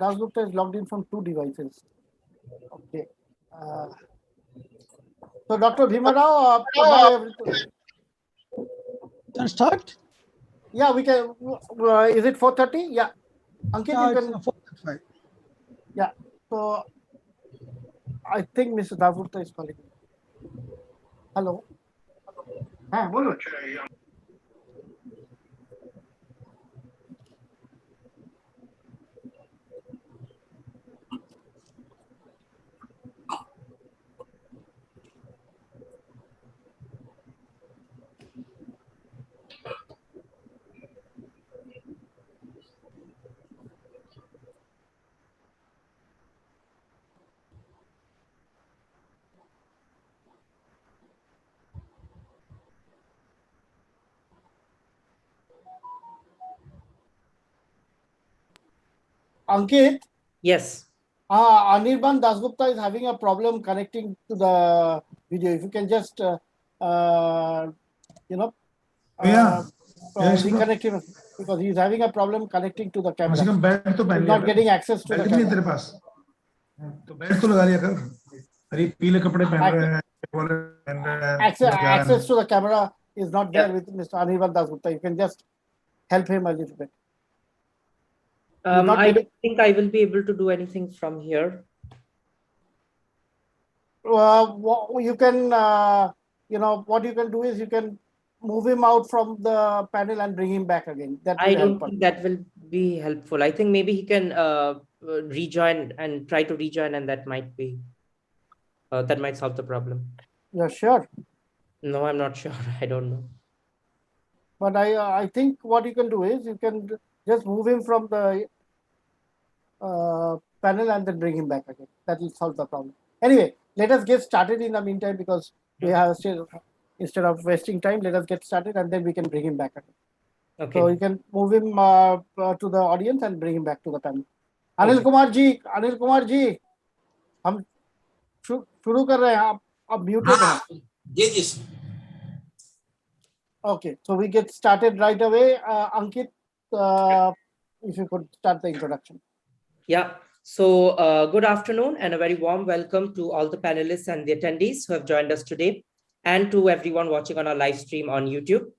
Dasgupta is logged in from 2 devices. Okay. So Dr. Bhimarao, am I able to? Can start? Yeah, we can. Is it 4:30? Yeah. Ankit, you can. 4:35. Yeah. So I think Mr. Dasgupta is calling. Hello. हाँ बोलो. Ankit. Yes. Anirban Dasgupta is having a problem connecting to the video. If you can just, reconnect him because he's having a problem connecting to the camera. He's not getting access to the camera. तेरे पास तो बैठ तो लगा लिया कर. अरे पीले कपड़े पहन रहे हैं. Access to the camera is not there with Mr. Anirban Dasgupta. You can just help him a little bit. I don't think I will be able to do anything from here. You can, what you can do is you can move him out from the panel and bring him back again. I don't think that will be helpful. I think maybe he can rejoin and try to rejoin, and that might be that might solve the problem. You're sure? No, I'm not sure. I don't know. But I think what you can do is you can just move him from the panel and then bring him back again. That will solve the problem. Anyway, let us get started in the meantime because we have still, instead of wasting time, let us get started and then we can bring him back again. Okay. So you can move him to the audience and bring him back to the panel. Anil Kumar ji, हम शुरू कर रहे हैं. आप muted हैं. Yes. Okay, so we get started right away. Ankit, if you could start the introduction. Yeah. So good afternoon and a very warm welcome to all the panelists and the attendees who have joined us today, and to everyone watching on our live stream on YouTube.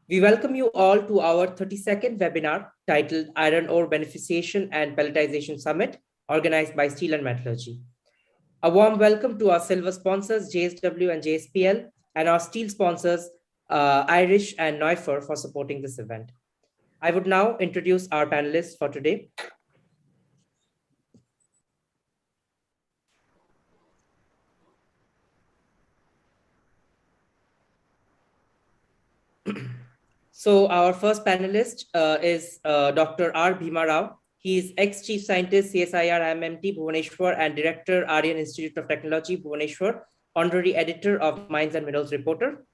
We welcome you all to our 32nd webinar titled Iron Ore Beneficiation and Pelletisation Summit, organized by Steel and Metallurgy. A warm welcome to our silver sponsors, JSW and JSPL, and our steel sponsors, Irish and Neufer, for supporting this event. I would now introduce our panelists for today. So our first panelist is Dr. R. Bhimarao. He is ex-chief scientist, CSIR IMMT, Bhubaneswar, and director, Aryan Institute of Technology, Bhubaneswar, honorary editor of Mines and Minerals Reporter.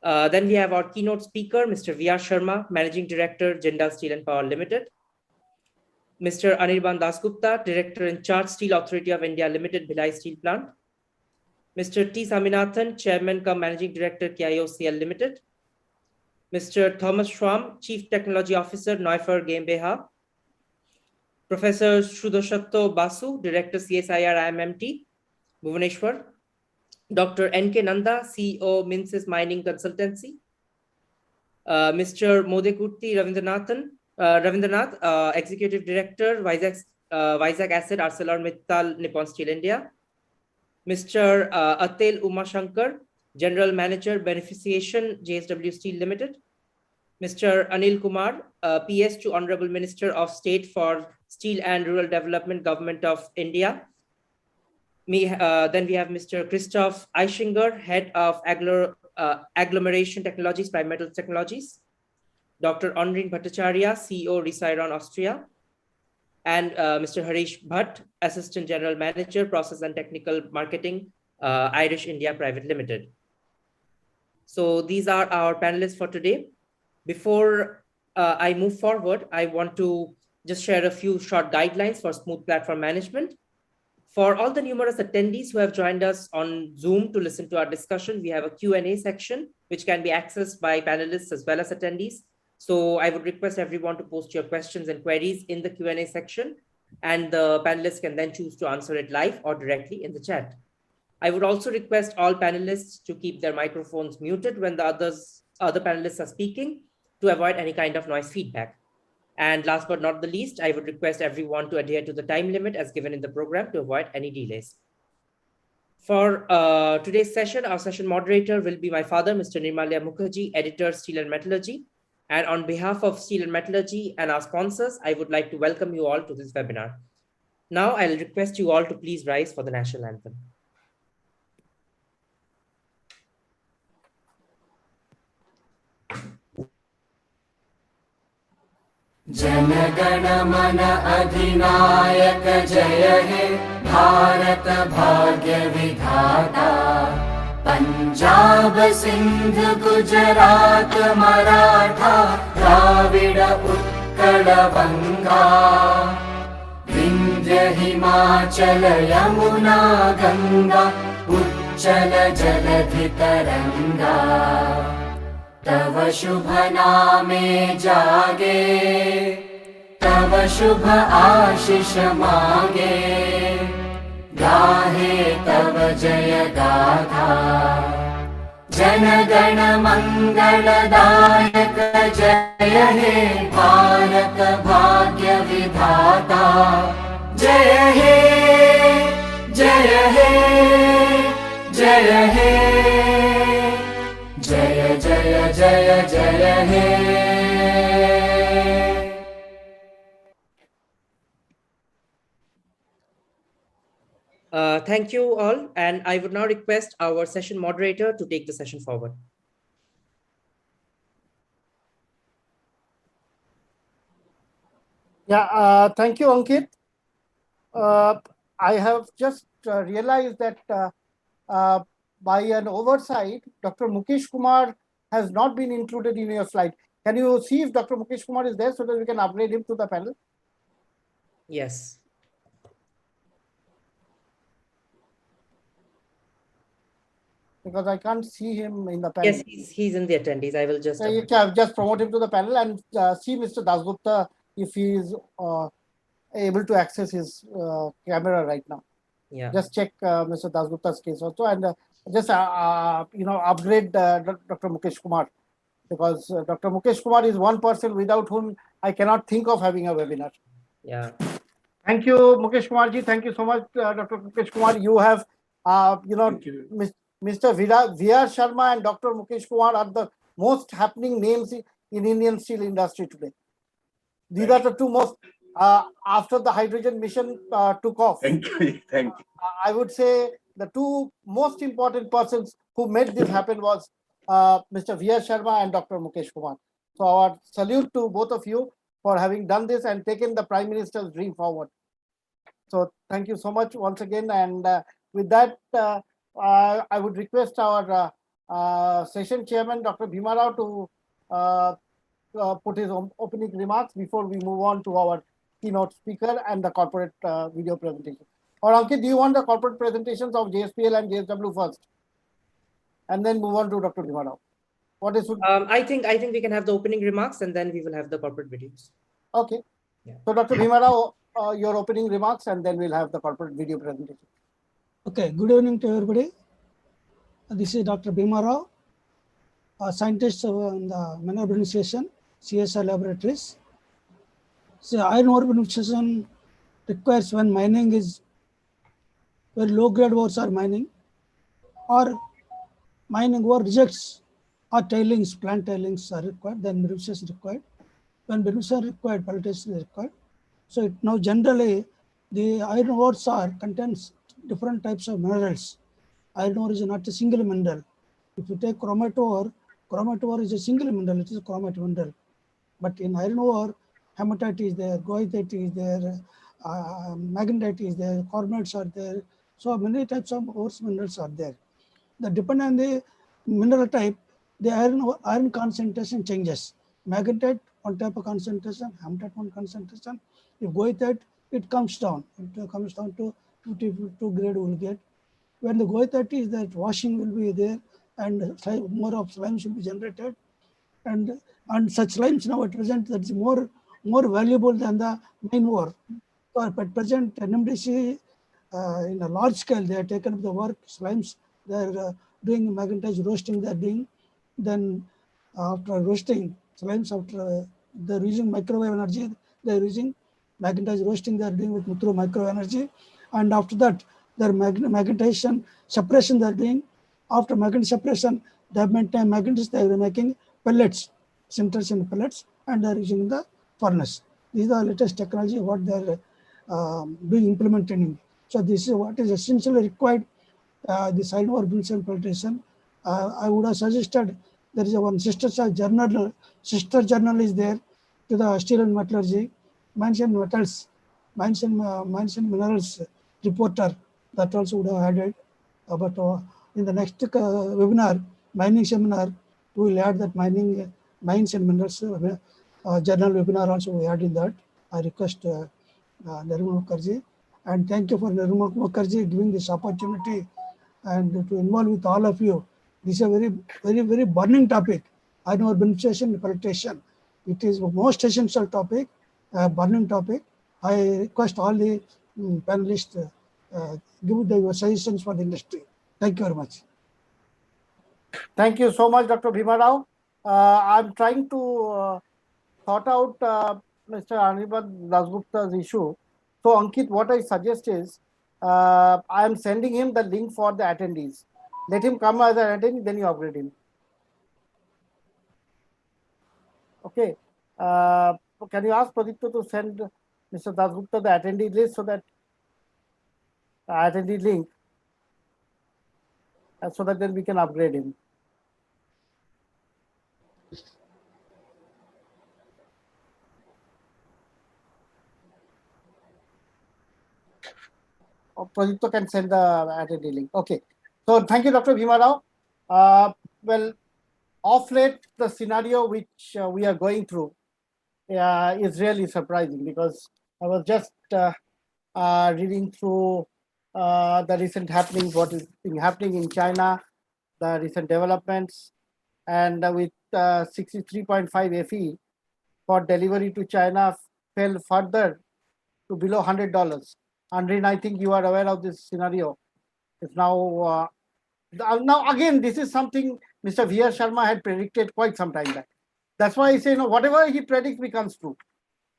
Then we have our keynote speaker, Mr. V.R. Sharma, managing director, Jindal Steel and Power Limited. Mr. Anirban Dasgupta, director in charge, Steel Authority of India Limited, Bhilai Steel Plant. Mr. T. Saminathan, chairman cum managing director, KIOCL Limited. Mr. Thomas Schramm, Chief Technology Officer, Neufer GmbH. Professor Shuddhashatto Basu, Director CSIR IMMT, Bhubaneswar. Dr. N.K. Nanda, CEO, Minces Mining Consultancy. Mr. Modekurti Ravindranath, Executive Director, Vizag Asset, ArcelorMittal, Nippon Steel India. Mr. Atel Umashankar, General Manager, Beneficiation, JSW Steel Limited. Mr. Anil Kumar, PS to Honorable Minister of State for Steel and Rural Development, Government of India. Then we have Mr. Christoph Eischinger, Head of Agglomeration Technologies, Prime Metals Technologies. Dr. Onrin Bhattacharya, CEO, Resairon, Austria. And Mr. Harish Bhatt, Assistant General Manager, Process and Technical Marketing, Irish India Private Limited. So these are our panelists for today. Before I move forward, I want to just share a few short guidelines for smooth platform management. For all the numerous attendees who have joined us on Zoom to listen to our discussion, we have a Q&A section, which can be accessed by panelists as well as attendees. So I would request everyone to post your questions and queries in the Q&A section. and the panelists can then choose to answer it live or directly in the chat. I would also request all panelists to keep their microphones muted when the other panelists are speaking to avoid any kind of noise feedback. And last but not the least, I would request everyone to adhere to the time limit as given in the program to avoid any delays. For today's session, our session moderator will be my father, Mr. Nirmalya Mukherjee, editor, Steel and Metallurgy. And on behalf of Steel and Metallurgy and our sponsors, I would like to welcome you all to this webinar. Now, I'll request you all to please rise for the national anthem. जनगण मन अधिनायक जय हे भारत भाग्य विधाता पंजाब सिंध गुजरात मराठा द्राविड उत्कल बंगा विंध्य हिमाचल यमुना गंगा उच्चल जलधि तरंगा तव शुभ नामे जागे तव शुभ आशीष मांगे गाहे तव जय गाथा जन गण मंगलदायक जय हे भारत भाग्य विधाता जय हे जय हे जय हे जय जय जय जय हे Thank you all, and I would now request our session moderator to take the session forward. Yeah, thank you, Ankit. I have just realized that by an oversight, Dr. Mukesh Kumar has not been included in your slide. Can you see if Dr. Mukesh Kumar is there so that we can upgrade him to the panel? Yes. Because I can't see him in the panel. Yes, he's in the attendees. I will just you can just promote him to the panel and see Mr. Dasgupta if he is able to access his camera right now. Yeah. Just check Mr. Dasgupta's case also, and just upgrade Dr. Mukesh Kumar, because Dr. Mukesh Kumar is one person without whom I cannot think of having a webinar. Yeah. Thank you, Mukesh Kumarji. Thank you so much, Dr. Mukesh Kumar. You have, Mr. VR Sharma and Dr. Mukesh Kumar are the most happening names in Indian steel industry today. These are the two most, after the hydrogen mission took off. Thank you. Thank you. I would say the two most important persons who made this happen was Mr. VR Sharma and Dr. Mukesh Kumar. So our salute to both of you for having done this and taken the Prime Minister's dream forward. So thank you so much once again. And with that, I would request our session chairman, Dr. Bhima Rao, to put his opening remarks before we move on to our keynote speaker and the corporate video presentation. Or Ankit, do you want the corporate presentations of JSPL and JSW first? And then move on to Dr. Bhima Rao. What is? I think we can have the opening remarks and then we will have the corporate videos. Okay. Yeah. So Dr. Bhima Rao, your opening remarks, and then we'll have the corporate video presentation. Okay, good evening to everybody. This is Dr. Bhima Rao, a scientist in the mineral beneficiation, CSR laboratories. So iron ore beneficiation requires when mining is where low grade ores are mining, or mining ore rejects or tailings, plant tailings are required, then beneficiation is required. When beneficiation is required, pelletisation is required. So it now generally the iron ores contains different types of minerals. Iron ore is not a single mineral. If you take chromate ore is a single mineral, it is a chromate mineral. But in iron ore, hematite is there, goethite is there, magnetite is there, carbonates are there. So many types of ores minerals are there. Depending on the mineral type, the iron concentration changes. Magnetite, one type of concentration, hematite, one concentration. If goethite, it comes down. It comes down to 52 grade will get. When the goethite is that washing will be there and more of slimes will be generated. And such slimes now at present that is more valuable than the main ore. So at present, NMDC in a large scale, they have taken up the work, slimes, they are doing magnetized roasting, they are doing. Then after roasting, slimes, after they're using microwave energy, they're using magnetized roasting, they are doing with through microwave energy. And after that, their magnetization separation they are doing. After magnet separation, they have maintained magnets, they are making pellets, sinters and pellets, and they are using the furnace. These are the latest technology what they are being implemented in. So this is what is essentially required. This iron ore brings and pelletization. I would have suggested there is a one sister journal is there to the steel and metallurgy, mines and metals, mines and minerals reporter that also would have added. But in the next webinar, mining seminar, we will add that mines and minerals journal webinar also we add in that. I request Nariman Mukherjee. And thank you for Nariman Mukherjee giving this opportunity and to involve with all of you. This is a very burning topic. I know beneficiation and pelletation. It is the most essential topic, burning topic. I request all the panelists give their suggestions for the industry. Thank you very much. Thank you so much, Dr. Bhima Rao. I'm trying to sort out Mr. Anirban Dasgupta's issue. So, Ankit, what I suggest is I am sending him the link for the attendees. Let him come as an attendee, then you upgrade him. Okay. Can you ask Pradipta to send Mr. Dasgupta the attendee list so that attendee link, so that then we can upgrade him. Pradipta can send the attendee link. Okay. So thank you, Dr. Bhima Rao. Well, off late, the scenario which we are going through is really surprising, because I was just reading through the recent happenings, what is happening in China, the recent developments, and with 63.5 FE for delivery to China fell further to below $100. Andrin, I think you are aware of this scenario. It's now now again, this is something Mr. V.R. Sharma had predicted quite some time back. That's why I say, whatever he predicts becomes true.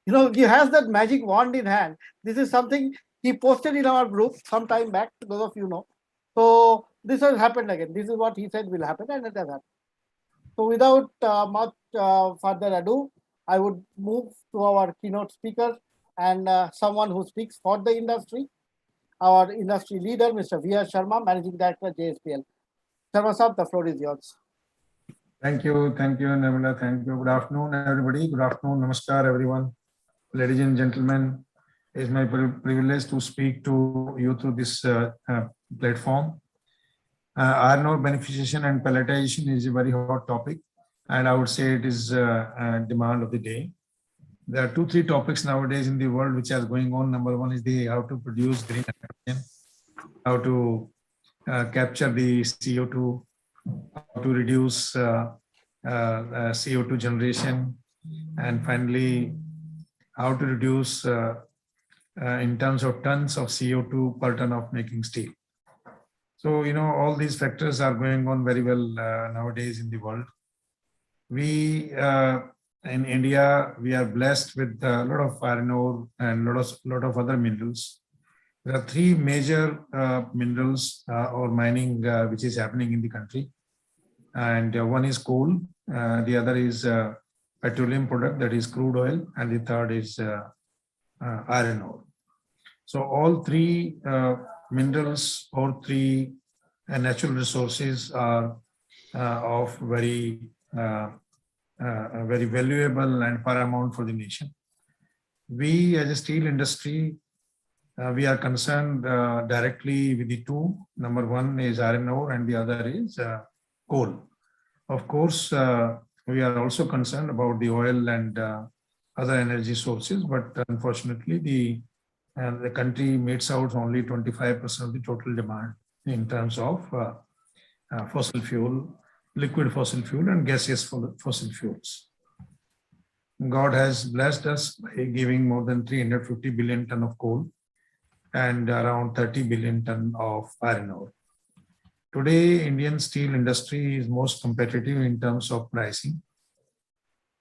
He has that magic wand in hand. This is something he posted in our group some time back, those of you know. So this has happened again. This is what he said will happen, and it has happened. So without much further ado, I would move to our keynote speaker and someone who speaks for the industry, our industry leader, Mr. V.R. Sharma, Managing Director, JSPL. Sharma Saab, the floor is yours. Thank you, Nirmala. Thank you. Good afternoon, everybody. Good afternoon, namaskar, everyone. Ladies and gentlemen, it's my privilege to speak to you through this platform. Iron ore beneficiation and pelletization is a very hot topic, and I would say it is a demand of the day. There are 2-3 topics nowadays in the world which are going on. Number one is how to produce green hydrogen, how to capture the CO2, how to reduce CO2 generation, and finally, how to reduce in terms of tons of CO2 per ton of making steel. So, all these factors are going on very well nowadays in the world. We, in India, we are blessed with a lot of iron ore and lot of other minerals. There are 3 major minerals or mining which is happening in the country. And one is coal, the other is petroleum product, that is crude oil, and the third is iron ore. So all 3 minerals or 3 natural resources are of very valuable and paramount for the nation. We as a steel industry, we are concerned directly with the 2. Number one is iron ore and the other is coal. Of course, we are also concerned about the oil and other energy sources, but unfortunately the country meets out only 25% of the total demand in terms of fossil fuel, liquid fossil fuel and gaseous fossil fuels. God has blessed us by giving more than 350 billion ton of coal and around 30 billion ton of iron ore. Today, Indian steel industry is most competitive in terms of pricing.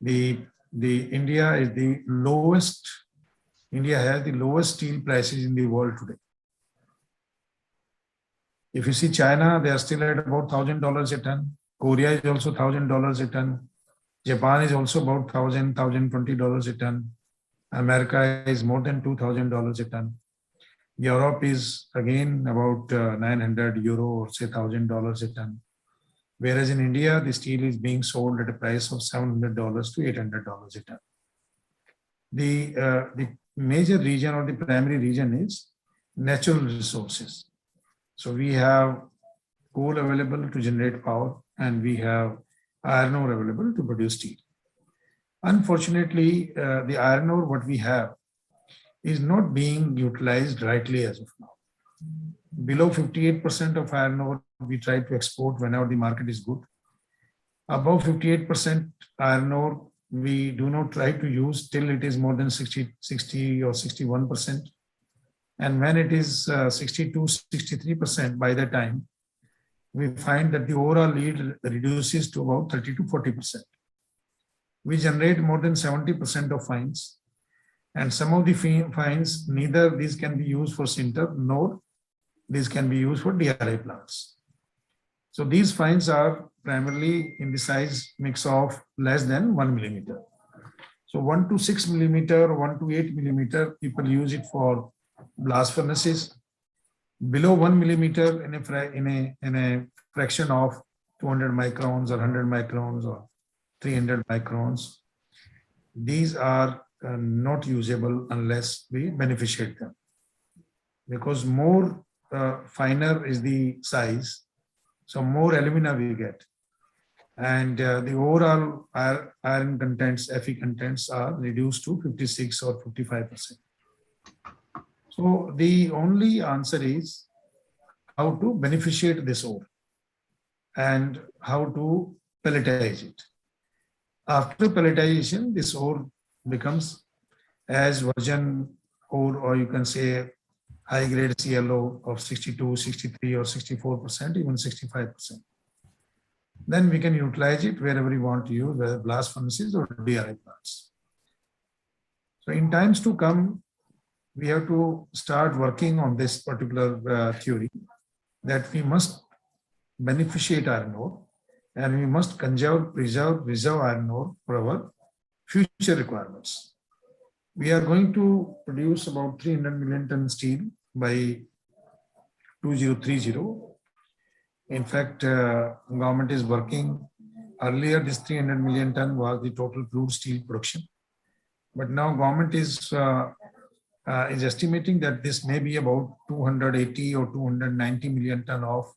India is the lowest. India has the lowest steel prices in the world today. If you see China, they are still at about $1,000 a ton. Korea is also $1,000 a ton. Japan is also about $1,020 a ton. America is more than $2,000 a ton. Europe is again about 900 euro or say $1,000 a ton. Whereas in India, the steel is being sold at a price of $700 to $800 a ton. The major region or the primary region is natural resources. So we have coal available to generate power and we have iron ore available to produce steel. Unfortunately, the iron ore what we have is not being utilized rightly as of now. Below 58% of iron ore we try to export whenever the market is good. Above 58% iron ore we do not try to use till it is more than 60 or 61%. And when it is 62, 63%, by the time we find that the overall yield reduces to about 30 to 40%. We generate more than 70% of fines. And some of the fines, neither these can be used for sinter nor these can be used for DRI plants. So these fines are primarily in the size mix of less than 1 millimeter. So 1 to 6 millimeter, 1 to 8 millimeter, people use it for blast furnaces. Below 1 millimeter in a fraction of 200 microns or 100 microns or 300 microns, these are not usable unless we beneficiate them. Because more finer is the size, so more alumina we get. And the overall iron contents, Fe contents are reduced to 56 or 55%. So the only answer is how to beneficiate this ore and how to pelletize it. After pelletization, this ore becomes as virgin ore, or you can say high grade CLO of 62, 63 or 64%, even 65%. Then we can utilize it wherever we want to use, whether blast furnaces or DRI plants. So in times to come, we have to start working on this particular theory that we must beneficiate iron ore and we must preserve iron ore for our future requirements. We are going to produce about 300 million ton steel by 2030. In fact, government is working. Earlier, this 300 million ton was the total crude steel production. But now government is estimating that this may be about 280 or 290 million ton of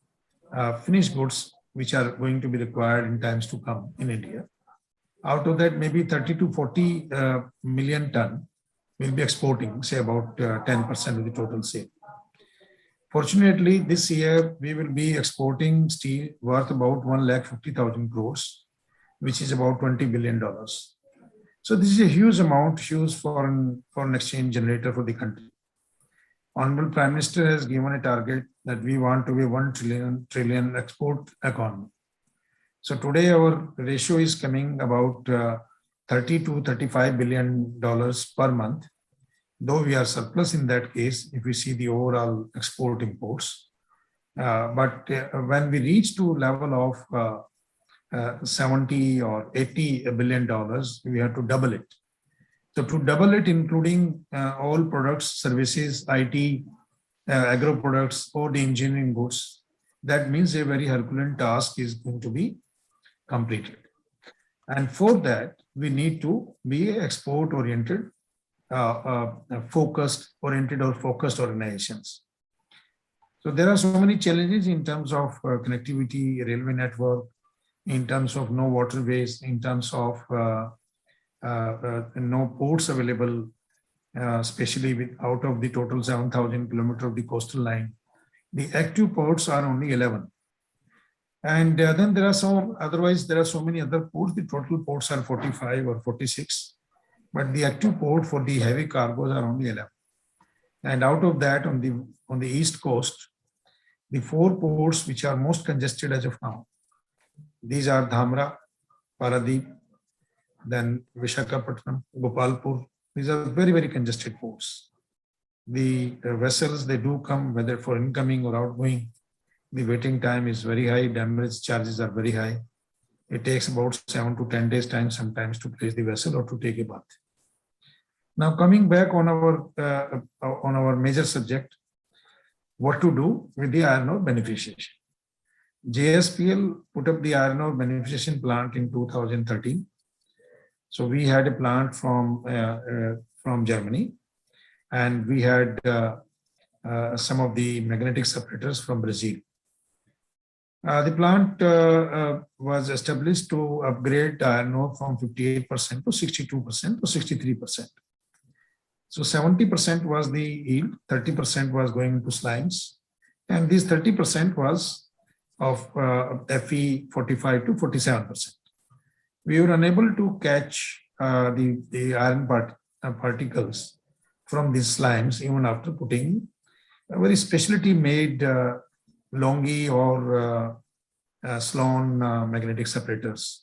finished goods which are going to be required in times to come in India. Out of that, maybe 30 to 40 million ton will be exporting, say about 10% of the total sale. Fortunately, this year we will be exporting steel worth about 1,50,000 crores, which is about $20 billion. So this is a huge amount, huge foreign exchange generator for the country. Honorable Prime Minister has given a target that we want to be 1 trillion export economy. So today our ratio is coming about 30 to $35 billion per month. Though we are surplus in that case, if we see the overall export imports. But when we reach to level of 70 or 80 billion dollars, we have to double it. So to double it, including all products, services, IT, agro products, or the engineering goods, that means a very Herculean task is going to be completed. And for that, we need to be export-oriented, focused organizations. So there are so many challenges in terms of connectivity, railway network, in terms of no waterways, in terms of no ports available, especially out of the total 7,000 kilometers of the coastal line. The active ports are only 11. And then there are so many other ports. The total ports are 45 or 46. but the active port for the heavy cargoes are only 11. And out of that, on the east coast, the 4 ports which are most congested as of now, these are Dhamra, Paradeep, then Vishakhapatnam, Gopalpur. These are very, very congested ports. The vessels, they do come, whether for incoming or outgoing, the waiting time is very high, damage charges are very high. It takes about 7 to 10 days time sometimes to place the vessel or to take a bath. Now coming back on our major subject, what to do with the iron ore beneficiation. JSPL put up the iron ore beneficiation plant in 2013. So we had a plant from Germany, and we had some of the magnetic separators from Brazil. The plant was established to upgrade iron ore from 58% to 62% to 63%. So 70% was the yield, 30% was going into slimes, and this 30% was of Fe 45 to 47%. We were unable to catch the iron particles from these slimes even after putting a very specialty made Longi or Sloan magnetic separators.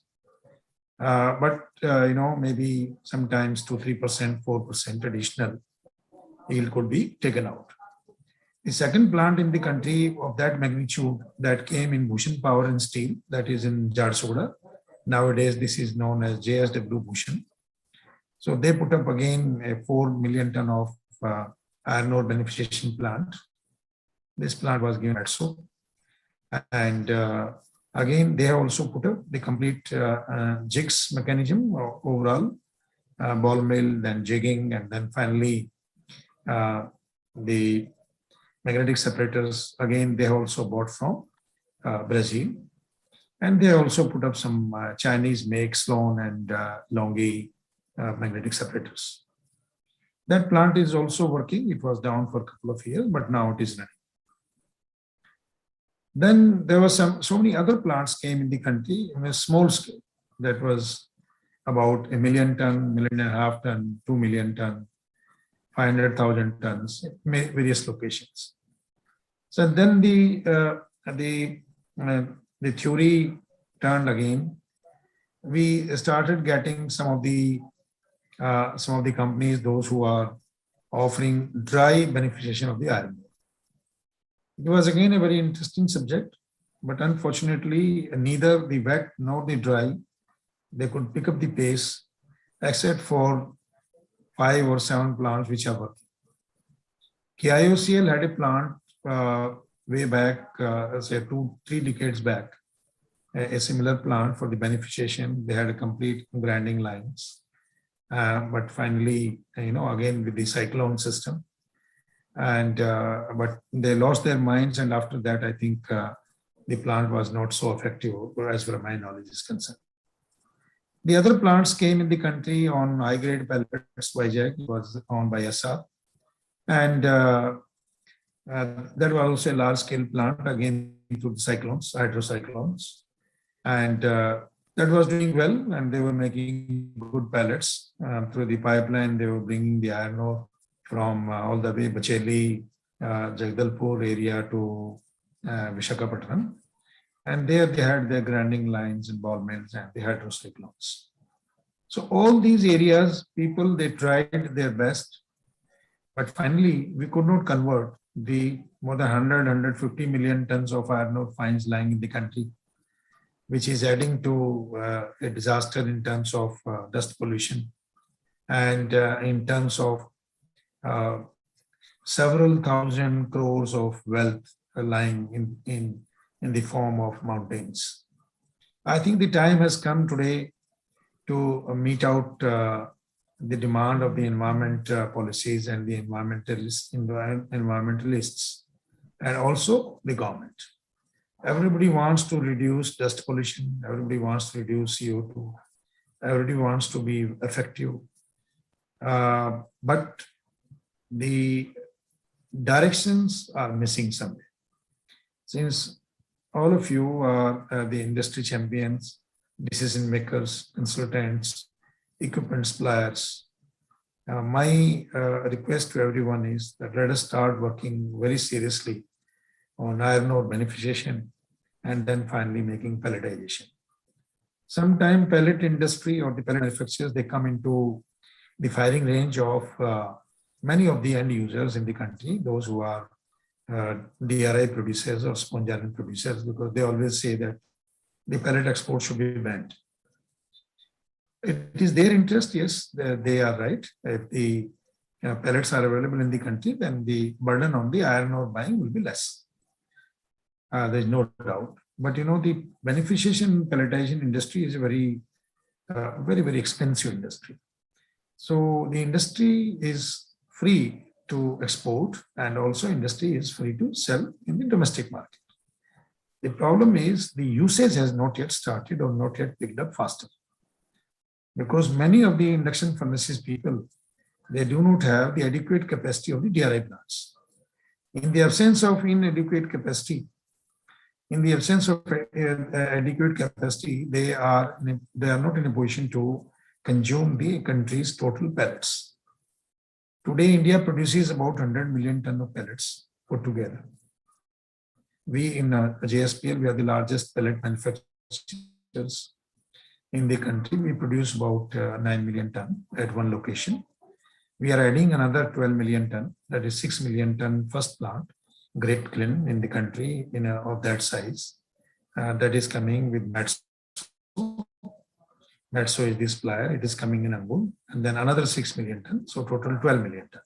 But maybe sometimes 2-3%, 4% additional yield could be taken out. The second plant in the country of that magnitude that came in Bhushan Power and Steel, that is in Jharsuguda. Nowadays, this is known as JSW Bhushan. So they put up again a 4 million ton of iron ore beneficiation plant. This plant was given at so. And again, they have also put up the complete jigs mechanism overall, ball mill, then jigging, and then finally the magnetic separators. Again, they have also bought from Brazil. And they also put up some Chinese make Sloan and Longi magnetic separators. That plant is also working. It was down for a couple of years, but now it is running. Then there were so many other plants came in the country in a small scale. That was about 1 million ton, 1.5 million ton, 2 million ton, 500,000 tons, various locations. So then the theory turned again. We started getting some of the companies, those who are offering dry beneficiation of the iron ore. It was again a very interesting subject, but unfortunately, neither the wet nor the dry, they could pick up the pace, except for 5 or 7 plants which are working. KIOCL had a plant way back, say 2-3 decades back, a similar plant for the beneficiation. They had a complete grinding lines, but finally, again with the cyclone system, and but they lost their minds, and after that, I think the plant was not so effective, as far as my knowledge is concerned. The other plants came in the country on high-grade pellets. Vizag was owned by SR, and that was also a large-scale plant, again through the cyclones, hydrocyclones, and that was doing well, and they were making good pellets through the pipeline. They were bringing the iron ore from all the way Bacheli, Jagdalpur area to Vishakhapatnam. And there they had their grinding lines and ball mills and the hydrocyclones. So all these areas, people, they tried their best, but finally we could not convert the more than 100-150 million tons of iron ore fines lying in the country, which is adding to a disaster in terms of dust pollution and in terms of several thousand crores of wealth lying in the form of mountains. I think the time has come today to meet out the demand of the environment policies and the environmentalists, and also the government. Everybody wants to reduce dust pollution. Everybody wants to reduce CO2. Everybody wants to be effective. But the directions are missing somewhere. Since all of you are the industry champions, decision makers, consultants, equipment suppliers, My request to everyone is that let us start working very seriously on iron ore beneficiation and then finally making pelletization. Sometime pellet industry or the pellet manufacturers, they come into the firing range of many of the end users in the country, those who are DRI producers or sponge iron producers, because they always say that the pellet export should be banned. It is their interest, yes, they are right. If the pellets are available in the country, then the burden on the iron ore buying will be less. There's no doubt. But you know, the beneficiation pelletization industry is a very, very expensive industry. So the industry is free to export, and also industry is free to sell in the domestic market. The problem is the usage has not yet started or not yet picked up faster, because many of the induction furnaces people, they do not have the adequate capacity of the DRI plants. In the absence of inadequate capacity, they are not in a position to consume the country's total pellets. Today, India produces about 100 million tons of pellets put together. We in JSPL, we are the largest pellet manufacturers in the country. We produce about 9 million tons at one location. We are adding another 12 million tons, that is 6 million ton first plant, Great Kiln in the country of that size. That is coming with Matso. Matso is this plier, it is coming in Angul, and then another 6 million tons, so total 12 million tons.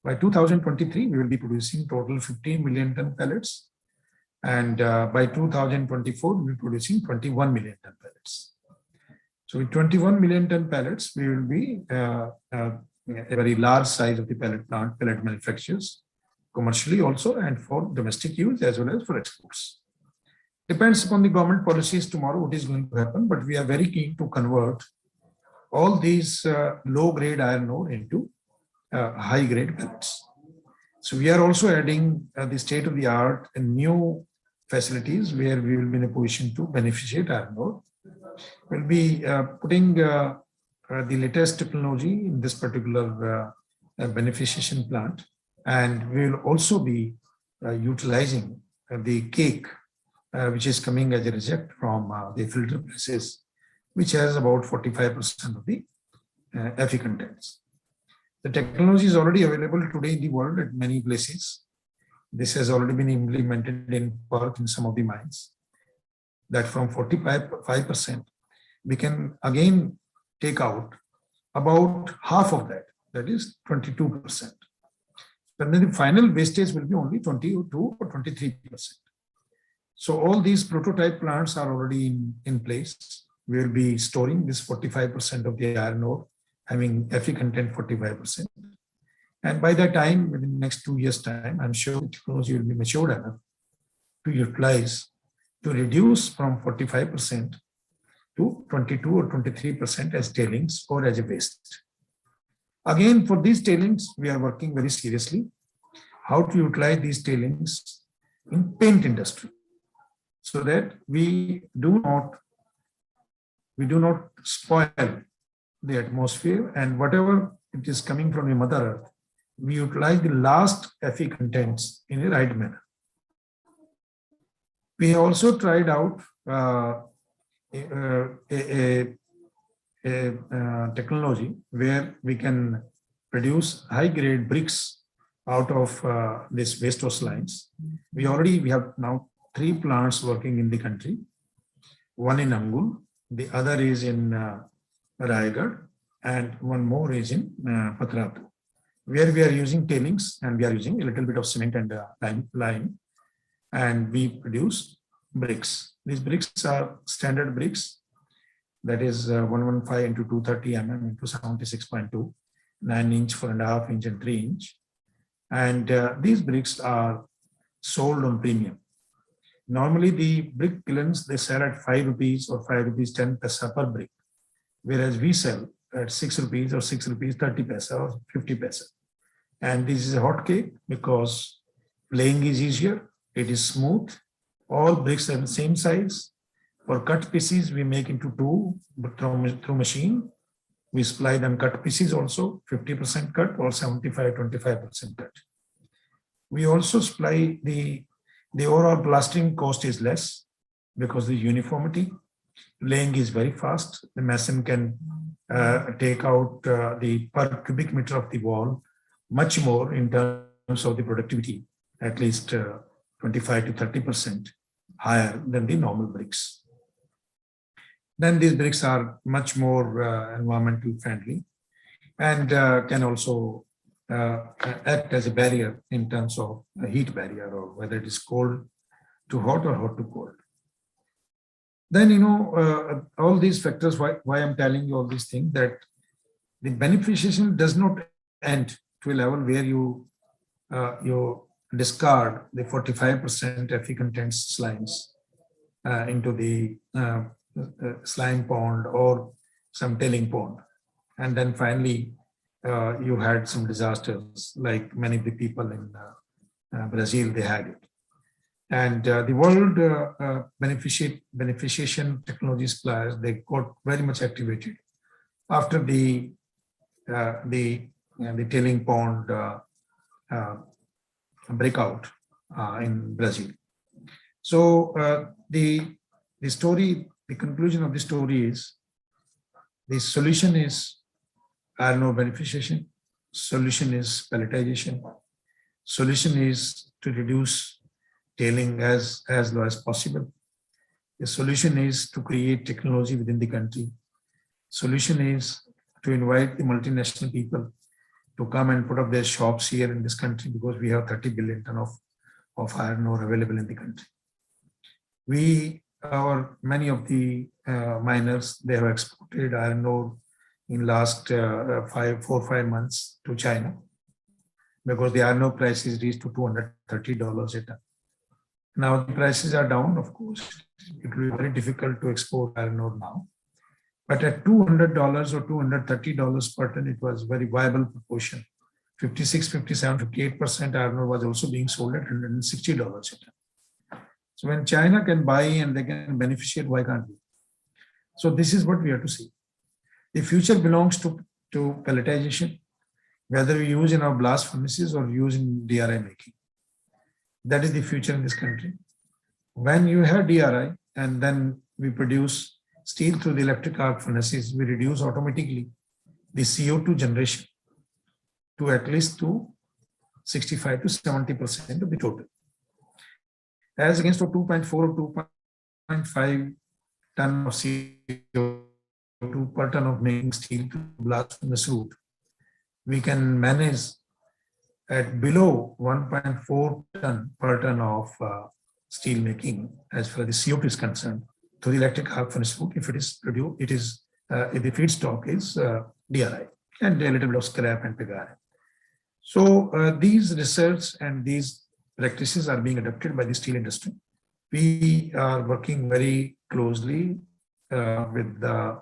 By 2023, we will be producing total 15 million ton pellets, and by 2024, we will be producing 21 million ton pellets. So with 21 million ton pellets, we will be a very large size of the pellet plant, pellet manufacturers, commercially also, and for domestic use as well as for exports. Depends upon the government policies tomorrow what is going to happen, but we are very keen to convert all these low-grade iron ore into high-grade pellets. So we are also adding the state-of-the-art and new facilities where we will be in a position to beneficiate iron ore. We'll be putting the latest technology in this particular beneficiation plant, and we will also be utilizing the cake which is coming as a reject from the filter presses, which has about 45% of the Fe contents. The technology is already available today in the world at many places. This has already been implemented in Perth in some of the mines, that from 45%, we can again take out about half of that, that is 22%. But then the final wastage will be only 22 or 23%. So all these prototype plants are already in place. We will be storing this 45% of the iron ore, having Fe content 45%. And by that time, within the next 2 years' time, I'm sure the technology will be matured enough to utilize, to reduce from 45% to 22 or 23% as tailings or as a waste. Again, for these tailings, we are working very seriously how to utilize these tailings in paint industry, so that we do not spoil the atmosphere, and whatever it is coming from the Mother Earth, we utilize the last Fe contents in a right manner. We also tried out a technology where we can produce high-grade bricks out of these waste hose lines. We have now 3 plants working in the country. One in Angul, the other is in Raigad, and one more is in Patratu, where we are using tailings and we are using a little bit of cement and lime, and we produce bricks. These bricks are standard bricks, that is 115 into 230 mm into 76.2, 9 inch, 4.5 inch, and 3 inch. And these bricks are sold on premium. Normally, the brick kilns, they sell at 5 rupees or 5 rupees 10 paisa per brick, whereas we sell at 6 rupees or 6 rupees 30 paisa or 50 paisa. And this is a hot cake because laying is easier, it is smooth, all bricks are the same size. For cut pieces, we make into 2 through machine, We supply them cut pieces also, 50% cut or 75-25% cut. We also supply the overall plastering cost is less because the uniformity. Laying is very fast. The mason can take out the per cubic meter of the wall much more in terms of the productivity, at least 25-30% higher than the normal bricks. Then these bricks are much more environmental friendly and can also act as a barrier in terms of a heat barrier, or whether it is cold to hot or hot to cold. Then, all these factors, why I'm telling you all these things, that the beneficiation does not end to a level where you discard the 45% Fe contents slimes into the slime pond or some tailing pond. And then finally, you had some disasters, like many of the people in Brazil, they had it. And the world beneficiation technology suppliers, they got very much activated after the tailing pond breakout in Brazil. So the story, the conclusion of the story is, the solution is iron ore beneficiation, solution is pelletization, solution is to reduce tailing as low as possible. The solution is to create technology within the country. Solution is to invite the multinational people to come and put up their shops here in this country, because we have 30 billion ton of iron ore available in the country. Many of the miners, they have exported iron ore in last 4 or 5 months to China, because the iron ore prices reached to $230 a ton. Now the prices are down, of course. It will be very difficult to export iron ore now. But at $200 or $230 per ton, it was very viable proportion. 56, 57, 58% iron ore was also being sold at $160 a ton. So when China can buy and they can beneficiate, why can't we? So this is what we have to see. The future belongs to pelletization, whether we use in our blast furnaces or use in DRI making. That is the future in this country. When you have DRI and then we produce steel through the electric arc furnaces, we reduce automatically the CO2 generation to at least to 65 to 70% of the total. As against 2.4 or 2.5 ton of CO2 per ton of making steel to blast furnace route, we can manage at below 1.4 ton per ton of steel making as far as the CO2 is concerned to the electric arc furnace route, if it is produced, if the feedstock is DRI and a little bit of scrap and pig iron. So these research and these practices are being adopted by the steel industry. We are working very closely with the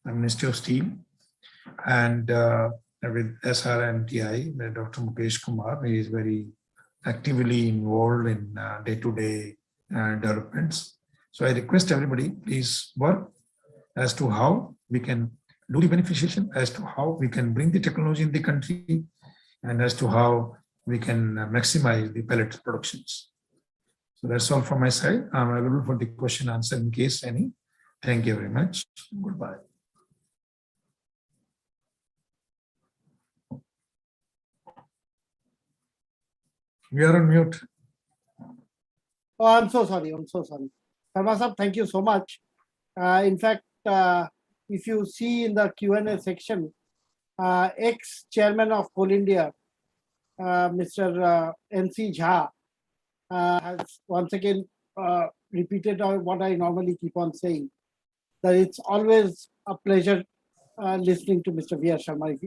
Ministry of Steel and with SRMTI, Dr. Mukesh Kumar. He is very actively involved in day-to-day developments. So I request everybody, please work as to how we can do the beneficiation, as to how we can bring the technology in the country, and as to how we can maximize the pellet productions. So that's all from my side. I'm available for the question answer in case any. Thank you very much. Goodbye. We are on mute. Oh, I'm so sorry. I'm so sorry. Sharma Sahab, thank you so much. In fact, if you see in the Q&A section, ex-chairman of Coal India, Mr. N.C. Jha, has once again repeated what I normally keep on saying, that it's always a pleasure listening to Mr. V.R. Sharma.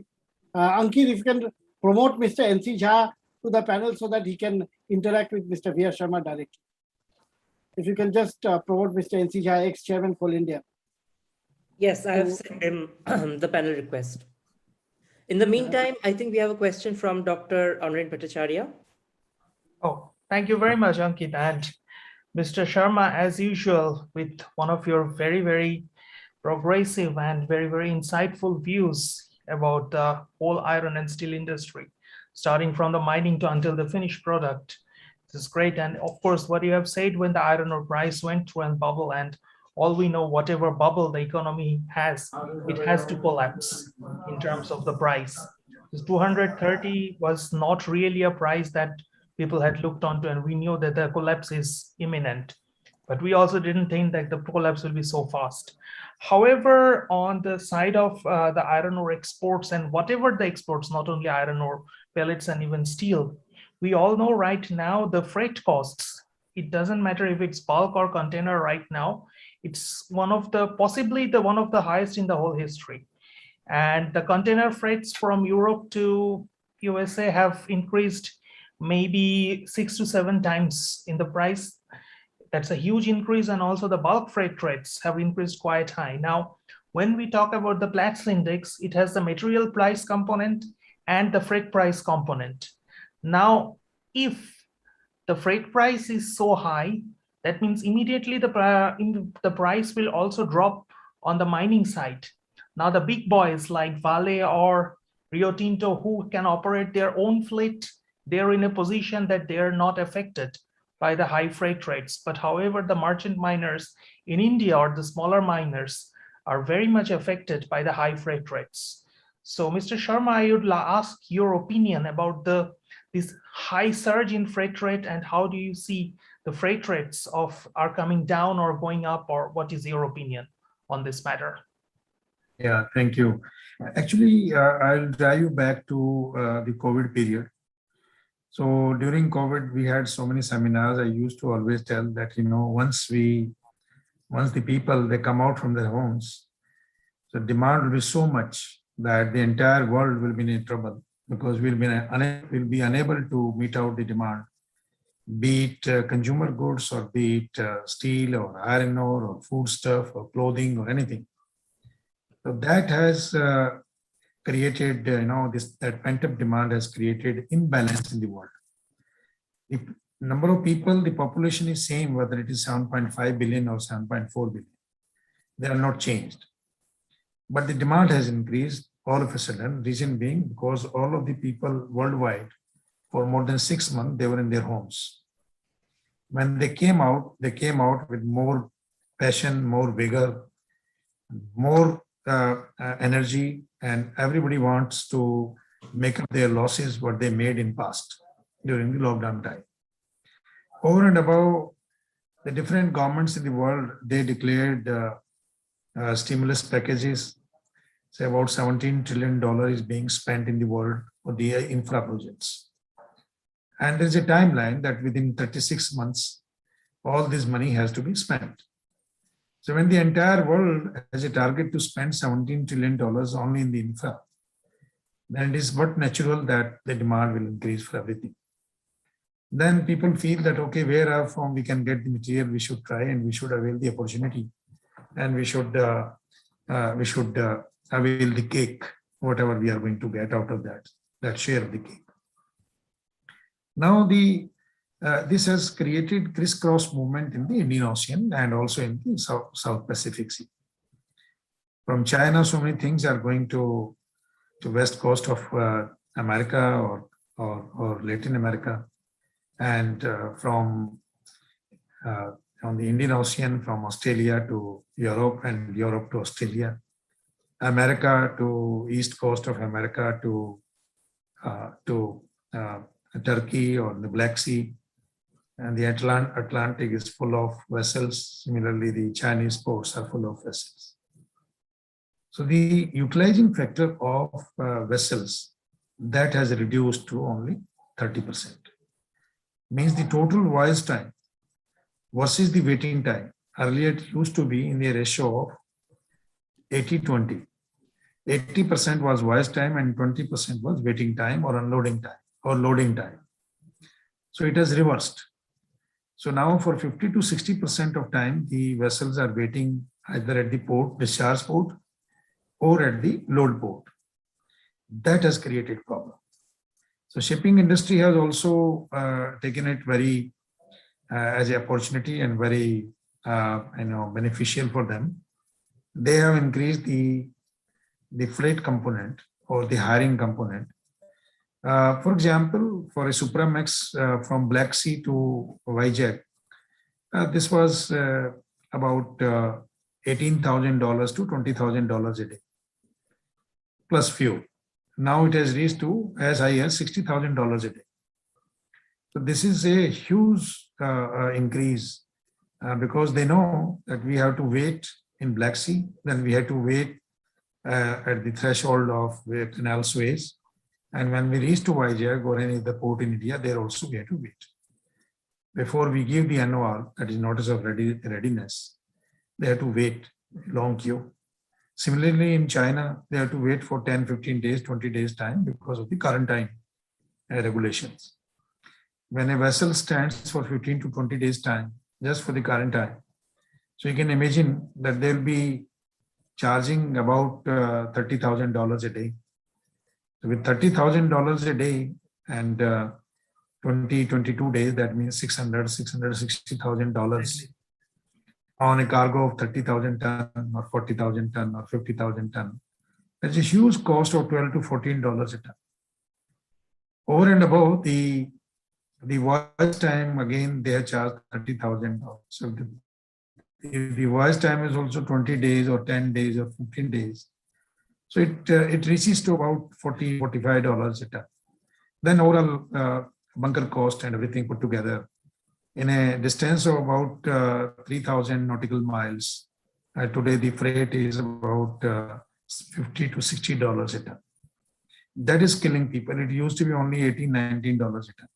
Ankit, if you can promote Mr. N.C. Jha to the panel so that he can interact with Mr. V.R. Sharma directly. If you can just promote Mr. N.C. Jha, ex-chairman Coal India. Yes, I have sent him the panel request. In the meantime, I think we have a question from Dr. Honorin Bhattacharya. Oh, thank you very much, Ankit. And Mr. Sharma, as usual, with one of your very, very progressive and very, very insightful views about the whole iron and steel industry, starting from the mining to until the finished product. This is great. And of course, what you have said, when the iron ore price went through and bubble, and all we know, whatever bubble the economy has, it has to collapse in terms of the price. This 230 was not really a price that people had looked onto, and we knew that the collapse is imminent. But we also didn't think that the collapse will be so fast. However, on the side of the iron ore exports and whatever the exports, not only iron ore, pellets, and even steel, we all know right now the freight costs. It doesn't matter if it's bulk or container right now. It's possibly one of the highest in the whole history. And the container freights from Europe to USA have increased maybe 6 to 7 times in the price. That's a huge increase. And also the bulk freight rates have increased quite high. Now, when we talk about the Platts index, it has the material price component and the freight price component. Now, if the freight price is so high, that means immediately the price will also drop on the mining side. Now, the big boys like Vale or Rio Tinto, who can operate their own fleet, they're in a position that they're not affected by the high freight rates. But however, the merchant miners in India or the smaller miners are very much affected by the high freight rates. So, Mr. Sharma, I would ask your opinion about this high surge in freight rate, and how do you see the freight rates are coming down or going up, or what is your opinion on this matter? Yeah, thank you. Actually, I'll drive you back to the COVID period. So during COVID, we had so many seminars. I used to always tell that, once the people, they come out from their homes, so demand will be so much that the entire world will be in trouble, because we'll be unable to meet out the demand, be it consumer goods, or be it steel or iron ore or foodstuff or clothing or anything. So that has created, that pent-up demand has created imbalance in the world. The number of people, the population is same, whether it is 7.5 billion or 7.4 billion. They are not changed. But the demand has increased all of a sudden, reason being because all of the people worldwide, for more than 6 months, they were in their homes. When they came out with more passion, more vigor, more energy, and everybody wants to make up their losses what they made in past during the lockdown time. Over and above, the different governments in the world, they declared stimulus packages. Say about $17 trillion is being spent in the world for the infra projects. And there's a timeline that within 36 months, all this money has to be spent. So when the entire world has a target to spend $17 trillion only in the infra, then it is but natural that the demand will increase for everything. Then people feel that, okay, wherever we can get the material, we should try and we should avail the opportunity, and we should avail the cake, whatever we are going to get out of that share of the cake. Now this has created crisscross movement in the Indian Ocean and also in the South Pacific Sea. From China, so many things are going to west coast of America or Latin America, and from on the Indian Ocean, from Australia to Europe and Europe to Australia, America to east coast of America to Turkey or the Black Sea. And the Atlantic is full of vessels. Similarly, the Chinese ports are full of vessels. So the utilizing factor of vessels, that has reduced to only 30%. Means the total voyage time versus the waiting time. Earlier it used to be in the ratio of 80-20. 80% was voyage time and 20% was waiting time or unloading time or loading time. So it has reversed. So now for 50 to 60% of time, the vessels are waiting either at the port, discharge port, or at the load port. That has created problem. So shipping industry has also taken it very as an opportunity and very beneficial for them. they have increased the freight component or the hiring component. For example, for a Supramax from Black Sea to Vizag, this was about $18,000 to $20,000 a day, plus fuel. Now it has reached to as high as $60,000 a day. So this is a huge increase because they know that we have to wait in Black Sea, then we have to wait at the threshold of Canal Suez. And when we reach to Vizag or any other port in India, there also we have to wait. Before we give the NOR, that is notice of readiness, they have to wait, long queue. Similarly, in China, they have to wait for 10, 15 days, 20 days time because of the quarantine regulations. When a vessel stands for 15 to 20 days time, just for the quarantine, so you can imagine that they'll be charging about $30,000 a day. So with $30,000 a day and 22 days, that means $660,000 on a cargo of 30,000 ton or 40,000 ton or 50,000 ton. That's a huge cost of $12 to $14 a ton. Over and above the voyage time, again, they are charged $30,000. So the voyage time is also 20 days or 10 days or 15 days. So it reaches to about $40, $45 a ton. Then overall bunker cost and everything put together in a distance of about 3,000 nautical miles. Today the freight is about $50 to $60 a ton. That is killing people. It used to be only $18, $19 a ton.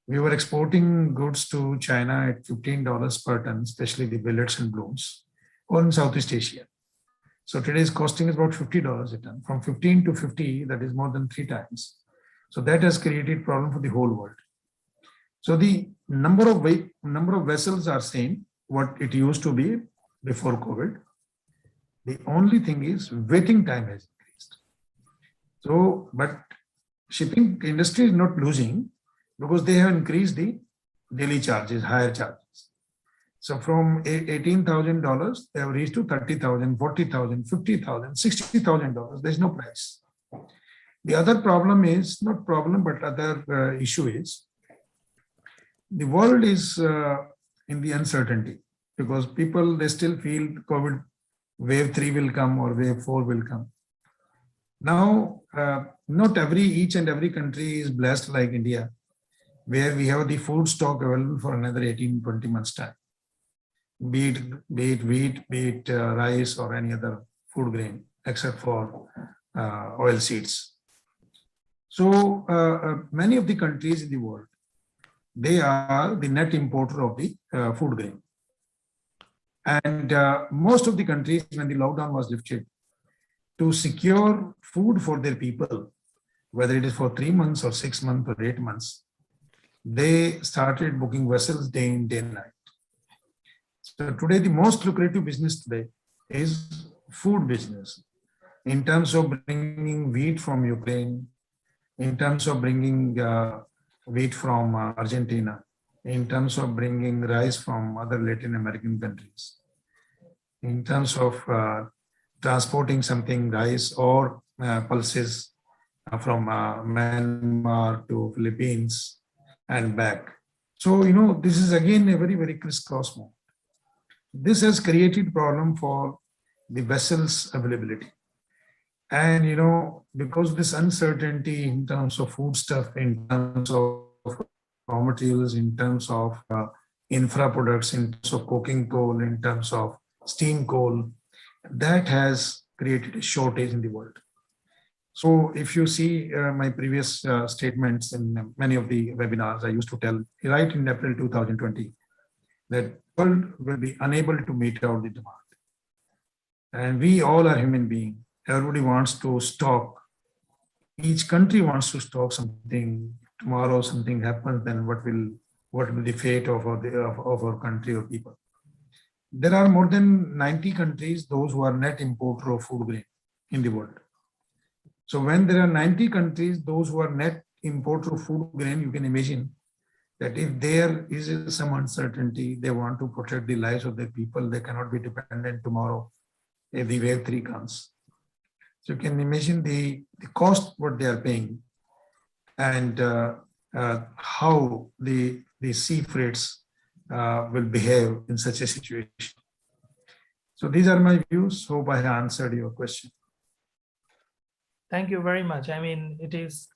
We were exporting goods to China at $15 per ton, especially the billets and blooms, or in Southeast Asia. So today's costing is about $50 a ton. From 15 to 50, that is more than 3 times. So that has created problem for the whole world. So the number of vessels are same what it used to be before COVID. The only thing is waiting time has increased. So, but shipping industry is not losing because they have increased the daily charges, higher charges. So from $18,000, they have reached to $30,000, $40,000, $50,000, $60,000. There's no price. The other problem is, not problem, but other issue is, the world is in the uncertainty because people, they still feel COVID wave 3 will come or wave 4 will come. Now, not each and every country is blessed like India, where we have the food stock available for another 18, 20 months time. Be it wheat, be it rice or any other food grain, except for oil seeds. So many of the countries in the world, they are the net importer of the food grain. And most of the countries, when the lockdown was lifted, to secure food for their people, whether it is for 3 months or 6 months or 8 months, they started booking vessels day in, day and night. So today, the most lucrative business today is food business. In terms of bringing wheat from Ukraine, in terms of bringing wheat from Argentina, in terms of bringing rice from other Latin American countries, in terms of transporting something, rice or pulses from Myanmar to Philippines and back. So, this is again a very, very crisscross mode. This has created problem for the vessels availability. And, because of this uncertainty in terms of food stuff, in terms of raw materials, in terms of infra products, in terms of coking coal, in terms of steam coal, that has created a shortage in the world. So if you see my previous statements in many of the webinars, I used to tell right in April 2020 that the world will be unable to meet out the demand. And we all are human beings. Everybody wants to stock. Each country wants to stock something. Tomorrow something happens, then what will the fate of our country or people? There are more than 90 countries, those who are net importer of food grain in the world. So when there are 90 countries, those who are net importer of food grain, you can imagine that if there is some uncertainty, they want to protect the lives of their people, they cannot be dependent tomorrow if the wave 3 comes. So you can imagine the cost what they are paying, and how the sea freights will behave in such a situation. So these are my views. Hope I have answered your question. Thank you very much. I mean,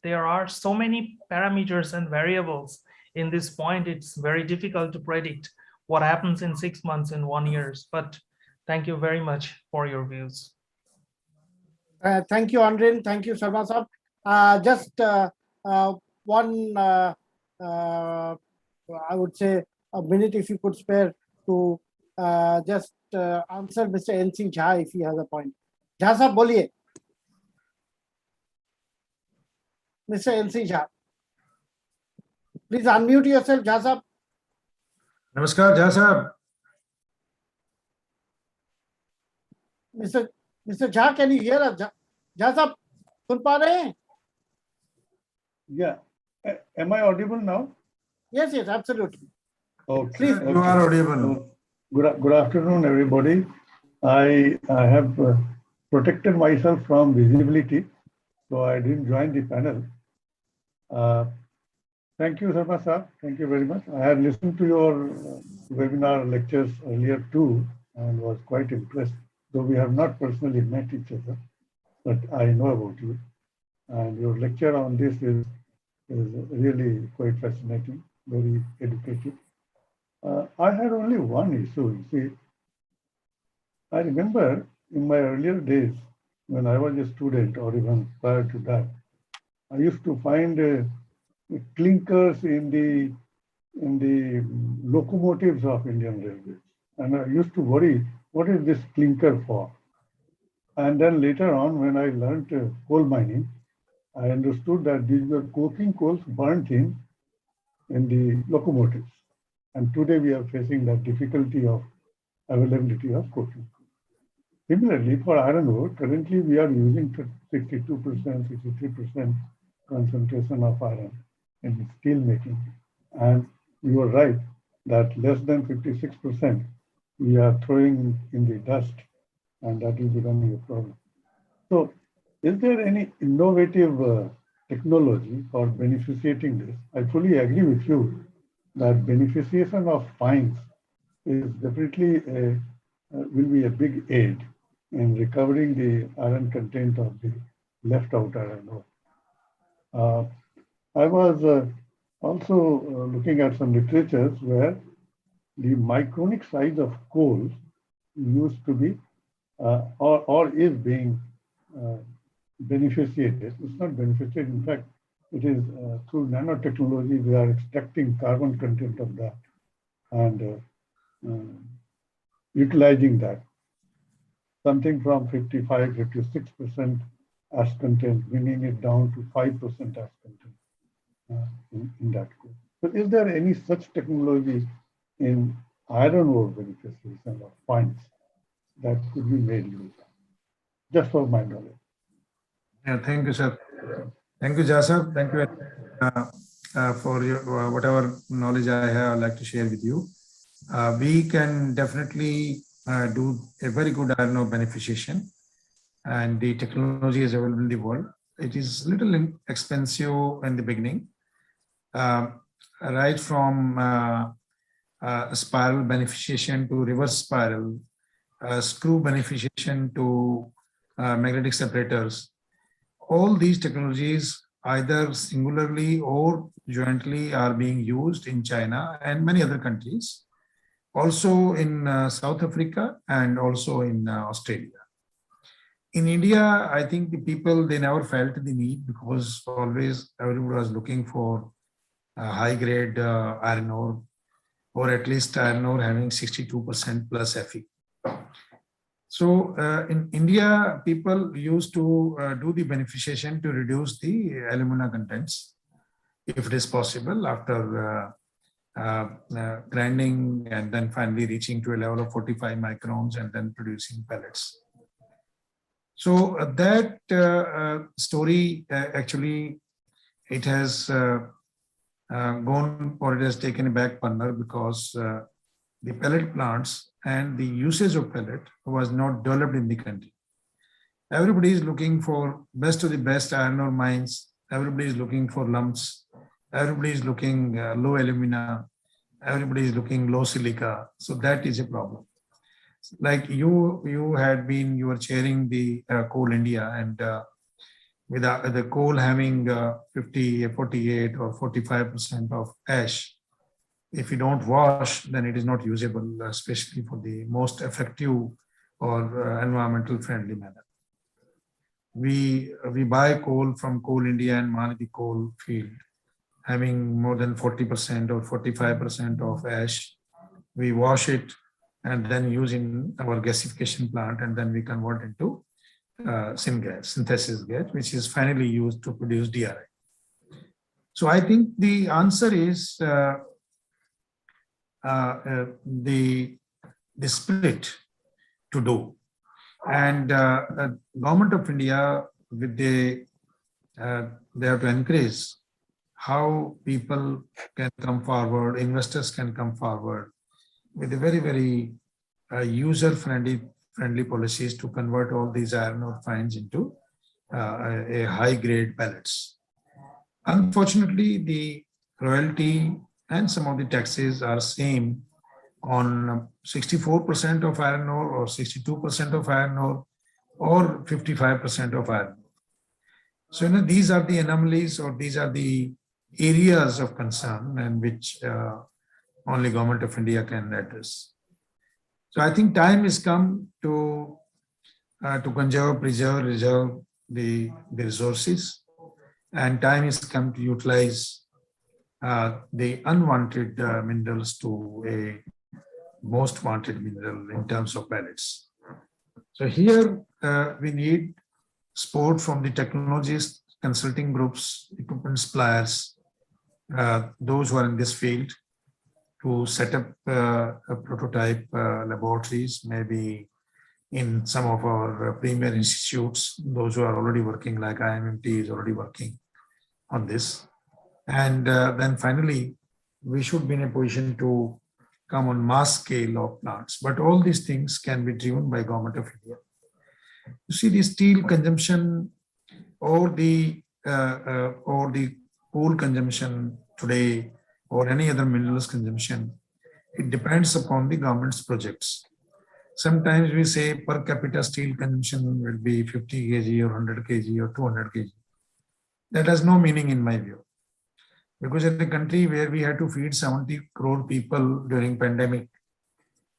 there are so many parameters and variables in this point. It's very difficult to predict what happens in 6 months and 1 year. But thank you very much for your views. Thank you, Andrin. Thank you, Sharma Sahab. Just one, I would say, a minute if you could spare to just answer Mr. NC Jha if he has a point. Jha sahab, boliye. Mr. NC Jha. Please unmute yourself, Jha sahab. Namaskar, Jha sahab. Mr. Jha, can you hear us? Jha sahab, sun pa rahe hain? Yeah. Am I audible now? Yes, yes, absolutely. Okay. Please. You are audible. So, good afternoon, everybody. I have protected myself from visibility, so I didn't join the panel. Thank you, Sharma sir. Thank you very much. I had listened to your webinar lectures earlier too, and was quite impressed. Though we have not personally met each other, but I know about you. And your lecture on this is really quite fascinating, very educative. I had only one issue. You see, I remember in my earlier days when I was a student, or even prior to that, I used to find clinkers in the locomotives of Indian Railways, and I used to worry, what is this clinker for? And then later on, when I learned coal mining, I understood that these were coking coals burnt in the locomotives. And today we are facing that difficulty of availability of coking coal. Similarly, for iron ore, currently we are using 62%, 63% concentration of iron in steel making. And you are right that less than 56% we are throwing in the dust, and that is becoming a problem. So is there any innovative technology for beneficiating this? I fully agree with you that beneficiation of fines is definitely will be a big aid in recovering the iron content of the left out iron ore. I was also looking at some literatures where the micronic size of coal used to be or is being beneficiated. It's not beneficiated. In fact, it is through nanotechnology we are extracting carbon content of that and utilizing that. Something from 55, 56% ash content, bringing it down to 5% ash content in that coal. So is there any such technology in iron ore beneficiation of fines that could be made use of? Just for my knowledge. Yeah, thank you, sir. Thank you, Jasab. Thank you for your whatever knowledge I have, I'd like to share with you. We can definitely do a very good iron ore beneficiation, and the technology is available in the world. It is a little expensive in the beginning, right from spiral beneficiation to reverse spiral, screw beneficiation to magnetic separators. All these technologies, either singularly or jointly, are being used in China and many other countries, also in South Africa and also in Australia. In India, I think the people, they never felt the need because always everybody was looking for high grade iron ore, or at least iron ore having 62% plus Fe. So in India, people used to do the beneficiation to reduce the alumina contents, if it is possible, after grinding and then finally reaching to a level of 45 microns and then producing pellets. So that story actually, it has gone, or it has taken a back burner because the pellet plants and the usage of pellet was not developed in the country. Everybody is looking for best of the best iron ore mines. Everybody is looking for lumps. Everybody is looking low alumina. Everybody is looking low silica. So that is a problem. Like you were chairing the Coal India, and with the coal having 50, 48 or 45% of ash, if you don't wash, then it is not usable, especially for the most effective or environmental friendly manner. We buy coal from Coal India and Manadi coal field having more than 40% or 45% of ash. We wash it and then use in our gasification plant, and then we convert into syngas, synthesis gas, which is finally used to produce DRI. So I think the answer is the split to do. And Government of India, with they have to encourage how people can come forward, investors can come forward with a very, very user-friendly policies to convert all these iron ore fines into a high-grade pellets. Unfortunately, the royalty and some of the taxes are same on 64% of iron ore or 62% of iron ore or 55% of iron ore. So these are the anomalies, or these are the areas of concern, and which only Government of India can address. So I think time has come to conserve, preserve, reserve the resources, and time has come to utilize the unwanted minerals to a most wanted mineral in terms of pellets. So here we need support from the technologists, consulting groups, equipment suppliers, those who are in this field, to set up a prototype laboratories, maybe in some of our premier institutes, those who are already working, like IMMT is already working on this. And then finally, we should be in a position to come on mass scale of plants. But all these things can be driven by Government of India. You see, the steel consumption or the coal consumption today, or any other minerals consumption, it depends upon the government's projects. Sometimes we say per capita steel consumption will be 50 kg or 100 kg or 200 kg. That has no meaning in my view. Because in a country where we had to feed 70 crore people during pandemic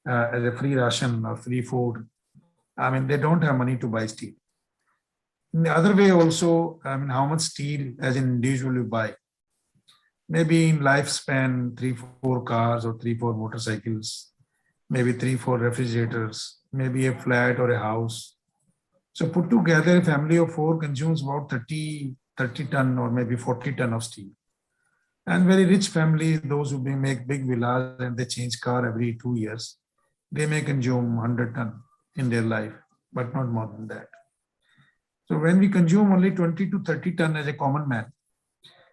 as a free ration or free food, I mean, they don't have money to buy steel. In the other way also, I mean, how much steel as an individual you buy? Maybe in lifespan, 3-4 cars or 3-4 motorcycles, maybe 3-4 refrigerators, maybe a flat or a house. So put together, a family of 4 consumes about 30 ton or maybe 40 ton of steel. And very rich family, those who make big villas and they change car every 2 years, they may consume 100 ton in their life, but not more than that. So when we consume only 20 to 30 ton as a common man,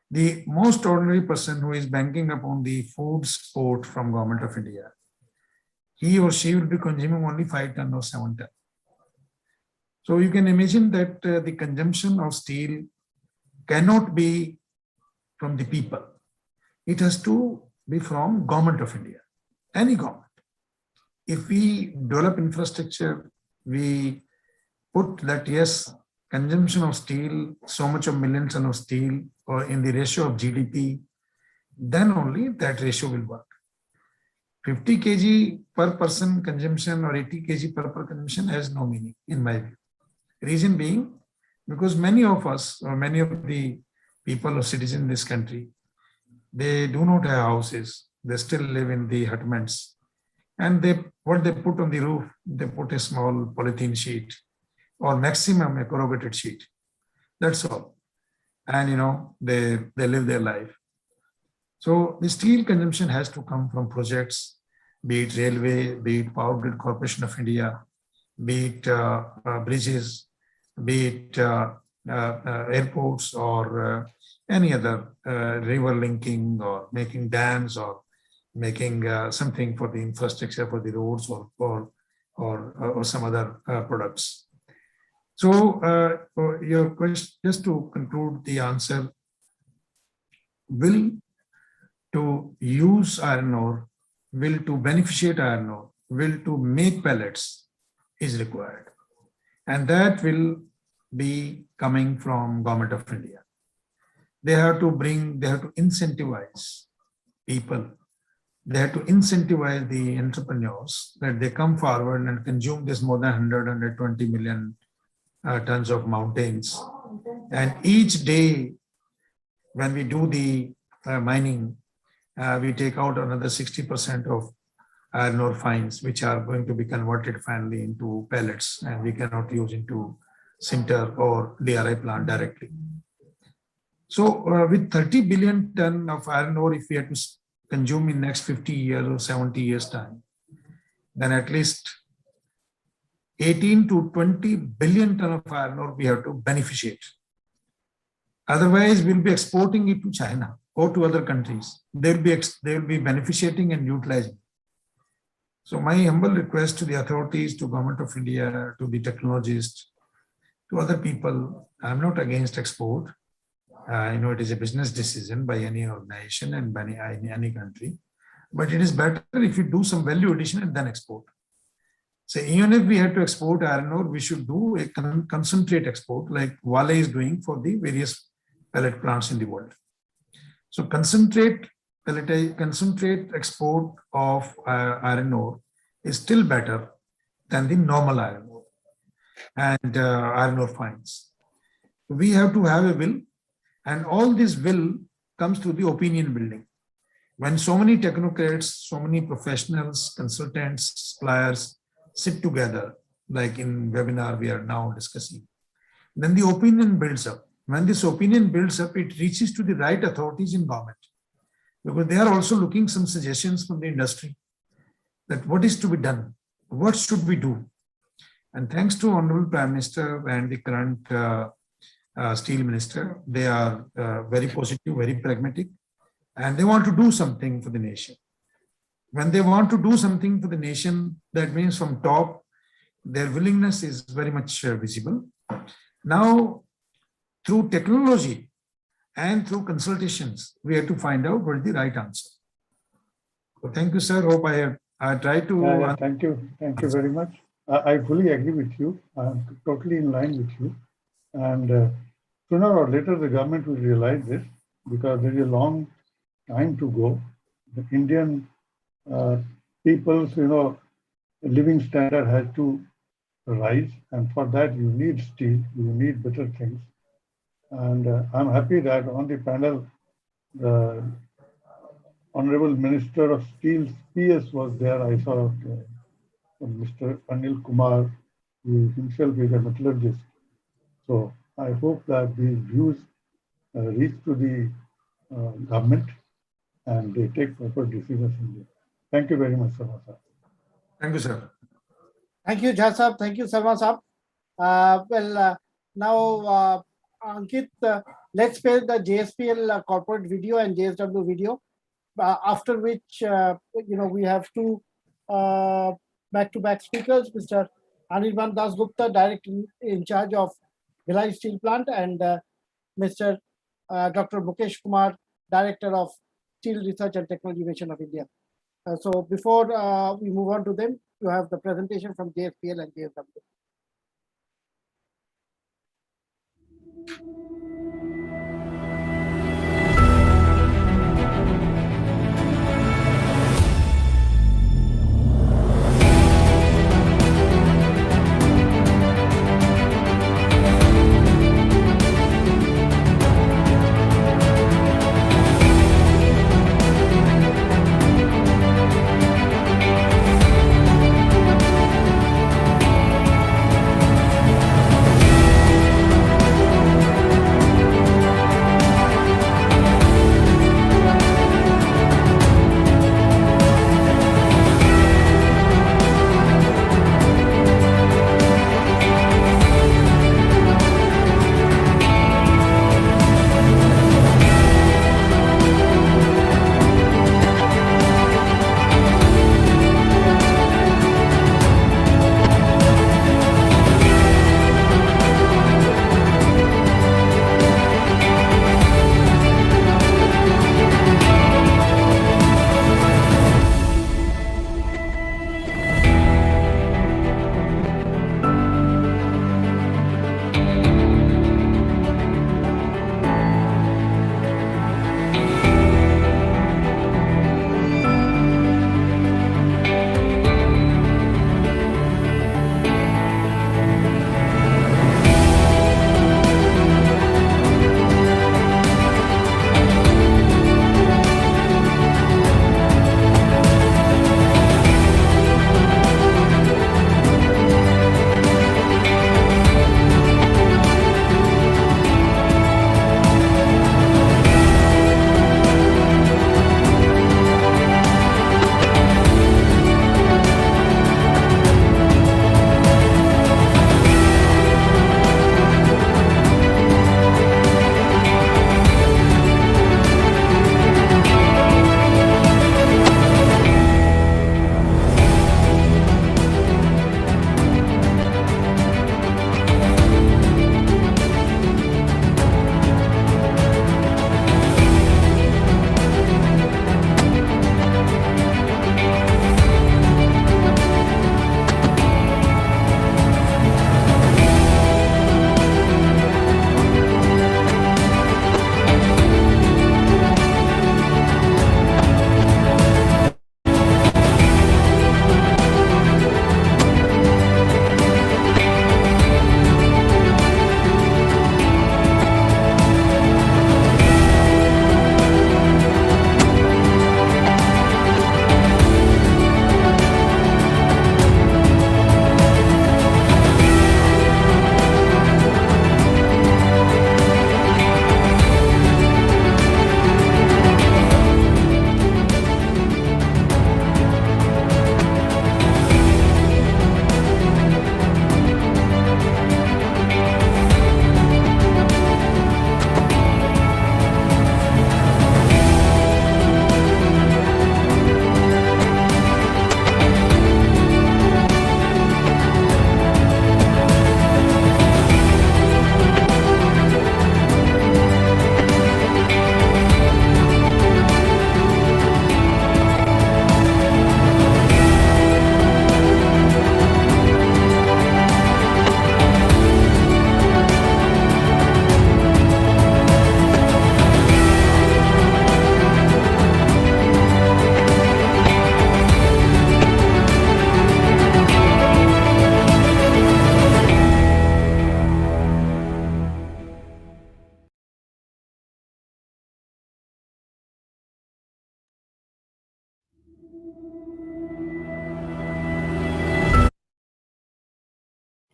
the most ordinary person who is banking upon the food support from Government of India, he or she will be consuming only 5 ton or 7 ton. So you can imagine that the consumption of steel cannot be from the people. It has to be from Government of India, any government. If we develop infrastructure, we put that, yes, consumption of steel, so much of million ton of steel, or in the ratio of GDP, then only that ratio will work. 50 kg per person consumption or 80 kg per consumption has no meaning in my view. Reason being, because many of us, or many of the people or citizens in this country, they do not have houses. They still live in the hutments. And what they put on the roof, they put a small polythene sheet or maximum a corrugated sheet. That's all. And they live their life. So the steel consumption has to come from projects, be it railway, be it Power Grid Corporation of India, be it bridges, be it airports, or any other river linking, or making dams, or making something for the infrastructure, for the roads or some other products. So your question, just to conclude the answer, will to use iron ore, will to beneficiate iron ore, will to make pellets is required. And that will be coming from Government of India. They have to incentivize people. They have to incentivize the entrepreneurs that they come forward and consume this more than 120 million tons of mountains. And each day when we do the mining, we take out another 60% of iron ore fines, which are going to be converted finally into pellets, and we cannot use into sinter or DRI plant directly. So with 30 billion ton of iron ore, if we have to consume in next 50 years or 70 years time, then at least 18 to 20 billion ton of iron ore we have to beneficiate. Otherwise, we'll be exporting it to China or to other countries. They'll be beneficiating and utilizing. So my humble request to the authorities, to Government of India, to the technologists, to other people, I'm not against export. I know it is a business decision by any organization and by any country, but it is better if you do some value addition and then export. So even if we had to export iron ore, we should do a concentrate export like Vale is doing for the various pellet plants in the world. So concentrate export of iron ore is still better than the normal iron ore and iron ore fines. We have to have a will, and all this will comes to the opinion building. When so many technocrats, so many professionals, consultants, suppliers sit together, like in webinar we are now discussing, then the opinion builds up. When this opinion builds up, it reaches to the right authorities in government, because they are also looking some suggestions from the industry that what is to be done, what should we do. And thanks to Honorable Prime Minister and the current Steel Minister, they are very positive, very pragmatic, and they want to do something for the nation. When they want to do something for the nation, that means from top, their willingness is very much visible. Now, through technology and through consultations, we have to find out what is the right answer. So thank you, sir. Hope I tried to. Thank you very much. I fully agree with you. I'm totally in line with you. And sooner or later, the government will realize this, because there is a long time to go. The Indian people's, living standard has to rise, and for that you need steel, you need better things. And I'm happy that on the panel, the Honorable Minister of Steel, PS, was there. I saw Mr. Anil Kumar, who himself is a metallurgist. So I hope that these views reach to the government and they take proper decisions in there. Thank you very much, Sarma sir. Thank you, sir. Thank you, Jha Sahab. Thank you, Sarma Sahab. Now, Ankit, let's play the JSPL corporate video and JSW video, after which, we have two back-to-back speakers, Mr. Anirban Das Gupta, Director in charge of Bhilai Steel Plant, and Mr. Dr. Mukesh Kumar, Director of Steel Research and Technology Mission of India. So before we move on to them, you have the presentation from JSPL and JSW.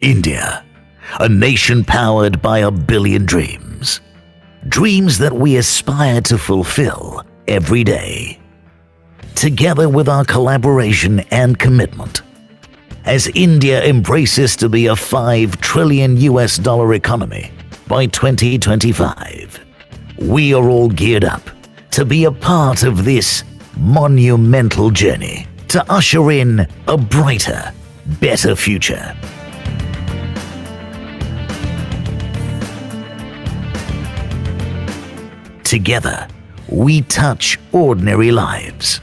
India, a nation powered by a billion dreams. Dreams that we aspire to fulfill every day. Together with our collaboration and commitment, as India embraces to be a $5 trillion economy by 2025, we are all geared up to be a part of this monumental journey to usher in a brighter, better future. Together, we touch ordinary lives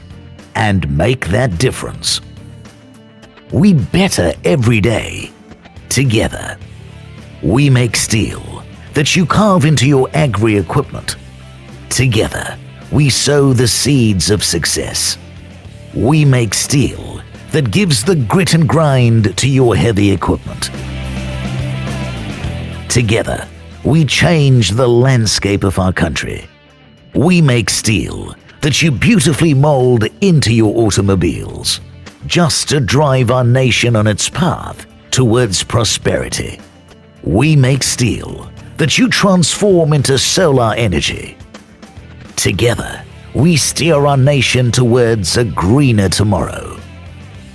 and make that difference. We better every day. Together, we make steel that you carve into your agri-equipment. Together, we sow the seeds of success. We make steel that gives the grit and grind to your heavy equipment. Together, we change the landscape of our country. We make steel that you beautifully mold into your automobiles, just to drive our nation on its path towards prosperity. We make steel that you transform into solar energy. Together, we steer our nation towards a greener tomorrow.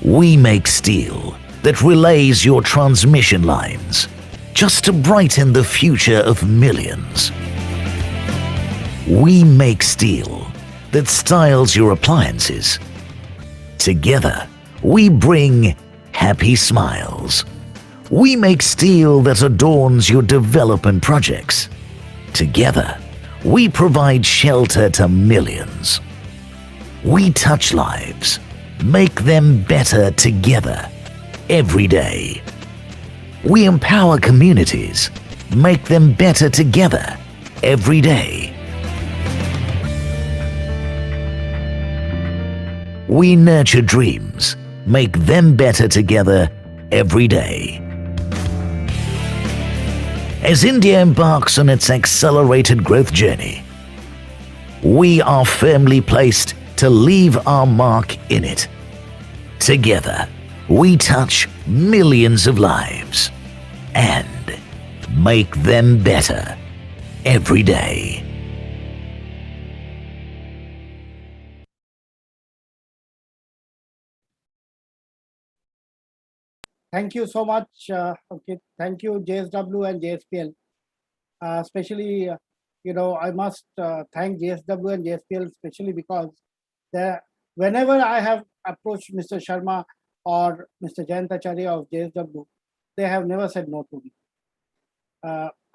We make steel that relays your transmission lines, just to brighten the future of millions. We make steel that styles your appliances. Together, we bring happy smiles. We make steel that adorns your development projects. Together, we provide shelter to millions. We touch lives, make them better together, every day. We empower communities, make them better together, every day. We nurture dreams, make them better together every day. As India embarks on its accelerated growth journey, we are firmly placed to leave our mark in it. Together, we touch millions of lives and make them better every day. Thank you so much. Okay, thank you, JSW and JSPL. Especially, I must thank JSW and JSPL, especially because whenever I have approached Mr. Sharma or Mr. Jayantacharya of JSW, they have never said no to me.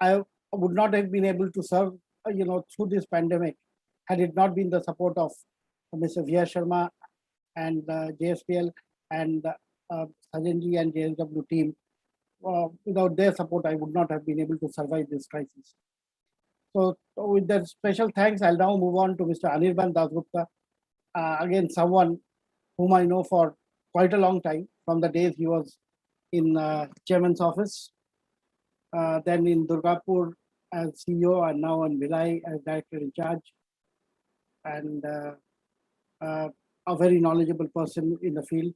I would not have been able to serve, through this pandemic had it not been the support of Mr. V.R. Sharma and JSPL and Sajanji and JSW team. Without their support, I would not have been able to survive this crisis. So with that special thanks, I'll now move on to Mr. Anirban Dasgupta. Again, someone whom I know for quite a long time, from the days he was in chairman's office, then in Durgapur as CEO, and now in Bhilai as director in charge, and a very knowledgeable person in the field.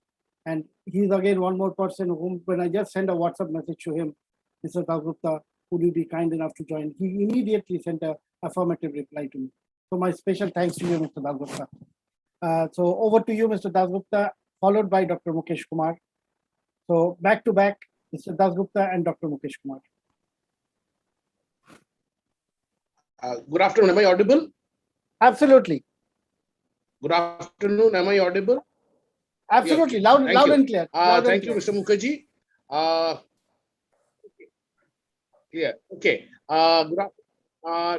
And he's again one more person whom, when I just send a WhatsApp message to him, Mr. Dasgupta, would you be kind enough to join? He immediately sent an affirmative reply to me. So my special thanks to you, Mr. Dasgupta. So over to you, Mr. Dasgupta, followed by Dr. Mukesh Kumar. So back to back, Mr. Dasgupta and Dr. Mukesh Kumar. Good afternoon. Am I audible? Absolutely. Good afternoon. Am I audible? Absolutely. Yeah. Loud and clear. Thank you, Mr. Mukherjee. Yeah. Okay.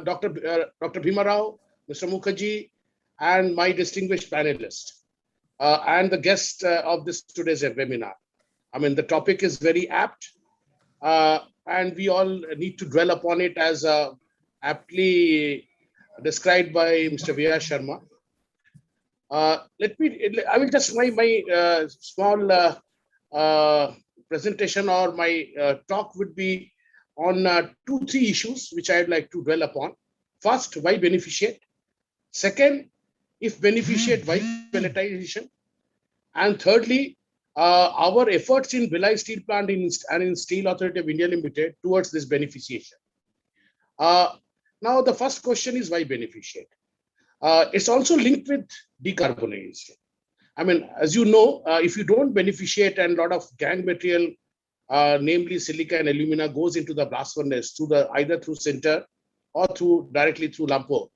Dr. Bhima Rao, Mr. Mukherjee, and my distinguished panelists, and the guest of this today's webinar. I mean, the topic is very apt, and we all need to dwell upon it as aptly described by Mr. V.R. Sharma. I will just my small presentation or my talk would be on 2-3 issues which I'd like to dwell upon. First, why beneficiate? Second, if beneficiate, why pelletization? And thirdly, our efforts in Bhilai Steel Plant and in Steel Authority of India Limited towards this beneficiation. Now, the first question is why beneficiate? It's also linked with decarbonization. I mean, as you know, if you don't beneficiate and a lot of gangue material, namely silica and alumina, goes into the blast furnace either through sinter or directly through lumpo,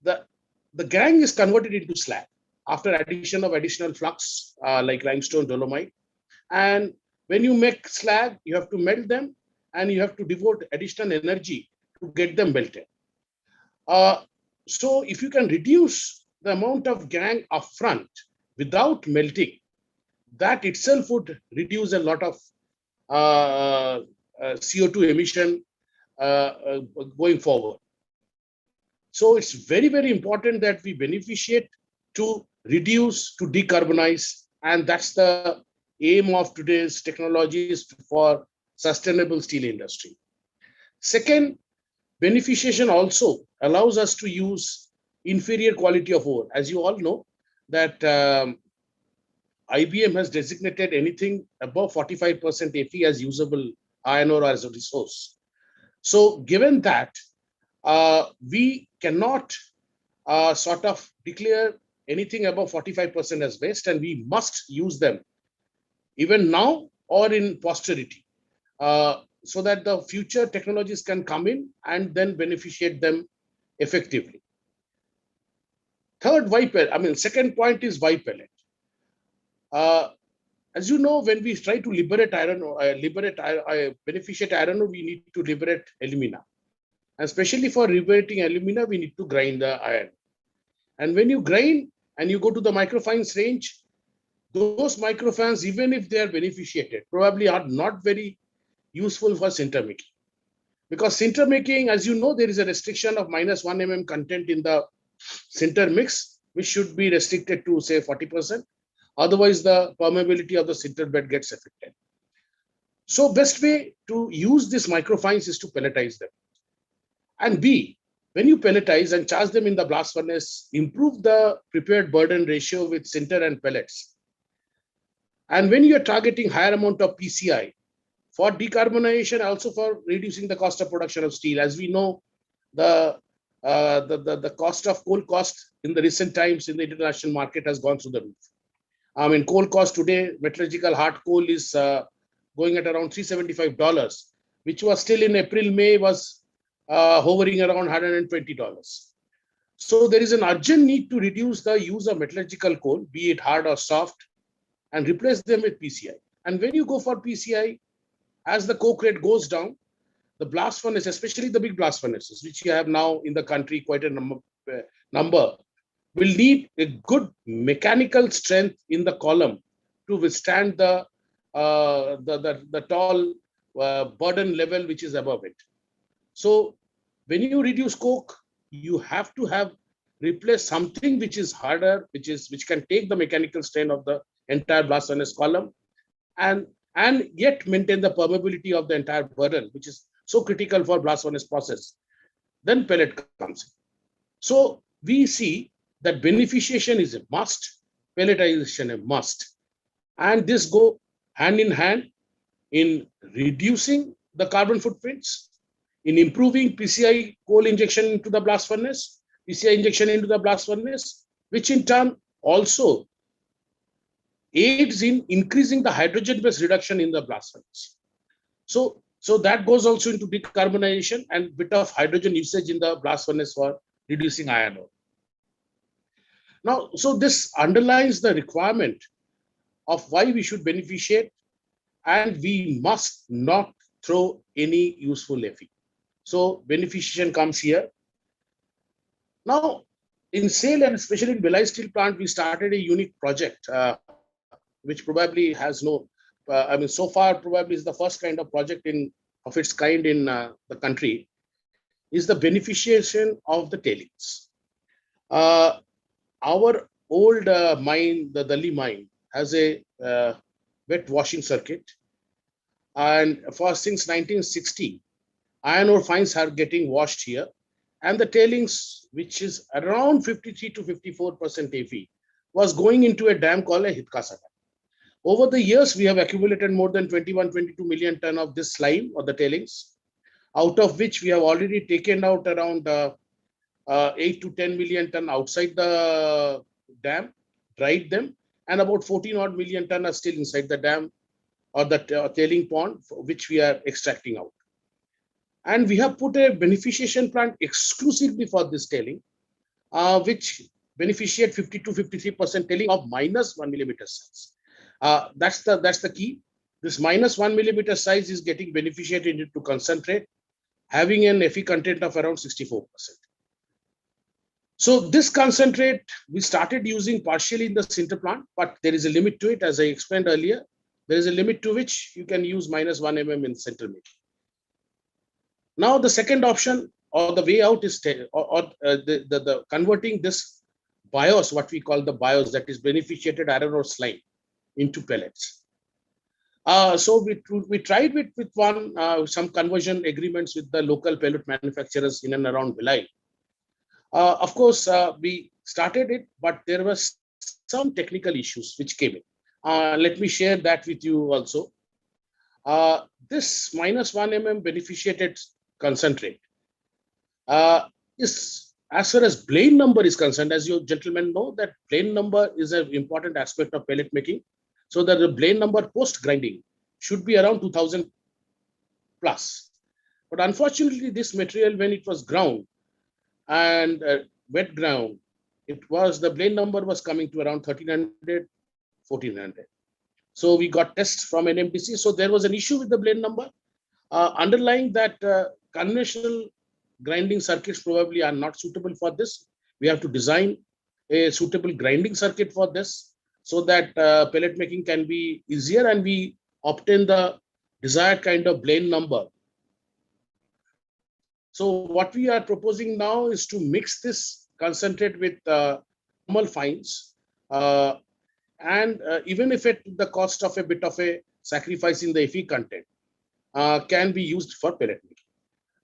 the gangue is converted into slag after addition of additional flux like limestone, dolomite. And when you make slag, you have to melt them and you have to devote additional energy to get them melted. So if you can reduce the amount of gangue upfront without melting, that itself would reduce a lot of CO2 emission going forward. So it's very, very important that we beneficiate to reduce, to decarbonize, and that's the aim of today's technologies for sustainable steel industry. Second, beneficiation also allows us to use inferior quality of ore. As you all know, that IBM has designated anything above 45% Fe as usable iron ore as a resource. So given that, we cannot sort of declare anything above 45% as waste, and we must use them even now or in posterity, so that the future technologies can come in and then beneficiate them effectively. Third, second point is why pellet. As you know, when we try to liberate iron ore, beneficiate iron ore, we need to liberate alumina. And especially for liberating alumina, we need to grind the iron. And when you grind and you go to the microfines range, those microfines, even if they are beneficiated, probably are not very useful for sinter making. Because sinter making, as you know, there is a restriction of -1 mm content in the sinter mix, which should be restricted to, say, 40%. Otherwise, the permeability of the sinter bed gets affected. So best way to use these microfines is to pelletize them. And B, when you pelletize and charge them in the blast furnace, improve the prepared burden ratio with sinter and pellets. And when you are targeting higher amount of PCI, for decarbonization, also for reducing the cost of production of steel. As we know, the cost of coal cost in the recent times in the international market has gone through the roof. I mean, coal cost today, metallurgical hard coal is going at around $375, which was still in April, May was hovering around $120. So there is an urgent need to reduce the use of metallurgical coal, be it hard or soft, and replace them with PCI. And when you go for PCI, as the coke rate goes down, the blast furnace, especially the big blast furnaces, which you have now in the country, quite a number, will need a good mechanical strength in the column to withstand the tall burden level which is above it. So when you reduce coke, you have to have replace something which is harder, which can take the mechanical strain of the entire blast furnace column, and yet maintain the permeability of the entire burden, which is so critical for blast furnace process. Then pellet comes in. So we see that beneficiation is a must, pelletization a must. And this go hand in hand in reducing the carbon footprints, in improving PCI coal injection into the blast furnace, PCI injection into the blast furnace, which in turn also aids in increasing the hydrogen-based reduction in the blast furnace. So that goes also into decarbonization and bit of hydrogen usage in the blast furnace for reducing iron ore. Now, so this underlines the requirement of why we should beneficiate, and we must not throw any useful Fe. So beneficiation comes here. Now, in SAIL and especially in Bhilai Steel Plant, we started a unique project, which probably has no, so far probably is the first kind of project of its kind in the country, is the beneficiation of the tailings. Our old mine, the Dalli mine, has a wet washing circuit. And since 1960, iron ore fines are getting washed here. And the tailings, which is around 53 to 54% Fe, was going into a dam called a Hitkasa dam. Over the years, we have accumulated more than 21, 22 million ton of this slime or the tailings, out of which we have already taken out around 8 to 10 million ton outside the dam, dried them, and about 14 odd million ton are still inside the dam or the tailing pond, which we are extracting out. And we have put a beneficiation plant exclusively for this tailing, which beneficiate 50 to 53% tailing of minus 1 millimeter size. That's the key. This minus 1 millimeter size is getting beneficiated into concentrate, having an Fe content of around 64%. So this concentrate we started using partially in the sinter plant, but there is a limit to it. As I explained earlier, there is a limit to which you can use minus 1 mm in sinter making. Now the second option or the way out is the converting this BIOS, what we call the BIOS, that is beneficiated iron ore slime, into pellets. So we tried with some conversion agreements with the local pellet manufacturers in and around Bhilai. Of course, we started it, but there was some technical issues which came in. Let me share that with you also. This minus 1 mm beneficiated concentrate is, as far as blade number is concerned, as you gentlemen know, that blade number is an important aspect of pellet making. So that the blade number post grinding should be around 2000 plus. But unfortunately, this material, when it was ground and wet ground, the blade number was coming to around 1300, 1400. So we got tests from NMDC. So there was an issue with the blade number. Underlying that, conventional grinding circuits probably are not suitable for this. We have to design a suitable grinding circuit for this, so that pellet making can be easier and we obtain the desired kind of blade number. So what we are proposing now is to mix this concentrate with normal fines, and even if at the cost of a bit of a sacrifice in the Fe content, can be used for pellet making.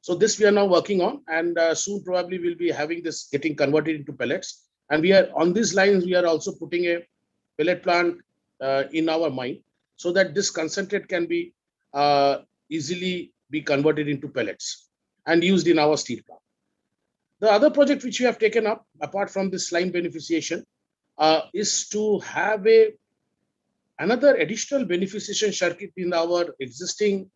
So this we are now working on, and soon probably we'll be having this getting converted into pellets. And we are on these lines, we are also putting a pellet plant in our mine, so that this concentrate can be easily be converted into pellets and used in our steel plant. The other project which we have taken up, apart from this slime beneficiation, is to have another additional beneficiation circuit in our existing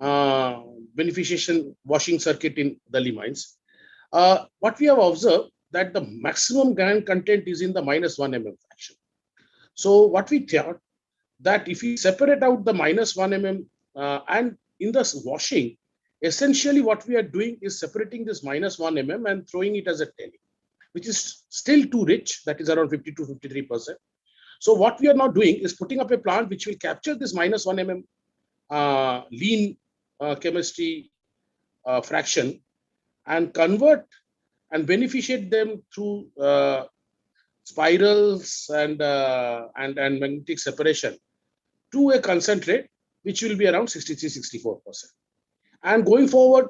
beneficiation washing circuit in Delhi mines. What we have observed, that the maximum grain content is in the minus 1 mm fraction. So what we thought, that if we separate out the minus 1 mm and in the washing, essentially what we are doing is separating this minus 1 mm and throwing it as a tailing, which is still too rich, that is around 50 to 53%. So what we are now doing is putting up a plant which will capture this minus 1 mm lean chemistry fraction and convert and beneficiate them through spirals and magnetic separation to a concentrate which will be around 63-64%. And going forward,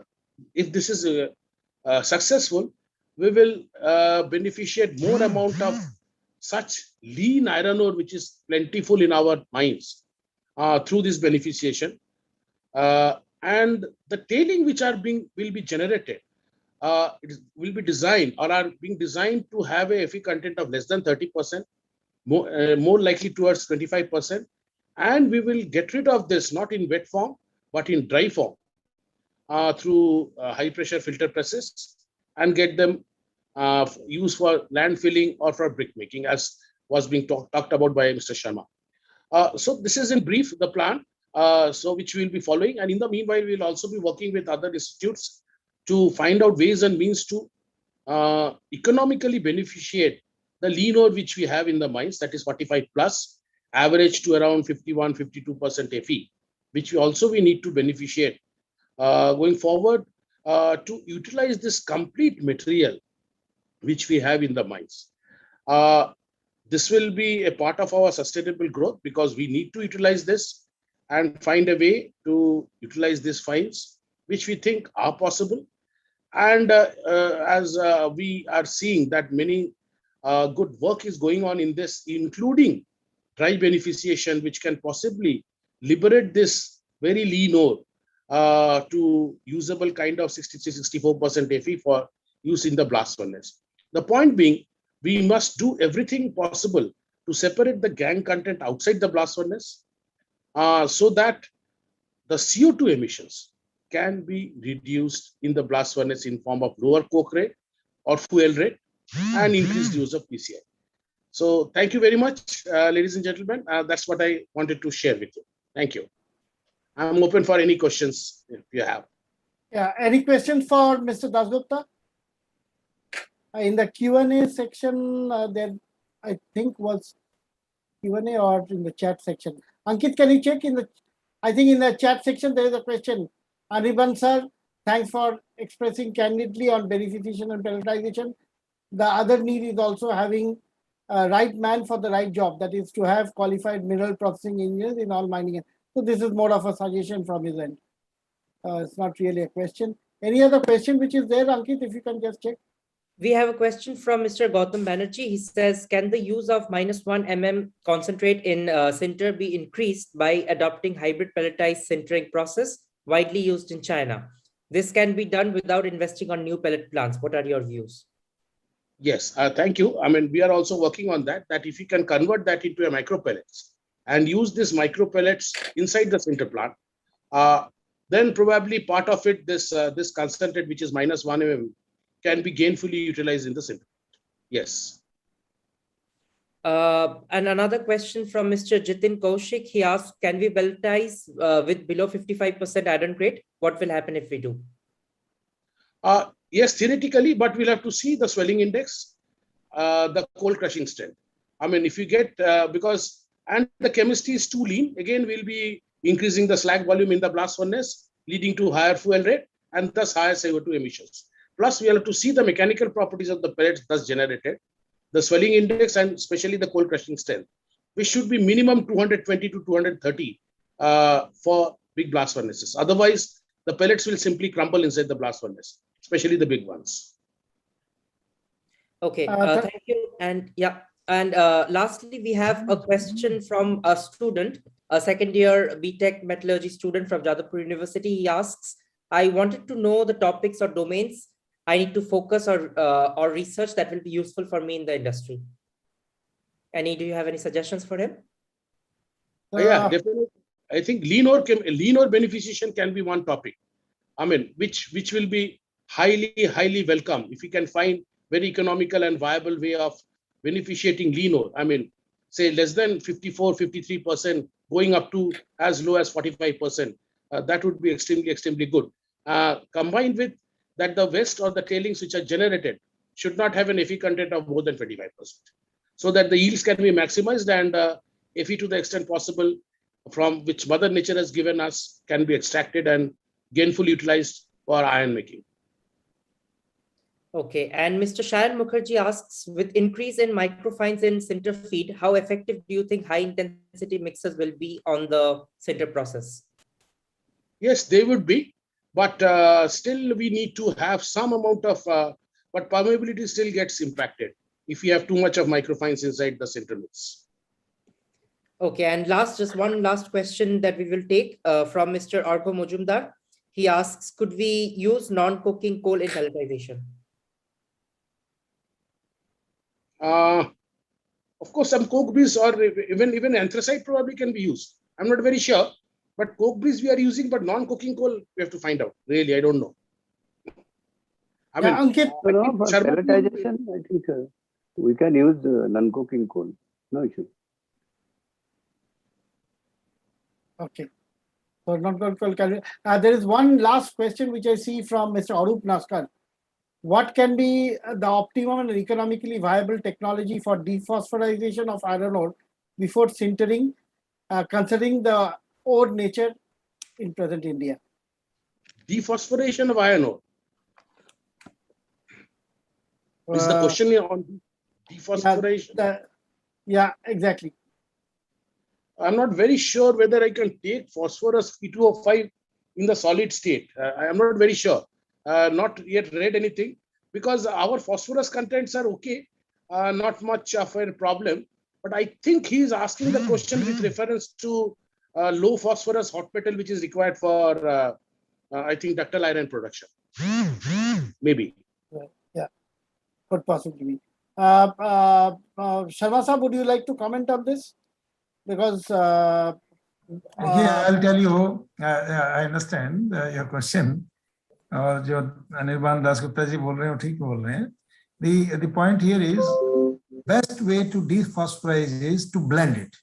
if this is successful, we will beneficiate more amount of such lean iron ore which is plentiful in our mines through this beneficiation. And the tailing which will be generated will be designed or are being designed to have a Fe content of less than 30%, more likely towards 25%. And we will get rid of this not in wet form, but in dry form through high pressure filter presses and get them used for land filling or for brick making, as was being talked about by Mr. Sharma. So this is in brief the plan, so which we will be following. And in the meanwhile, we will also be working with other institutes to find out ways and means to economically beneficiate the lean ore which we have in the mines, that is 45 plus, average to around 51-52% Fe, which we need to beneficiate going forward to utilize this complete material which we have in the mines. This will be a part of our sustainable growth, because we need to utilize this and find a way to utilize these fines, which we think are possible. And as we are seeing that many good work is going on in this, including dry beneficiation, which can possibly liberate this very lean ore to usable kind of 63-64% Fe for use in the blast furnace. The point being, we must do everything possible to separate the gangue content outside the blast furnace so that the CO2 emissions can be reduced in the blast furnace in form of lower coke rate or fuel rate and increased use of PCI. So thank you very much, ladies and gentlemen. That's what I wanted to share with you. Thank you. I'm open for any questions if you have. Yeah, any questions for Mr. Dasgupta? In the Q&A section, there I think was Q&A or in the chat section. Ankit, can you check in the, I think in the chat section, there is a question. Anirban sir, thanks for expressing candidly on beneficiation and pelletization. The other need is also having a right man for the right job. That is to have qualified mineral processing engineers in all mining. So this is more of a suggestion from his end. It's not really a question. Any other question which is there, Ankit, if you can just check? We have a question from Mr. Gautam Banerjee. He says, can the use of -1 mm concentrate in sinter be increased by adopting hybrid pelletized sintering process widely used in China? This can be done without investing on new pellet plants. What are your views? Yes, thank you. I mean, we are also working on that if you can convert that into a micro pellets and use this micro pellets inside the sinter plant, then probably part of it, this concentrate, which is -1 mm, can be gainfully utilized in the sinter. Yes. And another question from Mr. Jitin Kaushik. He asked, can we pelletize with below 55% iron grade? What will happen if we do? Yes, theoretically, but we'll have to see the swelling index, the coal crushing strength. I mean, if you get, and the chemistry is too lean, again, we'll be increasing the slag volume in the blast furnace, leading to higher fuel rate and thus higher CO2 emissions. Plus, we have to see the mechanical properties of the pellets thus generated, the swelling index, and especially the coal crushing strength, which should be minimum 220 to 230 for big blast furnaces. Otherwise, the pellets will simply crumble inside the blast furnace, especially the big ones. Okay, thank you. And yeah, and lastly, we have a question from a student, a second year BTech metallurgy student from Jadavpur University. He asks, I wanted to know the topics or domains I need to focus or research that will be useful for me in the industry. Do you have any suggestions for him? Yeah, definitely. I think lean ore beneficiation can be one topic. I mean, which will be highly welcome if you can find very economical and viable way of beneficiating lean ore. I mean, say less than 54-53%, going up to as low as 45%. That would be extremely good. Combined with that, the waste or the tailings which are generated should not have an Fe content of more than 25%, so that the yields can be maximized and Fe to the extent possible from which Mother Nature has given us can be extracted and gainfully utilized for iron making. Okay, and Mr. Shayan Mukherjee asks, with increase in microfines in sinter feed, how effective do you think high intensity mixers will be on the sinter process? Yes, they would be, but still we need to have some amount of, but permeability still gets impacted if you have too much of microfines inside the sinter mix. Okay, and just one last question that we will take from Mr. Arko Mojumdar. He asks, could we use non-coking coal in pelletization? Of course, some coke breeze or even anthracite probably can be used. I'm not very sure, but coke breeze we are using, but non-coking coal we have to find out. Really, I don't know. I mean, Ankit, for pelletization, I think we can use non-coking coal. No issue. okay. So not good. There is one last question which I see from Mr. Arup Naskar. What can be the optimum and economically viable technology for dephosphorization of iron ore before sintering, considering the ore nature in present India? Dephosphorylation of iron ore. Is the question here on dephosphorylation? Yeah, exactly. I'm not very sure whether I can take phosphorus P2O5 in the solid state. I am not very sure. Not yet read anything, because our phosphorus contents are okay. not much of a problem. But I think he is asking the question with reference to low phosphorus hot metal, which is required for, I think, ductile iron production. Maybe. Yeah, could possibly be. Sharma Sahab, would you like to comment on this? Because Yeah, I'll tell you, I understand your question. और जो अनिर्बान दासगुप्ता जी बोल रहे हैं वो ठीक बोल रहे हैं. The point here is best way to dephosphorize is to blend it.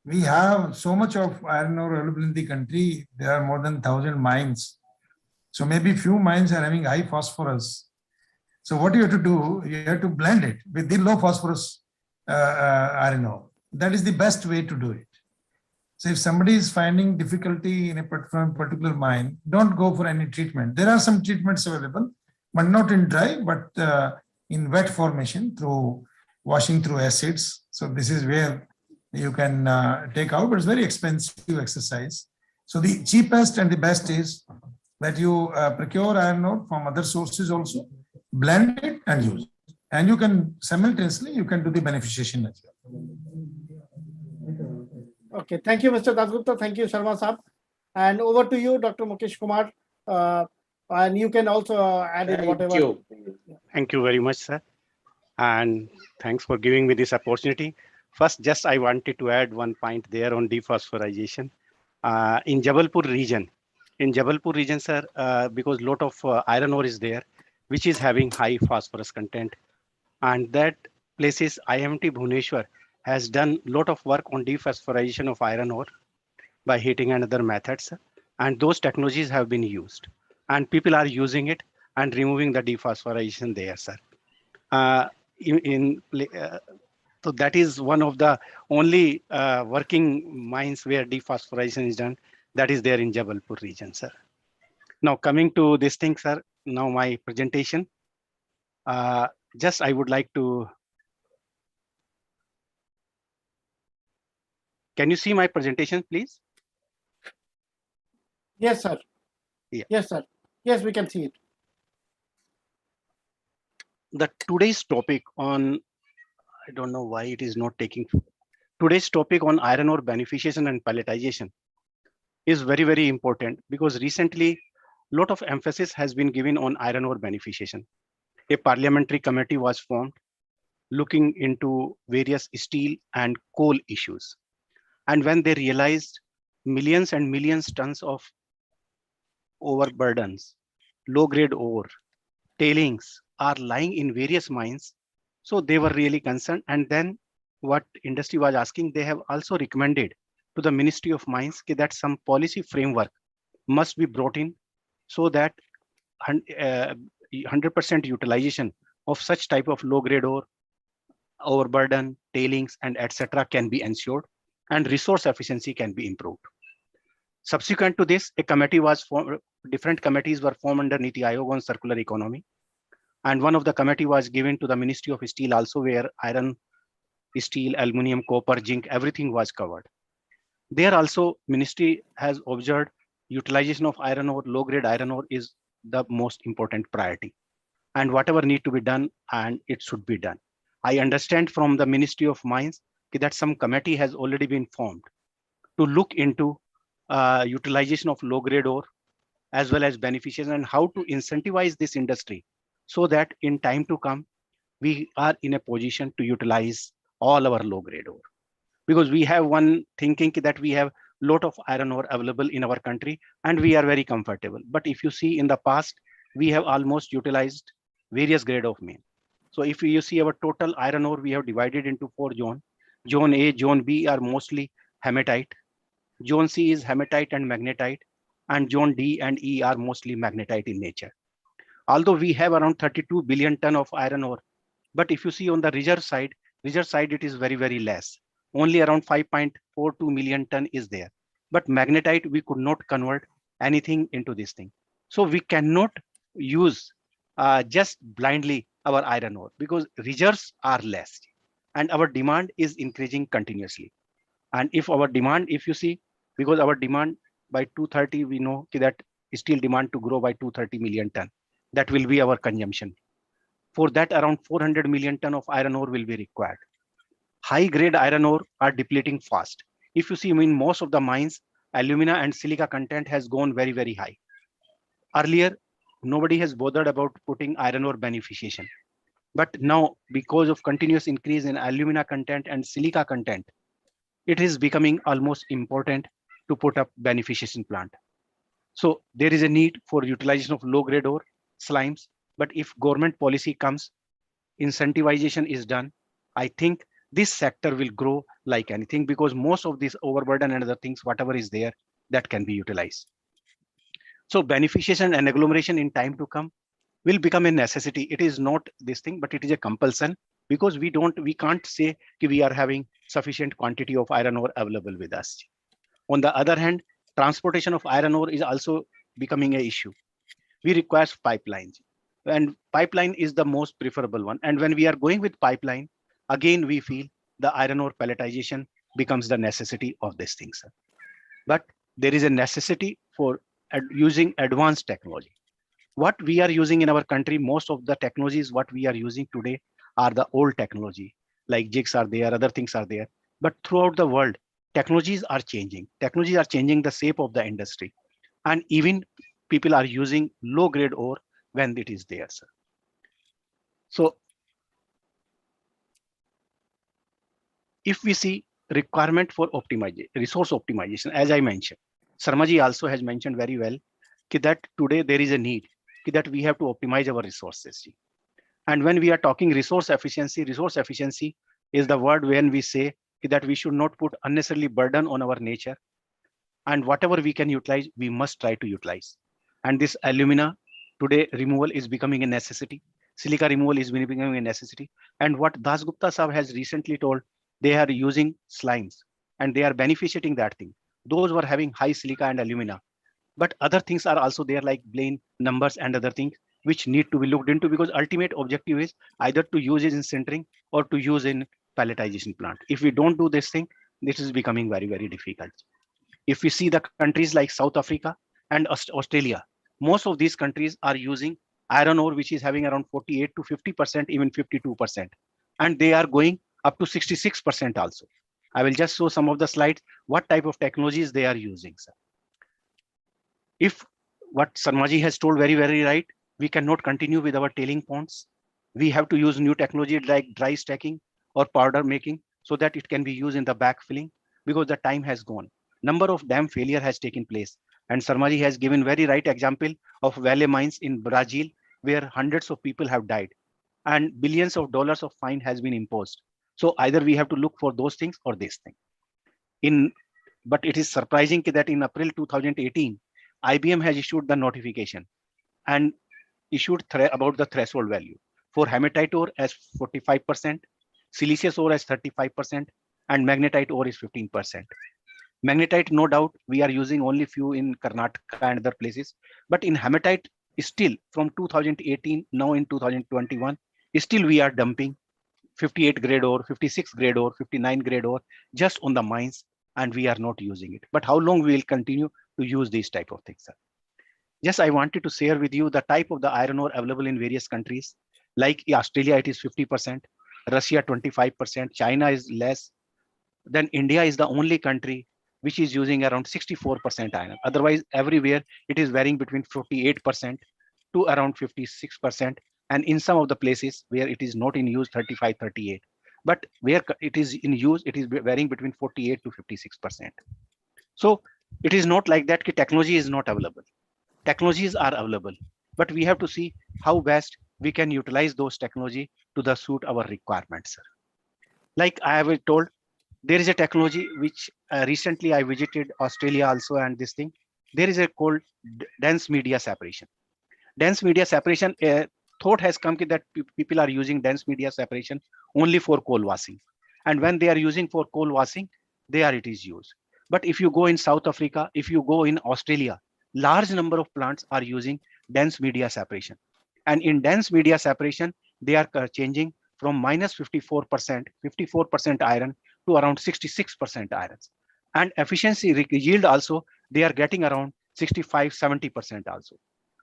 We have so much of iron ore available in the country. There are more than 1,000 mines. So maybe few mines are having high phosphorus. So what you have to do, you have to blend it with the low phosphorus iron ore. That is the best way to do it. So if somebody is finding difficulty in a particular mine, don't go for any treatment. There are some treatments available, but not in dry, but in wet formation through washing through acids. So this is where you can take out, but it's very expensive exercise. So the cheapest and the best is that you procure iron ore from other sources also, blend it and use it. And you can simultaneously, you can do the beneficiation as well. okay, thank you, Mr. Dasgupta. Thank you, Sharma Sahab. And over to you, Dr. Mukesh Kumar. And you can also add in whatever. Thank you. Thank you very much, sir. And thanks for giving me this opportunity. First, just I wanted to add one point there on dephosphorization. In Jabalpur region, sir, because lot of iron ore is there, which is having high phosphorus content. And that places IMT Bhubaneswar has done lot of work on dephosphorization of iron ore by heating and other methods. And those technologies have been used. And people are using it and removing the dephosphorization there, sir. So that is one of the only working mines where dephosphorization is done. That is there in Jabalpur region, sir. Now coming to this thing, sir, now my presentation. Just I would like to, can you see my presentation, please? Yes, sir. Yeah. Yes, sir. Yes, we can see it. The today's topic on, I don't know why it is not taking, today's topic on iron ore beneficiation and pelletization is very, very important because recently a lot of emphasis has been given on iron ore beneficiation. A parliamentary committee was formed looking into various steel and coal issues. And when they realized millions and millions tons of overburdens, low-grade ore, tailings are lying in various mines, so they were really concerned. And then what industry was asking, they have also recommended to the Ministry of Mines that some policy framework must be brought in so that 100% utilization of such type of low-grade ore, overburden, tailings, and etc. can be ensured, and resource efficiency can be improved. Subsequent to this, a committee was formed, different committees were formed under Niti Aayog on circular economy. And one of the committee was given to the Ministry of Steel also, where iron, steel, aluminum, copper, zinc, everything was covered. There also, ministry has observed utilization of iron ore, low-grade iron ore is the most important priority. And whatever need to be done, and it should be done. I understand from the Ministry of Mines that some committee has already been formed to look into utilization of low-grade ore as well as beneficiation and how to incentivize this industry so that in time to come, we are in a position to utilize all our low-grade ore. Because we have one thinking that we have lot of iron ore available in our country and we are very comfortable. But if you see in the past, we have almost utilized various grade of main. So if you see our total iron ore, we have divided into 4 zones. Zone A, Zone B are mostly hematite. Zone C is hematite and magnetite. And Zone D and E are mostly magnetite in nature. Although we have around 32 billion ton of iron ore, but if you see on the reserve side, it is very, very less. Only around 5.42 million ton is there. But magnetite, we could not convert anything into this thing. So we cannot use just blindly our iron ore because reserves are less and our demand is increasing continuously. And if our demand, if you see, because our demand by 230, we know that steel demand to grow by 230 million ton. That will be our consumption For that, around 400 million ton of iron ore will be required. High grade iron ore are depleting fast. If you see, in most of the mines, alumina and silica content has gone very, very high. Earlier, nobody has bothered about putting iron ore beneficiation. But now, because of continuous increase in alumina content and silica content, it is becoming almost important to put up beneficiation plant. So there is a need for utilization of low grade ore, slimes. But if government policy comes, incentivization is done, I think this sector will grow like anything, because most of this overburden and other things, whatever is there, that can be utilized. So beneficiation and agglomeration in time to come will become a necessity. It is not this thing, but it is a compulsion, because we can't say we are having sufficient quantity of iron ore available with us. On the other hand, transportation of iron ore is also becoming an issue. We require pipelines, and pipeline is the most preferable one. And when we are going with pipeline, again, we feel the iron ore pelletization becomes the necessity of this thing, sir. But there is a necessity for using advanced technology. What we are using in our country, most of the technologies what we are using today are the old technology, like jigs are there, other things are there. But throughout the world, technologies are changing. Technologies are changing the shape of the industry. And even people are using low grade ore when it is there, sir. So if we see requirement for optimization, resource optimization, as I mentioned, Sarmaji also has mentioned very well that today there is a need that we have to optimize our resources. And when we are talking resource efficiency is the word when we say that we should not put unnecessarily burden on our nature, and whatever we can utilize, we must try to utilize. And this alumina today removal is becoming a necessity. Silica removal is becoming a necessity. And what Das Gupta Sahab has recently told, they are using slimes and they are beneficiating that thing. Those were having high silica and alumina. But other things are also there, like Blaine numbers and other things, which need to be looked into, because ultimate objective is either to use it in sintering or to use in pelletization plant. If we don't do this thing, this is becoming very, very difficult. If we see the countries like South Africa and Australia, most of these countries are using iron ore, which is having around 48 to 50%, even 52%. And they are going up to 66% also. I will just show some of the slides, what type of technologies they are using, sir. If what Sarmaji has told very, very right, we cannot continue with our tailing ponds. We have to use new technology like dry stacking or powder making, so that it can be used in the backfilling, because the time has gone. Number of dam failure has taken place. And Sarmaji has given very right example of Vale mines in Brazil, where hundreds of people have died and billions of dollars of fine has been imposed. So either we have to look for those things or this thing. But it is surprising that in April 2018, IBM has issued the notification and issued about the threshold value for hematite ore as 45%, siliceous ore as 35%, and magnetite ore is 15%. Magnetite, no doubt, we are using only few in Karnataka and other places, but in hematite, still from 2018, now in 2021, still we are dumping 58 grade ore, 56 grade ore, 59 grade ore just on the mines, and we are not using it. But how long we will continue to use these type of things, sir? Yes, I wanted to share with you the type of the iron ore available in various countries. Like Australia, it is 50%, Russia 25%, China is less. Then India is the only country which is using around 64% iron. Otherwise, everywhere it is varying between 48% to around 56%. And in some of the places where it is not in use, 35, 38. But where it is in use, it is varying between 48 to 56%. So it is not like that technology is not available. Technologies are available, but we have to see how best we can utilize those technology to the suit our requirements, sir. Like I have told, there is a technology which recently I visited Australia also, and this thing, there is a called dense media separation. Dense media separation, thought has come that people are using dense media separation only for coal washing. And when they are using for coal washing, there it is used. But if you go in South Africa, if you go in Australia, large number of plants are using dense media separation. And in dense media separation, they are changing from minus 54% iron to around 66% irons. And efficiency yield also, they are getting around 65, 70% also.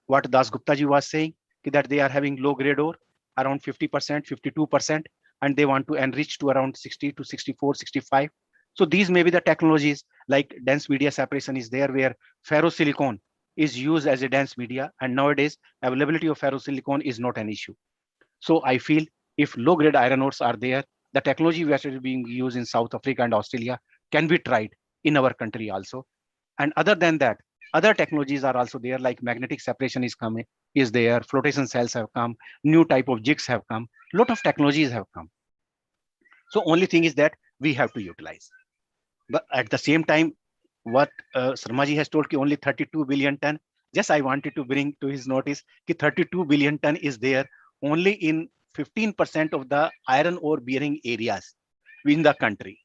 What Das Gupta ji was saying, that they are having low grade ore, around 50%, 52%, and they want to enrich to around 60 to 64, 65. So these may be the technologies like dense media separation is there, where ferrosilicon is used as a dense media, and nowadays availability of ferrosilicon is not an issue. So I feel if low grade iron ores are there, the technology which is being used in South Africa and Australia can be tried in our country also. And other than that, other technologies are also there, like magnetic separation is there, flotation cells have come, new type of jigs have come, lot of technologies have come. So only thing is that we have to utilize. But at the same time, what Sarmaji has told, ki only 32 billion ton, just I wanted to bring to his notice ki 32 billion ton is there only in 15% of the iron ore bearing areas in the country.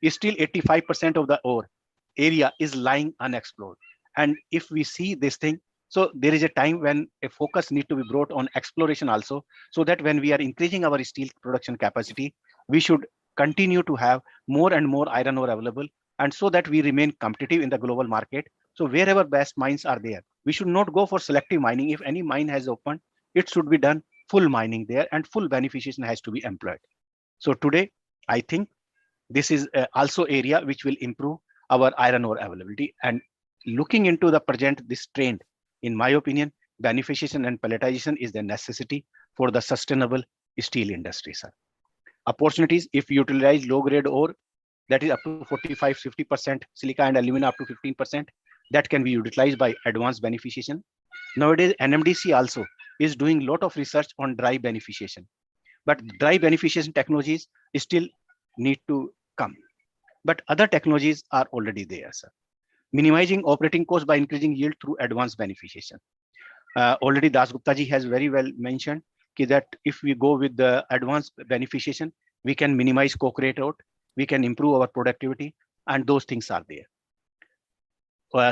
Still 85% of the ore area is lying unexplored. And if we see this thing, so there is a time when a focus need to be brought on exploration also, so that when we are increasing our steel production capacity, we should continue to have more and more iron ore available, and so that we remain competitive in the global market. So wherever best mines are there, we should not go for selective mining. If any mine has opened, it should be done full mining there, and full beneficiation has to be employed. So today, I think this is also area which will improve our iron ore availability. And looking into the present, this trend, in my opinion, beneficiation and pelletization is the necessity for the sustainable steel industry, sir. Opportunities, if you utilize low grade ore, that is up to 45, 50%, silica and alumina up to 15%, that can be utilized by advanced beneficiation. Nowadays, NMDC also is doing a lot of research on dry beneficiation, but dry beneficiation technologies still need to come. But other technologies are already there, sir. Minimizing operating costs by increasing yield through advanced beneficiation. Already Das Gupta ji has very well mentioned that if we go with the advanced beneficiation, we can minimize coke rate out, we can improve our productivity, and those things are there.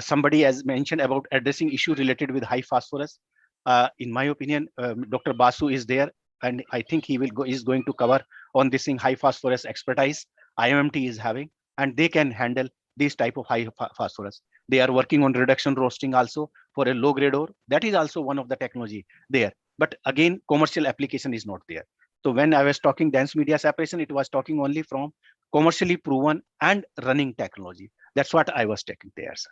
Somebody has mentioned about addressing issue related with high phosphorus. In my opinion, Dr. Basu is there, and I think he is going to cover on this thing, high phosphorus expertise IMMT is having, and they can handle this type of high phosphorus. They are working on reduction roasting also for a low grade ore. That is also one of the technology there. But again, commercial application is not there. So when I was talking dense media separation, it was talking only from commercially proven and running technology. That's what I was taking there, sir.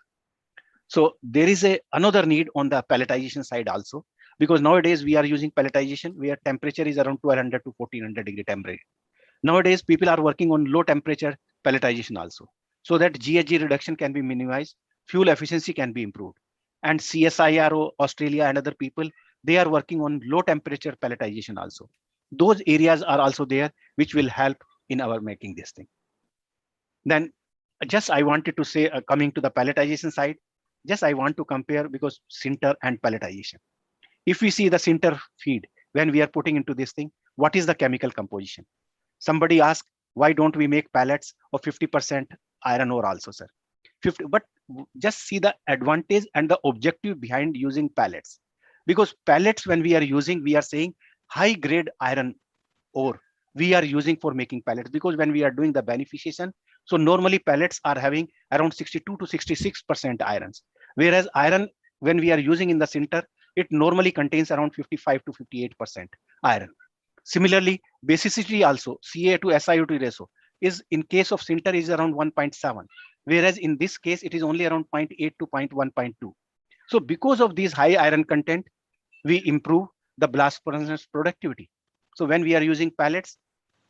So there is another need on the pelletization side also, because nowadays we are using pelletization where temperature is around 1200 to 1400 degree temperature. Nowadays, people are working on low temperature pelletization also, so that GHG reduction can be minimized, fuel efficiency can be improved. And CSIRO, Australia and other people, they are working on low temperature pelletization also. Those areas are also there, which will help in our making this thing. Then just I wanted to say, coming to the pelletization side, just I want to compare, because sinter and pelletization. If we see the sinter feed, when we are putting into this thing, what is the chemical composition? Somebody asked, why don't we make pellets of 50% iron ore also, sir? 50, but just see the advantage and the objective behind using pellets. Because pellets, when we are using, we are saying high grade iron ore we are using for making pellets, because when we are doing the beneficiation, so normally pellets are having around 62 to 66% irons, whereas iron, when we are using in the sinter, it normally contains around 55 to 58% iron. Similarly, basicity also, Ca to SiO2 ratio is, in case of sinter, is around 1.7, whereas in this case it is only around 0.8 to 0.1.2. So because of these high iron content, we improve the blast furnace productivity. So when we are using pellets,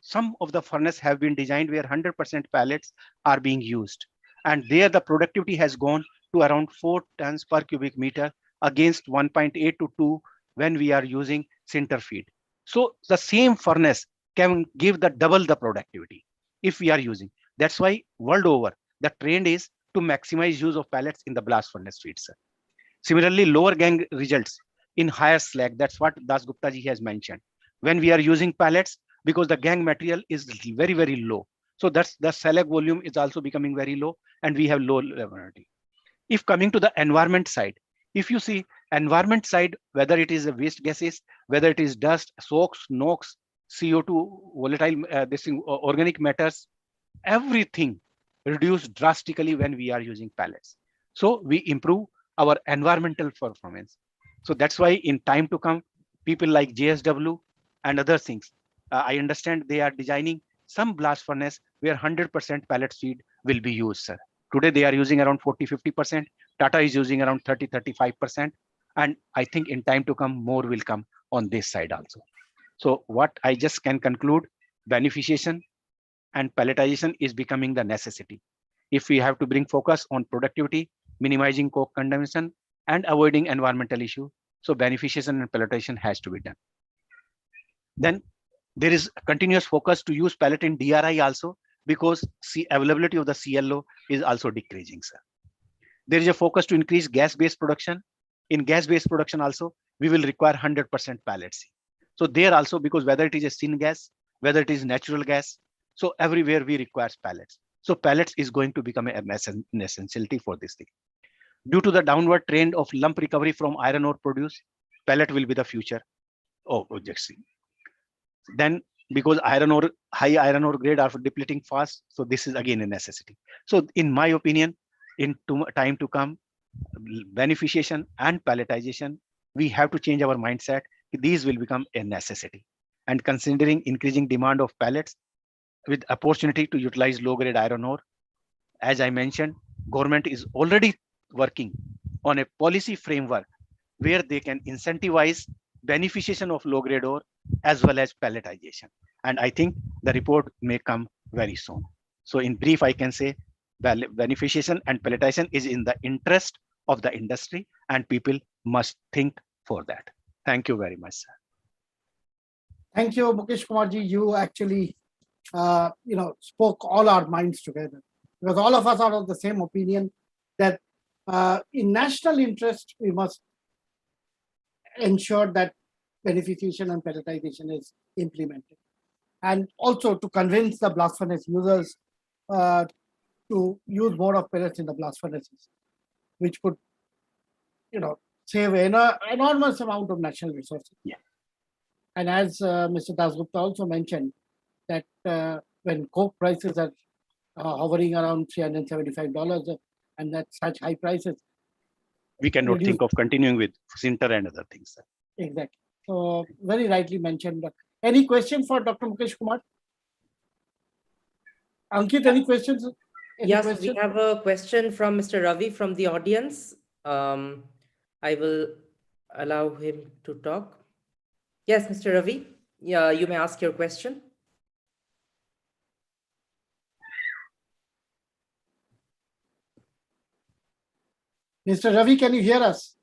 some of the furnace have been designed where 100% pellets are being used, and there the productivity has gone to around 4 tons per cubic meter against 1.8 to 2 when we are using sinter feed. So the same furnace can give the double the productivity if we are using. That's why world over, the trend is to maximize use of pellets in the blast furnace feeds. Similarly, lower gang results in higher slag. That's what Das Gupta ji has mentioned. When we are using pellets, because the gang material is very, very low. So that's the slag volume is also becoming very low, and we have low levelity. If coming to the environment side, if you see environment side, whether it is waste gases, whether it is dust, SOx, NOx, CO2, volatile, organic matters, everything reduced drastically when we are using pellets. So we improve our environmental performance. So that's why in time to come, people like JSW, and other things. I understand they are designing some blast furnace where 100% pellet feed will be used, sir. Today they are using around 40-50%. Tata is using around 30-35%. And I think in time to come, more will come on this side also. So what I just can conclude, beneficiation and pelletization is becoming the necessity. If we have to bring focus on productivity, minimizing coke consumption, and avoiding environmental issue, so beneficiation and pelletization has to be done. Then there is continuous focus to use pellet in DRI also, because availability of the CLO is also decreasing, sir. There is a focus to increase gas-based production. In gas-based production also, we will require 100% pellets. So there also, because whether it is a syngas, whether it is natural gas, so everywhere we require pellets. So pellets is going to become an essentiality for this thing. Due to the downward trend of lump recovery from iron ore produce, pellet will be the future of objection. Then because high iron ore grade are depleting fast, so this is again a necessity. So in my opinion, in time to come, beneficiation and pelletization, we have to change our mindset. These will become a necessity. And considering increasing demand of pellets with opportunity to utilize low grade iron ore, as I mentioned, government is already working on a policy framework where they can incentivize beneficiation of low grade ore as well as pelletization. And I think the report may come very soon. So in brief, I can say beneficiation and pelletization is in the interest of the industry, and people must think for that. Thank you very much, sir. Thank you, Mukesh Kumarji. You actually, spoke all our minds together, because all of us are of the same opinion that in national interest, we must ensure that beneficiation and pelletization is implemented, and also to convince the blast furnace users to use more of pellets in the blast furnaces, which could, save an enormous amount of national resources. Yeah. And as Mr. Dasgupta also mentioned, that when coke prices are hovering around $375 and at such high prices, we cannot think of continuing with sinter and other things, sir. Exactly. So very rightly mentioned. Any question for Dr. Mukesh Kumar? Ankit, any questions? Yes, we have a question from Mr. Ravi from the audience. I will allow him to talk. Yes, Mr. Ravi, yeah, you may ask your question. Mr. Ravi, can you hear us?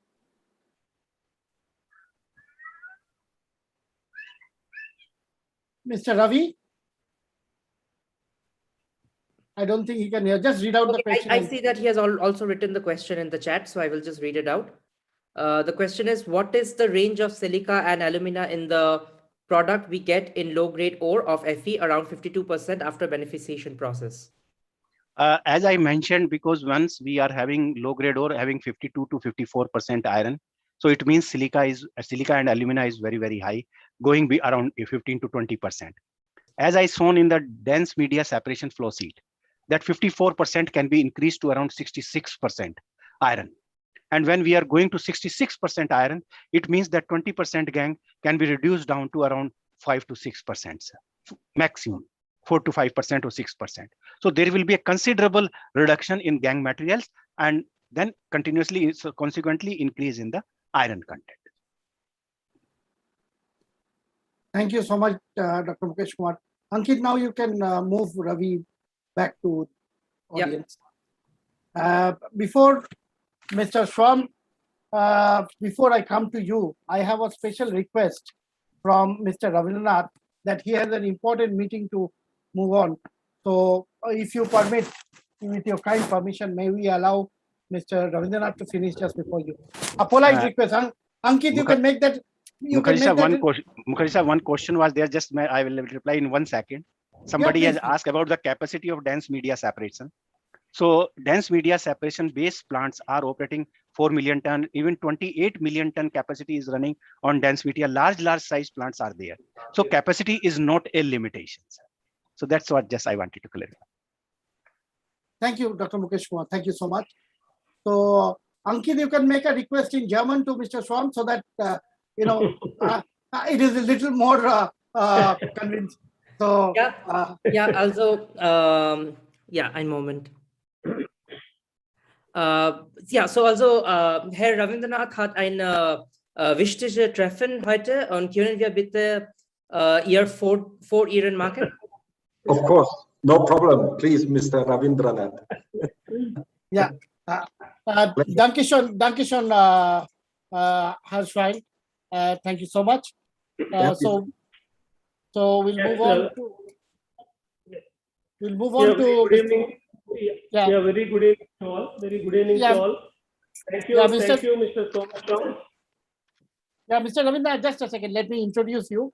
Mr. Ravi? I don't think he can hear. Just read out the question. I see that he has also written the question in the chat, so I will just read it out. The question is, what is the range of silica and alumina in the product we get in low-grade ore of Fe around 52% after beneficiation process? As I mentioned, because once we are having low-grade ore having 52 to 54% iron, so it means silica and alumina is very, very high, going be around 15 to 20%. As I shown in the dense media separation flow sheet, that 54% can be increased to around 66% iron. And when we are going to 66% iron, it means that 20% gangue can be reduced down to around 5 to 6%, maximum 4 to 5% or 6%. So there will be a considerable reduction in gangue materials, and then continuously, so consequently increase in the iron content. Thank you so much, Dr. Mukesh Kumar. Ankit, now you can move Ravi back to audience. Yep. Before Mr. Swam, before I come to you, I have a special request from Mr. Ravindranath that he has an important meeting to move on. So if you permit, with your kind permission, may we allow Mr. Ravindranath to finish just before you? A polite request. Ankit, you can make that. Mukherjee, one question was there. Just I will reply in 1 second. Somebody has asked about the capacity of dense media separation. So dense media separation based plants are operating 4 million ton, even 28 million ton capacity is running on dense media. Large size plants are there. So capacity is not a limitation. So that's what just I wanted to clarify. Thank you, Dr. Mukesh Kumar. Thank you so much. So Ankit, you can make a request in German to Mr. Schwam so that, It is a little more convincing. So, Yeah, yeah. Also, yeah, ein Moment. Ja, so also Herr Ravindranath hat ein wichtiges Treffen heute und können wir bitte ihr vor Ihren machen? Of course, no problem. Please, Mr. Ravindranath. yeah. Danke schön, Herr Schwein. Thank you so much. So we'll move on to. We'll move on to. Good evening. Yeah. Very good evening to all. Very good evening to all. Thank you, thank you, Mr. Somasham. Yeah, Mr. Ravindranath, just a second. Let me introduce you.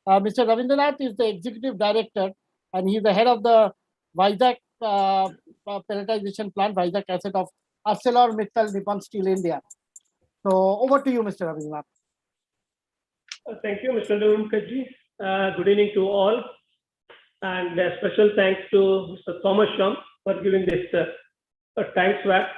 Mr. Ravindranath is the executive director, and he's the head of the Vizag pelletization plant, Vizag asset of ArcelorMittal Nippon Steel India. So over to you, Mr. Ravindranath. Thank you, Mr. Mukherjee. Good evening to all. And a special thanks to Mr. Somasham for giving this time swap.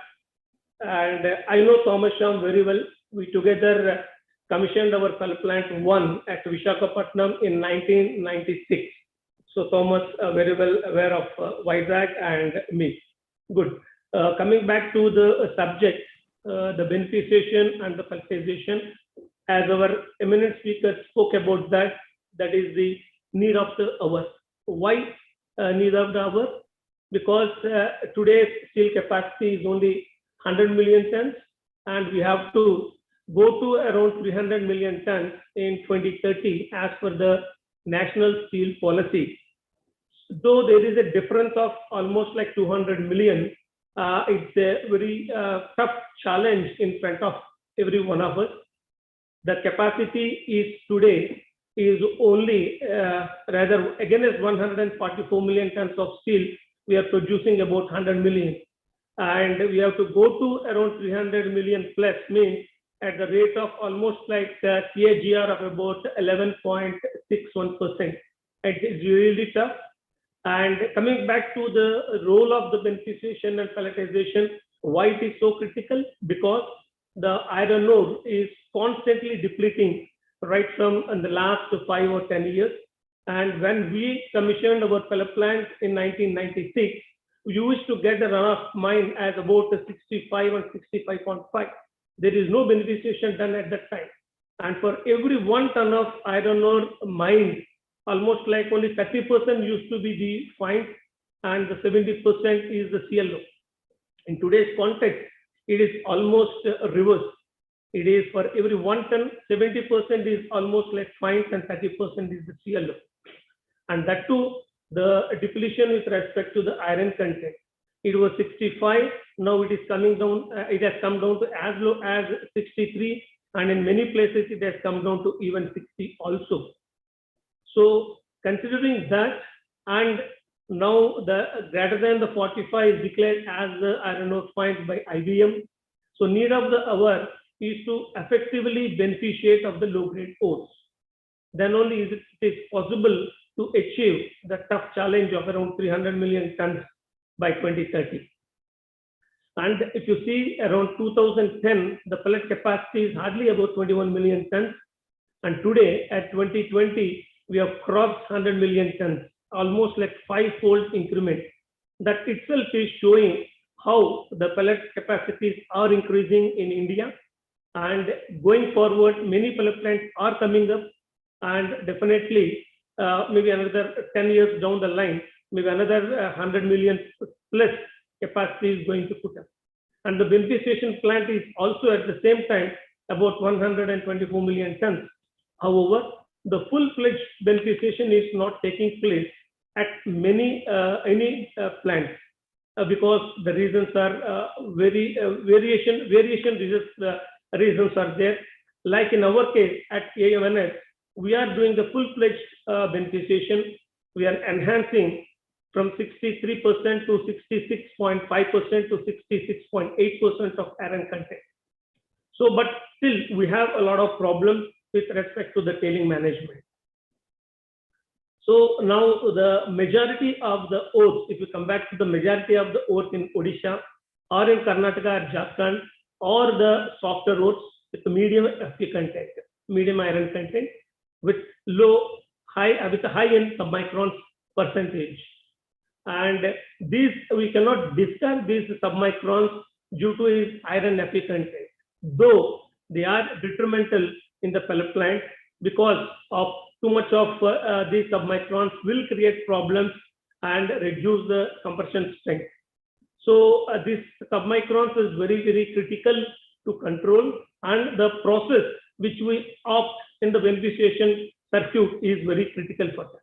And I know Somasham very well. We together commissioned our plant 1 at Visakhapatnam in 1996. So Thomas very well aware of Vizag and me. Good. Coming back to the subject, the beneficiation and the pelletization, as our eminent speaker spoke about that, that is the need of the hour. Why need of the hour? Because today's steel capacity is only 100 million tons, and we have to go to around 300 million tons in 2030 as per the national steel policy. Though there is a difference of almost like 200 million, it's a very tough challenge in front of every one of us. The capacity is today is only rather against 144 million tons of steel, we are producing about 100 million, and we have to go to around 300 million plus, means at the rate of almost like CAGR of about 11.61%. It is really tough. And coming back to the role of the beneficiation and pelletization, why it is so critical? Because the iron ore is constantly depleting right from the last 5 or 10 years. And when we commissioned our pellet plant in 1996, we used to get the runoff mine as about 65 and 65.5. There is no beneficiation done at that time. And for every 1 ton of iron ore mined, almost like only 30% used to be the fines, and the 70% is the CLO. In today's context, it is almost reverse. It is for every 1 ton, 70% is almost like fines and 30% is the CLO. And that too, the depletion with respect to the iron content. It was 65, now it is coming down, it has come down to as low as 63, and in many places it has come down to even 60 also. So considering that, and now the greater than the 45 is declared as the iron ore fines by IBM. So need of the hour is to effectively beneficiate of the low grade ores. Then only is it possible to achieve the tough challenge of around 300 million tons by 2030. And if you see around 2010, the pellet capacity is hardly about 21 million tons. And today at 2020, we have crossed 100 million tons, almost like 5-fold increment. That itself is showing how the pellet capacities are increasing in India. And going forward, many pellet plants are coming up, and definitely maybe another 10 years down the line, maybe another 100 million plus capacity is going to put up. And the beneficiation plant is also at the same time about 124 million tons. However, the full-fledged beneficiation is not taking place at many plants because the reasons are variation reasons are there. Like in our case at AMNS, we are doing the full-fledged beneficiation. We are enhancing from 63% to 66.5% to 66.8% of iron content. So, but still we have a lot of problems with respect to the tailing management. So now the majority of the ores, if you come back to the majority of the ores in Odisha or in Karnataka or Jharkhand, or the softer ores with the medium Fe content, medium iron content, with with a high-end submicrons percentage. And these, we cannot discard these submicrons due to its iron Fe content, though they are detrimental in the pellet plant because of too much of these submicrons will create problems and reduce the compression strength. So this submicrons is very, very critical to control, and the process which we opt in the beneficiation circuit is very critical for that.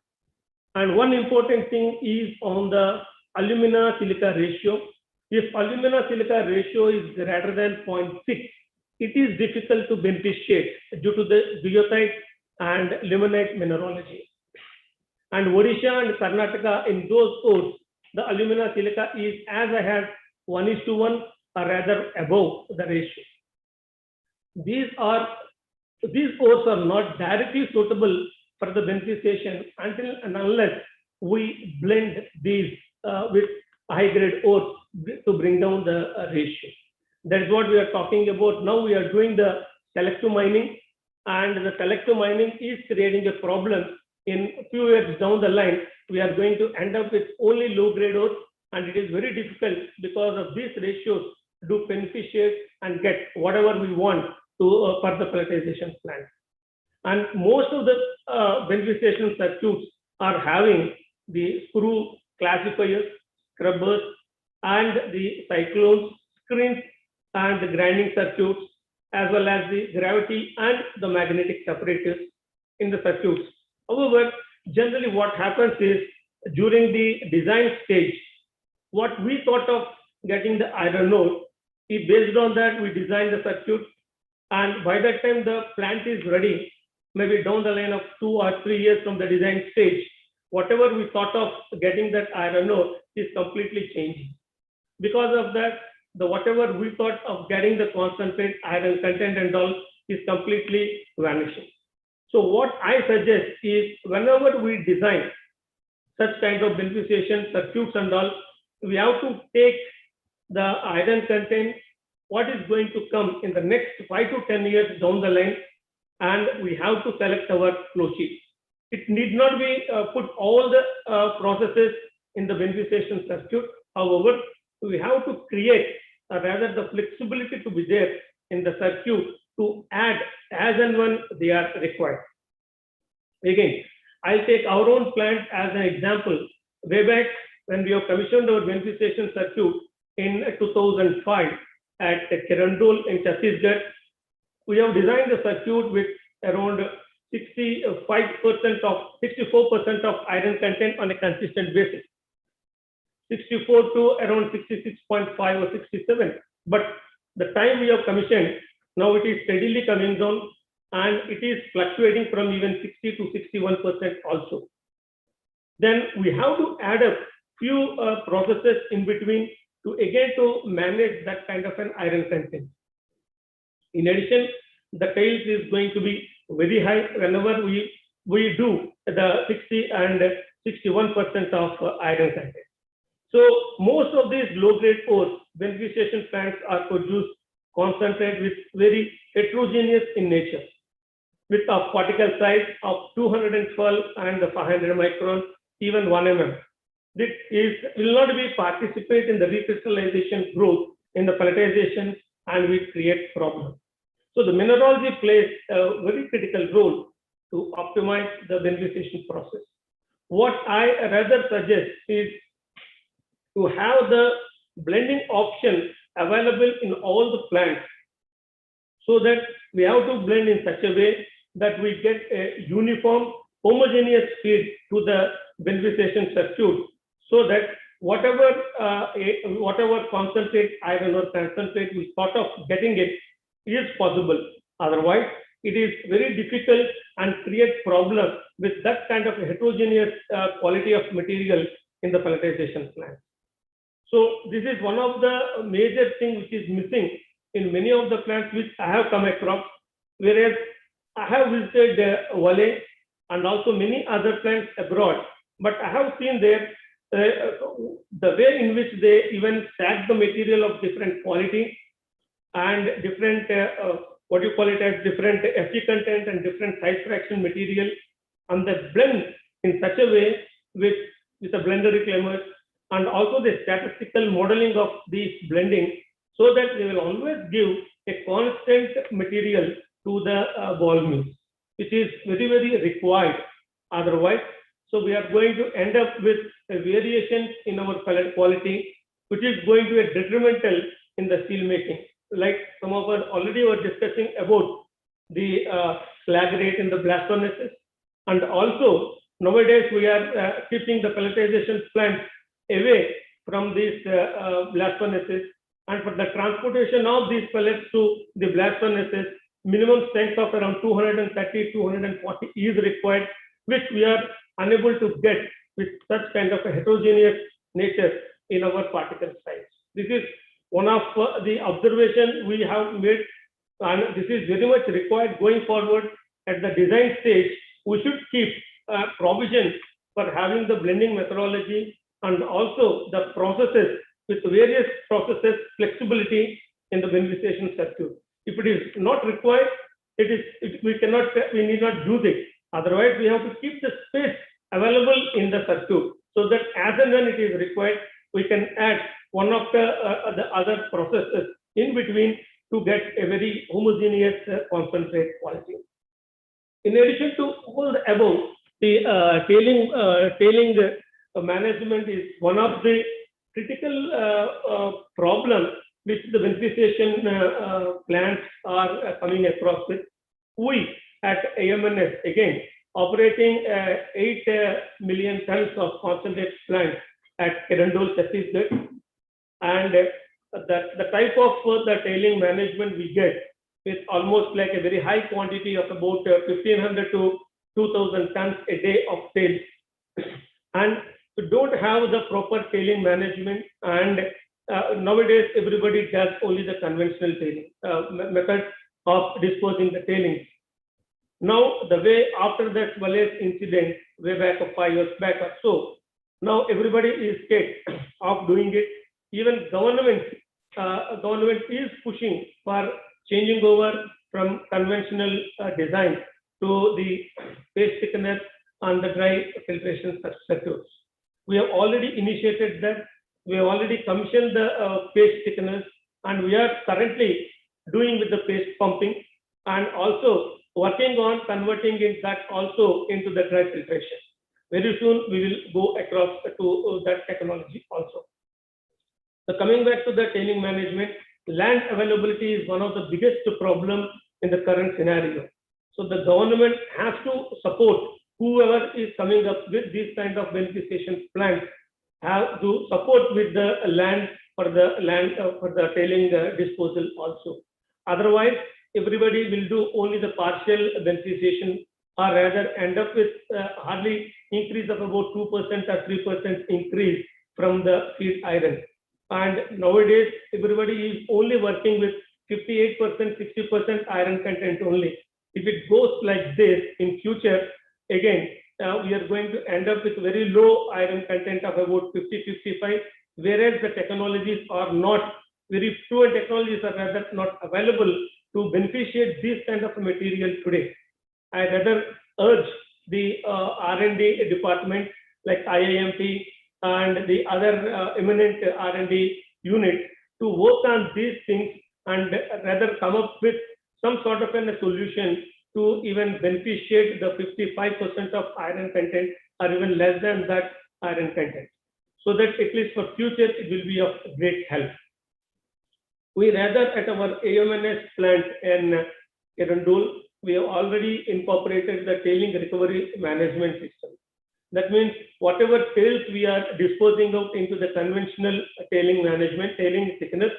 And one important thing is on the alumina silica ratio. If alumina silica ratio is greater than 0.6, it is difficult to beneficiate due to the goethite and limonite mineralogy. And Odisha and Karnataka, in those ores, the alumina silica is as I had 1:1 or rather above the ratio. These ores are not directly suitable for the beneficiation until and unless we blend these with high grade ores to bring down the ratio. That is what we are talking about. Now we are doing the selective mining, and the selective mining is creating a problem. In a few years down the line, we are going to end up with only low grade ores, and it is very difficult because of these ratios to beneficiate and get whatever we want to for the pelletization plant. And most of the beneficiation circuits are having the screw classifiers, scrubbers, and the cyclones, screens, and the grinding circuits, as well as the gravity and the magnetic separators in the circuits. However, generally what happens is during the design stage, what we thought of getting the iron ore, based on that we design the circuit, and by that time the plant is ready, maybe down the line of 2 or 3 years from the design stage, whatever we thought of getting that iron ore is completely changing. Because of that, the whatever we thought of getting the concentrate iron content and all is completely vanishing. So what I suggest is whenever we design such kind of beneficiation circuits and all, we have to take the iron content, what is going to come in the next 5 to 10 years down the line, and we have to select our flow sheet. It need not be put all the processes in the beneficiation circuit. However, we have to create rather the flexibility to be there in the circuit to add as and when they are required. Again, I'll take our own plant as an example. Way back when we have commissioned our beneficiation circuit in 2005 at Kirandul in Chhattisgarh, we have designed the circuit with around 64% of iron content on a consistent basis. 64 to around 66.5 or 67. But the time we have commissioned, now it is steadily coming down, and it is fluctuating from even 60 to 61% also. Then we have to add a few processes in between to manage that kind of an iron content. In addition, the tails is going to be very high whenever we do the 60 and 61% of iron content. So most of these low-grade ores, beneficiation plants are produced concentrate with very heterogeneous in nature, with a particle size of 212 and 500 microns, even 1 mm. This will not be participate in the recrystallization growth in the pelletization, and will create problems. So the mineralogy plays a very critical role to optimize the beneficiation process. What I rather suggest is to have the blending option available in all the plants, so that we have to blend in such a way that we get a uniform homogeneous feed to the beneficiation circuit, so that whatever concentrate iron or concentrate we thought of getting it is possible. Otherwise, it is very difficult and creates problem with that kind of heterogeneous quality of material in the pelletization plant. So this is one of the major things which is missing in many of the plants which I have come across, whereas I have visited Vale and also many other plants abroad, but I have seen there the way in which they even stack the material of different quality and different what you call it as different Fe content and different size fraction material, and the blend in such a way with the blender reclaimers, and also the statistical modeling of these blending, so that they will always give a constant material to the ball mills, which is very, very required otherwise. So we are going to end up with a variation in our pellet quality, which is going to be detrimental in the steel making. Like some of us already were discussing about the slag rate in the blast furnaces, and also nowadays we are keeping the pelletization plant away from these blast furnaces, and for the transportation of these pellets to the blast furnaces, minimum strength of around 230, 240 is required, which we are unable to get with such kind of a heterogeneous nature in our particle size. This is one of the observation we have made, and this is very much required going forward. At the design stage, we should keep provision for having the blending methodology and also the processes with various processes flexibility in the beneficiation circuit. If it is not required, we need not do this. Otherwise, we have to keep the space available in the circuit, so that as and when it is required, we can add one of the other processes in between to get a very homogeneous concentrate quality. In addition to all the above, the tailing management is one of the critical problems which the beneficiation plants are coming across with. We at AMNS, again, operating 8 million tons of concentrate plant at Kerandul, Chhattisgarh, and the type of the tailing management we get is almost like a very high quantity of about 1,500 to 2,000 tons a day of tails. And we don't have the proper tailing management, and nowadays everybody does only the conventional tailing method of disposing the tailings. Now, the way after that Valais incident, way back of 5 years back or so, now everybody is scared of doing it. Even government is pushing for changing over from conventional design to the paste thickener and the dry filtration circuits. We have already initiated that. We have already commissioned the paste thickeners, and we are currently doing with the paste pumping, and also working on converting that also into the dry filtration. Very soon we will go across to that technology also. So coming back to the tailing management, land availability is one of the biggest problems in the current scenario. So the government has to support whoever is coming up with these kind of beneficiation plants, have to support with the land for the tailing disposal also. Otherwise, everybody will do only the partial beneficiation, or rather end up with hardly increase of about 2% or 3% increase from the feed iron. And nowadays, everybody is only working with 58%, 60% iron content only. If it goes like this in future, again, we are going to end up with very low iron content of about 50, 55, whereas the technologies are not, very few technologies are rather not available to beneficiate this kind of material today. I rather urge the R&D department like IIMT and the other eminent R&D unit to work on these things and rather come up with some sort of a solution to even beneficiate the 55% of iron content or even less than that iron content, so that at least for future it will be of great help. We rather at our AMNS plant in Kerandul, we have already incorporated the tailing recovery management system. That means whatever tails we are disposing out into the conventional tailing management, tailing thickness,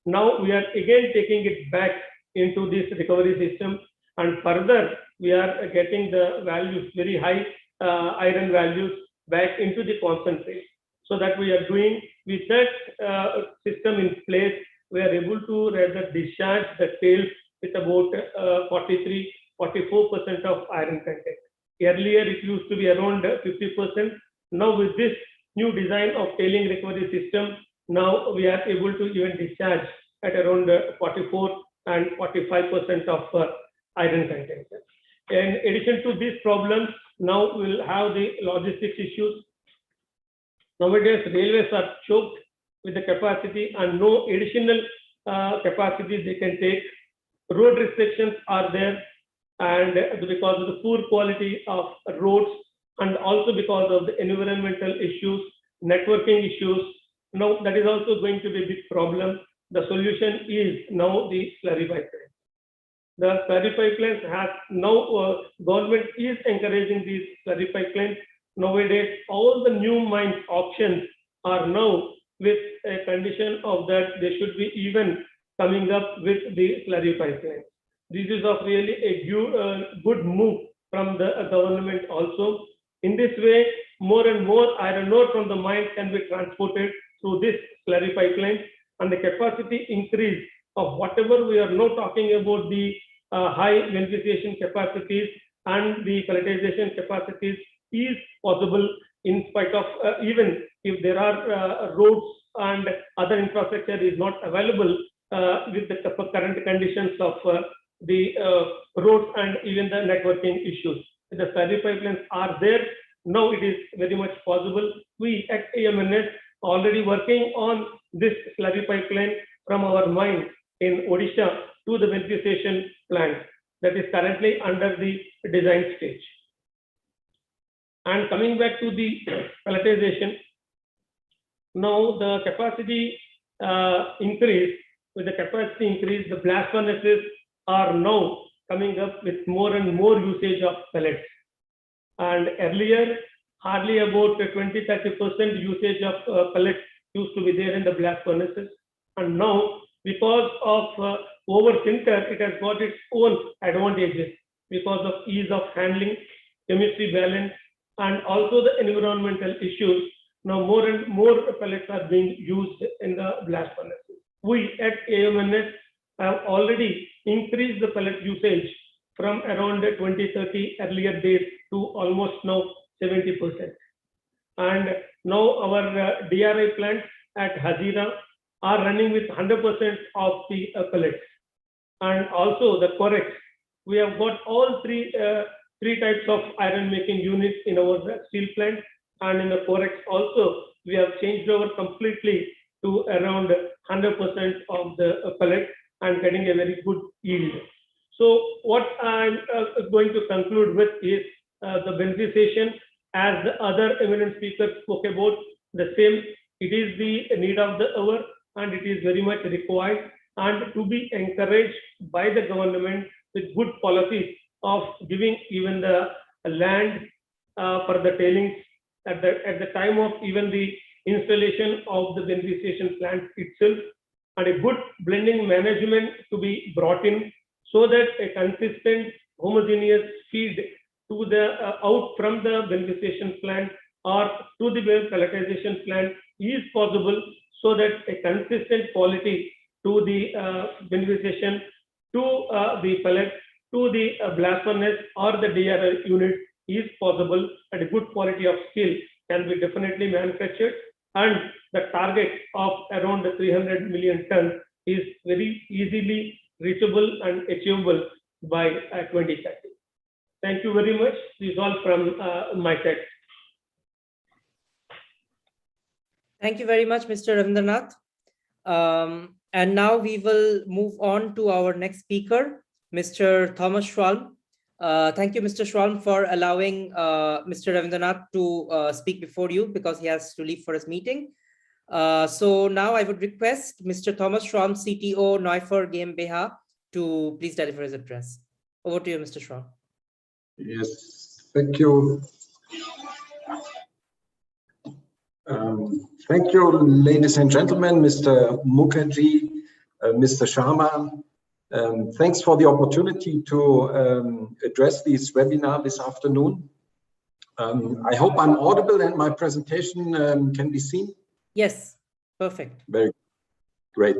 now we are again taking it back into this recovery system, and further we are getting the values, very high iron values back into the concentrate. So that we are doing with that system in place, we are able to rather discharge the tails with about 43, 44% of iron content. Earlier it used to be around 50%. Now with this new design of tailing recovery system, now we are able to even discharge at around 44 and 45% of iron content. In addition to these problems, now we'll have the logistics issues. Nowadays, railways are choked with the capacity and no additional capacity they can take. Road restrictions are there, and because of the poor quality of roads, and also because of the environmental issues, networking issues, now that is also going to be a big problem. The solution is now the slurry pipeline. The slurry pipelines has now, government is encouraging these slurry pipelines. Nowadays, all the new mines options are now with a condition of that they should be even coming up with the slurry pipeline. This is of really a good move from the government also. In this way, more and more iron ore from the mine can be transported through this slurry pipeline, and the capacity increase of whatever we are now talking about, the high beneficiation capacities and the pelletization capacities is possible in spite of even if there are roads and other infrastructure is not available with the current conditions of the roads and even the networking issues. The slurry pipelines are there. Now it is very much possible. We at AMNS already working on this slurry pipeline from our mine in Odisha to the beneficiation plant that is currently under the design stage. And coming back to the pelletization, now the capacity increase, with the capacity increase, the blast furnaces are now coming up with more and more usage of pellets. And earlier, hardly about 20-30% usage of pellets used to be there in the blast furnaces. And now, because of over-sinter, it has got its own advantages because of ease of handling, chemistry balance, and also the environmental issues. Now more and more pellets are being used in the blast furnaces. We at AMNS have already increased the pellet usage from around 20-30 earlier days to almost now 70%. And now our DRI plants at Hazira are running with 100% of the pellets. And also the Corex, we have got all three types of iron making units in our steel plant, and in the Corex also we have changed over completely to around 100% of the pellet and getting a very good yield. So what I'm going to conclude with is the beneficiation, as the other eminent speakers spoke about, the same. It is the need of the hour, and it is very much required and to be encouraged by the government with good policies of giving even the land for the tailings at the time of even the installation of the beneficiation plant itself, and a good blending management to be brought in so that a consistent homogeneous feed to the out from the beneficiation plant or to the pelletization plant is possible, so that a consistent quality to the beneficiation, to the pellet, to the blast furnace or the DRI unit is possible, and a good quality of steel can be definitely manufactured, and the target of around 300 million tons is very easily reachable and achievable by 2030. Thank you very much. This is all from my side. Thank you very much, Mr. Ravindranath. And now we will move on to our next speaker, Mr. Thomas Schwalm. Thank you, Mr. Schwalm, for allowing Mr. Ravindranath to speak before you, because he has to leave for his meeting. So now I would request Mr. Thomas Schwalm, CTO, Neufer GmbH, to please deliver his address. Over to you, Mr. Schwalm. Yes, thank you. Thank you, ladies and gentlemen, Mr. Mukherjee, Mr. Sharma. Thanks for the opportunity to address this webinar this afternoon. I hope I'm audible and my presentation can be seen. Yes, perfect. Very great.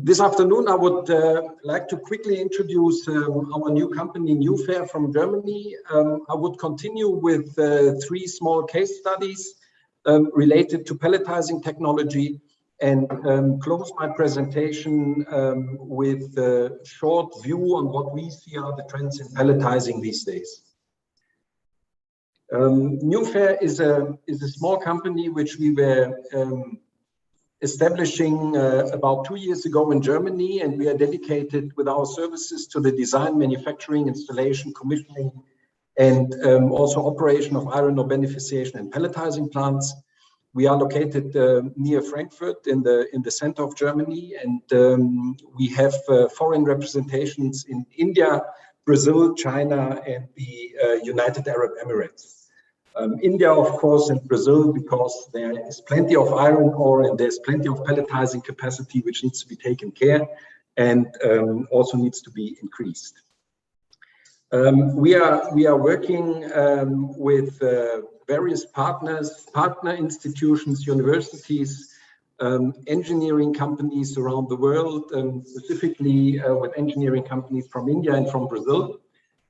This afternoon, I would like to quickly introduce our new company, Newfair from Germany. I would continue with 3 small case studies related to pelletizing technology, and close my presentation with a short view on what we see are the trends in pelletizing these days. Newfair is a small company which we were establishing about 2 years ago in Germany, and we are dedicated with our services to the design, manufacturing, installation, commissioning, and also operation of iron ore beneficiation and pelletizing plants. We are located near Frankfurt in the center of Germany, and we have foreign representations in India, Brazil, China, and the United Arab Emirates. India, of course, and Brazil, because there is plenty of iron ore and there's plenty of pelletizing capacity which needs to be taken care and also needs to be increased. We are working with various partner institutions, universities, engineering companies around the world, specifically with engineering companies from India and from Brazil.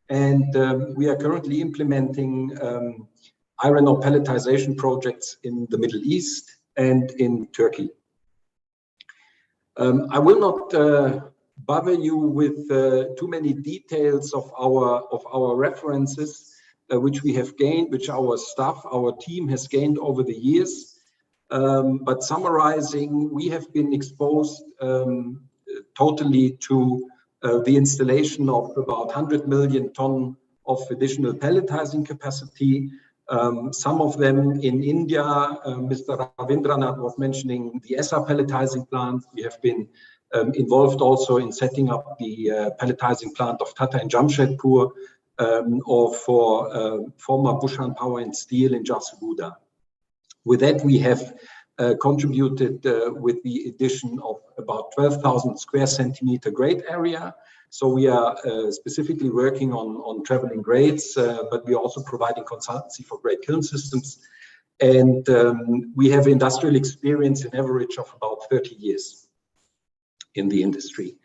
And we are currently implementing iron ore pelletization projects in the Middle East and in Turkey. I will not bother you with too many details of our references, which we have gained, which our staff, our team has gained over the years. But summarizing, we have been exposed totally to the installation of about 100 million ton of additional pelletizing capacity. Some of them in India. Mr. Ravindranath was mentioning the ESA pelletizing plant. We have been involved also in setting up the pelletizing plant of Tata in Jamshedpur, or for former Bushan Power and Steel in Jharsuguda. With that, we have contributed with the addition of about 12,000 square centimeter grade area. So we are specifically working on traveling grades, but we are also providing consultancy for grade kiln systems. And we have industrial experience in average of about 30 years in the industry.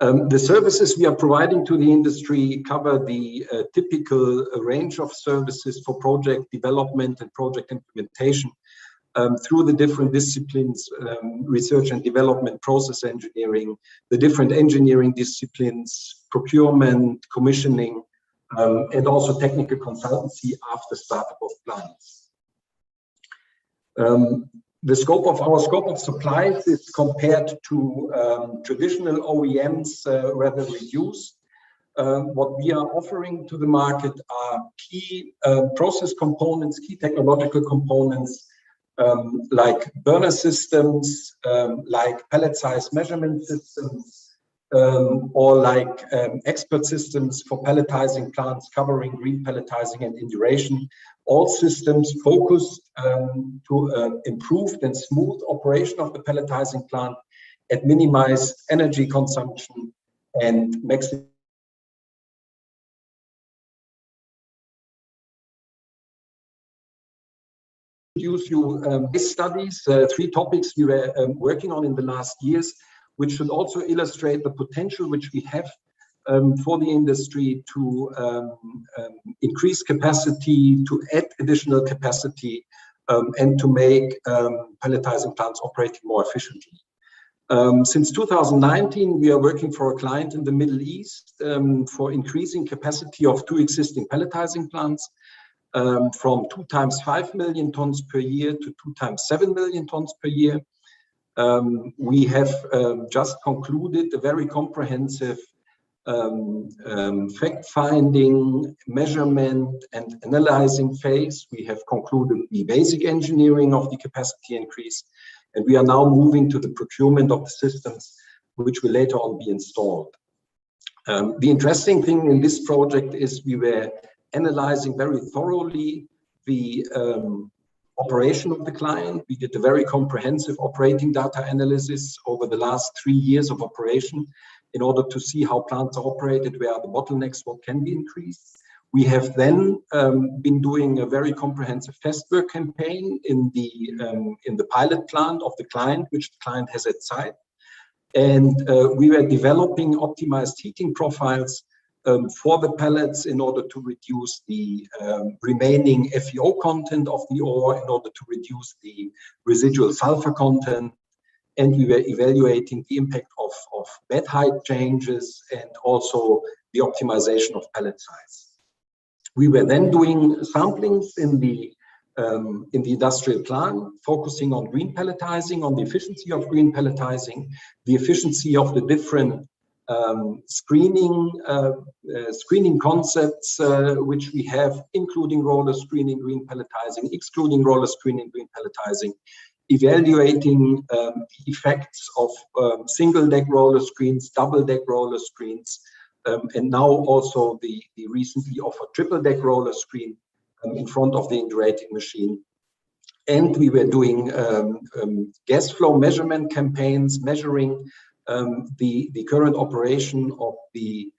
The services we are providing to the industry cover the typical range of services for project development and project implementation through the different disciplines, research and development, process engineering, the different engineering disciplines, procurement, commissioning, and also technical consultancy after startup of plants. The scope of supplies is compared to traditional OEMs rather reduced. What we are offering to the market are key process components, key technological components, like burner systems, like pellet size measurement systems, or like expert systems for pelletizing plants covering green pelletizing and induration. All systems focused to improved and smooth operation of the pelletizing plant at minimized energy consumption and maximum. Use you case studies, 3 topics we were working on in the last years, which should also illustrate the potential which we have for the industry to increase capacity, to add additional capacity, and to make pelletizing plants operating more efficiently. Since 2019, we are working for a client in the Middle East for increasing capacity of 2 existing pelletizing plants. From 2 times 5 million tons per year to 2 times 7 million tons per year. We have just concluded a very comprehensive fact-finding, measurement, and analyzing phase. We have concluded the basic engineering of the capacity increase, and we are now moving to the procurement of the systems, which will later on be installed. The interesting thing in this project is we were analyzing very thoroughly the operation of the client. We did a very comprehensive operating data analysis over the last 3 years of operation in order to see how plants are operated, where are the bottlenecks, what can be increased. We have then been doing a very comprehensive test work campaign in the pilot plant of the client, which the client has at site. And we were developing optimized heating profiles for the pellets in order to reduce the remaining FeO content of the ore, in order to reduce the residual sulfur content, and we were evaluating the impact of bed height changes and also the optimization of pellet size. We were then doing samplings in the industrial plant, focusing on green pelletizing, on the efficiency of green pelletizing, the efficiency of the different screening concepts which we have, including roller screening, green pelletizing, excluding roller screening, green pelletizing, evaluating the effects of single deck roller screens, double deck roller screens, and now also the recently offered triple deck roller screen in front of the indurating machine. And we were doing gas flow measurement campaigns, measuring the current operation of the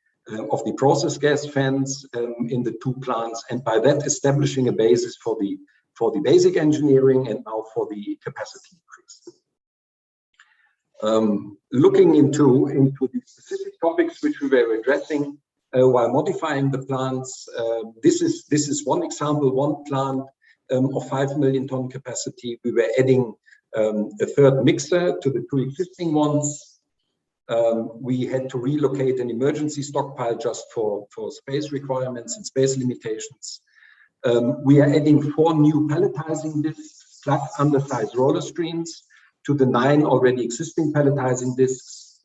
process gas fans in the two plants, and by that establishing a basis for the basic engineering and now for the capacity increase. Looking into the specific topics which we were addressing while modifying the plants, this is one example, one plant of 5 million ton capacity. We were adding a third mixer to the two existing ones. We had to relocate an emergency stockpile just for space requirements and space limitations. We are adding 4 new pelletizing discs plus undersized roller screens to the 9 already existing pelletizing discs.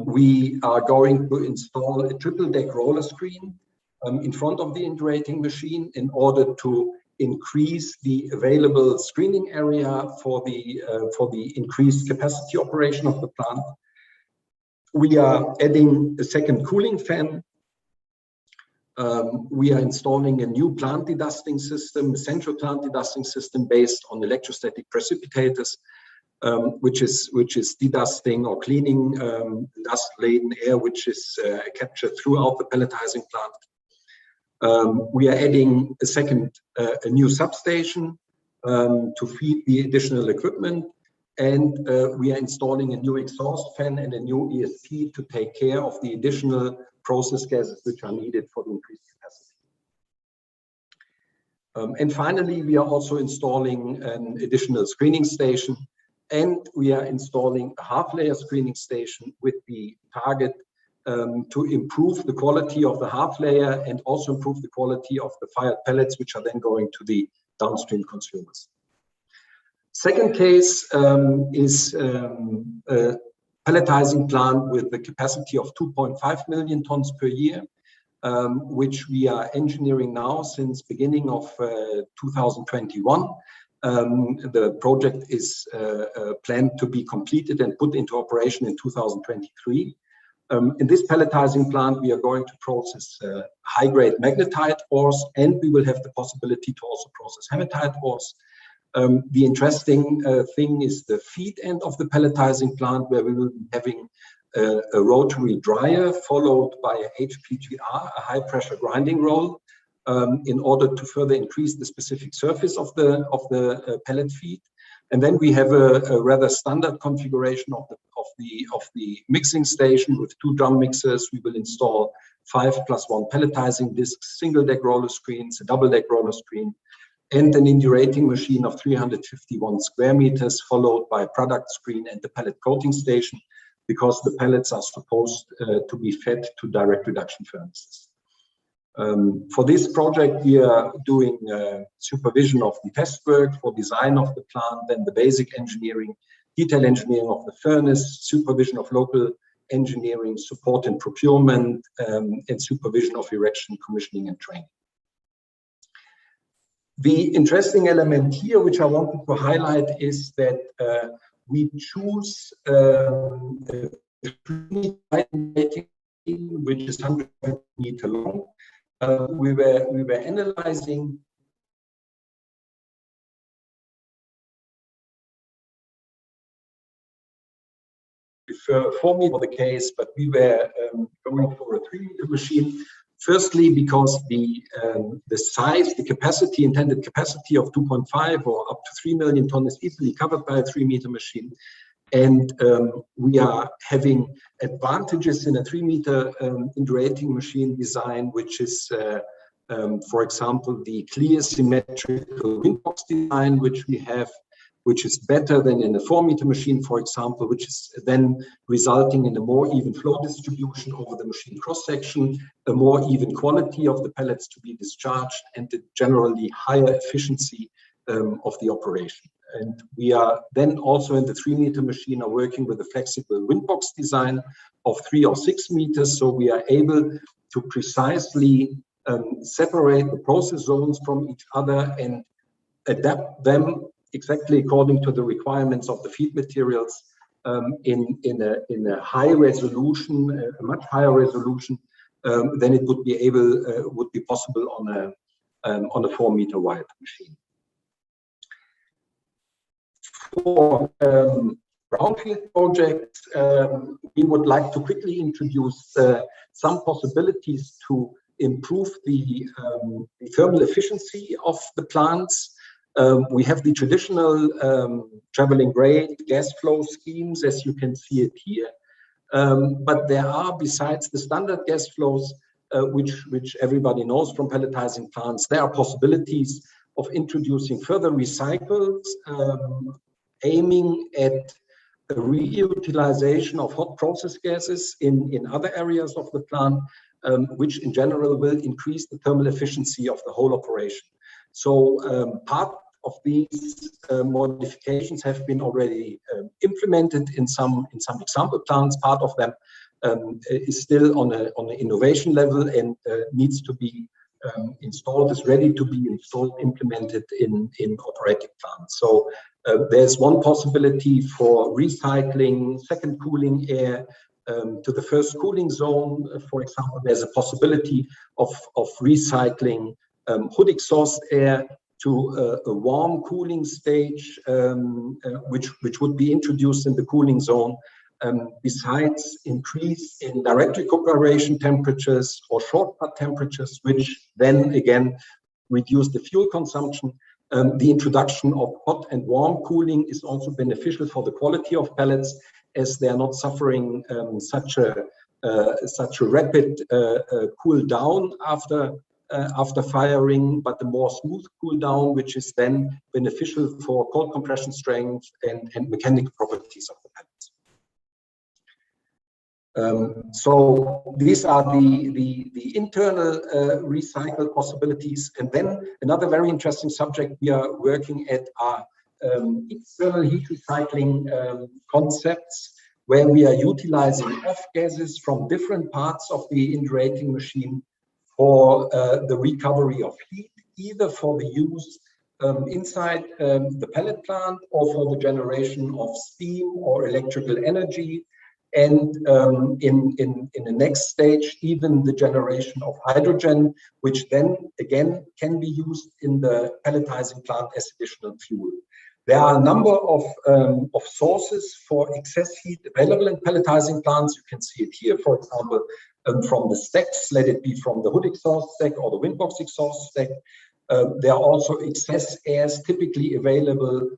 We are going to install a triple deck roller screen in front of the indurating machine in order to increase the available screening area for the increased capacity operation of the plant. We are adding a second cooling fan. We are installing a new plant dedusting system, a central plant dedusting system based on electrostatic precipitators, which is dedusting or cleaning dust-laden air which is captured throughout the pelletizing plant. We are adding a new substation to feed the additional equipment, and we are installing a new exhaust fan and a new ESP to take care of the additional process gases which are needed for the increased capacity. And finally, we are also installing an additional screening station, and we are installing a half-layer screening station with the target to improve the quality of the half layer and also improve the quality of the fired pellets, which are then going to the downstream consumers. Second case is a pelletizing plant with the capacity of 2.5 million tons per year, which we are engineering now since beginning of 2021. The project is planned to be completed and put into operation in 2023. In this pelletizing plant, we are going to process high-grade magnetite ores, and we will have the possibility to also process hematite ores. The interesting thing is the feed end of the pelletizing plant, where we will be having a rotary dryer followed by a HPGR, a high-pressure grinding roll, in order to further increase the specific surface of the pellet feed. And then we have a rather standard configuration of the mixing station with 2 drum mixers. We will install 5+1 pelletizing discs, single deck roller screens, a double deck roller screen, and an indurating machine of 351 square meters, followed by a product screen and the pellet coating station, because the pellets are supposed to be fed to direct reduction furnaces. For this project, we are doing supervision of the test work for design of the plant, then the basic engineering, detail engineering of the furnace, supervision of local engineering, support and procurement, and supervision of erection, commissioning, and training. The interesting element here, which I wanted to highlight, is that we choose which is 120 meters long. We were analyzing for me for the case, but we were going for a 3-meter machine. Firstly, because the size, the capacity, intended capacity of 2.5 or up to 3 million ton is easily covered by a 3-meter machine. And we are having advantages in a 3-meter indurating machine design, which is, for example, the clear symmetrical windbox design, which we have, which is better than in a 4-meter machine, for example, which is then resulting in a more even flow distribution over the machine cross-section, a more even quality of the pellets to be discharged, and a generally higher efficiency of the operation. And we are then also in the 3-meter machine are working with a flexible windbox design of 3 or 6 meters. So we are able to precisely separate the process zones from each other and adapt them exactly according to the requirements of the feed materials in a high resolution, a much higher resolution than it would be possible on a 4-meter wide machine. For brownfield projects, we would like to quickly introduce some possibilities to improve the thermal efficiency of the plants. We have the traditional traveling grade gas flow schemes, as you can see it here. But there are, besides the standard gas flows, which everybody knows from pelletizing plants, there are possibilities of introducing further recycles, aiming at the reutilization of hot process gases in other areas of the plant, which in general will increase the thermal efficiency of the whole operation. So part of these modifications have been already implemented in some example plants. Part of them is still on an innovation level and needs to be installed, is ready to be installed, implemented in operating plants. So there's one possibility for recycling second cooling air to the first cooling zone. For example, there's a possibility of recycling hood exhaust air to a warm cooling stage, which would be introduced in the cooling zone. Besides increase in direct recuperation temperatures or shortcut temperatures, which then again reduce the fuel consumption. The introduction of hot and warm cooling is also beneficial for the quality of pellets, as they are not suffering such a rapid cool down after firing, but the more smooth cool down, which is then beneficial for cold compression strength and mechanical properties of the pellets. So these are the internal recycle possibilities. And then another very interesting subject we are working at are external heat recycling concepts, where we are utilizing off gases from different parts of the indurating machine for the recovery of heat, either for the use inside the pellet plant or for the generation of steam or electrical energy. And in the next stage, even the generation of hydrogen, which then again can be used in the pelletizing plant as additional fuel. There are a number of sources for excess heat available in pelletizing plants. You can see it here, for example, from the stacks, let it be from the hood exhaust stack or the windbox exhaust stack. There are also excess airs typically available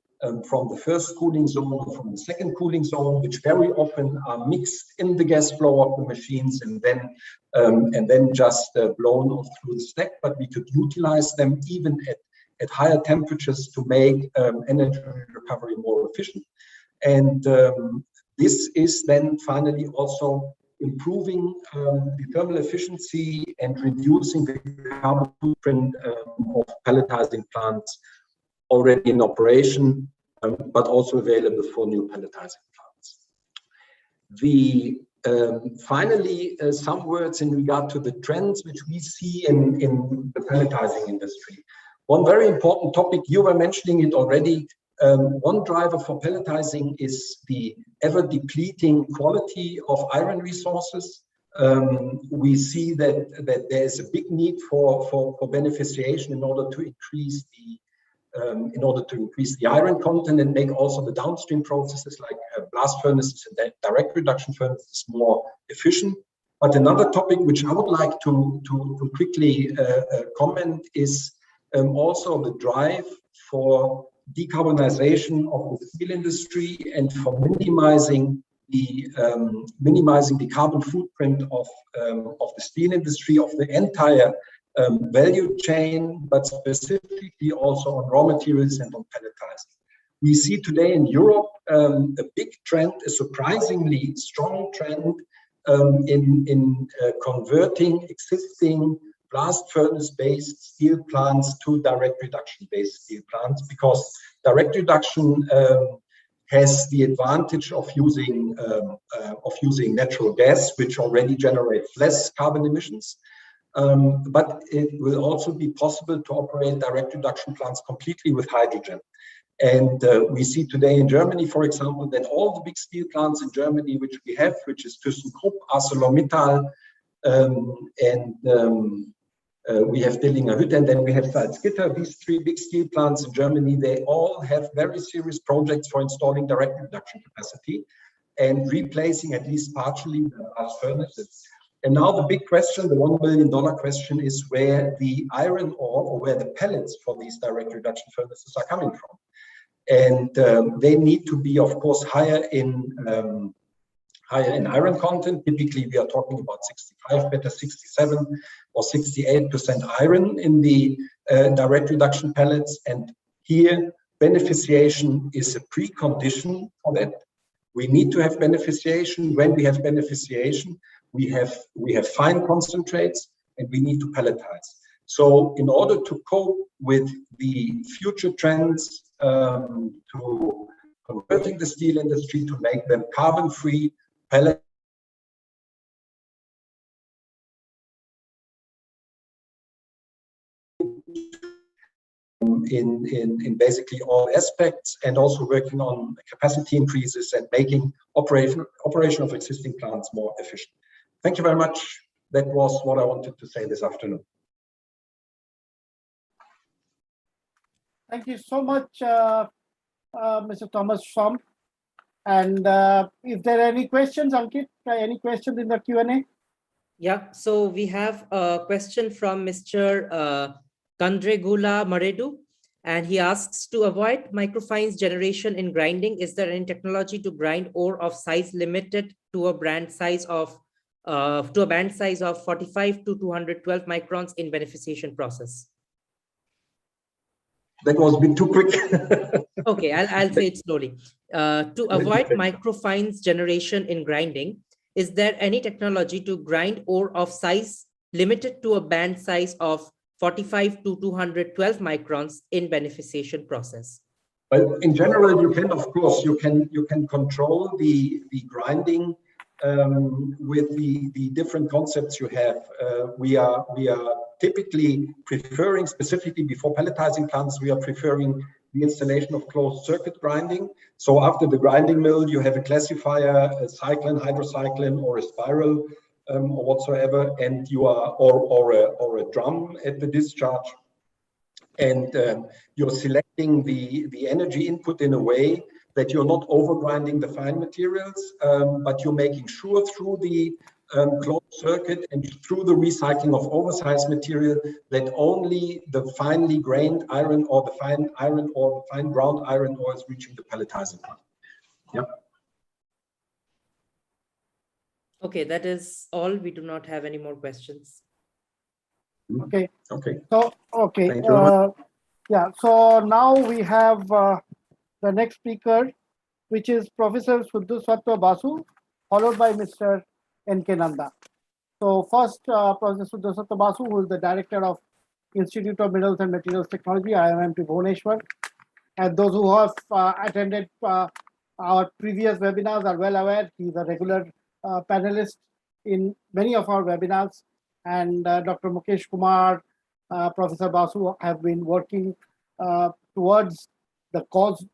from the first cooling zone or from the second cooling zone, which very often are mixed in the gas flow of the machines and then just blown off through the stack. But we could utilize them even at higher temperatures to make energy recovery more efficient. And this is then finally also improving the thermal efficiency and reducing the carbon footprint of pelletizing plants already in operation, but also available for new pelletizing plants. Finally, some words in regard to the trends which we see in the pelletizing industry. One very important topic, you were mentioning it already, one driver for pelletizing is the ever-depleting quality of iron resources. We see that there is a big need for beneficiation in order to increase the iron content and make also the downstream processes like blast furnaces and direct reduction furnaces more efficient. But another topic which I would like to quickly comment is also the drive for decarbonization of the steel industry and for minimizing the carbon footprint of the steel industry, of the entire value chain, but specifically also on raw materials and on pelletizing. We see today in Europe a big trend, a surprisingly strong trend in converting existing blast furnace-based steel plants to direct reduction-based steel plants, because direct reduction has the advantage of using natural gas, which already generates less carbon emissions. But it will also be possible to operate direct reduction plants completely with hydrogen. And we see today in Germany, for example, that all the big steel plants in Germany, which we have, which is ThyssenKrupp, ArcelorMittal, we have Dillinger Hütte, and then we have Salzgitter. These three big steel plants in Germany, they all have very serious projects for installing direct reduction capacity and replacing at least partially the blast furnaces. And now the big question, the $1 billion question, is where the iron ore or where the pellets for these direct reduction furnaces are coming from. And they need to be, of course, higher in iron content. Typically, we are talking about 65, better 67 or 68% iron in the direct reduction pellets. And here, beneficiation is a precondition for that. We need to have beneficiation. When we have beneficiation, we have fine concentrates, and we need to pelletize. So in order to cope with the future trends to converting the steel industry to make them carbon-free, pellet in basically all aspects, and also working on capacity increases and making operation of existing plants more efficient. Thank you very much. That was what I wanted to say this afternoon. Thank you so much, Mr. Thomas Schramm. And if there are any questions, Ankit, any questions in the Q&A? Yeah, so we have a question from Mr. Kandregula Maredu, and he asks, to avoid microfines generation in grinding, is there any technology to grind ore of size limited to a band size of 45 to 212 microns in beneficiation process? That was a bit too quick. Okay, I'll say it slowly. To avoid microfines generation in grinding, is there any technology to grind ore of size limited to a band size of 45 to 212 microns in beneficiation process? Well, in general, you can, of course, you can control the grinding with the different concepts you have. We are typically preferring, specifically before pelletizing plants, we are preferring the installation of closed circuit grinding. So after the grinding mill, you have a classifier, a cyclone, hydrocyclone, or a spiral, or whatsoever, and you are or a drum at the discharge, and you're selecting the energy input in a way that you're not over grinding the fine materials, but you're making sure through the closed circuit and through the recycling of oversized material that only the finely grained iron or the fine iron or the fine ground iron ore is reaching the pelletizing plant. Yeah. Okay, that is all. We do not have any more questions. Okay. Okay. So, okay. Thank you. Yeah, so now we have the next speaker, which is Professor Suddhaswatha Basu, followed by Mr. N.K. Nanda. So first, Professor Suddhaswatha Basu, who is the Director of Institute of Minerals and Materials Technology, IIMT Bhubaneswar. And those who have attended our previous webinars are well aware. He's a regular panelist in many of our webinars. And Dr. Mukesh Kumar, Professor Basu have been working towards the cause,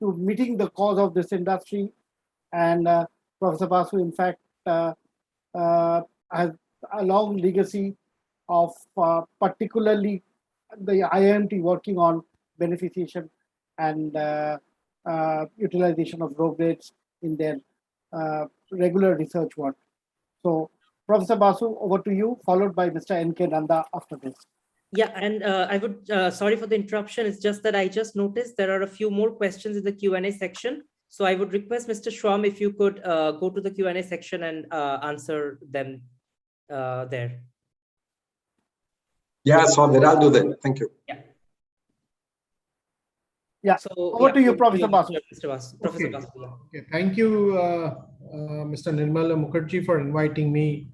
to meeting the cause of this industry. And Professor Basu, in fact, has a long legacy of particularly the IIMT working on beneficiation and utilization of low grades in their regular research work. So, Professor Basu, over to you, followed by Mr. N.K. Nanda after this. Yeah, and I would, sorry for the interruption. It's just that I just noticed there are a few more questions in the Q&A section. So I would request Mr. Schramm if you could go to the Q&A section and answer them there. Yeah, so that I'll do that. Thank you. Yeah. Yeah. So Over to you, Professor Basu. Mr. Basu. Professor Okay. Basu, yeah. Okay. Thank you, Mr. Nirmala Mukherjee, for inviting me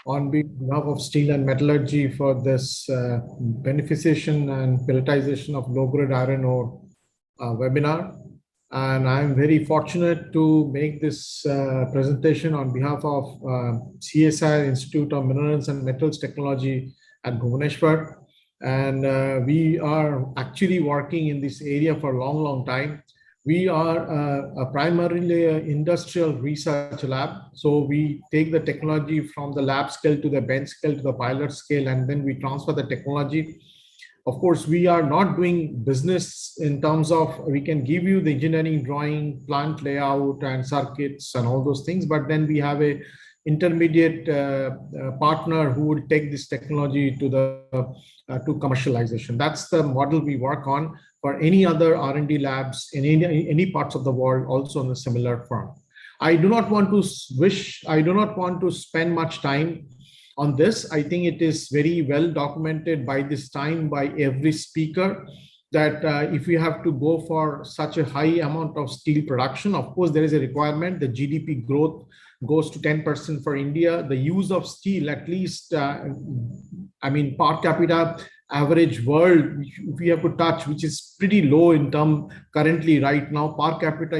on behalf of Steel and Metallurgy for this beneficiation and pelletization of low-grade iron ore webinar. And I'm very fortunate to make this presentation on behalf of CSIR Institute of Minerals and Metals Technology at Bhubaneswar. And we are actually working in this area for a long, long time. We are primarily an industrial research lab. So we take the technology from the lab scale to the bench scale to the pilot scale, and then we transfer the technology. Of course, we are not doing business in terms of we can give you the engineering drawing, plant layout and circuits and all those things, but then we have a intermediate partner who would take this technology to the to commercialization. That's the model we work on for any other R&D labs in any parts of the world, also in a similar firm. I do not want to spend much time on this. I think it is very well documented by this time by every speaker that if you have to go for such a high amount of steel production, of course, there is a requirement. The GDP growth goes to 10% for India. The use of steel, at least, per capita average world, if we have to touch, which is pretty low in term currently right now, per capita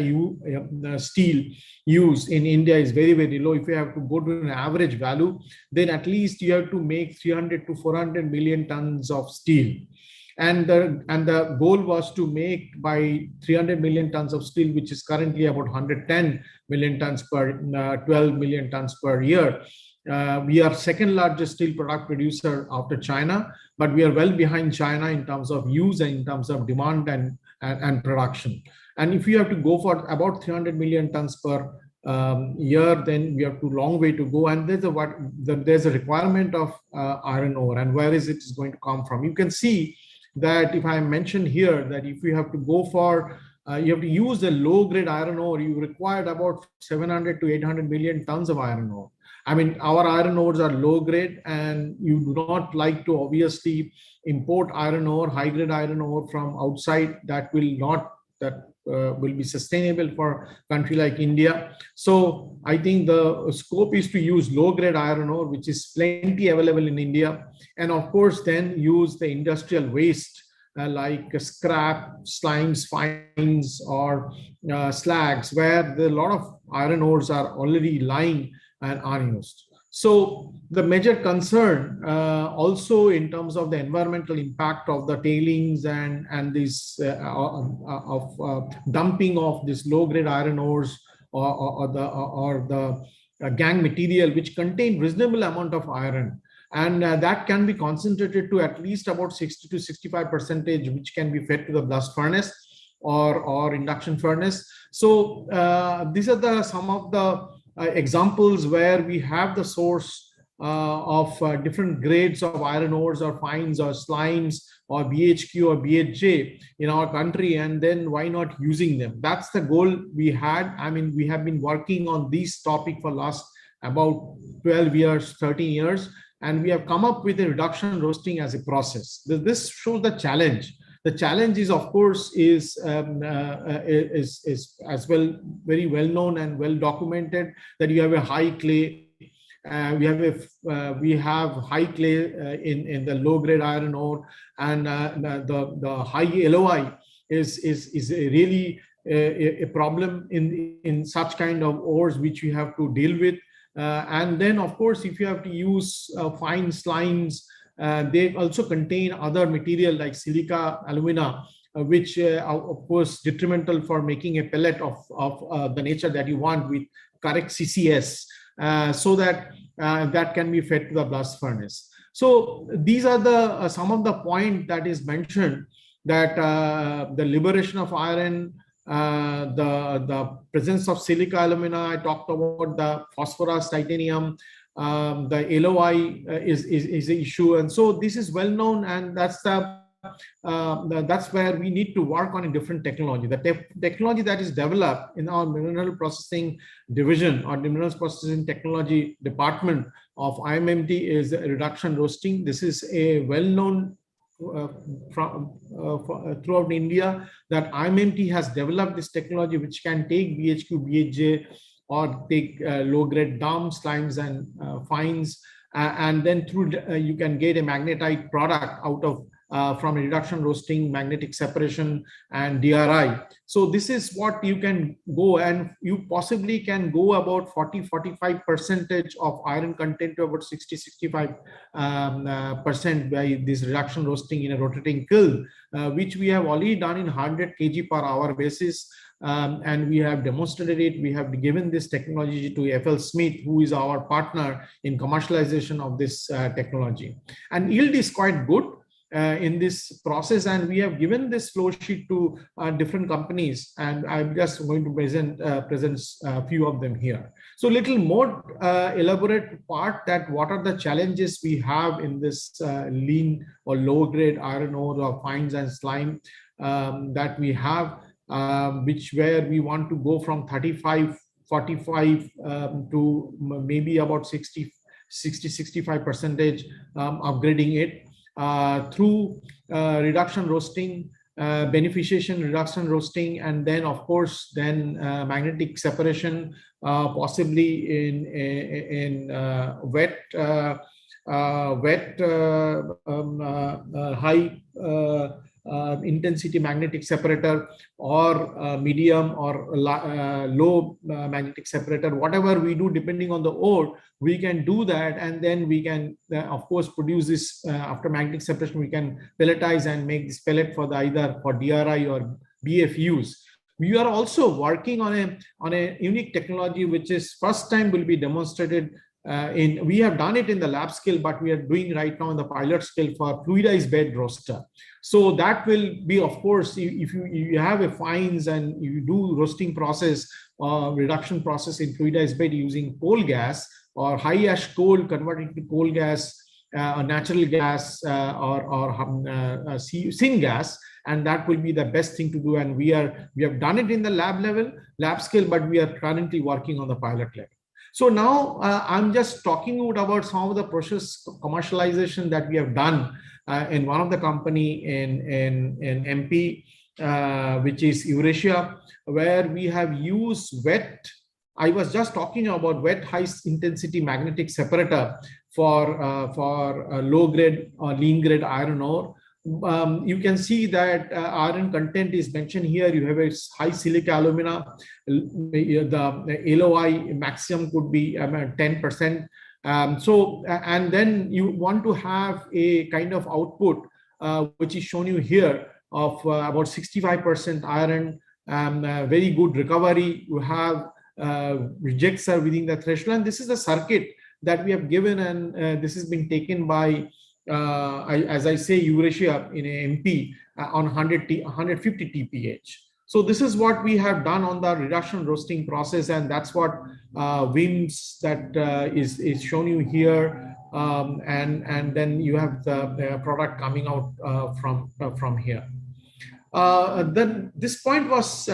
steel use in India is very, very low. If you have to go to an average value, then at least you have to make 300 to 400 million tons of steel. And the goal was to make by 300 million tons of steel, which is currently about 110 million tons per 12 million tons per year. We are second largest steel product producer after China, but we are well behind China in terms of use and in terms of demand and production. And if you have to go for about 300 million tons per year, then we have a long way to go. And there's a requirement of iron ore, and where is it going to come from? You can see that if I mentioned here that if you have to go for you have to use the low grade iron ore, you required about 700 to 800 million tons of iron ore. I mean, our iron ores are low grade, and you do not like to obviously import iron ore, high grade iron ore from outside. That will be sustainable for a country like India. So I think the scope is to use low grade iron ore, which is plenty available in India. And of course, then use the industrial waste like scrap, slimes, fines, or slags, where a lot of iron ores are already lying and unused. So the major concern also in terms of the environmental impact of the tailings and this dumping of this low grade iron ores or the gang material, which contain reasonable amount of iron. And that can be concentrated to at least about 60 to 65%, which can be fed to the blast furnace or induction furnace. So these are some of the examples where we have the source of different grades of iron ores or fines or slimes or BHQ or BHJ in our country, and then why not using them? That's the goal we had. I mean, we have been working on this topic for last about 12 years, 13 years, and we have come up with a reduction roasting as a process. This shows the challenge. The challenge is, of course, is as well very well known and well documented that you have a high clay. We have high clay in the low grade iron ore, and the high LOI is really a problem in such kind of ores which we have to deal with. And then, of course, if you have to use fine slimes, they also contain other material like silica, alumina, which of course detrimental for making a pellet of the nature that you want with correct CCS, so that that can be fed to the blast furnace. So these are the some of the point that is mentioned, that the liberation of iron, the presence of silica, alumina. I talked about the phosphorus, titanium. The LOI is an issue, and so this is well known, and that's where we need to work on a different technology. The technology that is developed in our mineral processing division or the minerals processing technology department of IMMT is reduction roasting. This is a well-known throughout India, that IMMT has developed this technology which can take BHQ, BHJ, or take low-grade dumps, slimes, and fines, and then through you can get a magnetite product out of from reduction roasting, magnetic separation, and DRI. So this is what you can go, and you possibly can go about 40-45% of iron content to about 60-65% by this reduction roasting in a rotating kiln, which we have already done in 100 kg per hour basis. And we have demonstrated it. We have given this technology to FL Smith, who is our partner in commercialization of this technology. And yield is quite good in this process, and we have given this flow sheet to different companies, and I'm just going to present a few of them here. So little more elaborate part, that what are the challenges we have in this lean or low grade iron ore or fines and slime that we have, which where we want to go from 35-45 to maybe about 60-65% upgrading it through reduction roasting, beneficiation, reduction roasting, and then of course then magnetic separation, possibly in wet high intensity magnetic separator, or medium or low magnetic separator. Whatever we do, depending on the ore, we can do that, and then we can of course produce this after magnetic separation. We can pelletize and make this pellet for the either for DRI or BF use. We are also working on a unique technology which is first time will be demonstrated we have done it in the lab scale, but we are doing right now in the pilot scale for fluidized bed roaster. So that will be, of course, if you have a fines and you do roasting process, reduction process in fluidized bed using coal gas or high ash coal converted to coal gas, natural gas, or syngas, and that will be the best thing to do. And we have done it in the lab scale, but we are currently working on the pilot level. So now I'm just talking about some of the process commercialization that we have done in one of the company in MP, which is Eurasia, where we have used wet. I was just talking about wet high intensity magnetic separator for low grade or lean grade iron ore. You can see that iron content is mentioned here. You have a high silica alumina. The LOI maximum could be 10%. And then you want to have a kind of output, which is shown you here, of about 65% iron, very good recovery. You have rejects are within the threshold. And this is the circuit that we have given, and this has been taken by as I say, Eurasia in MP on 150 TPH. So this is what we have done on the reduction roasting process, and that's what WIMS that is shown you here, and then you have the product coming out from here. Then this point was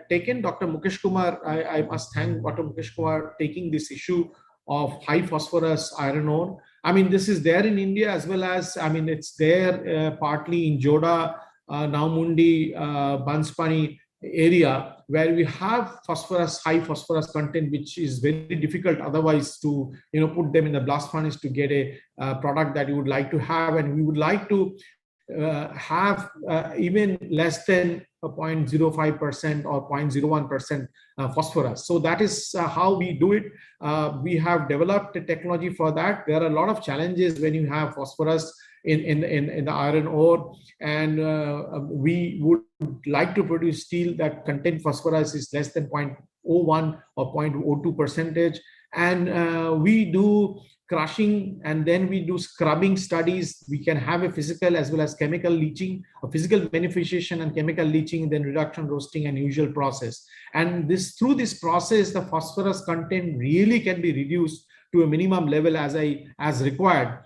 taken. Dr. Mukesh Kumar, I must thank Dr. Mukesh Kumar taking this issue of high phosphorus iron ore. I mean, this is there in India as well as, I mean, it's there partly in Joda, Naumundi, Banspani area, where we have high phosphorus content, which is very difficult otherwise to, put them in the blast furnace to get a product that you would like to have. And we would like to have even less than 0.05% or 0.01% phosphorus. So that is how we do it. We have developed a technology for that. There are a lot of challenges when you have phosphorus in the iron ore, and we would like to produce steel that contain phosphorus is less than 0.01 or 0.02%. And we do crushing, and then we do scrubbing studies. We can have a physical as well as chemical leaching, a physical beneficiation and chemical leaching, then reduction roasting and usual process. And through this process, the phosphorus content really can be reduced to a minimum level as required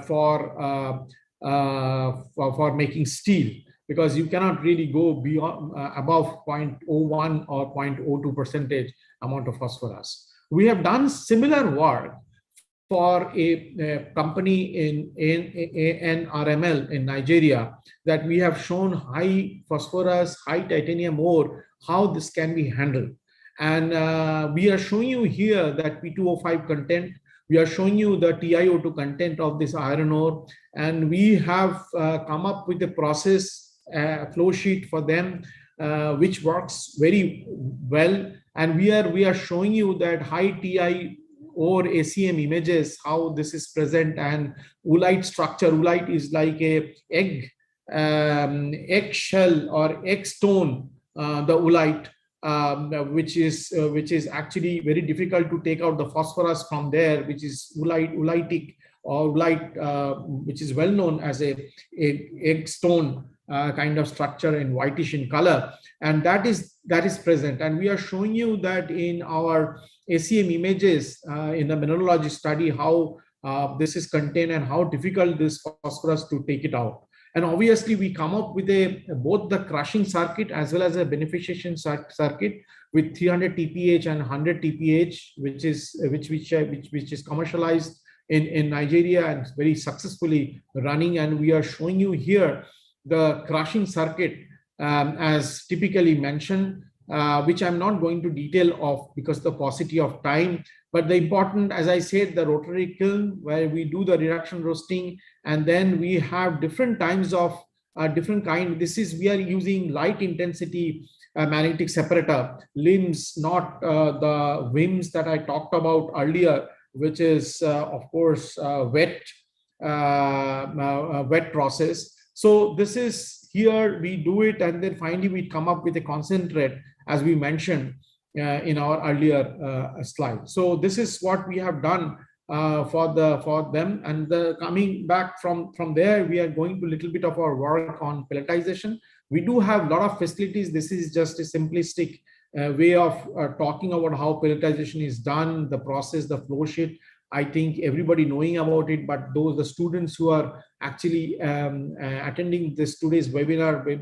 for making steel, because you cannot really go beyond above 0.01 or 0.02% amount of phosphorus. We have done similar work for a company in NRML in Nigeria, that we have shown high phosphorus, high titanium ore, how this can be handled. And we are showing you here that P2O5 content. We are showing you the TiO2 content of this iron ore, and we have come up with a process flow sheet for them, which works very well. And we are showing you that high Ti or ACM images, how this is present, and oolite structure. Oolite is like a egg shell or egg stone, the oolite. Which is actually very difficult to take out the phosphorus from there, which is oolitic or oolite, which is well known as a egg stone kind of structure in whitish in color, and that is present. And we are showing you that in our ACM images in the mineralogy study, how this is contained and how difficult this phosphorus to take it out. And obviously, we come up with both the crushing circuit as well as a beneficiation circuit with 300 TPH and 100 TPH, which is commercialized in Nigeria and very successfully running. And we are showing you here the crushing circuit as typically mentioned, which I'm not going to detail of because the paucity of time. But the important, as I said, the rotary kiln where we do the reduction roasting, and then we have different times of different kind. We are using light intensity magnetic separator limbs, not the WIMS that I talked about earlier, which is of course wet process. So this is here we do it, and then finally we come up with a concentrate, as we mentioned in our earlier slide. So this is what we have done for them. And coming back from there, we are going to a little bit of our work on pelletization. We do have a lot of facilities. This is just a simplistic way of talking about how pelletization is done, the process, the flow sheet. I think everybody knowing about it, but the students who are actually attending today's webinar may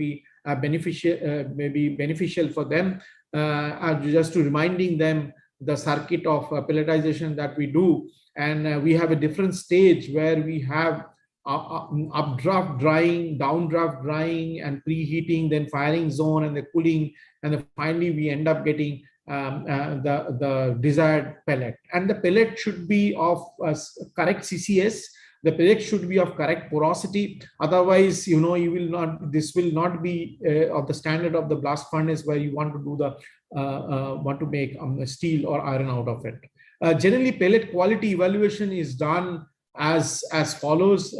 be beneficial for them. Just to reminding them the circuit of pelletization that we do. And we have a different stage where we have updraft drying, downdraft drying, and preheating, then firing zone and the cooling, and then finally we end up getting the desired pellet. And the pellet should be of correct CCS. The pellet should be of correct porosity. Otherwise, this will not be of the standard of the blast furnace where you want to do want to make steel or iron out of it. Generally, pellet quality evaluation is done as follows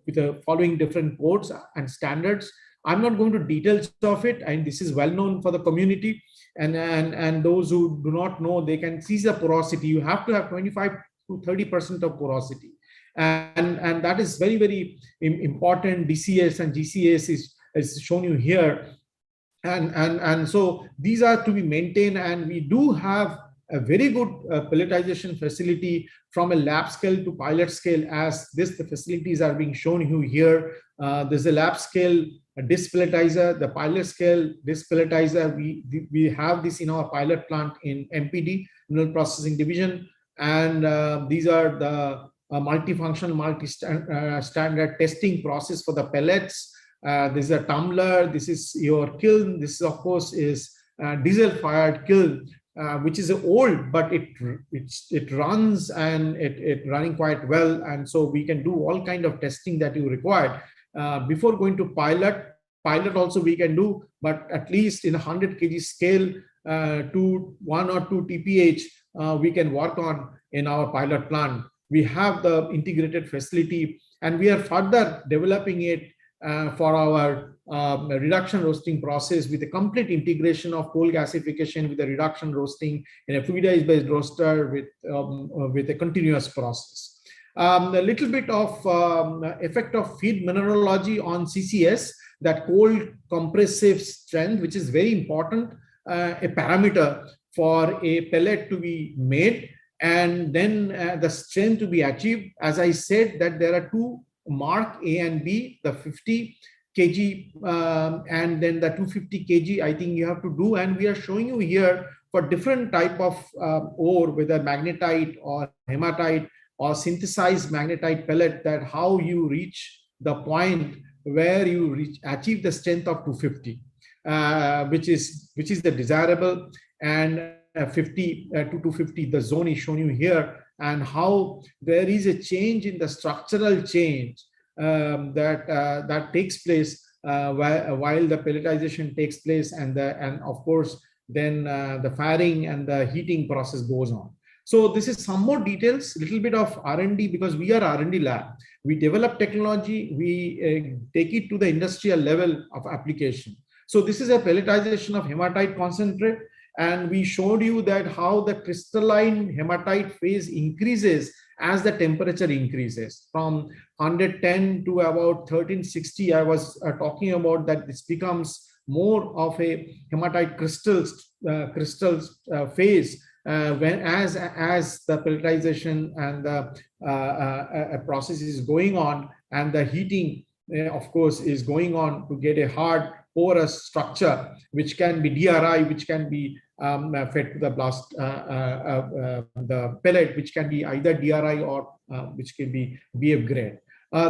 with the following different codes and standards. I'm not going to details of it, and this is well known for the community. And those who do not know, they can see the porosity. You have to have 25 to 30% of porosity. And that is very, very important. DCS and GCS is shown you here. And so these are to be maintained, and we do have a very good pelletization facility from a lab scale to pilot scale, as the facilities are being shown you here. There's a lab scale disc pelletizer, the pilot scale disc pelletizer. We have this in our pilot plant in MPD, Mineral Processing Division. And these are the multifunctional, multi-standard testing process for the pellets. This is a tumbler. This is your kiln. This, of course, is diesel-fired kiln, which is old, but it runs, and it running quite well. And so we can do all kind of testing that you require before going to pilot. Pilot also we can do, but at least in 100 kg scale to 1 or 2 TPH we can work on in our pilot plant. We have the integrated facility, and we are further developing it for our reduction roasting process with a complete integration of coal gasification with the reduction roasting in a fluidized-based roaster with a continuous process. A little bit of effect of feed mineralogy on CCS, that cold compressive strength, which is very important, a parameter for a pellet to be made, and then the strength to be achieved. As I said, that there are two mark A and B, the 50 kg and then the 250 kg, I think you have to do. And we are showing you here for different type of ore, whether magnetite or hematite, or synthesized magnetite pellet, that how you reach the point where you achieve the strength of 250, which is the desirable, and 50 to 250, the zone is shown you here, and how there is a change in the structural change that takes place while the pelletization takes place, and of course then the firing and the heating process goes on. So this is some more details, little bit of R&D, because we are R&D lab. We develop technology, we take it to the industrial level of application. So this is a pelletization of hematite concentrate, and we showed you that how the crystalline hematite phase increases as the temperature increases from 110 to about 1360. I was talking about that this becomes more of a hematite crystals phase when as the pelletization and the process is going on, and the heating of course is going on to get a hard porous structure, which can be DRI, which can be fed to the blast, the pellet, which can be either DRI or which can be BF grade.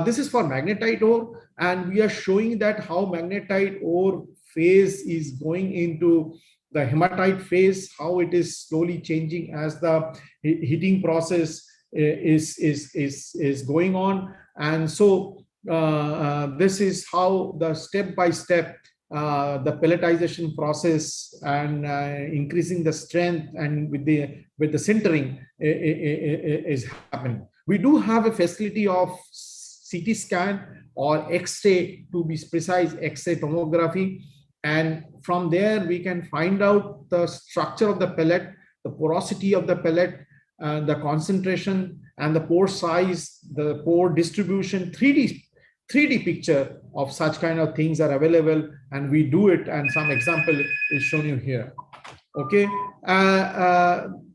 This is for magnetite ore, and we are showing that how magnetite ore phase is going into the hematite phase, how it is slowly changing as the heating process is going on. And so this is how the step by step the pelletization process and increasing the strength and with the sintering is happening. We do have a facility of CT scan or X-ray, to be precise, X-ray tomography, and from there we can find out the structure of the pellet, the porosity of the pellet, the concentration and the pore size, the pore distribution. 3D picture of such kind of things are available, and we do it, and some example is shown you here. Okay,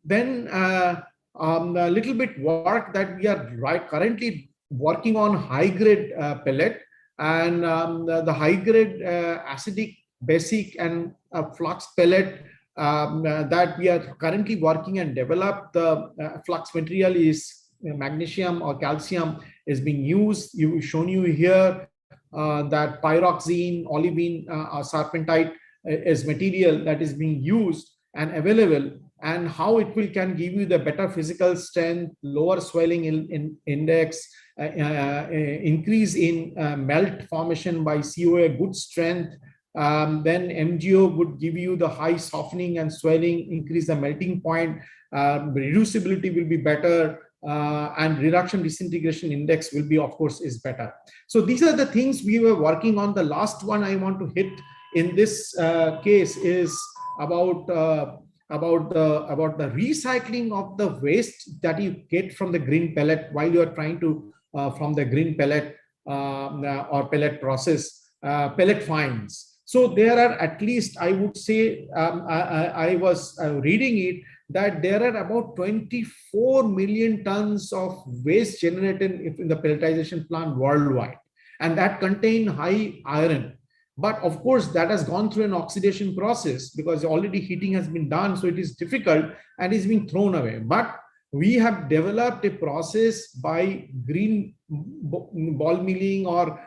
then a little bit work that we are currently working on high grade pellet, and the high grade acidic, basic and flux pellet that we are currently working and develop. The flux material is magnesium or calcium is being used. Shown you here that pyroxene, olivine, serpentine is material that is being used and available, and how it can give you the better physical strength, lower swelling in index, increase in melt formation by COA, good strength. Then MgO would give you the high softening and swelling, increase the melting point, reducibility will be better, and reduction disintegration index will be, of course, is better. So these are the things we were working on. The last one I want to hit in this case is about the recycling of the waste that you get from the green pellet while you are trying to from the green pellet or pellet process, pellet fines. So there are at least, I would say, I was reading it, that there are about 24 million tons of waste generated in the pelletization plant worldwide, and that contain high iron. But of course, that has gone through an oxidation process because already heating has been done, so it is difficult and is being thrown away. But we have developed a process by green ball milling or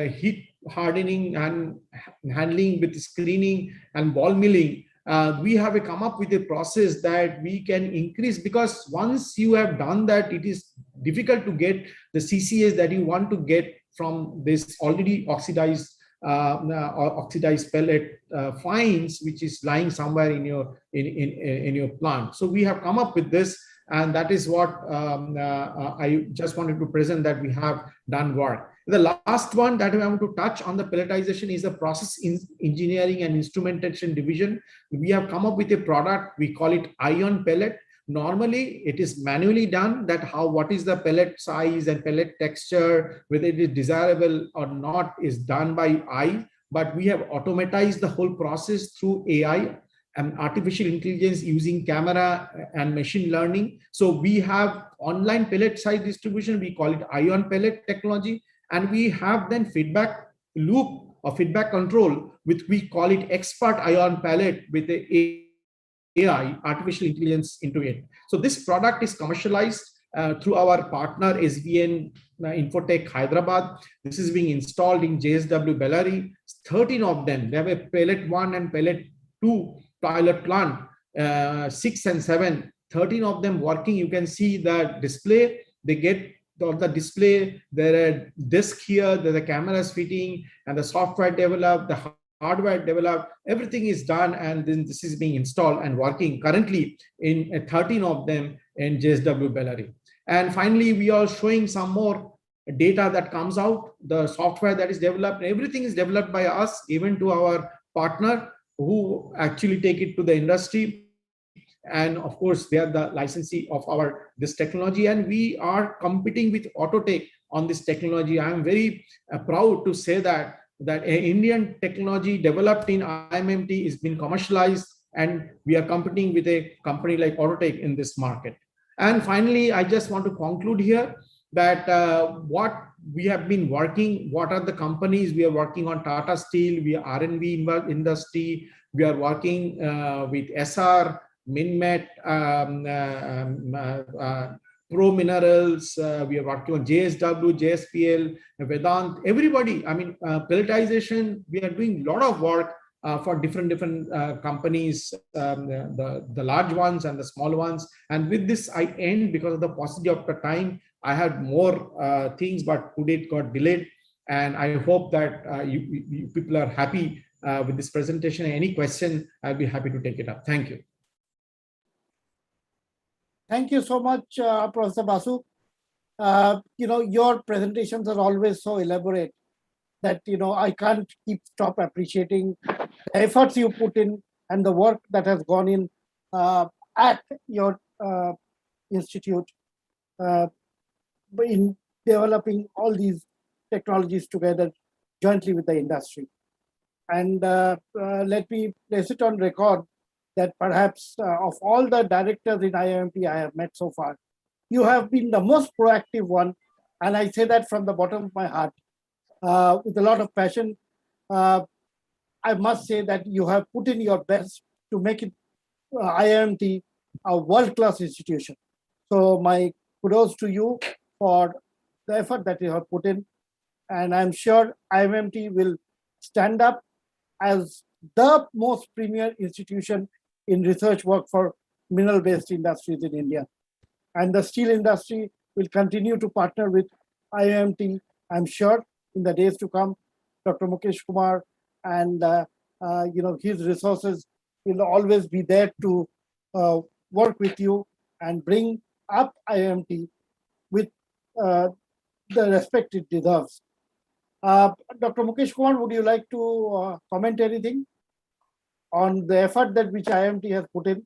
heat hardening and handling with screening and ball milling. We have come up with a process that we can increase, because once you have done that, it is difficult to get the CCS that you want to get from this already oxidized pellet fines, which is lying somewhere in your plant. So we have come up with this, and that is what I just wanted to present, that we have done work. The last one that I want to touch on the pelletization is the process engineering and instrumentation division. We have come up with a product, we call it ion pellet. Normally it is manually done, that what is the pellet size and pellet texture, whether it is desirable or not, is done by eye. But we have automatized the whole process through AI and artificial intelligence using camera and machine learning. So we have online pellet size distribution, we call it ion pellet technology. And we have then feedback loop or feedback control, which we call it expert ion pellet with the AI, artificial intelligence into it. So this product is commercialized through our partner SVN Infotech Hyderabad. This is being installed in JSW Bellary. 13 of them. They have a pellet 1 and pellet 2 pilot plant, 6 and 7. 13 of them working. You can see the display. They get the display. There are desk here. There are cameras fitting, and the software developed, the hardware developed. Everything is done, and then this is being installed and working currently in 13 of them in JSW Bellary. And finally, we are showing some more data that comes out, the software that is developed. Everything is developed by us, given to our partner who actually take it to the industry. And of course, they are the licensee of this technology, and we are competing with Autotech on this technology. I am very proud to say that Indian technology developed in IMMT is being commercialized, and we are competing with a company like Autotech in this market. And finally, I just want to conclude here that what we have been working, what are the companies we are working on? Tata Steel, we are R&B industry, we are working with SR, Minmet, Pro Minerals, we are working on JSW, JSPL, Vedant, everybody. I mean, pelletization, we are doing a lot of work for different companies, the large ones and the small ones. And with this, I end because of the paucity of the time. I had more things, but today it got delayed. And I hope that you people are happy with this presentation. Any question, I'll be happy to take it up. Thank you. Thank you so much, Professor Basu. Your presentations are always so elaborate that, I can't stop appreciating the efforts you put in and the work that has gone in at your institute in developing all these technologies together jointly with the industry. And let me place it on record that perhaps of all the directors in IIMT I have met so far, you have been the most proactive one. And I say that from the bottom of my heart with a lot of passion. I must say that you have put in your best to make it IIMT a world-class institution. So my kudos to you for the effort that you have put in. And I'm sure IIMT will stand up as the most premier institution in research work for mineral-based industries in India. And the steel industry will continue to partner with IIMT, I'm sure, in the days to come. Dr. Mukesh Kumar and his resources will always be there to work with you and bring up IIMT with the respect it deserves. Dr. Mukesh Kumar, would you like to comment anything on the effort that which IIMT has put in?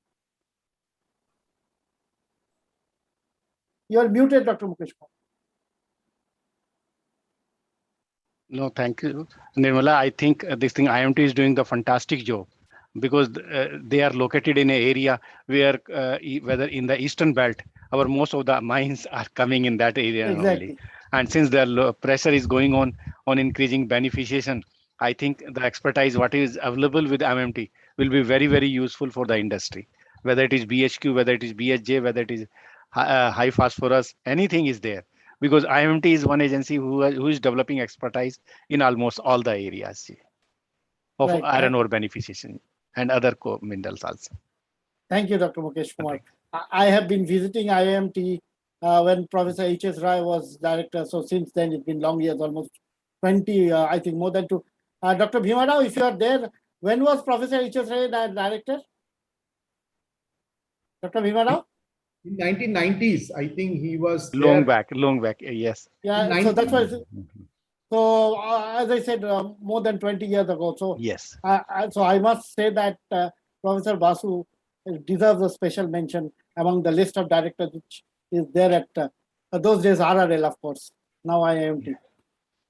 You are muted, Dr. Mukesh Kumar. No, thank you, Nirmala. I think this thing IIMT is doing the fantastic job because they are located in an area where, whether in the eastern belt, most of the mines are coming in that area only. And since the pressure is going on increasing beneficiation, I think the expertise what is available with IIMT will be very, very useful for the industry. Whether it is BHQ, whether it is BHJ, whether it is high phosphorus, anything is there. Because IIMT is one agency who is developing expertise in almost all the areas of iron ore beneficiation and other minerals also. Thank you, Dr. Mukesh Kumar. I have been visiting IIMT when Professor H.S. Rai was director. So since then, it's been long years, almost 20, I think more than 2. Dr. Bhima Rao, if you are there, when was Professor H.S. Rai director? Dr. Bhima Rao? In 1990s, I think he was long back, yes. Yeah, so that's why. So as I said, more than 20 years ago. So yes. So I must say that Professor Basu deserves a special mention among the list of directors which is there at those days RRL, of course. Now IIMT.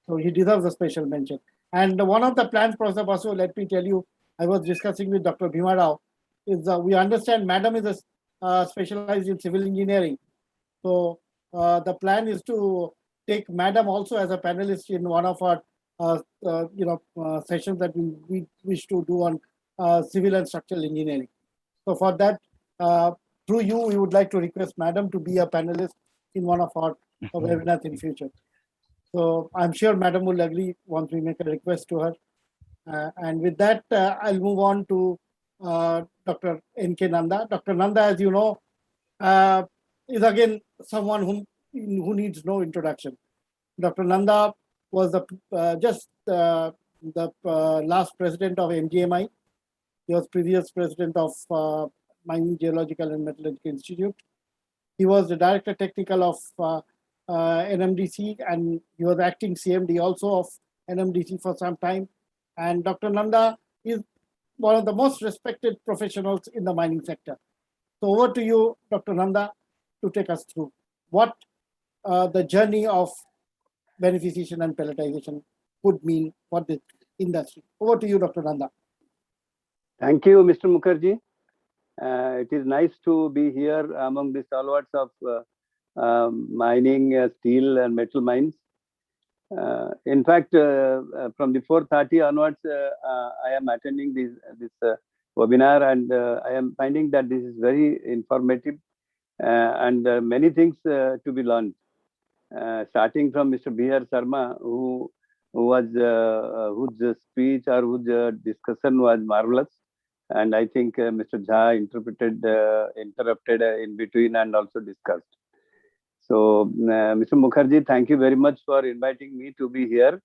So he deserves a special mention. And one of the plans, Professor Basu, let me tell you, I was discussing with Dr. Bhima Rao, is we understand Madam is specialized in civil engineering. So the plan is to take Madam also as a panelist in one of our sessions that we wish to do on civil and structural engineering. So for that, through you, we would like to request Madam to be a panelist in one of our webinars in future. So I'm sure Madam will agree once we make a request to her. And with that, I'll move on to Dr. N.K. Nanda. Dr. Nanda, as you know, is again someone who needs no introduction. Dr. Nanda was the last president of MGMI. He was previous president of Mining Geological and Metallurgical Institute. He was the director technical of NMDC, and he was acting CMD also of NMDC for some time. And Dr. Nanda is one of the most respected professionals in the mining sector. So over to you, Dr. Nanda, to take us through what the journey of beneficiation and pelletization would mean for the industry. Over to you, Dr. Nanda. Thank you, Mr. Mukherjee. It is nice to be here among the stalwarts of mining steel and metal mines. In fact, from the 4:30 onwards, I am attending this webinar, and I am finding that this is very informative and many things to be learned. Starting from Mr. B.R. Sharma, whose speech or whose discussion was marvelous, and I think Mr. Jha interrupted in between and also discussed. So, Mr. Mukherjee, thank you very much for inviting me to be here.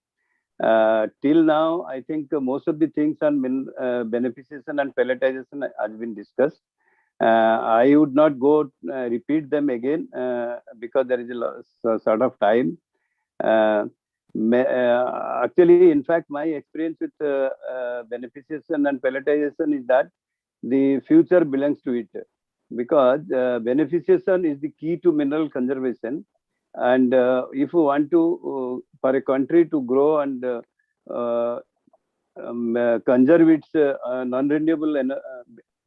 Till now, I think most of the things on beneficiation and pelletization has been discussed. I would not go repeat them again because there is a sort of time. Actually, in fact, my experience with beneficiation and pelletization is that the future belongs to it, because beneficiation is the key to mineral conservation. And if you want to, for a country to grow and conserve its non-renewable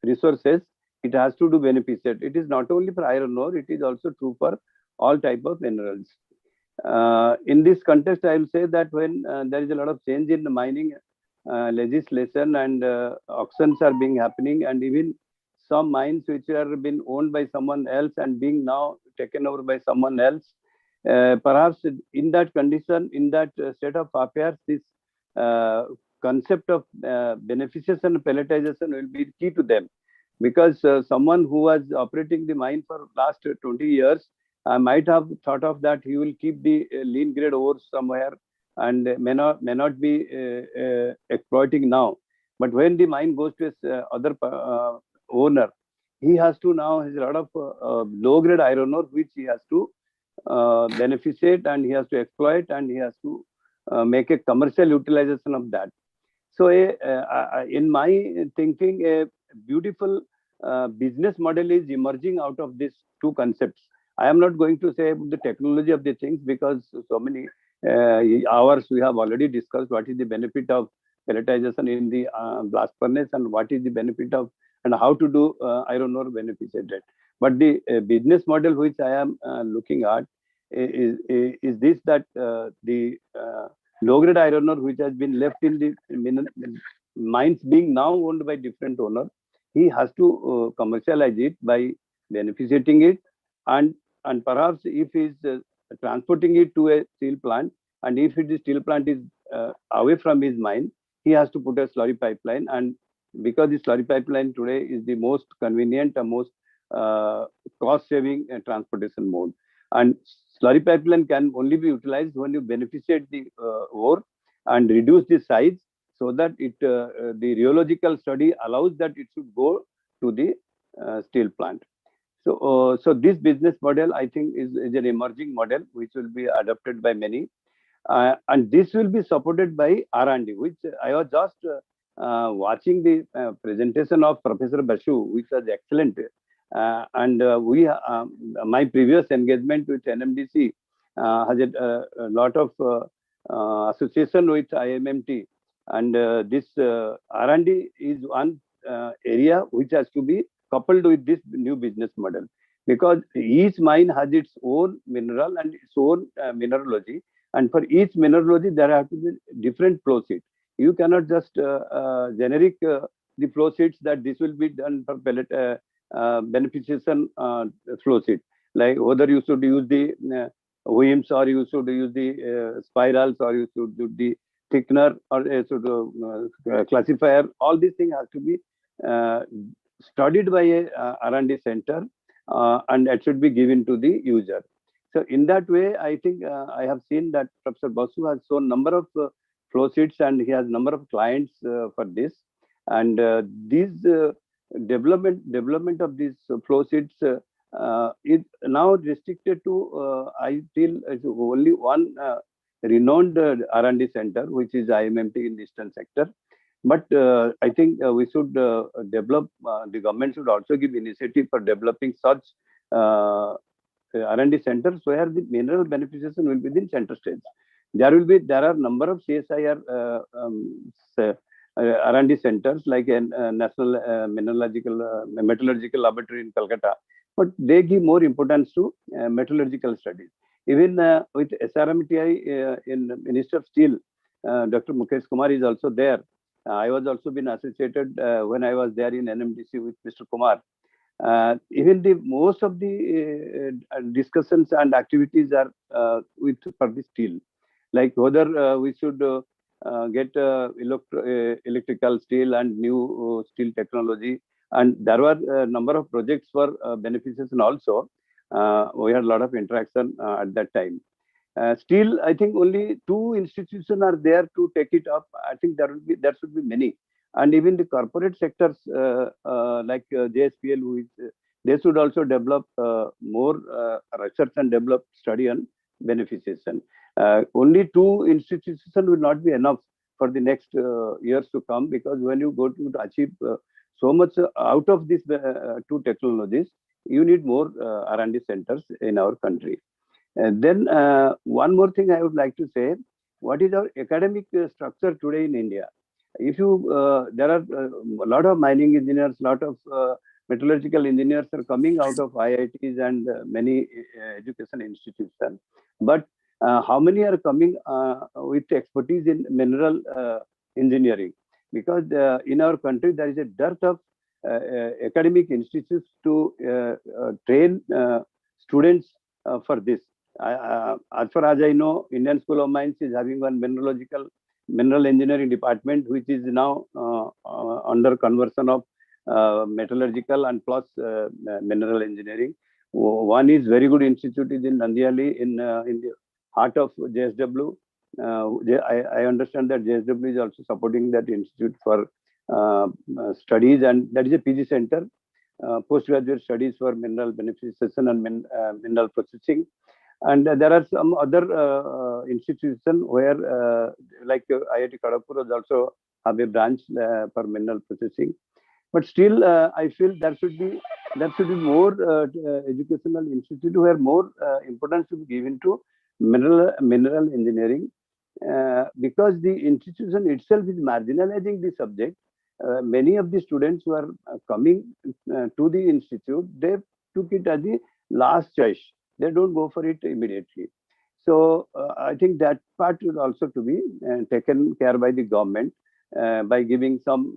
resources, it has to do beneficiation. It is not only for iron ore, it is also true for all type of minerals. In this context, I will say that when there is a lot of change in the mining legislation and auctions are being happening, and even some mines which are being owned by someone else and being now taken over by someone else, perhaps in that condition, in that state of affairs, this concept of beneficiation and pelletization will be key to them, because someone who was operating the mine for last 20 years might have thought of that he will keep the lean grade ores somewhere and may not be exploiting now. But when the mine goes to his other owner, he has to now has a lot of low grade iron ore which he has to beneficiate, and he has to exploit, and he has to make a commercial utilization of that. So in my thinking, a beautiful business model is emerging out of these two concepts. I am not going to say the technology of the things, because so many hours we have already discussed what is the benefit of pelletization in the blast furnace, and what is the benefit of and how to do iron ore beneficiated. But the business model which I am looking at is this, that the low grade iron ore which has been left in the mines being now owned by different owner, he has to commercialize it by beneficiating it, and perhaps if he is transporting it to a steel plant, and if the steel plant is away from his mine, he has to put a slurry pipeline. And because the slurry pipeline today is the most convenient and most cost-saving transportation mode, and slurry pipeline can only be utilized when you beneficiate the ore and reduce the size, so that it the rheological study allows that it should go to the steel plant. So, this business model, I think, is an emerging model which will be adopted by many, and this will be supported by R&D, which I was just watching the presentation of Professor Basu, which was excellent. And my previous engagement with NMDC has a lot of association with IMMT, and this R&D is one area which has to be coupled with this new business model, because each mine has its own mineral and its own mineralogy, and for each mineralogy there have to be different flow sheet. You cannot just generic the flow sheets that this will be done for pellet beneficiation flow sheet. like whether you should use the WIMS or you should use the spirals or you should do the thickener or classifier. All these things have to be studied by a R&D center and it should be given to the user. So in that way, I think I have seen that Professor Basu has shown number of flow sheets and he has number of clients for this. And these development of these flow sheets is now restricted to, I feel, only one renowned R&D center, which is IMMT in the eastern sector. But I think we should develop, the government should also give initiative for developing such R&D centers where the mineral beneficiation will be in center stage. There are number of CSIR R&D centers like a National Metallurgical Laboratory in Calcutta, but they give more importance to metallurgical studies. Even with SRMTI in Ministry of Steel, Dr. Mukesh Kumar is also there. I was also been associated when I was there in NMDC with Mr. Kumar. Even the most of the discussions and activities are for the steel, like whether we should get electrical steel and new steel technology. And there were a number of projects for beneficiation also. We had a lot of interaction at that time. Still, I think only 2 institutions are there to take it up. I think there should be many. And even the corporate sectors like JSPL, they should also develop more research and develop study on beneficiation. Only 2 institutions will not be enough for the next years to come, because when you go to achieve so much out of these 2 technologies, you need more R&D centers in our country. And then one more thing I would like to say, what is our academic structure today in India? If you, there are a lot of mining engineers, lot of metallurgical engineers are coming out of IITs and many education institutions. But how many are coming with expertise in mineral engineering? Because in our country, there is a dearth of academic institutes to train students for this. As far as I know, Indian School of Mines is having one mineral engineering department, which is now under conversion of metallurgical and plus mineral engineering. One is very good institute is in Nandiali in the heart of JSW. I understand that JSW is also supporting that institute for studies, and that is a PG center, postgraduate studies for mineral beneficiation and mineral processing. And there are some other institutions where, like IIT Kharagpur also have a branch for mineral processing. But still, I feel there should be more educational institute where more importance should be given to mineral engineering, because the institution itself is marginalizing the subject. Many of the students who are coming to the institute, they took it as the last choice. They don't go for it immediately. So I think that part is also to be taken care by the government by giving some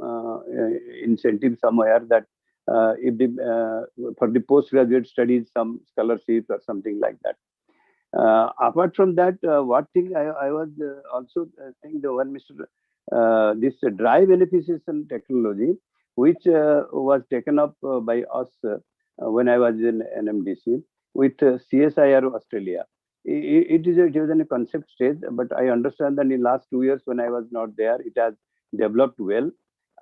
incentive somewhere, that if the for the postgraduate studies, some scholarships or something like that. Apart from that, what thing I was also saying, the one Mr. This dry beneficiation technology, which was taken up by us when I was in NMDC with CSIR Australia. It was in a concept stage, but I understand that in last 2 years when I was not there, it has developed well,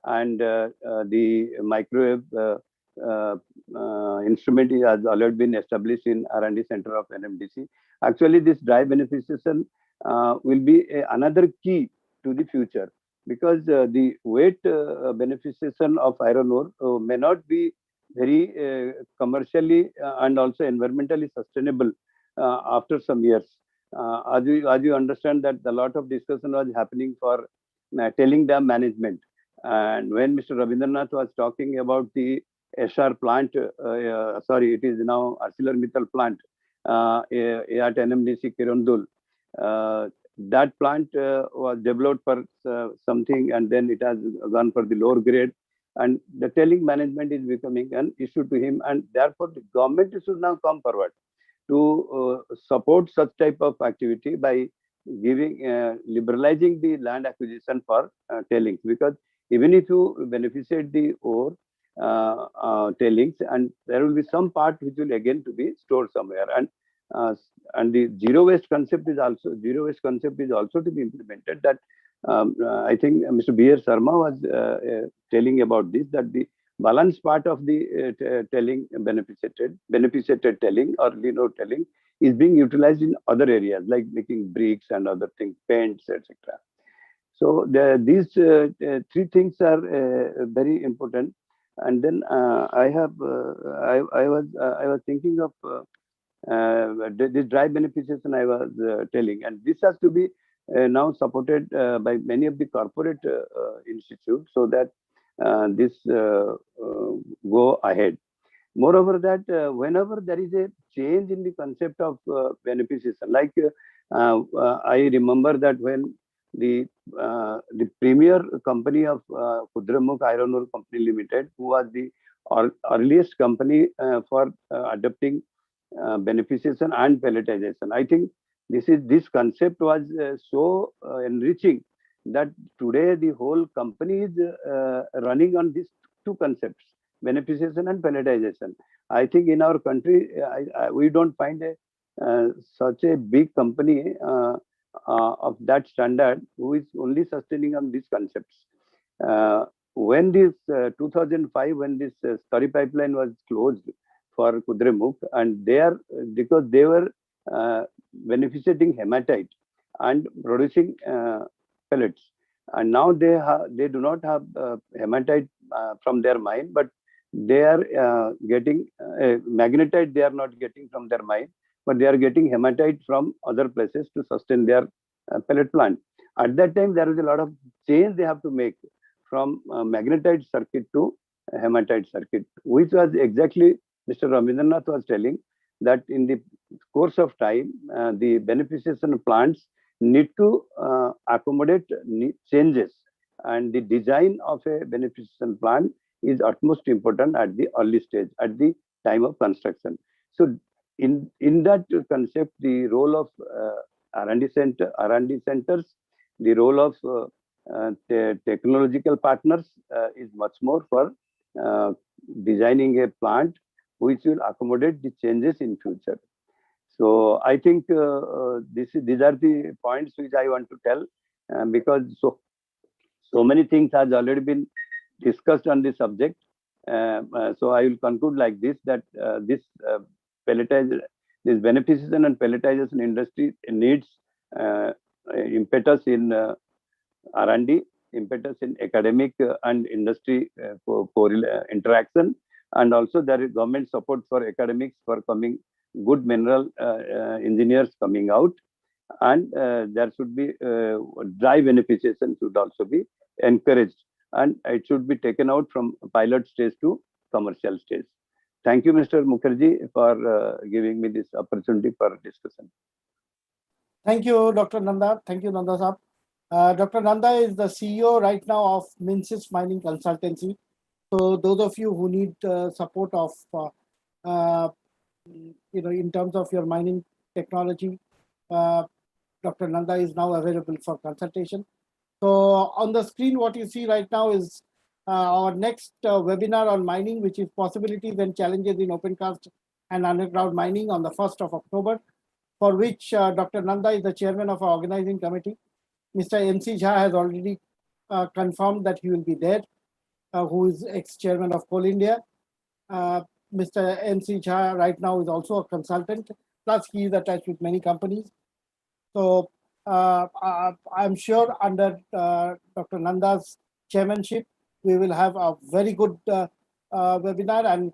and the microwave instrument has already been established in R&D center of NMDC. Actually, this dry beneficiation will be another key to the future, because the weight beneficiation of iron ore may not be very commercially and also environmentally sustainable after some years. As you understand that a lot of discussion was happening for tailing dam management. And when Mr. Rabindranath was talking about the SR plant, sorry, it is now ArcelorMittal plant at NMDC Kirandul. That plant was developed for something, and then it has gone for the lower grade. and the telling management is becoming an issue to him, and therefore the government should now come forward to support such type of activity by giving liberalizing the land acquisition for tailings, because even if you beneficiate the ore tailings, and there will be some part which will again to be stored somewhere, and the zero waste concept is also to be implemented. That I think Mr. B.R. Sharma was telling about this, that the balance part of the telling beneficiated telling or linear telling is being utilized in other areas like making bricks and other things, paints, etc. So these three things are very important. And then I was thinking of this dry beneficiation I was telling, and this has to be now supported by many of the corporate institutes, so that this go ahead. Moreover, that whenever there is a change in the concept of beneficiation, like I remember that when the premier company of Kudramukh Iron Ore Company Limited, who was the earliest company for adopting beneficiation and pelletization, I think this concept was so enriching that today the whole company is running on these two concepts, beneficiation and pelletization. I think in our country, we don't find such a big company of that standard who is only sustaining on these concepts. When this 2005, when this slurry pipeline was closed for Kudremukh, and because they were beneficiating hematite and producing pellets, and now they do not have hematite from their mine, but they are getting magnetite. They are not getting from their mine, but they are getting hematite from other places to sustain their pellet plant. At that time, there is a lot of change they have to make from magnetite circuit to hematite circuit, which was exactly Mr. Ramindranath was telling, that in the course of time, the beneficiation plants need to accommodate changes, and the design of a beneficiation plant is utmost important at the early stage, at the time of construction. So in that concept, the role of R&D centers, the role of technological partners is much more for designing a plant which will accommodate the changes in future. So I think these are the points which I want to tell, because so many things has already been discussed on this subject. So I will conclude like this, that this beneficiation and pelletization industry needs impetus in R&D, impetus in academic and industry interaction, and also there is government support for academics for coming good mineral engineers coming out, and there should be dry beneficiation should also be encouraged, and it should be taken out from pilot stage to commercial stage. Thank you, Mr. Mukherjee, for giving me this opportunity for discussion. Thank you, Dr. Nanda. Thank you, Nanda Saab. Dr. Nanda is the CEO right now of Minsys Mining Consultancy. So those of you who need support of, in terms of your mining technology, Dr. Nanda is now available for consultation. So on the screen, what you see right now is our next webinar on mining, which is possibilities and challenges in open cast and underground mining on the 1st of October, for which Dr. Nanda is the chairman of our organizing committee. Mr. MC Jha has already confirmed that he will be there, who is ex-chairman of Coal India. Mr. MC Jha right now is also a consultant, plus he is attached with many companies. So I'm sure under Dr. Nanda's chairmanship, we will have a very good webinar, and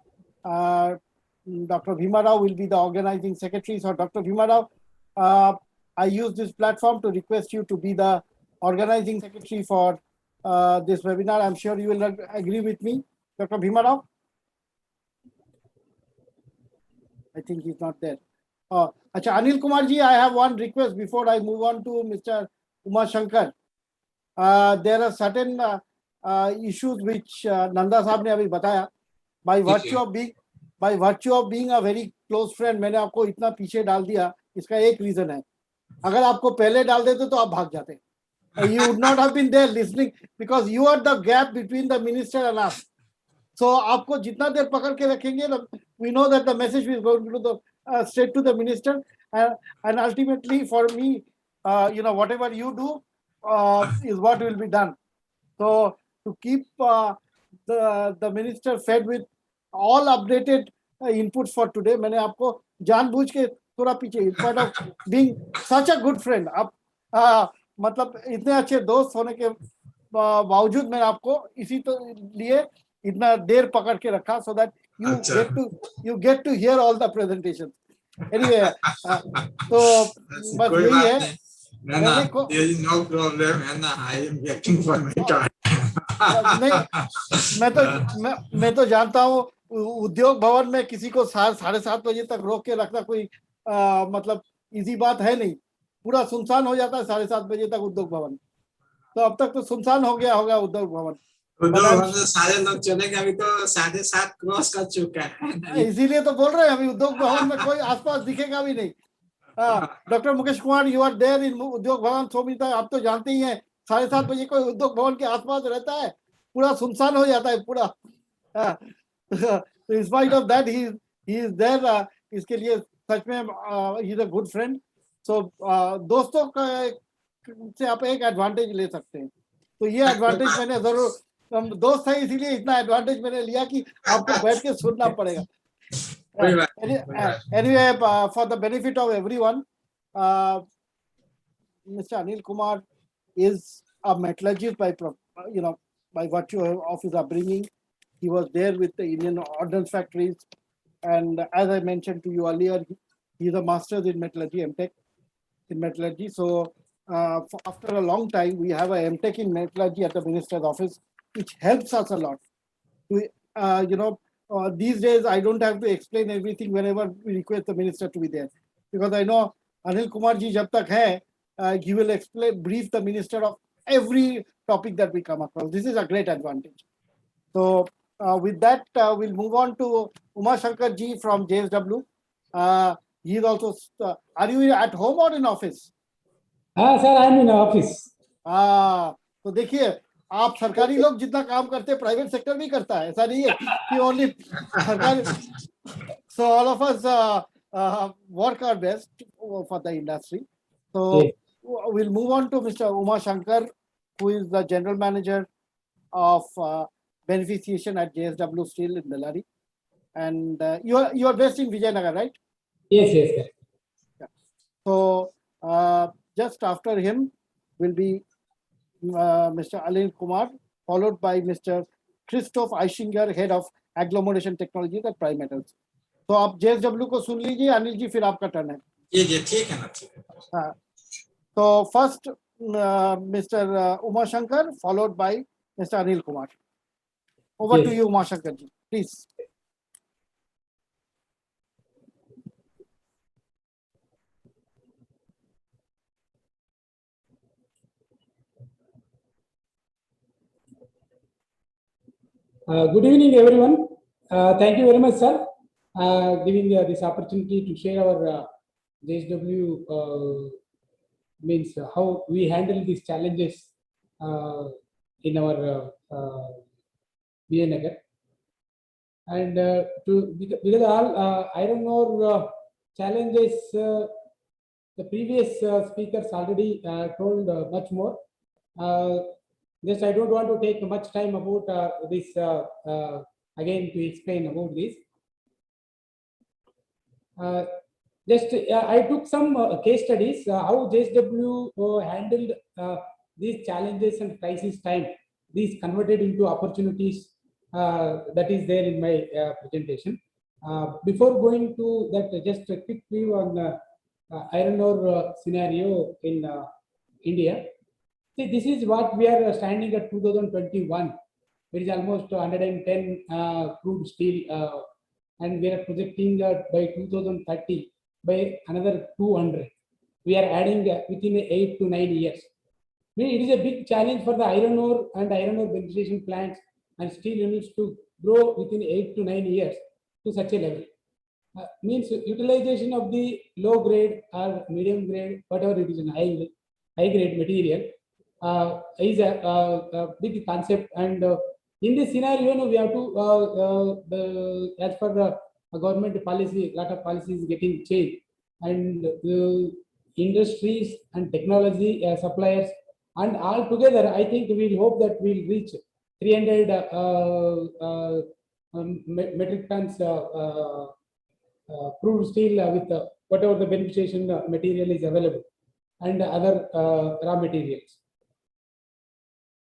Dr. Bhima Rao will be the organizing secretary. So Dr. Bhima Rao, I use this platform to request you to be the organizing secretary for this webinar. I'm sure you will agree with me, Dr. Bhima Rao. I think he's not there. Anil Kumarji, I have one request before I move on to Mr. Uma Shankar. There are certain issues which Nanda साहब ने अभी बताया, by virtue of being a very close friend, मैंने आपको इतना पीछे डाल दिया, इसका एक रीजन है. अगर आपको पहले डाल देते तो आप भाग जाते. You would not have been there listening because you are the gap between the minister and us. So आपको जितना देर पकड़ के रखेंगे, we know that the message is going to the straight to the minister, and ultimately for me, whatever you do is what will be done. So to keep the minister fed with all updated inputs for today, मैंने आपको जानबूझ के थोड़ा पीछे, in spite of being such a good friend, आप मतलब इतने अच्छे दोस्त होने के बावजूद मैंने आपको इसी तो लिए इतना देर पकड़ के रखा, so that you get to hear all the presentations. Anyway, तो बस यही है. No problem, and I am waiting for my turn. मैं तो जानता हूँ उद्योग भवन में किसी को 7:30 बजे तक रोक के रखना कोई मतलब इजी बात है नहीं. पूरा सुनसान हो जाता है 7:30 बजे तक उद्योग भवन. तो अब तक तो सुनसान हो गया होगा उद्योग भवन. सारे लोग चले गए, अभी तो 7:30 क्रॉस कर चुका है. इसीलिए तो बोल रहे हैं अभी उद्योग भवन में कोई आसपास दिखेगा भी नहीं. Doctor Mukesh Kumar, you are there in Udyog Bhavan सोमिता, आप तो जानते ही हैं 7:30 बजे कोई उद्योग भवन के आसपास रहता है, पूरा सुनसान हो जाता है पूरा. In spite of that he is there. इसके लिए सच में he is a good friend. So दोस्तों का से आप एक एडवांटेज ले सकते हैं, तो ये एडवांटेज मैंने जरूर, हम दोस्त है इसीलिए इतना एडवांटेज मैंने लिया कि आपको बैठ के सुनना पड़ेगा. Anyway, for the benefit of everyone, Mr. Anil Kumar is a metallurgist by virtue of his upbringing. He was there with the Indian ordnance factories, and as I mentioned to you earlier, he is a master's in metallurgy, MTech in metallurgy. So after a long time, we have a MTech in metallurgy at the minister's office, which helps us a lot. These days, I don't have to explain everything whenever we request the minister to be there, because I know Anil Kumar ji jab tak hai, he will brief the minister of every topic that we come across. This is a great advantage. So with that, we'll move on to Uma Shankar ji from JSW. He is also, are you at home or in office? Sir, I am in office. तो देखिए, आप सरकारी लोग जितना काम करते हैं private sector भी करता है, ऐसा नहीं है कि ओनली सरकारी. So all of us work our best for the industry. So we'll move on to Mr. Uma Shankar, who is the general manager of beneficiation at JSW Steel in Bellary, and you are based in Vijayanagar, right? Yes, sir. Yeah. So just after him will be Mr. Anil Kumar, followed by Mr. Christoph Eischinger, head of agglomeration technology at Prime Metals. तो आप JSW को सुन लीजिए, अनिल जी फिर आपका turn है. जी ठीक है ना, ठीक है. तो first Mr. Uma Shankar, followed by Mr. Anil Kumar. Over to you, Uma Shankar ji, please. Good evening, everyone. Thank you very much, sir, giving this opportunity to share our JSW means how we handle these challenges in our Vijayanagar. And because all iron ore challenges, the previous speakers already told much more. Just I don't want to take much time about this again to explain about this. I took some case studies how JSW handled these challenges and crisis time. These converted into opportunities that is there in my presentation. Before going to that, just a quick view on iron ore scenario in India. See, this is what we are standing at 2021. There is almost 110 crude steel, and we are projecting that by 2030 by another 200. We are adding within 8 to 9 years. It is a big challenge for the iron ore and iron ore beneficiation plants and steel units to grow within 8 to 9 years to such a level. Means utilization of the low grade or medium grade, whatever it is in high grade material is a big concept. And in this scenario, we have to, as per the government policy, a lot of policies getting changed, and industries and technology suppliers, and all together, I think we'll hope that we'll reach 300 metric tons crude steel with whatever the beneficiation material is available, and other raw materials.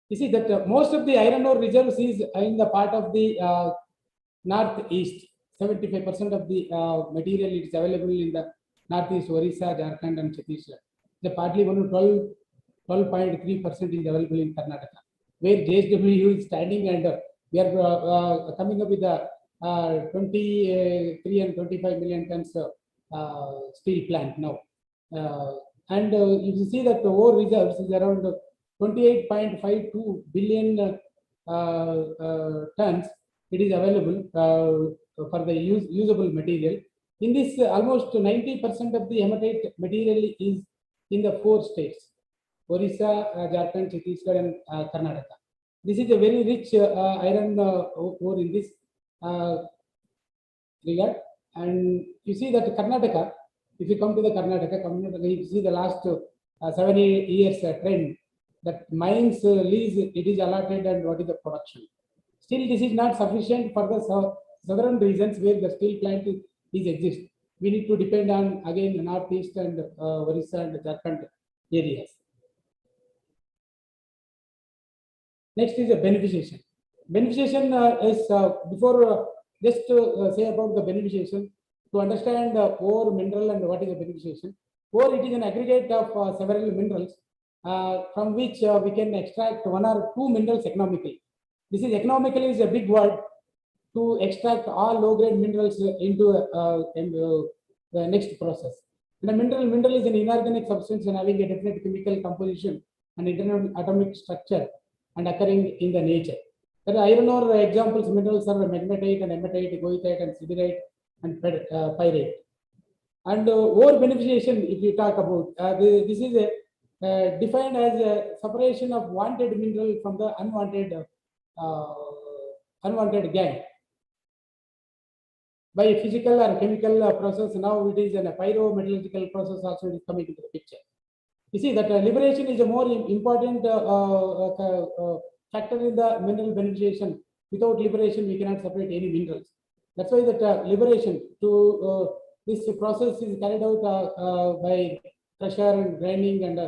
You see that most of the iron ore reserves is in the part of the northeast. 75% of the material is available in the northeast, Orissa, Jharkhand, and Chhattisgarh. The partly 12.3% is available in Karnataka, where JSW is standing, and we are coming up with the 23 and 25 million tons steel plant now. And if you see that the ore reserves is around 28.52 billion tons, it is available for the usable material. In this, almost 90% of the hematite material is in the 4 states: Orissa, Jharkhand, Chhattisgarh, and Karnataka. This is a very rich iron ore in this regard. And you see that Karnataka, if you come to the Karnataka, you see the last 7 years trend, that mines lease, it is allotted, and what is the production. Still, this is not sufficient for the southern regions where the steel plant is exist. We need to depend on, again, the northeast and Orissa and Jharkhand areas. Next is the beneficiation. Beneficiation is, before just to say about the beneficiation, to understand ore, mineral, and what is the beneficiation. Ore, it is an aggregate of several minerals from which we can extract 1 or 2 minerals economically. This is economically is a big word, to extract all low-grade minerals into the next process. And a mineral is an inorganic substance and having a definite chemical composition and internal atomic structure and occurring in the nature. The iron ore examples minerals are magnetite and hematite, goethite and siderite and pyrite. And ore beneficiation, if you talk about, this is defined as a separation of wanted mineral from the unwanted gang by a physical or chemical process. Now it is a pyrometallurgical process also is coming into the picture. You see that liberation is a more important factor in the mineral beneficiation. Without liberation, we cannot separate any minerals. That's why that liberation to this process is carried out by crusher and grinding and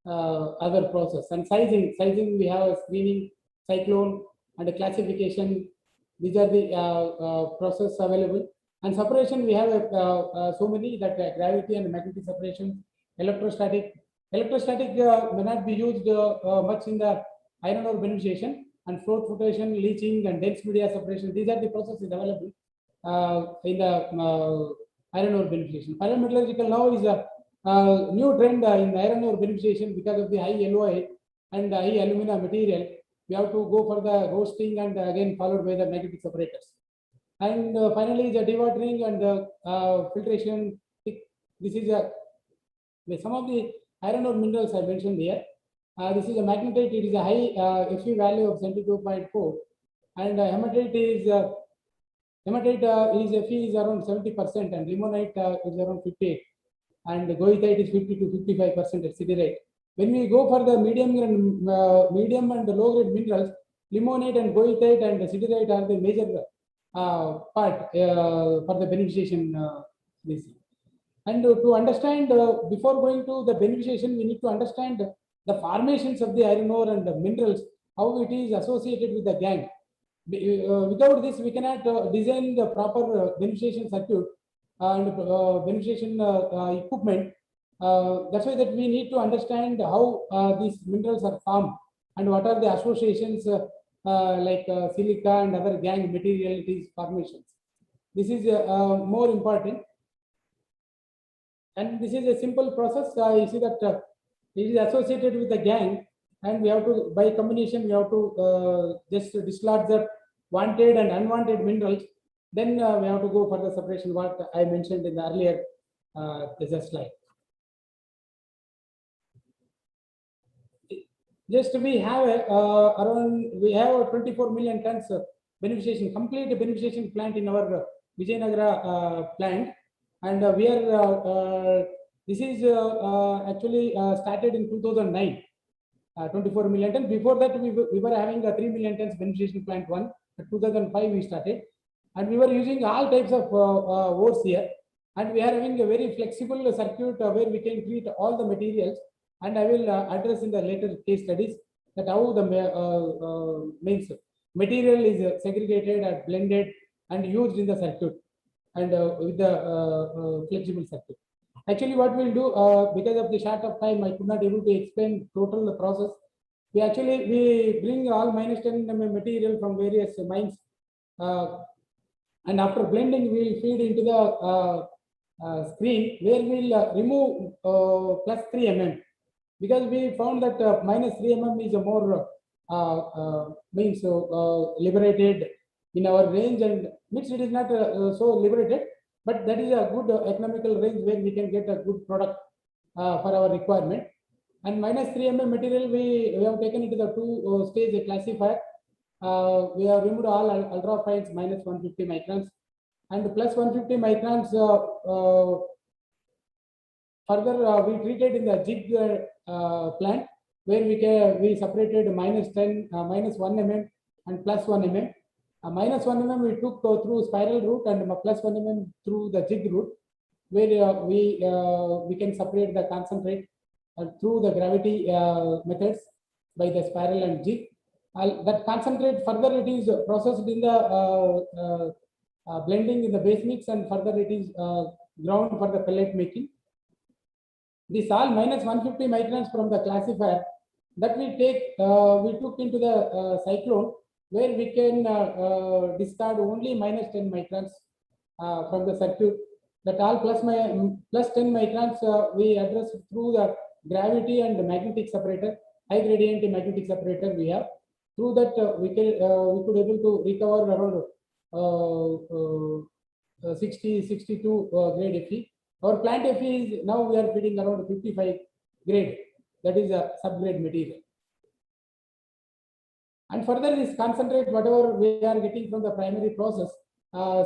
other process. And sizing we have screening, cyclone, and classification. These are the process available. And separation, we have so many that gravity and magnetic separation, electrostatic. Electrostatic may not be used much in the iron ore beneficiation, and float flotation, leaching, and dense media separation. These are the processes available in the iron ore beneficiation. Pyrometallurgical now is a new trend in iron ore beneficiation because of the high LOI and high alumina material. We have to go for the roasting and again followed by the magnetic separators. And finally, the dewatering and filtration. This is some of the iron ore minerals I mentioned here. This is a magnetite. It is a high Fe value of 72.4, and hematite is Fe is around 70%, and limonite is around 58, and goethite is 50 to 55% at siderite. When we go for the medium and low grade minerals, limonite and goethite and siderite are the major part for the beneficiation. And to understand, before going to the beneficiation, we need to understand the formations of the iron ore and the minerals, how it is associated with the gang. Without this, we cannot design the proper beneficiation circuit and beneficiation equipment. That's why that we need to understand how these minerals are formed and what are the associations like silica and other gang materialities formations. This is more important. And this is a simple process. You see that it is associated with the gang. and we have to, by combination, we have to just dislodge the wanted and unwanted minerals. Then we have to go for the separation, what I mentioned in the earlier slide. Just we have we have 24 million tons beneficiation, complete beneficiation plant in our Vijayanagara plant, and we are this is actually started in 2009. 24 million tons. Before that, we were having a 3 million tons beneficiation plant one. In 2005 we started, and we were using all types of ores here, and we are having a very flexible circuit where we can treat all the materials. And I will address in the later case studies that how the means material is segregated and blended and used in the circuit, and with the flexible circuit. Actually, what we'll do, because of the short of time, I could not able to explain total the process. We bring all -10 material from various mines, and after blending, we'll feed into the screen where we'll remove +3 mm, because we found that -3 mm is a more means liberated in our range, and means it is not so liberated, but that is a good economical range where we can get a good product for our requirement. And -3 mm material we have taken into the two-stage classifier. We have removed all ultra fines -150 microns and +150 microns. Further, we treated in the jig plant where we separated -10, -1 mm and +1 mm. -1 mm we took through spiral route, and +1 mm through the jig route, where we can separate the concentrate through the gravity methods by the spiral and jig. That concentrate further it is processed in the blending in the base mix, and further it is ground for the pellet making. This all -150 microns from the classifier that we took into the cyclone, where we can discard only -10 microns from the circuit. That all +10 microns we address through the gravity and the magnetic separator, high gradient magnetic separator we have. Through that we could able to recover around 62 grade Fe. Our plant Fe is now we are feeding around 55 grade, that is a subgrade material. And further this concentrate, whatever we are getting from the primary process,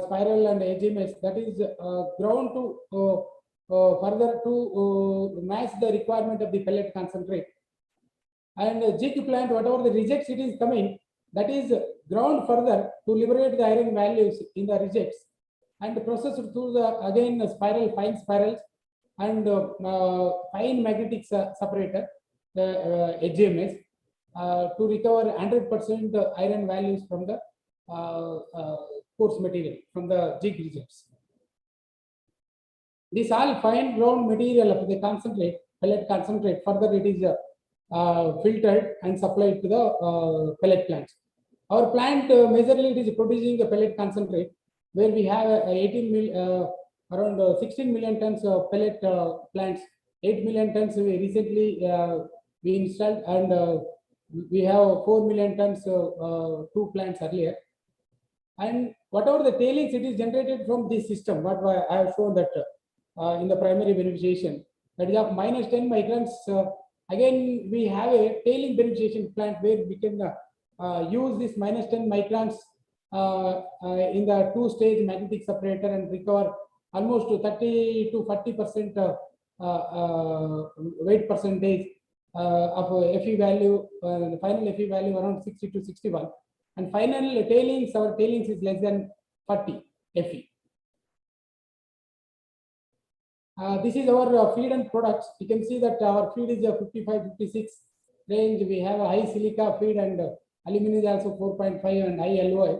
spiral and HMS, that is ground to further to match the requirement of the pellet concentrate. And jig plant, whatever the rejects it is coming, that is ground further to liberate the iron values in the rejects, and processed through the again fine spirals and fine magnetic separator, the HMS, to recover 100% iron values from the coarse material from the jig rejects. This all fine ground material of the concentrate, pellet concentrate, further it is filtered and supplied to the pellet plants. Our plant majorly it is producing a pellet concentrate, where we have around 16 million tons of pellet plants. 8 million tons we recently we installed, and we have 4 million tons 2 plants earlier. And whatever the tailings it is generated from this system, what I have shown that in the primary beneficiation, that is of -10 microns. Again, we have a tailing beneficiation plant where we can use this -10 microns in the two-stage magnetic separator and recover almost 30 to 40% weight percentage of Fe value, the final Fe value around 60 to 61. And final tailings, our tailings is less than 40 Fe. This is our feed and products. You can see that our feed is a 55, 56 range. We have a high silica feed, and aluminum is also 4.5 and high LOI.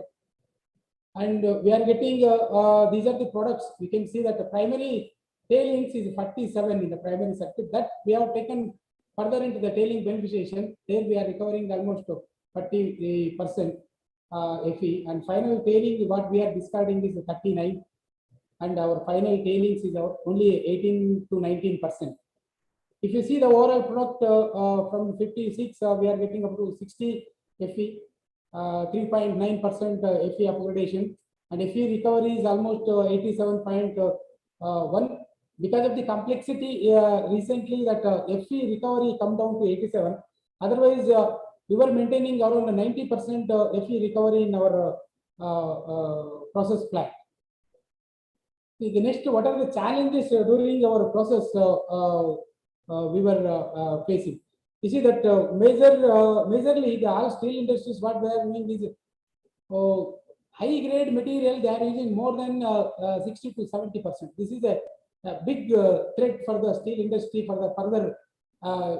And we are getting, these are the products. We can see that the primary tailings is 47 in the primary circuit. That we have taken further into the tailing beneficiation. There we are recovering almost 40% Fe. And final tailing, what we are discarding is 39. And our final tailings is only 18 to 19%. If you see the overall product from 56, we are getting up to 60 FE, 3.9% FE upgradation, and FE recovery is almost 87.1. Because of the complexity, recently that FE recovery come down to 87. Otherwise, we were maintaining around 90% FE recovery in our process plant. The next, what are the challenges during our process we were facing? You see that majorly the all steel industries, what they are doing is high grade material, they are using more than 60 to 70%. This is a big threat for the steel industry for the further.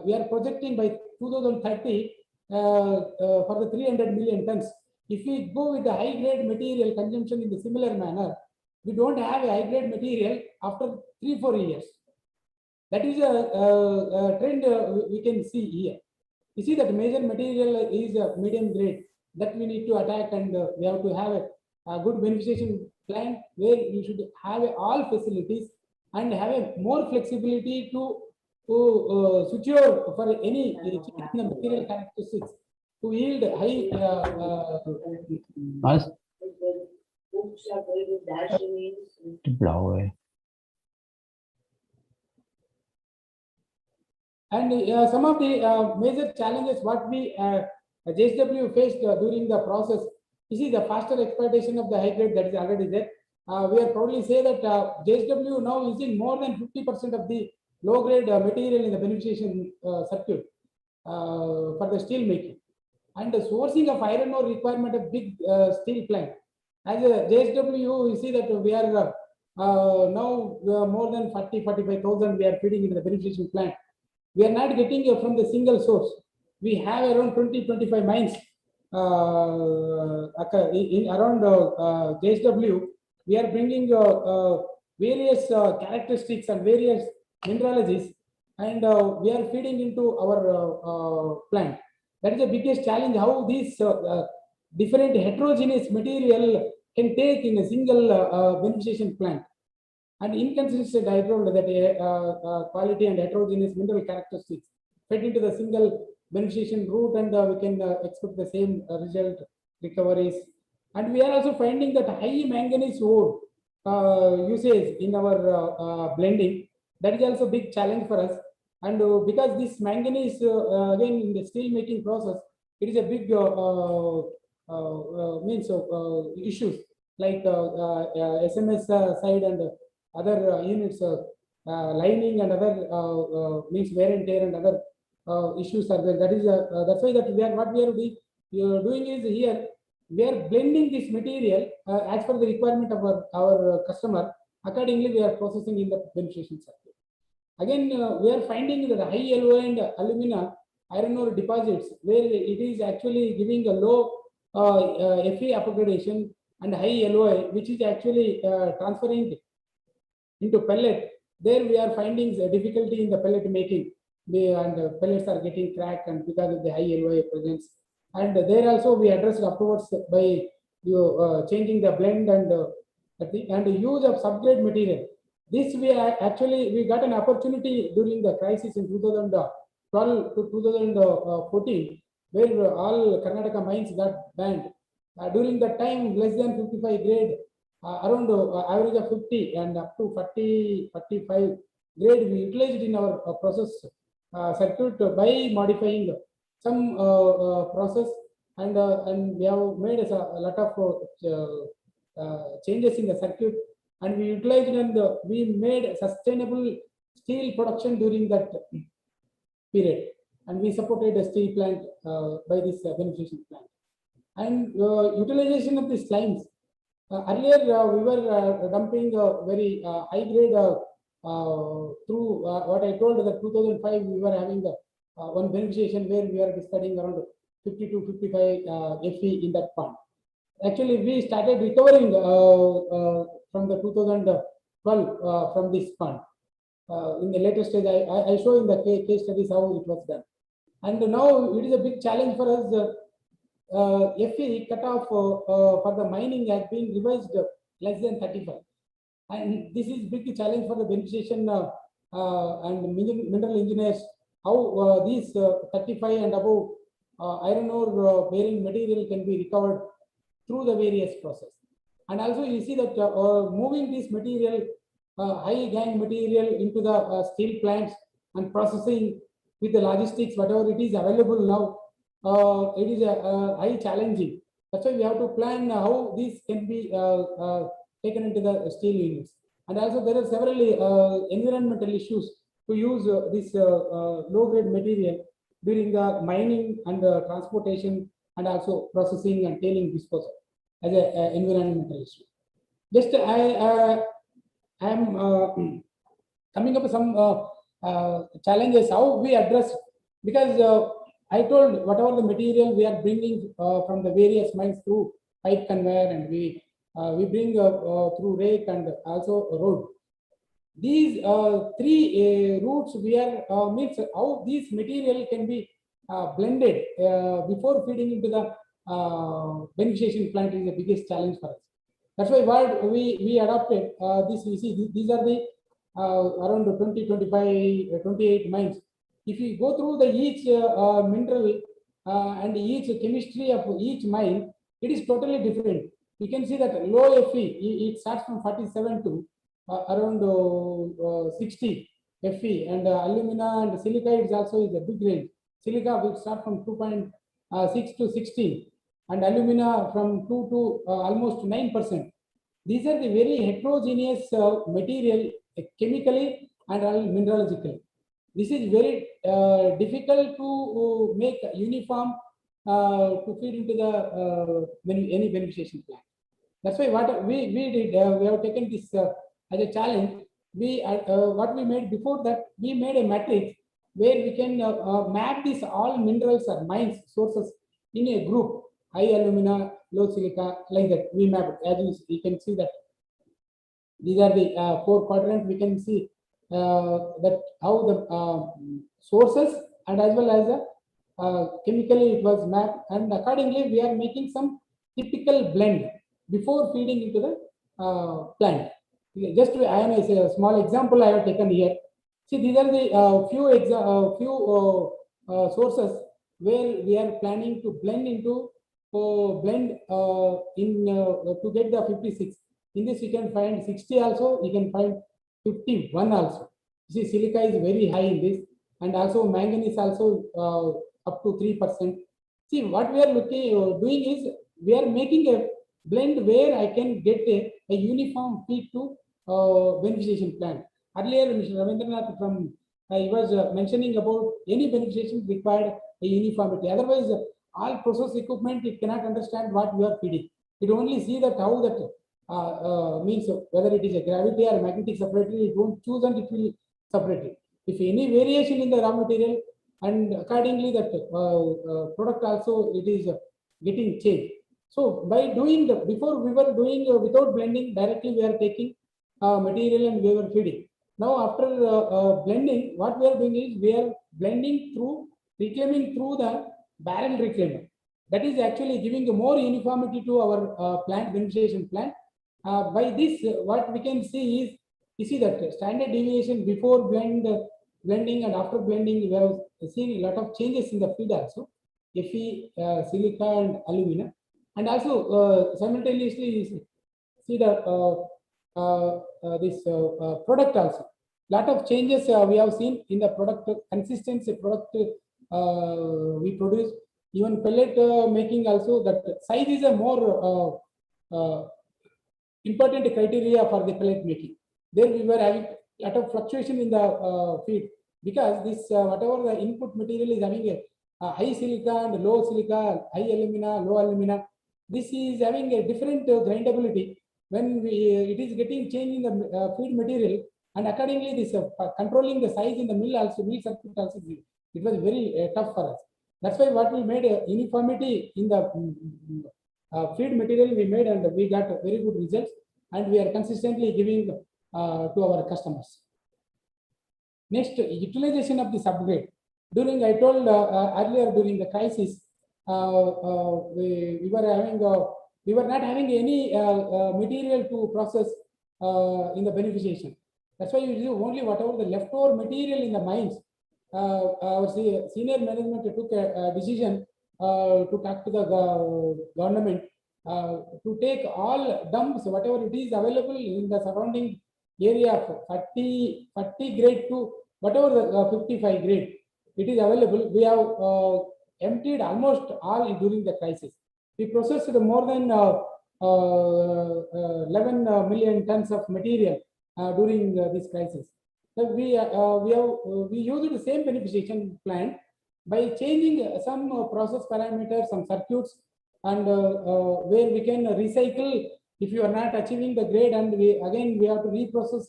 We are projecting by 2030 for the 300 million tons. If we go with the high grade material consumption in the similar manner, we don't have a high grade material after 3-4 years. That is a trend we can see here. You see that major material is a medium grade that we need to attack, and we have to have a good beneficiation plant where you should have all facilities and have a more flexibility to secure for any change in the material characteristics to yield high. And some of the major challenges what we JSW faced during the process, you see the faster exploitation of the high grade that is already there. We are proudly say that JSW now using more than 50% of the low grade material in the beneficiation circuit for the steel making. And the sourcing of iron ore requirement of big steel plant. As a JSW, you see that we are now more than 40-45,000 we are feeding into the beneficiation plant. We are not getting from the single source. We have around 20-25 mines around JSW. We are bringing various characteristics and various mineralogies, and we are feeding into our plant. That is the biggest challenge, how these different heterogeneous material can take in a single beneficiation plant. And inconsistent, I told that quality and heterogeneous mineral characteristics fed into the single beneficiation route, and we can expect the same result recoveries. And we are also finding that high manganese ore usage in our blending, that is also a big challenge for us. And because this manganese again in the steel making process, it is a big means of issues like SMS side and other units, lining and other means wear and tear and other issues are there. That is that's why that we are what we are doing is here we are blending this material as per the requirement of our customer. Accordingly, we are processing in the beneficiation circuit. Again, we are finding that high alloy and alumina iron ore deposits where it is actually giving a low Fe upgradation and high alloy, which is actually transferring into pellet. There we are finding a difficulty in the pellet making, and pellets are getting cracked and because of the high alloy presence. And there also we addressed afterwards by changing the blend and the use of subgrade material. This we got an opportunity during the crisis in 2012 to 2014, where all Karnataka mines got banned. During that time, less than 55 grade, around average of 50 and up to 40, 45 grade we utilized in our process circuit by modifying some process, and we have made a lot of changes in the circuit, and we utilized and we made sustainable steel production during that period, and we supported a steel plant by this beneficiation plant. And utilization of these slimes. Earlier we were dumping very high grade through what I told that 2005 we were having the one beneficiation where we are discarding around 50 to 55 Fe in that pond. Actually, we started recovering from the 2012 from this pond. In the later stage, I show in the case studies how it was done. And now it is a big challenge for us. Fe cutoff for the mining has been revised less than 35. And this is big challenge for the beneficiation and mineral engineers how these 35 and above iron ore bearing material can be recovered through the various process. And also you see that moving this material, high gang material into the steel plants and processing with the logistics, whatever it is available now, it is high challenging. That's why we have to plan how this can be taken into the steel units. And also there are several environmental issues to use this low-grade material during the mining and transportation and also processing and tailing disposal as an environmental issue. Just I am coming up with some challenges how we address, because I told whatever the material we are bringing from the various mines through pipe conveyor, and we bring through rake and also road. These three routes we are means how these material can be blended before feeding into the beneficiation plant is the biggest challenge for us. That's why what we adopted this. We see these are the around 20, 25, 28 mines. If you go through the each mineral and each chemistry of each mine, it is totally different. You can see that low Fe, it starts from 47 to around 60 Fe, and alumina and silica is also is a big range. Silica will start from 2.6 to 16, and alumina from 2 to almost 9%. These are the very heterogeneous material chemically and mineralogically. This is very difficult to make uniform to feed into the any beneficiation plant. That's why what we did, we have taken this as a challenge. We what we made before that, we made a matrix where we can map these all minerals or mines sources in a group: high alumina, low silica, like that. We map it. As you can see that these are the 4 quadrants. We can see that how the sources and as well as the chemically it was mapped, and accordingly we are making some typical blend before feeding into the plant. Just to, I am a small example I have taken here. See, these are the few sources where we are planning to blend into blend in to get the 56. In this you can find 60 also, you can find 51 also. See, silica is very high in this, and also manganese also up to 3%. See, what we are doing is we are making a blend where I can get a uniform feed to beneficiation plant. Earlier, Mr. Ravindranath from he was mentioning about any beneficiation required a uniformity. Otherwise, all process equipment, it cannot understand what you are feeding. It only see that how that means whether it is a gravity or magnetic separator, it won't choose and it will separate it. If any variation in the raw material, and accordingly that product also it is getting changed. So by doing the, before we were doing without blending, directly we are taking material and we were feeding. Now after blending, what we are doing is we are blending through reclaiming through the barrel reclaimer. That is actually giving more uniformity to our plant beneficiation plant. By this, what we can see is, you see that standard deviation before blending and after blending, we have seen a lot of changes in the feed also, Fe, silica and alumina, and also simultaneously see the this product also. Lot of changes we have seen in the product consistency product we produce. Even pellet making also, that size is a more important criteria for the pellet making. There we were having a lot of fluctuation in the feed, because this whatever the input material is having a high silica and low silica, high alumina, low alumina. This is having a different grindability. When it is getting changed in the feed material, and accordingly this controlling the size in the mill also, mill circuit also, it was very tough for us. That's why what we made uniformity in the feed material we made, and we got very good results, and we are consistently giving to our customers. Next, utilization of this upgrade. During, I told earlier, during the crisis, we were not having any material to process in the beneficiation. That's why you do only whatever the leftover material in the mines. Our senior management took a decision to talk to the government to take all dumps, whatever it is available in the surrounding area of 30 grade to whatever the 55 grade it is available. We have emptied almost all during the crisis. We processed more than 11 million tons of material during this crisis. So we used the same beneficiation plant by changing some process parameters, some circuits, and where we can recycle if you are not achieving the grade, and we have to reprocess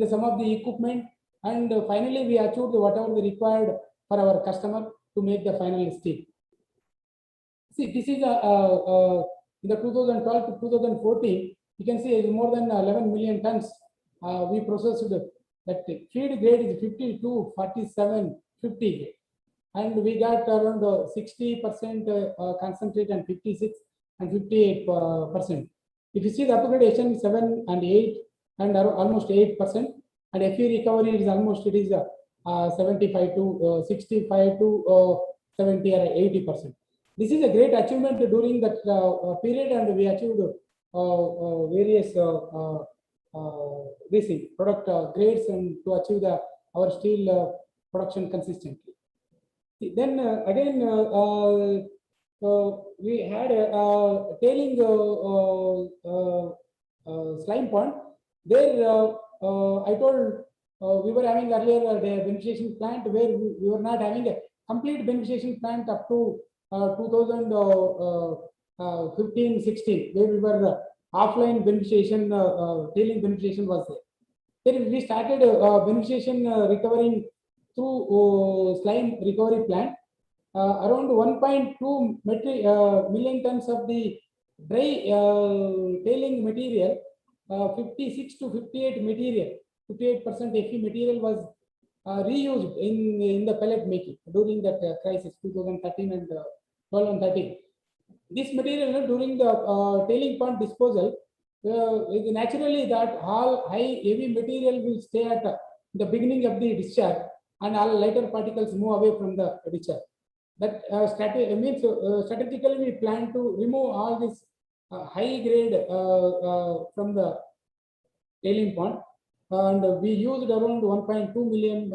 some of the equipment, and finally we achieved whatever the required for our customer to make the final steel. See, this is in the 2012 to 2014, you can see more than 11 million tons we processed. That feed grade is 52, 47, 50, and we got around 60% concentrate and 56 and 58%. If you see the upgradation 7 and 8 and almost 8%, and FE recovery is almost 75 to 65 to 70 or 80%. This is a great achievement during that period, and we achieved various product grades and to achieve our steel production consistently. Then again, we had a tailing slime pond. There, I told we were having earlier a beneficiation plant where we were not having a complete beneficiation plant up to 2015-16, where we were offline beneficiation, tailing beneficiation was there. Then we started beneficiation recovering through slime recovery plant. Around 1.2 million tons of the dry tailing material, 56 to 58 material, 58% Fe material was reused in the pellet making during that crisis, 2013 and 12 and 13. This material during the tailing pond disposal, naturally that all high heavy material will stay at the beginning of the discharge, and all lighter particles move away from the discharge. That strategically we plan to remove all this high grade from the tailing pond, and we used around 1.2 million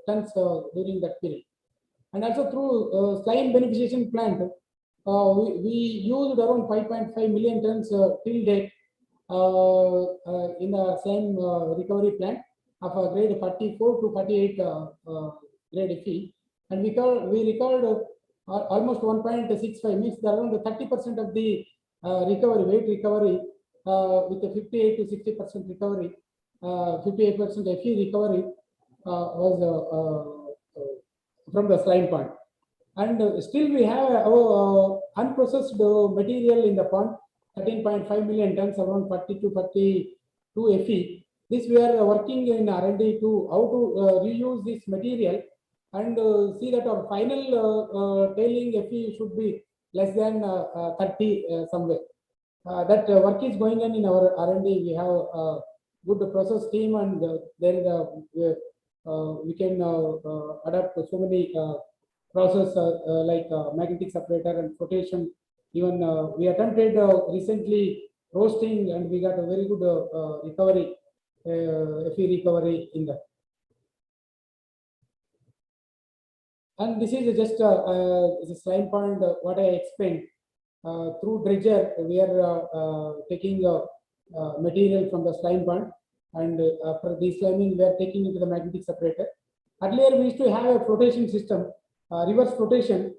tons during that period. And also through slime beneficiation plant, we used around 5.5 million tons till date in the same recovery plant of grade 44 to 48 grade Fe, and we recovered almost 1.65, means around 30% of the recovery, weight recovery, with the 58 to 60% recovery, 58% Fe recovery was from the slime pond. And still we have unprocessed material in the pond, 13.5 million tons, around 40 to 42 Fe. This we are working in R&D to how to reuse this material and see that our final tailing Fe should be less than 30 somewhere. That work is going on in our R&D. We have a good process team, and there is we can adapt so many process like magnetic separator and flotation. Even we attempted recently roasting, and we got a very good recovery, Fe recovery in that. And this is just the slime pond, what I explained. Through dredger, we are taking material from the slime pond, and for desliming, we are taking into the magnetic separator. Earlier, we used to have a flotation system, reverse flotation.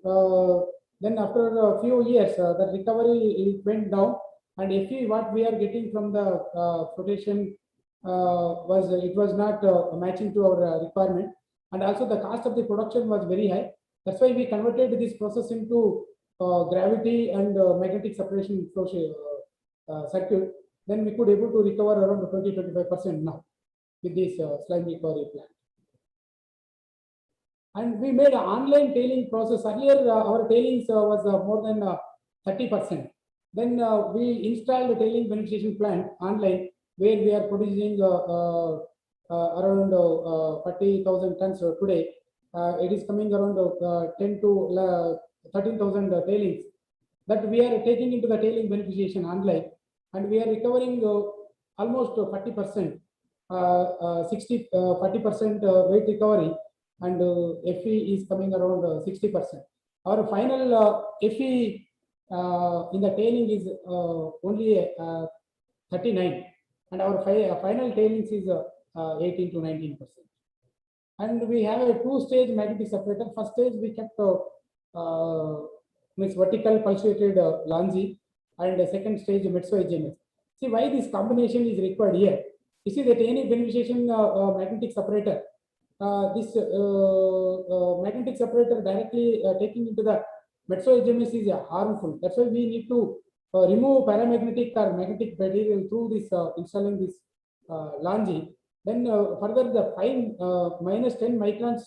Then after a few years, the recovery went down, and Fe what we are getting from the flotation was not matching to our requirement, and also the cost of the production was very high. That's why we converted this process into gravity and magnetic separation circuit. Then we could able to recover around 20-25% now with this slime recovery plant. And we made an online tailing process. Earlier, our tailings was more than 30%. Then we installed the tailing beneficiation plant online, where we are producing around 40,000 tons today. It is coming around 10 to 13,000 tailings that we are taking into the tailing beneficiation online, and we are recovering almost 40%, 40% weight recovery, and FE is coming around 60%. Our final FE in the tailing is only 39, and our final tailings is 18 to 19%. And we have a two-stage magnetic separator. First stage we kept vertical pulsated Lanzi, and the second stage Metso HMS. See why this combination is required here. You see that any beneficiation magnetic separator, this magnetic separator directly taking into the Metso HMS is harmful. That's why we need to remove paramagnetic or magnetic material through this installing this Lanzi. Then further the fine minus 10 microns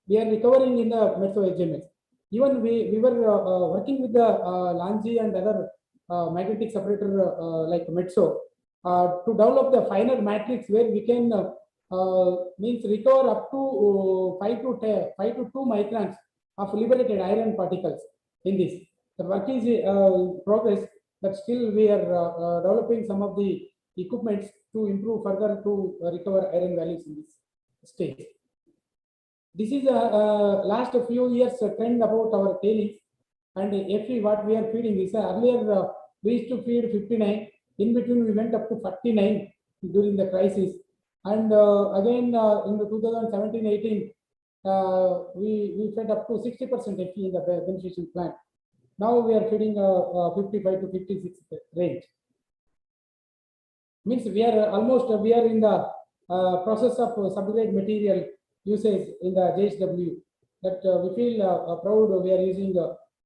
we are recovering in the Metso HMS. Even we were working with the Lanzi and other magnetic separator like Metso to develop the finer matrix where we can means recover up to 5 to 2 microns of liberated iron particles in this. The work is in progress, but still we are developing some of the equipments to improve further to recover iron values in this stage. This is a last few years trend about our tailings, and FE what we are feeding is earlier we used to feed 59. In between we went up to 49 during the crisis, and again in the 2017-18 we fed up to 60% FE in the beneficiation plant. Now we are feeding 55 to 56 range. Means we are almost we are in the process of subgrade material usage in the JSW, that we feel proud we are using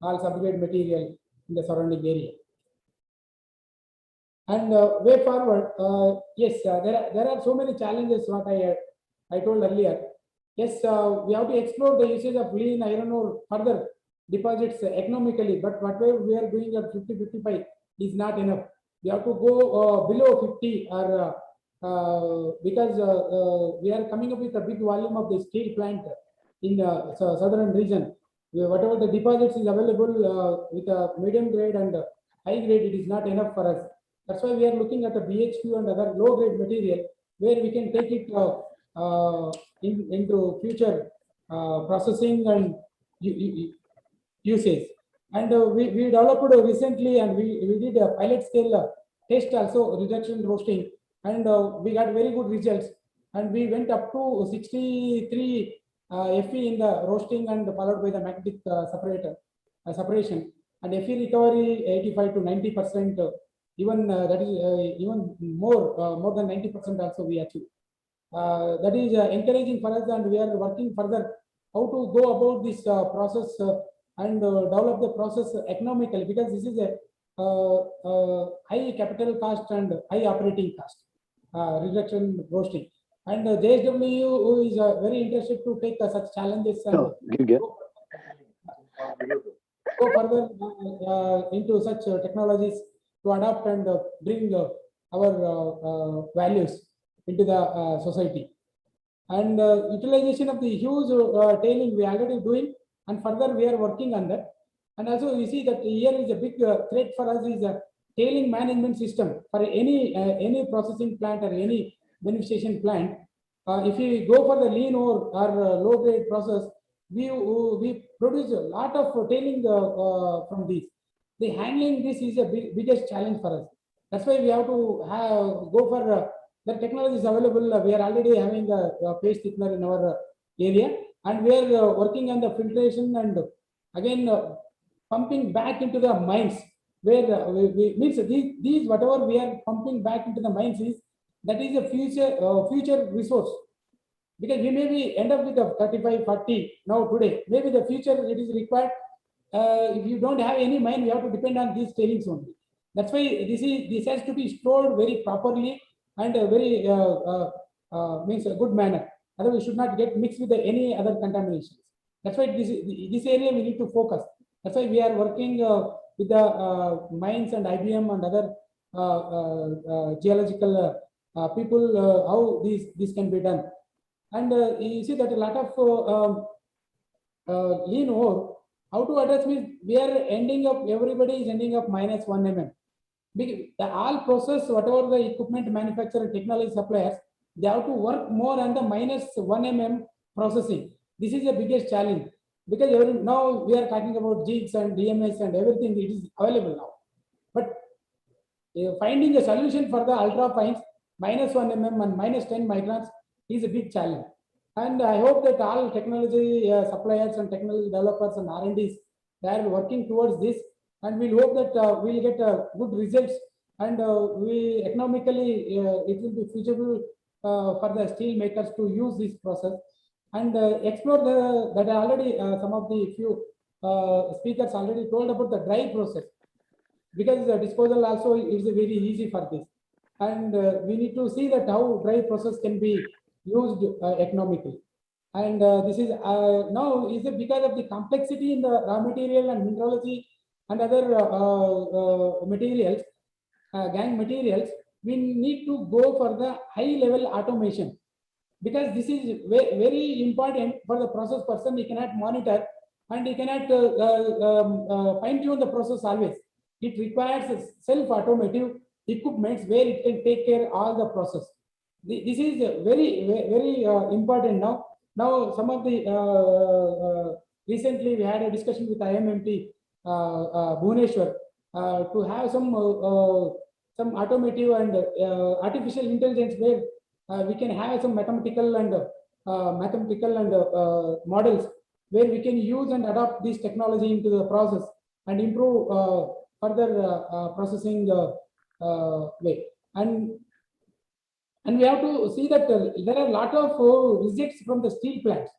all subgrade material in the surrounding area. And way forward, yes, there are so many challenges what I told earlier. Yes, we have to explore the usage of lean iron ore further deposits economically, but whatever we are doing at 50-55 is not enough. We have to go below 50 or because we are coming up with a big volume of the steel plant in the southern region. Whatever the deposits is available with a medium grade and high grade, it is not enough for us. That's why we are looking at a BHQ and other low grade material where we can take it into future processing and usage. And we developed recently, and we did a pilot scale test also, reduction roasting, and we got very good results, and we went up to 63 FE in the roasting and followed by the magnetic separation, and FE recovery 85 to 90%, even that is even more than 90% also we achieved. That is encouraging for us, and we are working further how to go about this process and develop the process economically, because this is a high capital cost and high operating cost, reduction roasting. And JSW is very interested to take such challenges and go further into such technologies to adapt and bring our values into the society. And utilization of the huge tailing we are already doing, and further we are working on that. And also we see that here is a big threat for us is a tailing management system for any processing plant or any beneficiation plant. If we go for the lean or low grade process, we produce a lot of tailing from these. The handling this is a biggest challenge for us. That's why we have to go for the technology is available. We are already having a paste thickener in our area, and we are working on the filtration and again pumping back into the mines, where we means these whatever we are pumping back into the mines is that is a future resource, because we may be end up with a 35-40 now today. Maybe the future it is required. If you don't have any mine, we have to depend on these tailings only. That's why this has to be stored very properly and very means a good manner. Otherwise, we should not get mixed with any other contaminations. That's why this area we need to focus. That's why we are working with the mines and IBM and other geological people how this can be done. And you see that a lot of lean ore, how to address means we are ending up, everybody is ending up minus 1 mm. The all process, whatever the equipment manufacturer, technology suppliers, they have to work more on the minus 1 mm processing. This is the biggest challenge because now we are talking about jigs and DMS and everything, it is available now. But finding a solution for the ultra fines, minus 1 mm and minus 10 microns is a big challenge. And I hope that all technology suppliers and technology developers and R&Ds, they are working towards this, and we'll hope that we'll get good results, and we economically it will be feasible for the steel makers to use this process and explore that already some of the few speakers already told about the dry process, because the disposal also is very easy for this, and we need to see that how dry process can be used economically. And this is now is it because of the complexity in the raw material and mineralogy and other materials, gang materials, we need to go for the high level automation, because this is very important for the process person. He cannot monitor and he cannot fine tune the process always. It requires self-automative equipments where it can take care all the process. This is very important now. Now, some of the recently we had a discussion with IMMT Bhubaneswar to have some automotive and artificial intelligence where we can have some mathematical and models where we can use and adopt this technology into the process and improve further processing way. And we have to see that there are a lot of rejects from the steel plants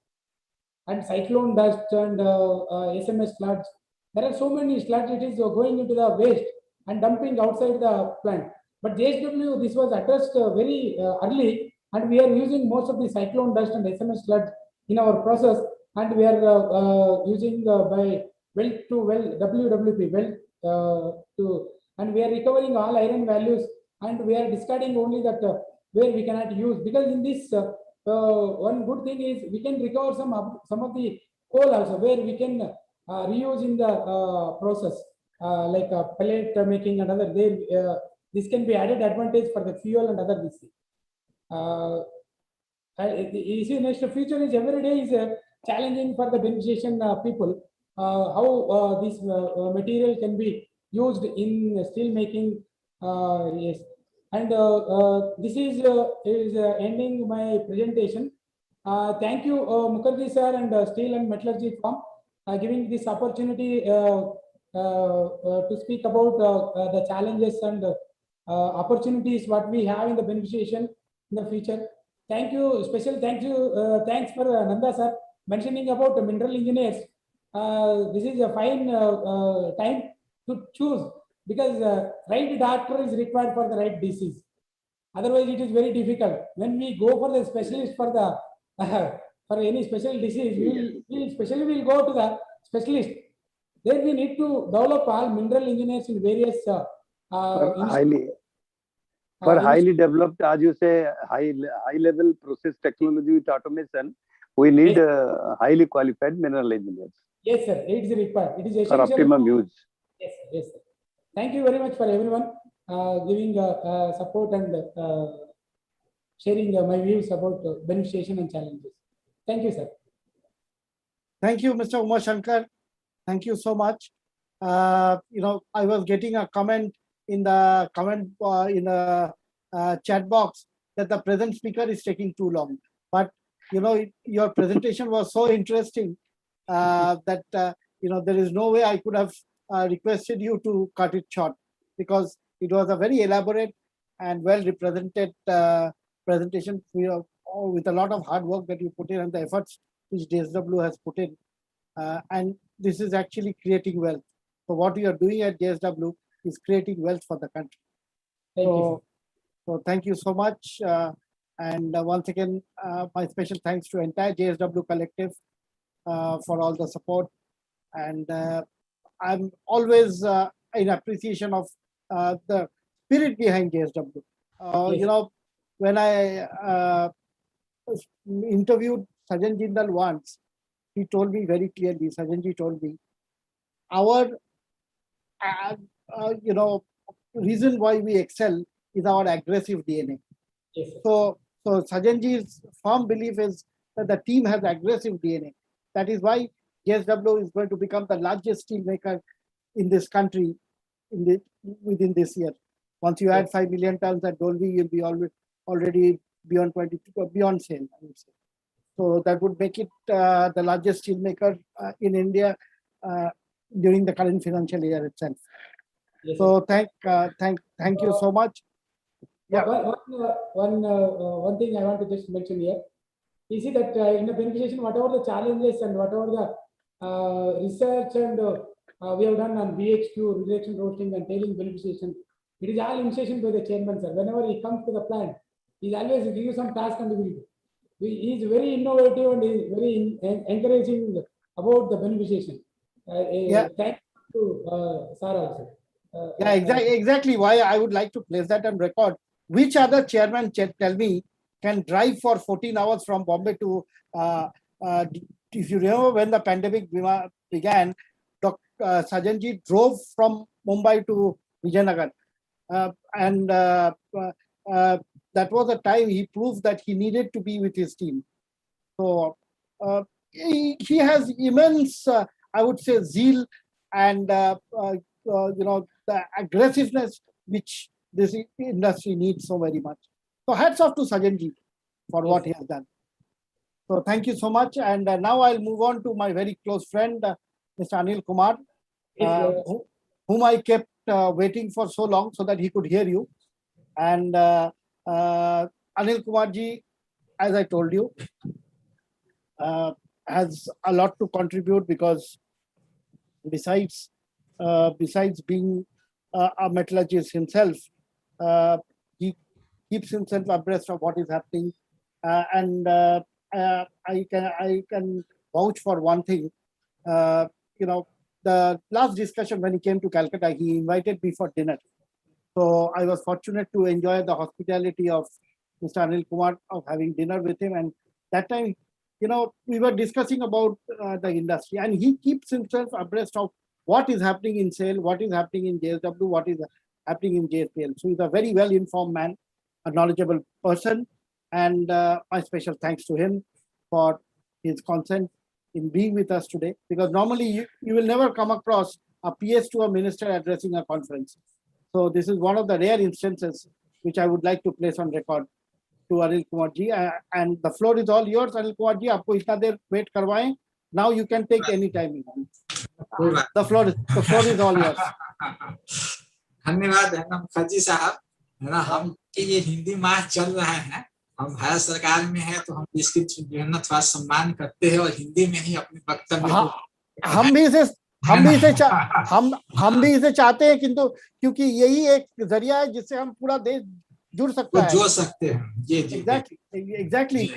and cyclone dust and SMS sludge. There are so many sludge, it is going into the waste and dumping outside the plant. But JSW, this was addressed very early, and we are using most of the cyclone dust and SMS sludge in our process, and we are using by well to well WWP well to, and we are recovering all iron values, and we are discarding only that where we cannot use, because in this one good thing is we can recover some of the coal also, where we can reuse in the process like pellet making and other there. This can be added advantage for the fuel and other this thing. You see, next future is every day is challenging for the beneficiation people. How this material can be used in steel making. Yes, and this is ending my presentation. Thank you, Mukherjee sir and Steel and Metallurgy firm, giving this opportunity to speak about the challenges and opportunities what we have in the beneficiation in the future. Thank you, special thank you, thanks for Nanda sir mentioning about the mineral engineers. This is a fine time to choose, because right doctor is required for the right disease. Otherwise, it is very difficult. When we go for the specialist for the for any special disease, we especially will go to the specialist. Then we need to develop all mineral engineers in various highly developed, as you say, high level process technology with automation. We need highly qualified mineral engineers. Yes, sir. It is required. It is essential for optimum use. Yes, sir. Yes, sir. Thank you very much for everyone giving support and sharing my views about beneficiation and challenges. Thank you, sir. Thank you, Mr. Umar Shankar. Thank you so much. I was getting a comment in the chat box that the present speaker is taking too long. But your presentation was so interesting that there is no way I could have requested you to cut it short, because it was a very elaborate and well represented presentation with a lot of hard work that you put in and the efforts which JSW has put in. And this is actually creating wealth. So what you are doing at JSW is creating wealth for the country. Thank you. So thank you so much. And once again, my special thanks to entire JSW collective for all the support. And I'm always in appreciation of the spirit behind JSW. Yes. when I interviewed Sajan Jindal once, he told me very clearly, Sajanji told me, our reason why we excel is our aggressive DNA. Yes. So Sajanji's firm belief is that the team has aggressive DNA. That is why JSW is going to become the largest steel maker in this country within this year. Once you add 5 million tons at Dolvi, you'll be already beyond 22, beyond sale, I would say. So that would make it the largest steel maker in India during the current financial year itself. Yes, so thank you so much. Yeah. One thing I want to just mention here. You see that in the beneficiation, whatever the challenges and whatever the research and we have done on BHQ, rejection roasting and tailing beneficiation, it is all initiation by the chairman, sir. Whenever he comes to the plant, he always give you some task and he is very innovative and he is very encouraging about the beneficiation. Yeah. Thank you to sir also. Yeah, exactly why I would like to place that on record. Which other chairman, tell me, can drive for 14 hours from Bombay to, if you remember when the pandemic began, Dr. Sajanji drove from Mumbai to Vijayanagar. And that was a time he proved that he needed to be with his team. So he has immense, I would say, zeal and the aggressiveness which this industry needs so very much. So hats off to Sajanji for what he has done. So thank you so much. And now I'll move on to my very close friend, Mr. Anil Kumar, whom I kept waiting for so long so that he could hear you. And Anil Kumar ji, as I told you, has a lot to contribute because besides being a metallurgist himself, he keeps himself abreast of what is happening. And I can vouch for one thing. The last discussion when he came to Calcutta, he invited me for dinner. So I was fortunate to enjoy the hospitality of Mr. Anil Kumar, of having dinner with him. And that time, we were discussing about the industry, and he keeps himself abreast of what is happening in SAIL, what is happening in JSW, what is happening in JSPL. So he's a very well-informed man, a knowledgeable person, and my special thanks to him for his consent in being with us today, because normally you will never come across a PS to a minister addressing a conference. So this is one of the rare instances which I would like to place on record to Anil Kumar ji, and the floor is all yours. Anil Kumar ji, आपको इतना देर wait करवाएं. Now you can take any time you want. The floor is all yours. धन्यवाद है ना मुखर्जी साहब, है ना, हम ये हिंदी माह चल रहा है, हम भारत सरकार में है तो हम इसकी जो है ना थोड़ा सम्मान करते हैं और हिंदी में ही अपने वक्तव्य हम भी इसे चाहते हैं, किंतु क्योंकि यही एक जरिया है जिससे हम पूरा देश जुड़ सकता है, जोड़ सकते हैं। जी जी एग्जैक्टली।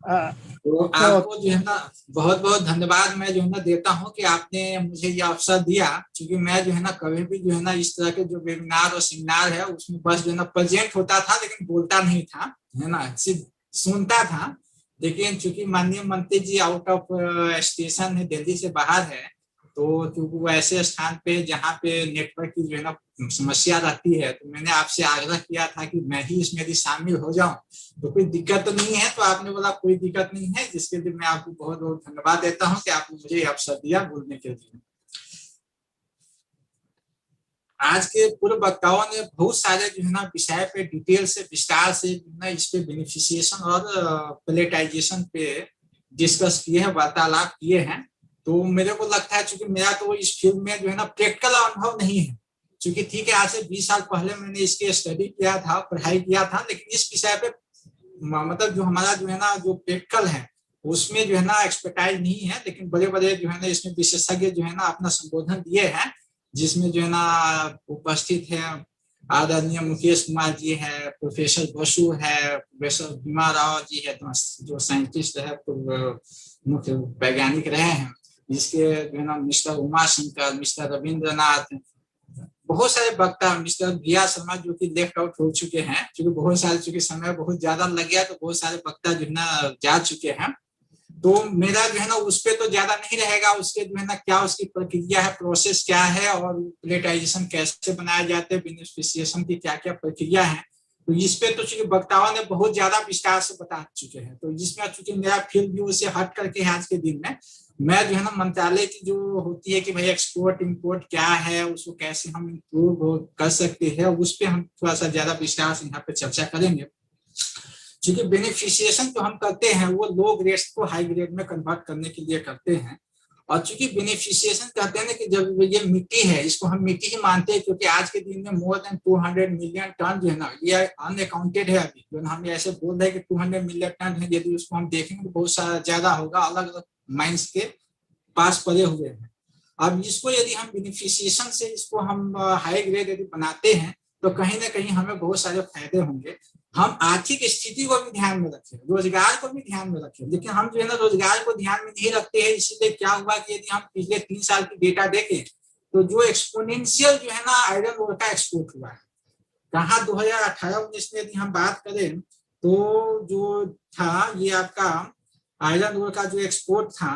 तो आपको जो है ना बहुत बहुत धन्यवाद मैं जो है ना देता हूँ कि आपने मुझे ये अवसर दिया, क्योंकि मैं जो है ना कभी भी जो है ना इस तरह के जो वेबिनार और सेमिनार है उसमें बस जो है ना प्रेजेंट होता था लेकिन बोलता नहीं था, है ना, सिर्फ सुनता था। लेकिन चूंकि माननीय मंत्री जी आउट ऑफ स्टेशन है, दिल्ली से बाहर है, तो क्योंकि वो ऐसे स्थान पे जहाँ पे नेटवर्क की जो है ना समस्या रहती है, तो मैंने आपसे आग्रह किया था कि मैं ही इसमें यदि शामिल हो जाऊं तो कोई दिक्कत तो नहीं है, तो आपने बोला कोई दिक्कत नहीं है, जिसके लिए मैं आपको बहुत बहुत धन्यवाद देता हूं कि आपने मुझे अवसर दिया बोलने के लिए। आज के पूर्व वक्ताओं ने बहुत सारे जो है ना विषय पे डिटेल से विस्तार से जो है ना इस पे बेनिफिशिएशन और पैलेटाइजेशन पे डिस्कस किए हैं, वार्तालाप किए हैं। तो मेरे को लगता है चूंकि मेरा तो इस फील्ड में जो है ना प्रैक्टिकल अनुभव नहीं है, चूंकि ठीक है आज से 20 साल पहले मैंने इसके स्टडी किया था, पढ़ाई किया था, लेकिन इस विषय पे मतलब जो हमारा जो है ना जो प्रैक्टिकल है उसमें जो है ना एक्सपर्टाइज नहीं है। लेकिन बड़े बड़े जो है ना इसमें विशेषज्ञ जो है ना अपना संबोधन दिए हैं, जिसमें जो है ना उपस्थित है आदरणीय मुकेश कुमार जी है, प्रोफेसर बसु है, प्रोफेसर भीमा राव जी है जो साइंटिस्ट है, मुख्य वैज्ञानिक रहे हैं, जिसके जो है ना मिस्टर उमा शंकर, मिस्टर रविंद्रनाथ, बहुत सारे वक्ता, मिस्टर भिया शर्मा जो कि लेफ्ट आउट हो चुके हैं, क्योंकि बहुत सारे चूंकि समय बहुत ज्यादा लग गया, तो बहुत सारे वक्ता जो है ना जा चुके हैं। तो मेरा जो है ना उस पर तो ज्यादा नहीं रहेगा, उसके जो है ना क्या उसकी प्रक्रिया है, प्रोसेस क्या है, और प्लेटाइजेशन कैसे बनाए जाते हैं, बेनिफिशिएशन की क्या क्या प्रक्रिया है, तो इस पे तो चूंकि वक्ताओं ने बहुत ज्यादा विस्तार से बता चुके हैं। तो जिसमें चूंकि मेरा फील्ड व्यू से हट करके है आज के दिन में, मैं जो है ना मंत्रालय की जो होती है कि भाई एक्सपोर्ट इंपोर्ट क्या है, उसको कैसे हम इम्प्रूव कर सकते हैं, उस पर हम थोड़ा सा ज्यादा विस्तार से यहाँ पे चर्चा करेंगे। क्योंकि बेनिफिशिएशन जो हम करते हैं वो लो ग्रेड को हाई ग्रेड में कन्वर्ट करने के लिए करते हैं। और चूंकि बेनिफिशिएशन कहते हैं कि जब ये मिट्टी है, इसको हम मिट्टी ही मानते हैं, क्योंकि आज के दिन में मोर देन 200 मिलियन टन जो है ना, ये अनअकाउंटेड है अभी, जो हम ऐसे बोल रहे हैं कि 200 मिलियन टन है, यदि उसको हम देखेंगे तो बहुत सारा ज्यादा होगा, अलग अलग माइंस के पास पड़े हुए हैं। अब इसको यदि हम बेनिफिशिएशन से इसको हम हाई ग्रेड यदि बनाते हैं, तो कहीं ना कहीं हमें बहुत सारे फायदे होंगे। हम आर्थिक स्थिति को भी ध्यान में रखें, रोजगार को भी ध्यान में रखें, लेकिन हम जो है ना रोजगार को ध्यान में नहीं रखते हैं। इसीलिए क्या हुआ कि यदि हम पिछले 3 साल की डेटा देखें, तो जो एक्सपोनेंशियल जो है ना आयरन ओर का एक्सपोर्ट हुआ है, कहाँ 2018-19 में यदि हम बात करें, तो जो था ये आपका आयरन ओर का जो एक्सपोर्ट था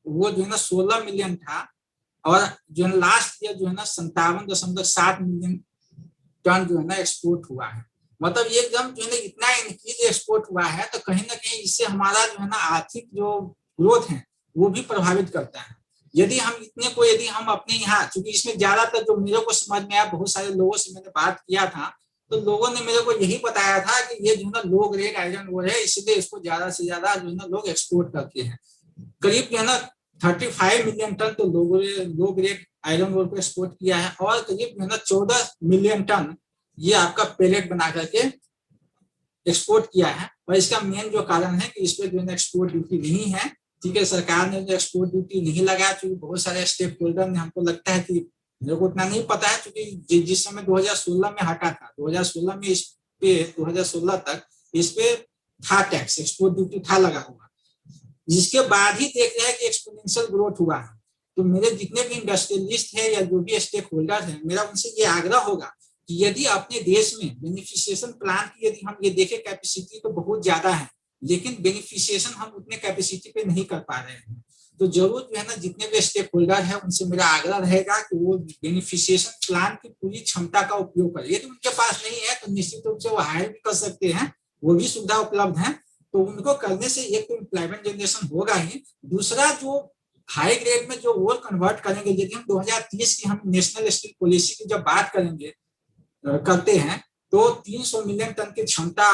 वो जो है ना 16 मिलियन था, और जो है लास्ट ईयर जो है ना 57.7 मिलियन टन जो है ना एक्सपोर्ट हुआ है। मतलब ये एकदम जो है ना इतना इंक्रीज एक्सपोर्ट हुआ है, तो कहीं ना कहीं इससे हमारा जो है ना आर्थिक जो ग्रोथ है वो भी प्रभावित करता है। यदि हम इतने को यदि हम अपने यहाँ, क्योंकि इसमें ज्यादातर जो मेरे को समझ में आया, बहुत सारे लोगों से मैंने बात किया था, तो लोगों ने मेरे को यही बताया था कि ये जो है ना लो ग्रेड आयरन ओर है, इसलिए इसको ज्यादा से ज्यादा जो है ना लोग एक्सपोर्ट करते हैं। करीब जो है ना 35 मिलियन टन तो लो ग्रेड आयरन ओर को एक्सपोर्ट किया है, और करीब जो है ना 14 मिलियन टन ये आपका पेलेट बना करके एक्सपोर्ट किया है। और इसका मेन जो कारण है कि इस पर जो है एक्सपोर्ट ड्यूटी नहीं है, ठीक है, सरकार ने जो एक्सपोर्ट ड्यूटी नहीं लगाया, क्योंकि बहुत सारे स्टेक होल्डर ने, हमको लगता है कि मेरे को उतना नहीं पता है, क्योंकि जिस समय 2016 में हटा था, 2016 में इस पे 2016 तक इस पे था टैक्स, एक्सपोर्ट ड्यूटी था लगा हुआ, जिसके बाद ही देख रहे हैं कि एक्सपोनेंशियल ग्रोथ हुआ है। तो मेरे जितने भी इंडस्ट्रियलिस्ट हैं या जो भी स्टेक होल्डर हैं, मेरा उनसे ये आग्रह होगा कि यदि अपने देश में बेनिफिशिएशन प्लांट की यदि हम ये देखें, कैपेसिटी तो बहुत ज्यादा है, लेकिन बेनिफिशिएशन हम उतने कैपेसिटी पे नहीं कर पा रहे हैं। तो जरूर जो है ना जितने भी स्टेक होल्डर है उनसे मेरा आग्रह रहेगा कि वो बेनिफिशिएशन प्लान की पूरी क्षमता का उपयोग करें। यदि उनके पास नहीं है तो निश्चित रूप से वो हायर भी कर सकते हैं, वो भी सुविधा उपलब्ध है। तो उनको करने से एक तो एम्प्लॉयमेंट जनरेशन होगा ही, दूसरा जो हाई ग्रेड में जो ओर कन्वर्ट करेंगे, यदि हम 2030 की हम नेशनल स्टील पॉलिसी की जब बात करेंगे करते हैं, तो 300 मिलियन टन की क्षमता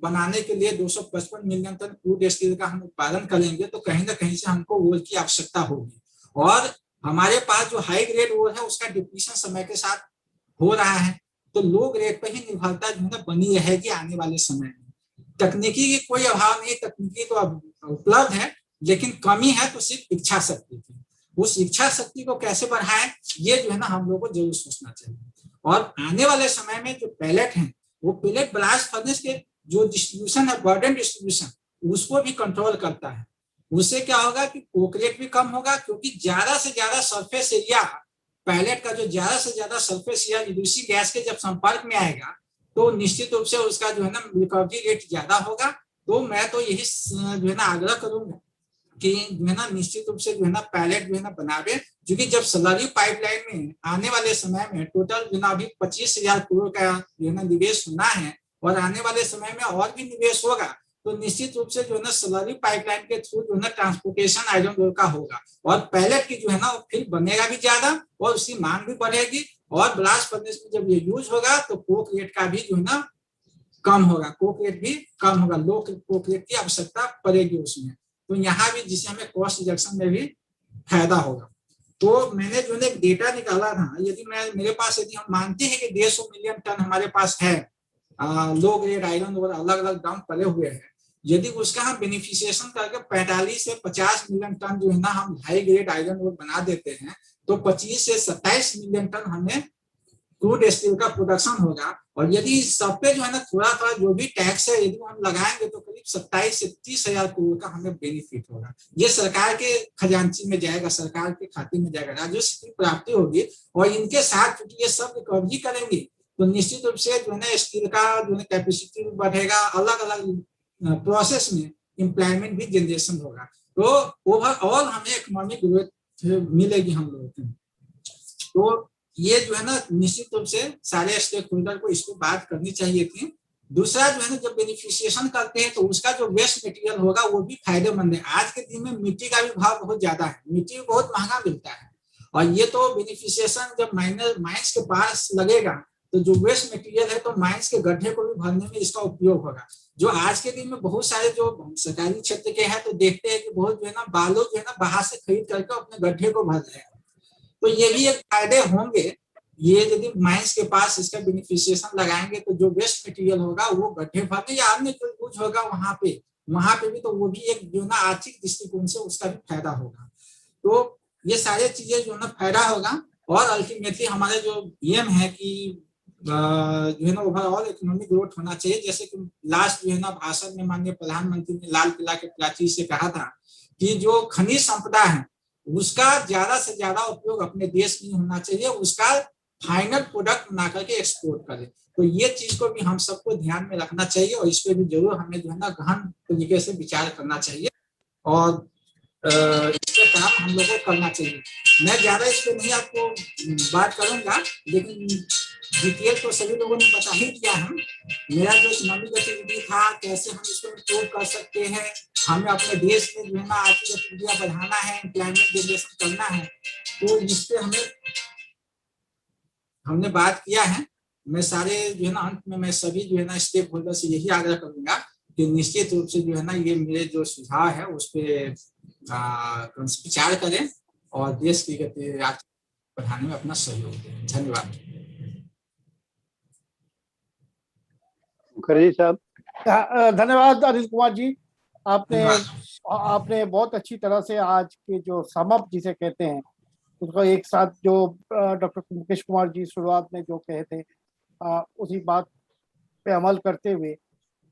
बनाने के लिए 255 मिलियन टन क्रूड स्टील का हम उत्पादन करेंगे, तो कहीं ना कहीं से हमको ओर की आवश्यकता होगी। और हमारे पास जो हाई ग्रेड ओर है उसका डिप्लीशन समय के साथ हो रहा है, तो लो ग्रेड पर ही निर्भरता जो है बनी रहेगी आने वाले समय में। तकनीकी की कोई अभाव नहीं, तकनीकी तो अब उपलब्ध है, लेकिन कमी है तो सिर्फ इच्छा शक्ति की। उस इच्छा शक्ति को कैसे बढ़ाएं, ये जो है ना हम लोग को जरूर सोचना चाहिए। और आने वाले समय में जो पैलेट है, वो पैलेट ब्लास्ट फर्नेस के जो डिस्ट्रीब्यूशन है, बर्डन डिस्ट्रीब्यूशन, उसको भी कंट्रोल करता है। उससे क्या होगा कि कोक रेट भी कम होगा, क्योंकि ज्यादा से ज्यादा सरफेस एरिया, पैलेट का जो ज्यादा से ज्यादा सरफेस एरिया यूसी गैस के जब संपर्क में आएगा, तो निश्चित रूप से उसका जो है ना रिकवरी रेट ज्यादा होगा। तो मैं तो यही जो है ना आग्रह करूंगा कि जो है ना निश्चित रूप से जो है ना पैलेट जो है ना बनावे, क्योंकि जब स्लरी पाइपलाइन में आने वाले समय में टोटल जो है ना अभी 25,000 करोड़ का जो है ना निवेश होना है, और आने वाले समय में और भी निवेश होगा, तो निश्चित रूप से जो है ना स्लरी पाइपलाइन के थ्रू जो है ना ट्रांसपोर्टेशन आयरन ओर का होगा, और पैलेट की जो है ना फिर बनेगा भी ज्यादा और उसकी मांग भी बढ़ेगी। और ब्लास्ट फर्नेस में जब ये यूज होगा तो कोक रेट का भी जो है ना कम होगा, कोक रेट भी कम होगा, लो कोक रेट की आवश्यकता पड़ेगी उसमें। तो यहाँ भी जिससे हमें कॉस्ट रिडक्शन में भी फायदा होगा। तो मैंने जो है डेटा निकाला था, यदि मेरे पास यदि हम मानते हैं कि 150 मिलियन टन हमारे पास है लो ग्रेड आयरन और अलग अलग दाम पड़े हुए हैं, यदि उसका हम बेनिफिशिएशन करके 45 से 50 मिलियन टन जो है ना हम हाई ग्रेड आयरन ओर बना देते हैं, तो 25 से 27 मिलियन टन हमें क्रूड स्टील का प्रोडक्शन होगा। और यदि सब पे जो है ना थोड़ा थोड़ा जो भी टैक्स है यदि हम लगाएंगे तो करीब 27 से 30 हजार करोड़ का हमें बेनिफिट होगा। ये सरकार के खजांची में जाएगा, सरकार के खाते में जाएगा, राजस्व की प्राप्ति होगी। और इनके साथ चूंकि ये सब रिकवरी करेंगे तो निश्चित रूप से जो है ना स्टील का जो है कैपेसिटी बढ़ेगा, अलग अलग प्रोसेस में एम्प्लॉयमेंट भी जनरेशन होगा। तो ओवरऑल हमें इकोनॉमिक ग्रोथ मिलेगी हम लोगों को। तो ये जो है ना निश्चित रूप से सारे स्टेक होल्डर को इसको बात करनी चाहिए थी। दूसरा जो है ना जब बेनिफिशिएशन करते हैं तो उसका जो वेस्ट मटेरियल होगा वो भी फायदेमंद है। आज के दिन में मिट्टी का भी भाव बहुत ज्यादा है, मिट्टी बहुत महंगा मिलता है। और ये तो बेनिफिशिएशन जब माइंस के पास लगेगा तो जो वेस्ट मटेरियल है तो माइंस के गड्ढे को भी भरने में इसका उपयोग होगा। जो आज के दिन में बहुत सारे जो सरकारी क्षेत्र के हैं तो देखते हैं कि बहुत जो है ना बालू जो है ना बाहर से खरीद करके अपने गड्ढे को भर रहे हैं। तो ये भी एक फायदे होंगे। ये यदि माइंस के पास इसका बेनिफिशिएशन लगाएंगे तो जो वेस्ट मटेरियल होगा वो गड्ढे भरने या अन्य जो कुछ होगा वहां पे भी तो वो भी एक जो ना आर्थिक दृष्टिकोण से उसका भी फायदा होगा। तो ये सारे चीजें जो ना फायदा होगा। और अल्टीमेटली हमारे जो एम है कि जो है ना ओवरऑल इकोनॉमिक ग्रोथ होना चाहिए। जैसे कि लास्ट जो है ना भाषण में माननीय प्रधानमंत्री ने लाल किला के प्राचीर से कहा था कि जो खनिज संपदा है उसका ज्यादा से ज्यादा उपयोग अपने देश में होना चाहिए, उसका फाइनल प्रोडक्ट बना करके एक्सपोर्ट करें। तो ये चीज को भी हम सबको ध्यान में रखना चाहिए और इस पे भी जरूर हमें जो है ना गहन तरीके से विचार करना चाहिए और इस पे काम हम लोग को करना चाहिए। मैं ज्यादा इस पे नहीं आपको बात करूंगा, लेकिन डिटेल तो सभी लोगों ने बता ही दिया है। मेरा जो इकोनॉमिक गतिविधि था कैसे हम इसको इम्प्रूव कर सकते हैं, हमें अपने देश में जो है ना आर्थिक गतिविधियां बढ़ाना है, एम्प्लॉयमेंट जनरेशन करना है, तो इस पे हमने बात किया है। मैं सारे जो है ना अंत में मैं सभी जो है ना स्टेक होल्डर से यही आग्रह करूंगा कि निश्चित रूप से जो है ना ये मेरे जो सुझाव है उस पर विचार करें और देश की गति बढ़ाने में अपना सहयोग दें। धन्यवाद। मुखर्जी साहब। धन्यवाद अनिल कुमार जी। आपने बहुत अच्छी तरह से आज के जो समअप जिसे कहते हैं उसको एक साथ जो डॉक्टर मुकेश कुमार जी शुरुआत में जो कहे थे उसी बात पे अमल करते हुए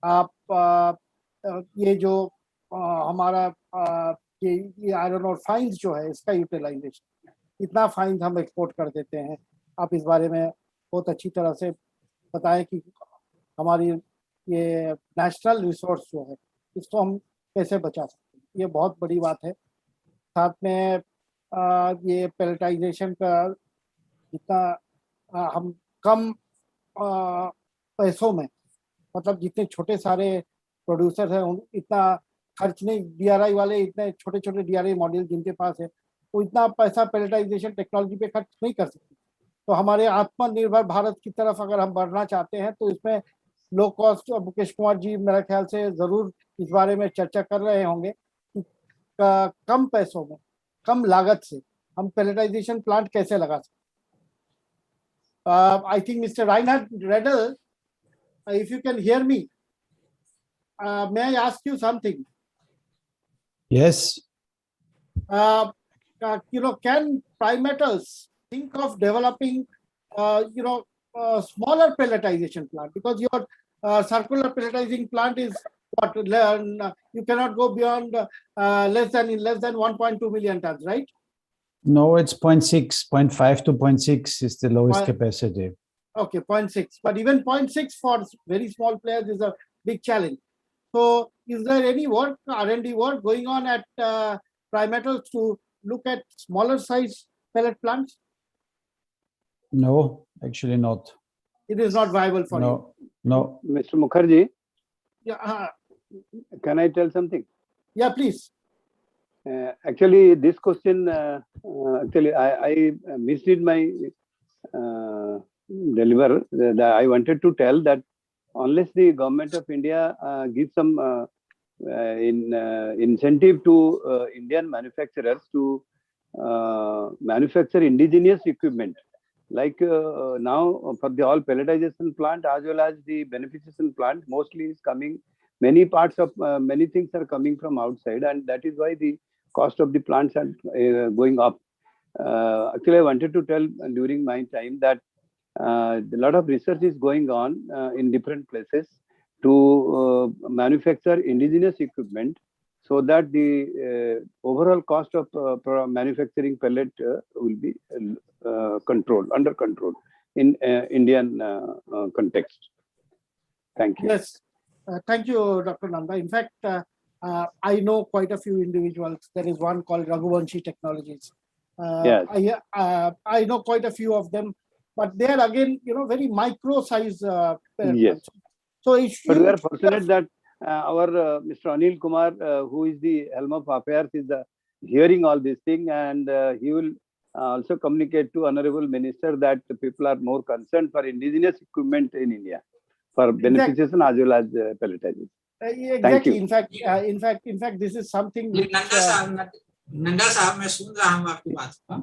आप ये जो हमारा ये आयरन और फाइन्स जो है इसका यूटिलाइजेशन, इतना फाइन्स हम एक्सपोर्ट कर देते हैं, आप इस बारे में बहुत अच्छी तरह से बताएं कि हमारी ये नेशनल रिसोर्स जो है इसको हम कैसे बचा सकते हैं। ये बहुत बड़ी बात है। साथ में ये पेलेटाइजेशन का जितना हम कम पैसों में, मतलब जितने छोटे सारे प्रोड्यूसर हैं इतना खर्च नहीं, डीआरआई वाले इतने छोटे छोटे डीआरआई मॉड्यूल जिनके पास है वो इतना पैसा पेलेटाइजेशन टेक्नोलॉजी पे खर्च नहीं कर सकते। तो हमारे आत्मनिर्भर भारत की तरफ अगर हम बढ़ना चाहते हैं तो इसमें लो कॉस्ट, मुकेश कुमार जी मेरे ख्याल से जरूर इस बारे में चर्चा कर रहे होंगे कि कम पैसों में कम लागत से हम पेलेटाइजेशन प्लांट कैसे लगा सकते। I think Mr. Reinhard Redel, if you can hear me, may I ask you something? Yes. Can Primetals think of developing, smaller pelletization plant? Because your circular pelletizing plant is what you cannot go beyond less than 1.2 million tons, right? No, it's 0.6, 0.5 to 0.6 is the lowest capacity. Okay, 0.6. But even 0.6 for very small players is a big challenge. So is there any work, R&D work going on at Primetals to look at smaller size pellet plants? No, actually not. It is not viable for you. No. Mr. Mukherjee, Yeah. can I tell something? Yeah, please. Actually, this question, actually, I misread my deliver. I wanted to tell that unless the government of India gives some incentive to Indian manufacturers to manufacture indigenous equipment, like now for the all pelletization plant as well as the beneficiation plant, mostly is coming. Many parts of many things are coming from outside, and that is why the cost of the plants are going up. Actually, I wanted to tell during my time that A lot of research is going on in different places to manufacture indigenous equipment so that the overall cost of manufacturing pellet will be under control in Indian context. Thank you. Yes, thank you, Dr. Nanda. In fact, I know quite a few individuals. There is one called Raghuvanshi Technologies. Yes. I know quite a few of them, but they are again, very micro size. Yes. So it's But we are fortunate that our Mr. Anil Kumar, who is the helm of affairs, is hearing all these things, and he will also communicate to Honorable Minister that the people are more concerned for indigenous equipment in India for beneficiation as well as pelletization. Exactly. In fact, this is something which. Nanda साहब मैं सुन रहा हूँ आपकी बात को।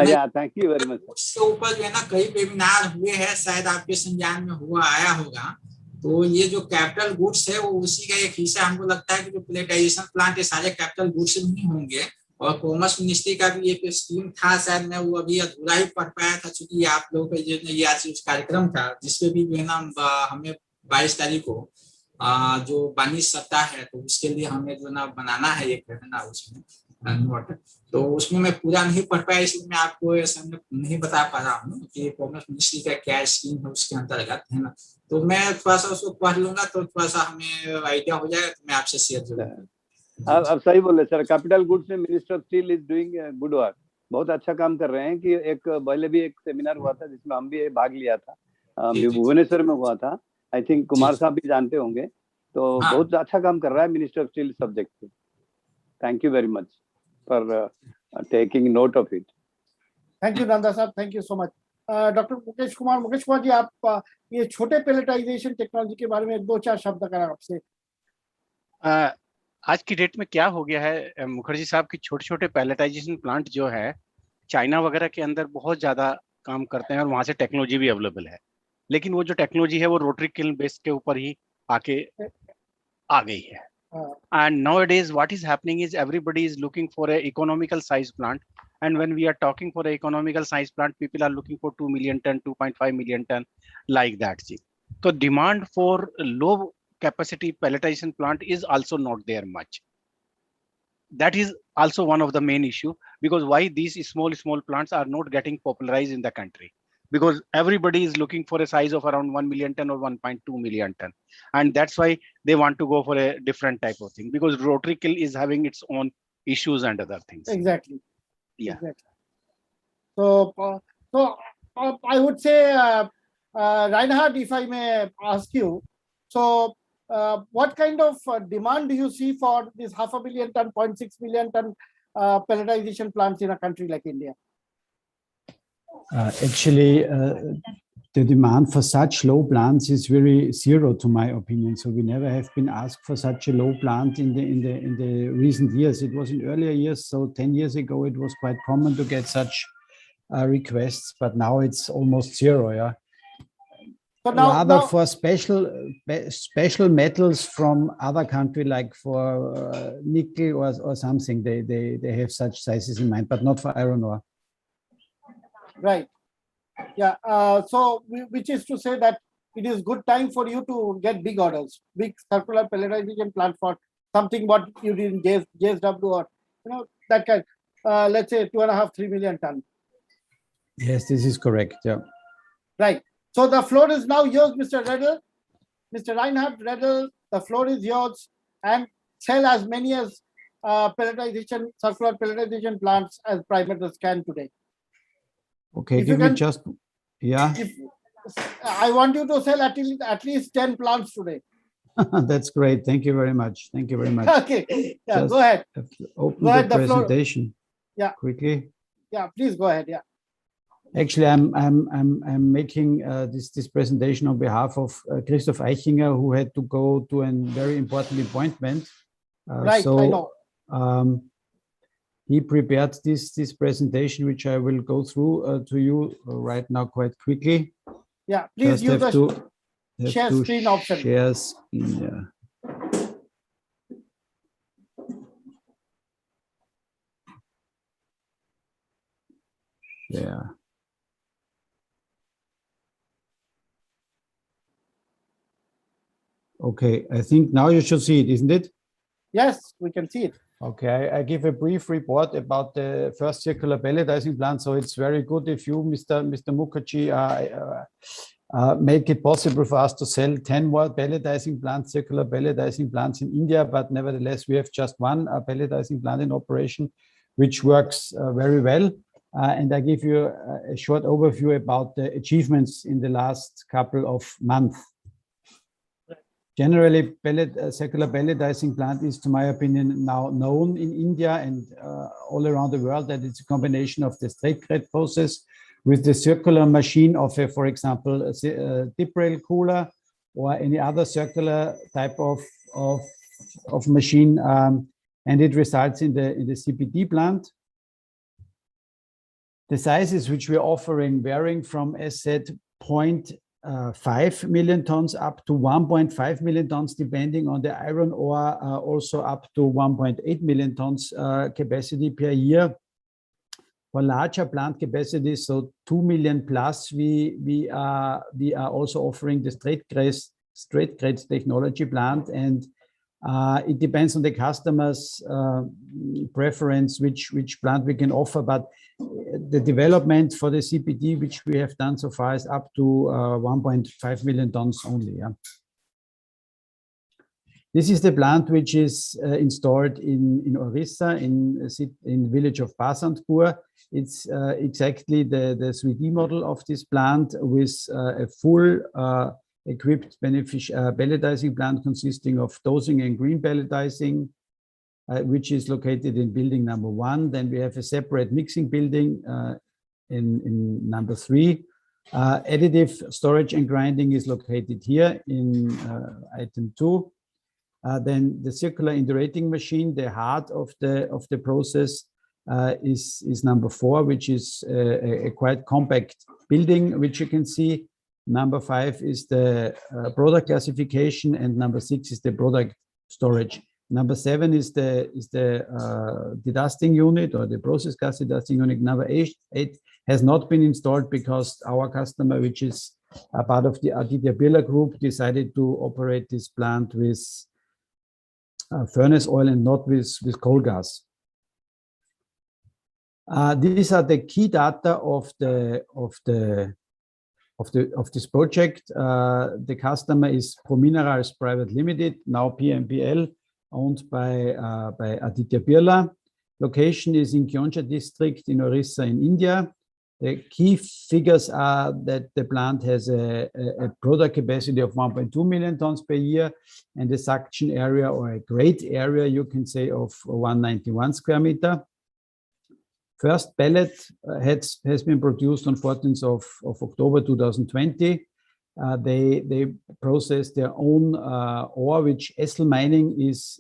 Yeah, thank you very much. उसके ऊपर जो है ना कई वेबिनार हुए हैं, शायद आपके संज्ञान में आया होगा। तो ये जो कैपिटल गुड्स है वो उसी का एक हिस्सा हमको लगता है कि जो प्लेटाइजेशन प्लांट ये सारे कैपिटल गुड्स नहीं होंगे। और कॉमर्स मिनिस्ट्री का भी एक स्कीम था, शायद मैं वो अभी अधूरा ही पढ़ पाया था, चूंकि आप लोगों का ये आज कार्यक्रम था जिसपे भी जो है ना हमें 22 तारीख को जो वाणिज्य सप्ताह है तो उसके लिए हमें जो ना बनाना है एक है ना उसमें नोट। तो उसमें मैं पूरा नहीं पढ़ पाया, इसलिए मैं आपको नहीं बता पा रहा हूँ कि कॉमर्स मिनिस्ट्री का क्या स्कीम है उसके अंतर्गत, है ना। तो मैं थोड़ा सा उसको पढ़ लूंगा तो थोड़ा सा हमें आइडिया हो जाएगा, तो मैं आपसे शेयर करूंगा। आप सही बोल रहे सर, कैपिटल गुड्स में minister of steel is doing good work, बहुत अच्छा काम कर रहे हैं। कि एक पहले भी एक सेमिनार हुआ था जिसमें हम भी भाग लिया था, भुवनेश्वर में हुआ था। आई थिंक कुमार साहब भी जानते होंगे, तो बहुत अच्छा काम कर रहा है मिनिस्टर ऑफ स्टील सब्जेक्ट पे। Thank you very much for taking note of it. Thank you Nanda साहब, thank you so much. Doctor Mukesh Kumar ji, आप ये छोटे पेलेटाइजेशन टेक्नोलॉजी के बारे में 2-4 शब्द करें आपसे। आज की डेट में क्या हो गया है मुखर्जी साहब की, छोटे छोटे पैलेटाइजेशन प्लांट जो है चाइना वगैरह के अंदर बहुत ज्यादा काम करते हैं और वहां से टेक्नोलॉजी भी अवेलेबल है, लेकिन वो जो टेक्नोलॉजी है वो रोटरी किल्न बेस के ऊपर ही आके आ गई है। And nowadays what is happening is everybody is looking for a economical size plant, and when we are talking for a economical size plant, people are looking for 2 million ton, 2.5 million ton, like that. So demand for low capacity pelletization plant is also not there much. That is also one of the main issue, because why these small plants are not getting popularized in the country, because everybody is looking for a size of around 1 million ton or 1.2 million ton, and that's why they want to go for a different type of thing, because rotary kiln is having its own issues and other things. Exactly. Yeah. Exactly. So I would say, Reinhard, if I may ask you, so what kind of demand do you see for this 500 million ton, 0.6 million ton pelletization plants in a country like India? Actually, the demand for such low plants is very zero, to my opinion. So we never have been asked for such a low plant in the recent years. It was in earlier years. So 10 years ago, it was quite common to get such requests, but now it's almost zero. Yeah. So rather for special metals from other country, like for nickel or something, they have such sizes in mind, but not for iron ore. Right. Yeah. So which is to say that it is good time for you to get big orders, big circular pelletization plant for something what you did in JSW or that kind. Let's say 2.5-3 million ton. Yes, this is correct. Yeah. Right. So the floor is now yours, Mr. Redl. Mr. Reinhard Redl, the floor is yours, and sell as many as circular pelletization plants as Primators can today. Okay, give me just, yeah. I want you to sell at least 10 plants today. That's great. Thank you very much. Thank you very much. Okay. Yeah, go ahead. Open the presentation. Yeah. Quickly. Yeah, please go ahead. Yeah. Actually, I'm making this presentation on behalf of Christoph Eichinger, who had to go to a very important appointment. Right, so, I know. He prepared this presentation, which I will go through to you right now quite quickly. Yeah, please use the share screen option. Share screen, yeah. Okay, I think now you should see it, isn't it? Yes, we can see it. Okay, I give a brief report about the first circular pelletizing plant. So it's very good if you, Mr. Mukherjee, make it possible for us to sell 10 more pelletizing plants, circular pelletizing plants in India. But nevertheless, we have just one pelletizing plant in operation, which works very well. And I give you a short overview about the achievements in the last couple of months. Generally, circular pelletizing plant is, to my opinion, now known in India and all around the world, that it's a combination of the straight grate process with the circular machine of, for example, a dip rail cooler or any other circular type of machine, and it results in the CPD plant. The sizes which we're offering varying from, as said, 0.5 million tons up to 1.5 million tons, depending on the iron ore, also up to 1.8 million tons capacity per year. For larger plant capacities, so 2 million plus, we are also offering the straight grade technology plant, and it depends on the customer's preference which plant we can offer. But the development for the CPD, which we have done so far, is up to 1.5 million tons only. Yeah. This is the plant which is installed in Orissa, in village of Basantpur. It's exactly the 3D model of this plant, with a full equipped pelletizing plant consisting of dosing and green pelletizing, which is located in building number 1. Then we have a separate mixing building in number 3. Additive storage and grinding is located here in item 2. Then the circular indurating machine, the heart of the process, is number 4, which is a quite compact building, which you can see. Number 5 is the product classification, and number 6 is the product storage. Number 7 is the dedusting unit, or the process gas dedusting unit. Number 8 has not been installed because our customer, which is a part of the Aditya Birla Group, decided to operate this plant with furnace oil and not with coal gas. These are the key data of this project. The customer is ProMinerals Private Limited, now PMPL, owned by Aditya Birla. Location is in Kioncha district in Orissa in India. The key figures are that the plant has a product capacity of 1.2 million tons per year, and a suction area, or a grate area, you can say, of 191 square meter. First pellet has been produced on 14th of October 2020. They process their own ore, which Essel Mining is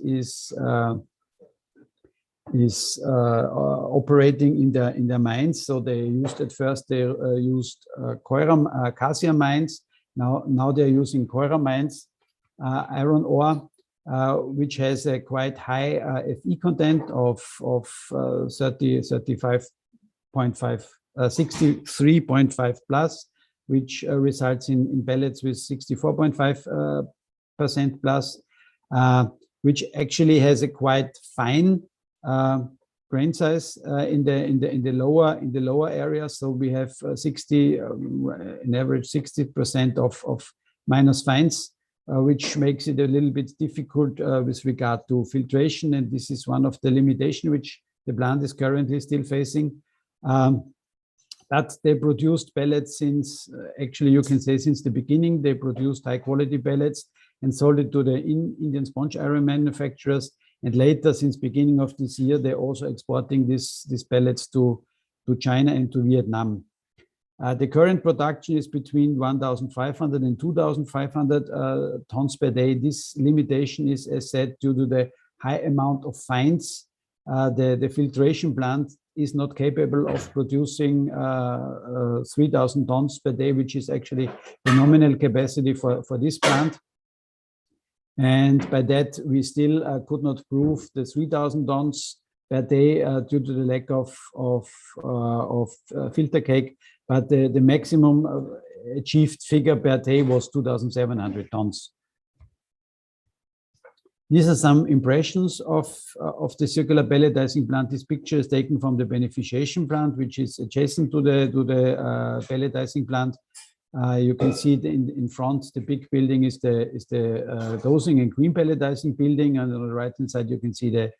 operating in their mines. So they used at first cassia mines. Now they're using Koira mines, iron ore, which has a quite high Fe content of 63.5 plus, which results in pellets with 64.5% plus, which actually has a quite fine grain size in the lower area. So we have 60, an average 60% of minus fines, which makes it a little bit difficult with regard to filtration, and this is one of the limitations which the plant is currently still facing. But they produced pellets since, actually you can say since the beginning. They produced high quality pellets and sold it to the Indian sponge iron manufacturers. And later, since beginning of this year, they're also exporting these pellets to China and to Vietnam. The current production is between 1,500 and 2,500 tons per day. This limitation is, as said, due to the high amount of fines. The filtration plant is not capable of producing 3,000 tons per day, which is actually the nominal capacity for this plant. And by that, we still could not prove the 3,000 tons per day due to the lack of filter cake. But the maximum achieved figure per day was 2,700 tons. These are some impressions of the circular pelletizing plant. This picture is taken from the beneficiation plant, which is adjacent to the pelletizing plant. You can see it in front. The big building is the dosing and cream pelletizing building, and on the right hand side you can see the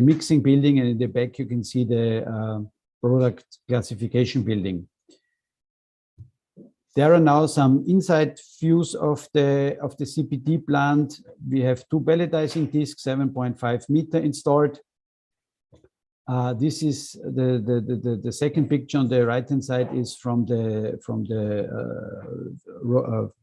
mixing building, and in the back you can see the product classification building. There are now some inside views of the CPD plant. We have 2 pelletizing discs, 7.5 meter installed. This is the second picture on the right hand side is from the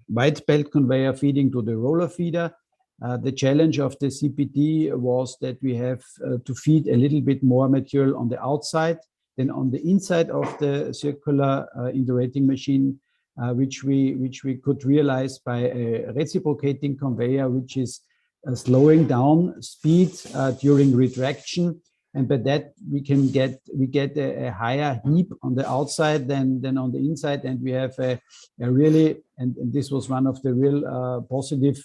white belt conveyor feeding to the roller feeder. The challenge of the CPD was that we have to feed a little bit more material on the outside than on the inside of the circular indurating machine, which we could realize by a reciprocating conveyor, which is slowing down speed during retraction, and by that we get a higher heap on the outside than on the inside, and we have a really, and this was one of the real positive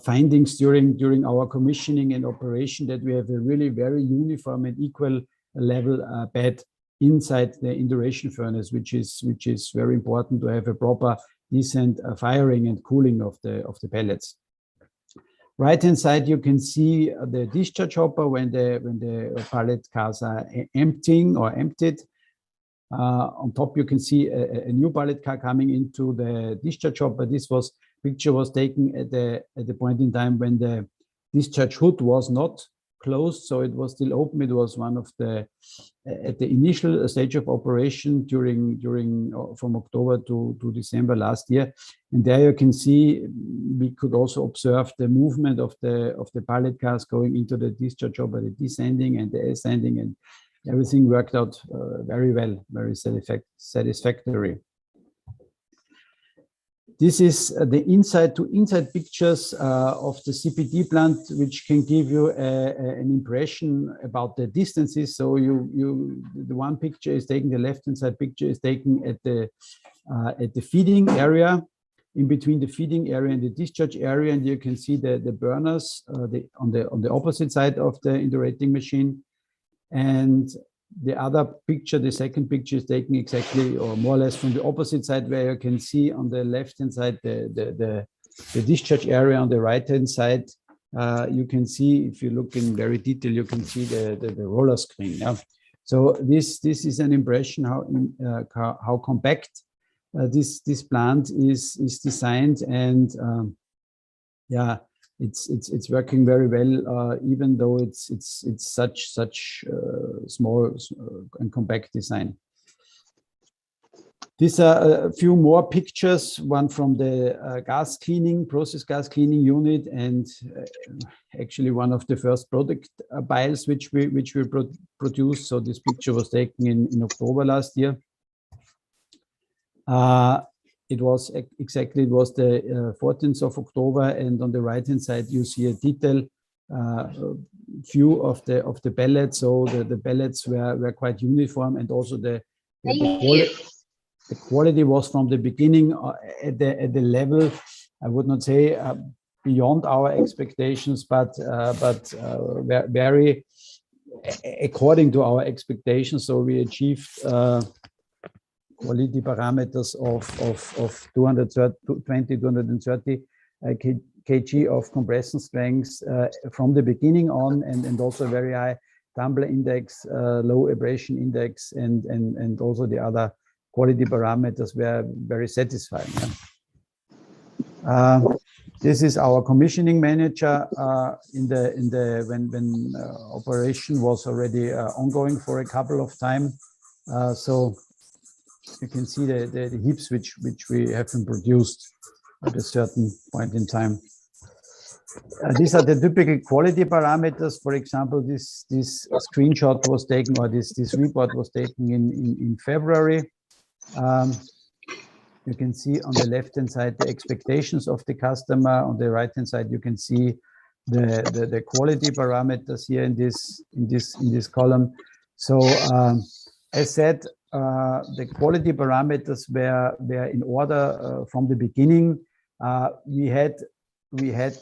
findings during our commissioning and operation, that we have a really very uniform and equal level bed inside the induration furnace, which is very important to have a proper, decent firing and cooling of the pellets. Right hand side, you can see the discharge hopper when the pallet cars are emptying or emptied. On top, you can see a new pallet car coming into the discharge hopper. This picture was taken at the point in time when the discharge hood was not closed, so it was still open. It was one of at the initial stage of operation during from October to December last year. And there you can see we could also observe the movement of the pallet cars going into the discharge hopper, the descending and the ascending, and everything worked out very well, very satisfactory. This is the inside to inside pictures of the CPD plant, which can give you an impression about the distances. So the one picture is taken, the left-hand side picture is taken at the feeding area, in between the feeding area and the discharge area, and you can see the burners on the opposite side of the indurating machine. And the other picture, the second picture, is taken exactly or more or less from the opposite side, where you can see on the left-hand side the discharge area. On the right-hand side, you can see, if you look in very detail, you can see the roller screen. Yeah? So this is an impression how compact this plant is designed, and yeah, it's working very well, even though it's such small and compact design. These are a few more pictures, one from the process gas cleaning unit, and actually one of the first product piles which we produced. So this picture was taken in October last year. It was the 14th of October, and on the right hand side you see a detailed view of the pellets. So the pellets were quite uniform, and also the quality was from the beginning at the level, I would not say beyond our expectations, but very according to our expectations. So we achieved quality parameters of 230 kg of compression strength from the beginning on, and also very high tumbler index, low abrasion index, and also the other quality parameters were very satisfying. Yeah. This is our commissioning manager when operation was already ongoing for a couple of time. So you can see the heaps which we have produced at a certain point in time. These are the typical quality parameters. For example, this screenshot was taken, or this report was taken in February. You can see on the left-hand side the expectations of the customer. On the right-hand side, you can see the quality parameters here in this column. So as said, the quality parameters were in order from the beginning. We had we had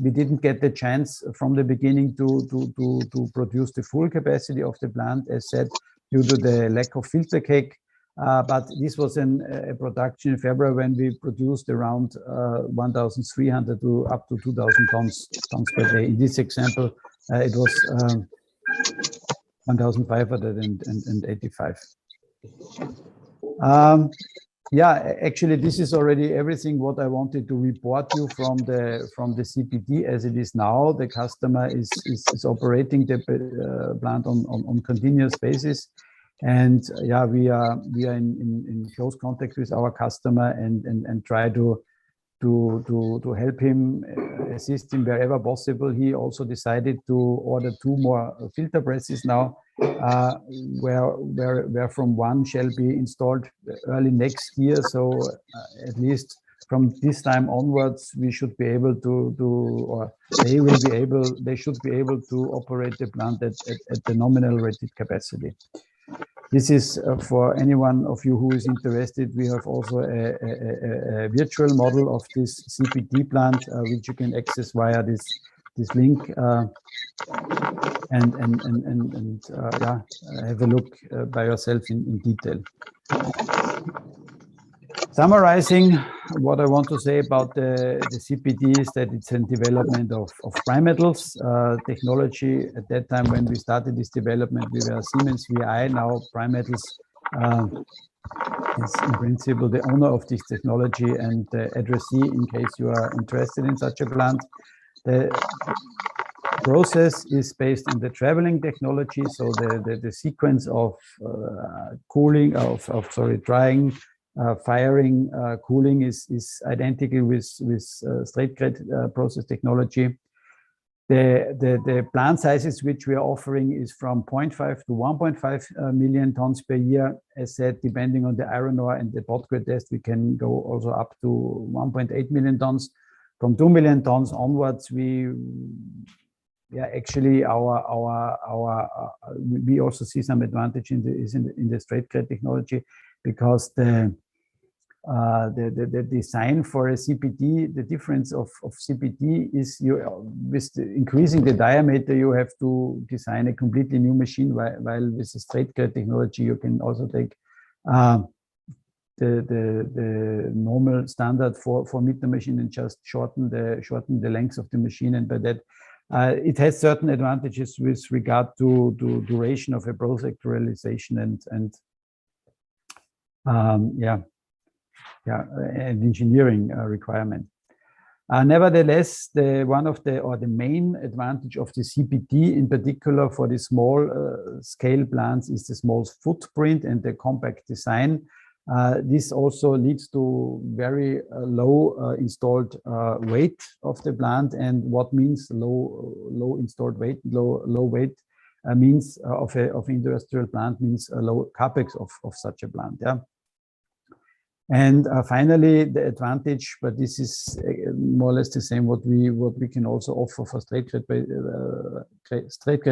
we didn't get the chance from the beginning to produce the full capacity of the plant, as said, due to the lack of filter cake. But this was a production in February when we produced around 1,300 to up to 2,000 tons per day. In this example, it was 1,585. Yeah, actually, this is already everything what I wanted to report you from the CPD as it is now. The customer is operating the plant on continuous basis, and yeah, we are in close contact with our customer and try to help him, assist him wherever possible. He also decided to order 2 more filter presses now, where from one shall be installed early next year. So at least from this time onwards, we should be able or they should be able to operate the plant at the nominal rated capacity. This is for any one of you who is interested. We have also a virtual model of this CPD plant, which you can access via this link, and yeah, have a look by yourself in detail. Summarizing, what I want to say about the CPD is that it's a development of prime metals technology. At that time when we started this development, we were Siemens VI. Now prime metals is in principle the owner of this technology and the addressee in case you are interested in such a plant. The process is based on the traveling technology, so the sequence of drying, firing, cooling is identical with straight grade process technology. The plant sizes which we are offering is from 0.5 to 1.5 million tons per year. As said, depending on the iron ore and the pot grade test, we can go also up to 1.8 million tons. From 2 million tons onwards, we actually we also see some advantage in the straight grade technology, because the design for a CPD, the difference of CPD is with increasing the diameter, you have to design a completely new machine, while with the straight grade technology, you can also take the normal standard for meter machine and just shorten the length of the machine, and by that it has certain advantages with regard to duration of a project realization and engineering requirement. Nevertheless, the main advantage of the CPD, in particular for the small scale plants, is the small footprint and the compact design. This also leads to very low installed weight of the plant. And what means low installed weight, low weight means of industrial plant means a low capex of such a plant. Yeah. And finally, the advantage, but this is more or less the same what we can also offer for straight grade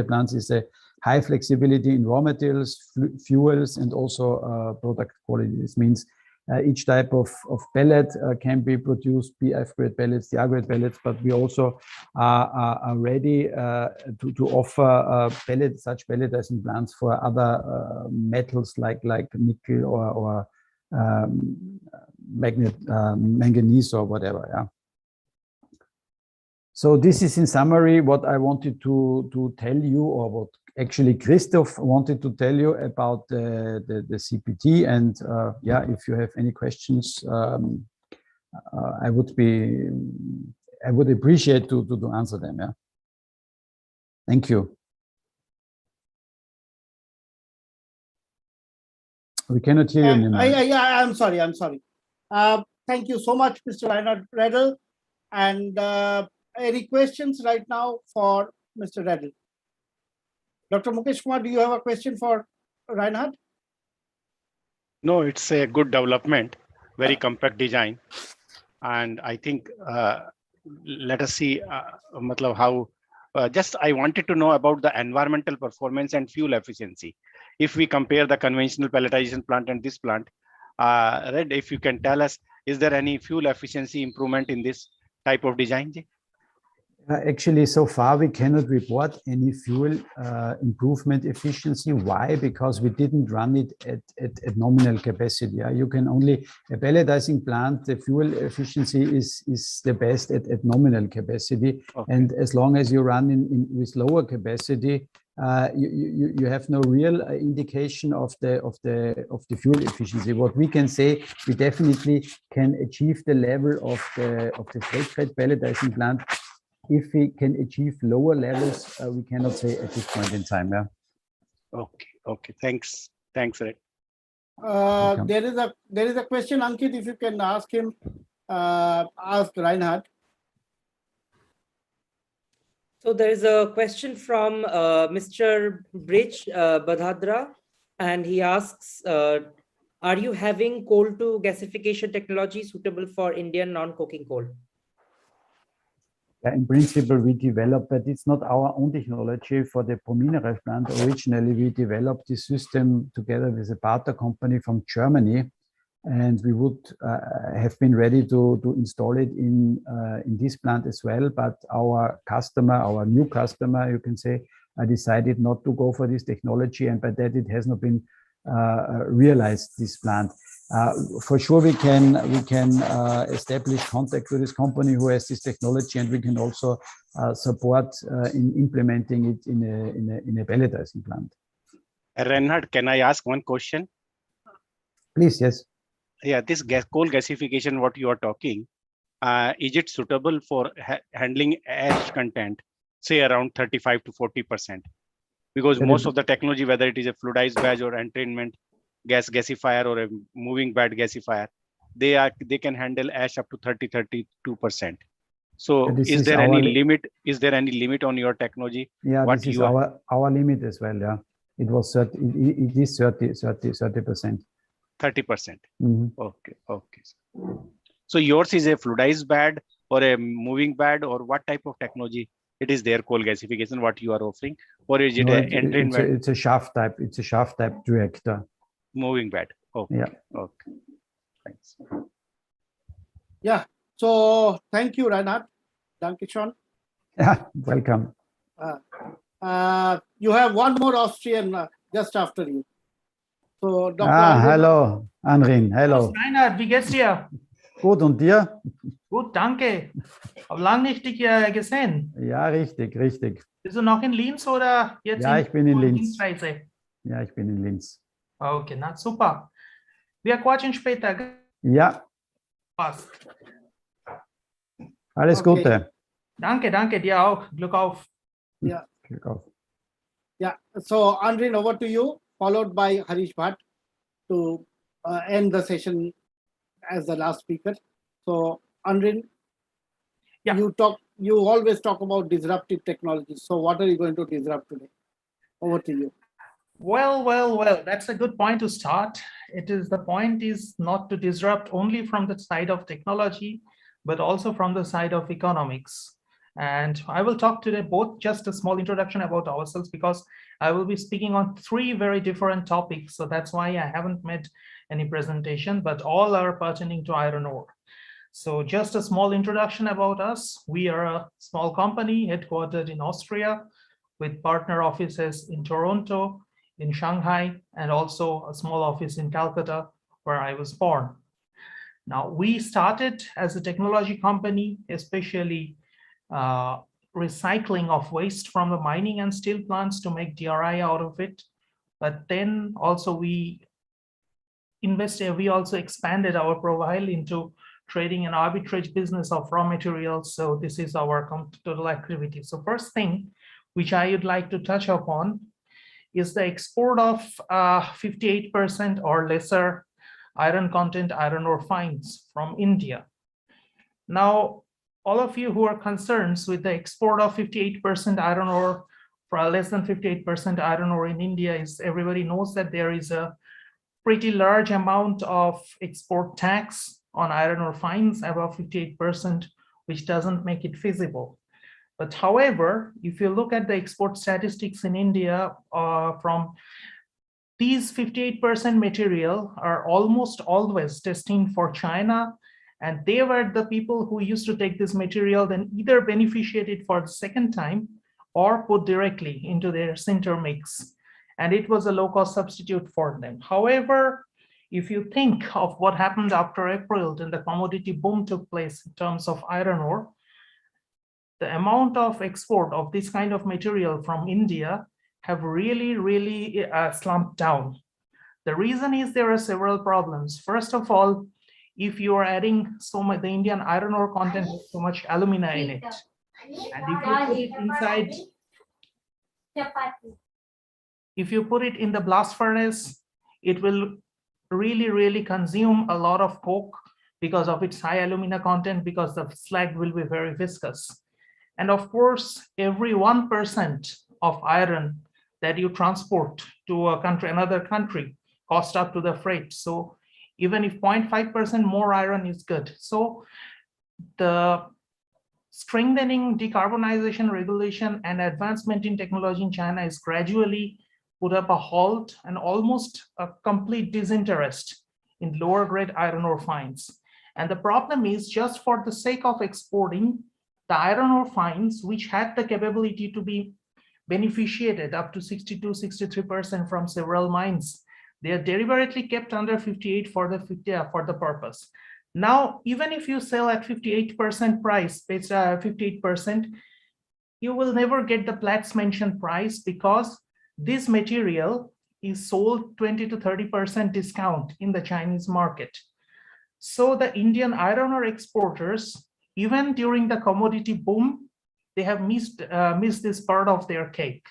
plants, is a high flexibility in raw materials, fuels, and also product quality. This means each type of pellet can be produced, BF grade pellets, DR grade pellets, but we also are ready to offer such pelletizing plants for other metals like nickel or manganese or whatever. Yeah. So this is in summary what I wanted to tell you, or what actually Christoph wanted to tell you about the CPD. And yeah, if you have any questions, I would appreciate to answer them. Yeah. Thank you. We cannot hear you. I'm sorry. Thank you so much, Mr. Reinhard Redl. And any questions right now for Mr. Redl? Dr. Mukesh Kumar, do you have a question for Reinhard? No, it's a good development, very compact design. And I think, let us see how, just I wanted to know about the environmental performance and fuel efficiency. If we compare the conventional pelletization plant and this plant, Red, if you can tell us, Is there any fuel efficiency improvement in this type of design? Actually, so far we cannot report any fuel improvement efficiency. Why? Because we didn't run it at nominal capacity. You can only, a pelletizing plant, the fuel efficiency is the best at nominal capacity. Okay. And as long as you run with lower capacity, you have no real indication of the fuel efficiency. What we can say, we definitely can achieve the level of the straight bed pelletizing plant. If we can achieve lower levels, we cannot say at this point in time. Yeah. Okay. Thanks, Red. There is a question, Ankit. If you can ask him, ask Reinhard. So there is a question from Mr. Bridge Badhadra, and he asks, are you having coal to gasification technology suitable for Indian non-coking coal? Yeah, in principle, we developed, but it's not our own technology for the Promineral plant. Originally, we developed this system together with a partner company from Germany, and we would have been ready to install it in this plant as well. But our customer, our new customer, you can say, decided not to go for this technology, and by that it has not been realized, this plant. For sure, we can establish contact with this company who has this technology, and we can also support in implementing it in a pelletizing plant. Reinhard, can I ask one question? Please, yes. Yeah, this coal gasification, what you are talking, is it suitable for handling ash content, say around 35 to 40%? Because most of the technology, whether it is a fluidized badge or entrainment gas gasifier or a moving bed gasifier, they can handle ash up to 30-32%. So is there any limit? Is there any limit on your technology? Yeah, this is our limit as well. Yeah, it was 30. It is 30%. 30%. Okay. So yours is a fluidized bed or a moving bed, or what type of technology it is there, coal gasification, what you are offering, or is it an entrainment? It's a shaft type. It's a shaft type reactor. Moving bed. Okay. Yeah. Okay. Thanks. Yeah. So thank you, Reinhard. Dankeschön. Yeah. Welcome. You have one more Austrian just after you. So Dr. Hallo, Anrin. Hello. Reinhard, wie geht's dir? Gut, und dir? Gut, danke. Hab lang nicht dich gesehen. Ja, richtig. Bist du noch in Linz oder jetzt? Ja, ich bin in Linz. Dienstreise? Ja, ich bin in Linz. Okay, na super. Wir quatschen später. Ja. Passt. Alles Gute. Danke, dir auch. Glück auf. Yeah. Glück auf. Yeah. So Andrin, over to you, followed by Harish Bhatt to end the session as the last speaker. So Andrin, yeah. You always talk about disruptive technologies. So what are you going to disrupt today? Over to you. Well, that's a good point to start. The point is not to disrupt only from the side of technology, but also from the side of economics. And I will talk today both just a small introduction about ourselves, because I will be speaking on 3 very different topics. So that's why I haven't made any presentation, but all are pertaining to iron ore. So just a small introduction about us. We are a small company headquartered in Austria with partner offices in Toronto, in Shanghai, and also a small office in Calcutta, where I was born. Now, we started as a technology company, especially recycling of waste from the mining and steel plants to make DRI out of it. But then also we also expanded our profile into trading and arbitrage business of raw materials. So this is our total activity. So first thing, which I would like to touch upon, is the export of 58% or lesser iron content iron ore fines from India. Now, all of you who are concerned with the export of 58% iron ore, for less than 58% iron ore in India, everybody knows that there is a pretty large amount of export tax on iron ore fines, above 58%, which doesn't make it feasible. But however, if you look at the export statistics in India, from these 58% material are almost always destined for China And they were the people who used to take this material, then either beneficiate it for the second time or put directly into their sinter mix. And it was a low-cost substitute for them. However, if you think of what happened after April, then the commodity boom took place in terms of iron ore, the amount of export of this kind of material from India have really slumped down. The reason is there are several problems. First of all, if you are adding so much, the Indian iron ore content has so much alumina in it. And if you put it in the blast furnace, it will really consume a lot of coke because of its high alumina content, because the slag will be very viscous. And of course, every 1% of iron that you transport to a country, another country, cost up to the freight. So even if 0.5% more iron is good. So the strengthening decarbonization regulation and advancement in technology in China is gradually put up a halt and almost a complete disinterest in lower grade iron ore fines. And the problem is, just for the sake of exporting, the iron ore fines, which had the capability to be beneficiated up to 62-63% from several mines, they are deliberately kept under 58 for the purpose. Now, even if you sell at 58% price, 58%, you will never get the Platts mentioned price, because this material is sold 20 to 30% discount in the Chinese market. So the Indian iron ore exporters, even during the commodity boom, they have missed this part of their cake,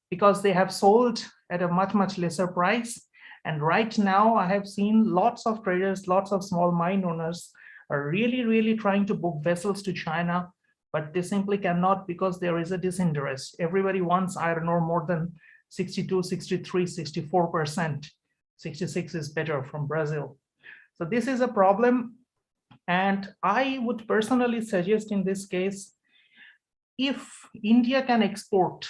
because they have sold at a much lesser price. And right now, I have seen lots of traders, lots of small mine owners are really trying to book vessels to China, but they simply cannot, because there is a disinterest. Everybody wants iron ore more than 62, 63, 64%. 66 is better from Brazil. So this is a problem. And I would personally suggest in this case, if India can export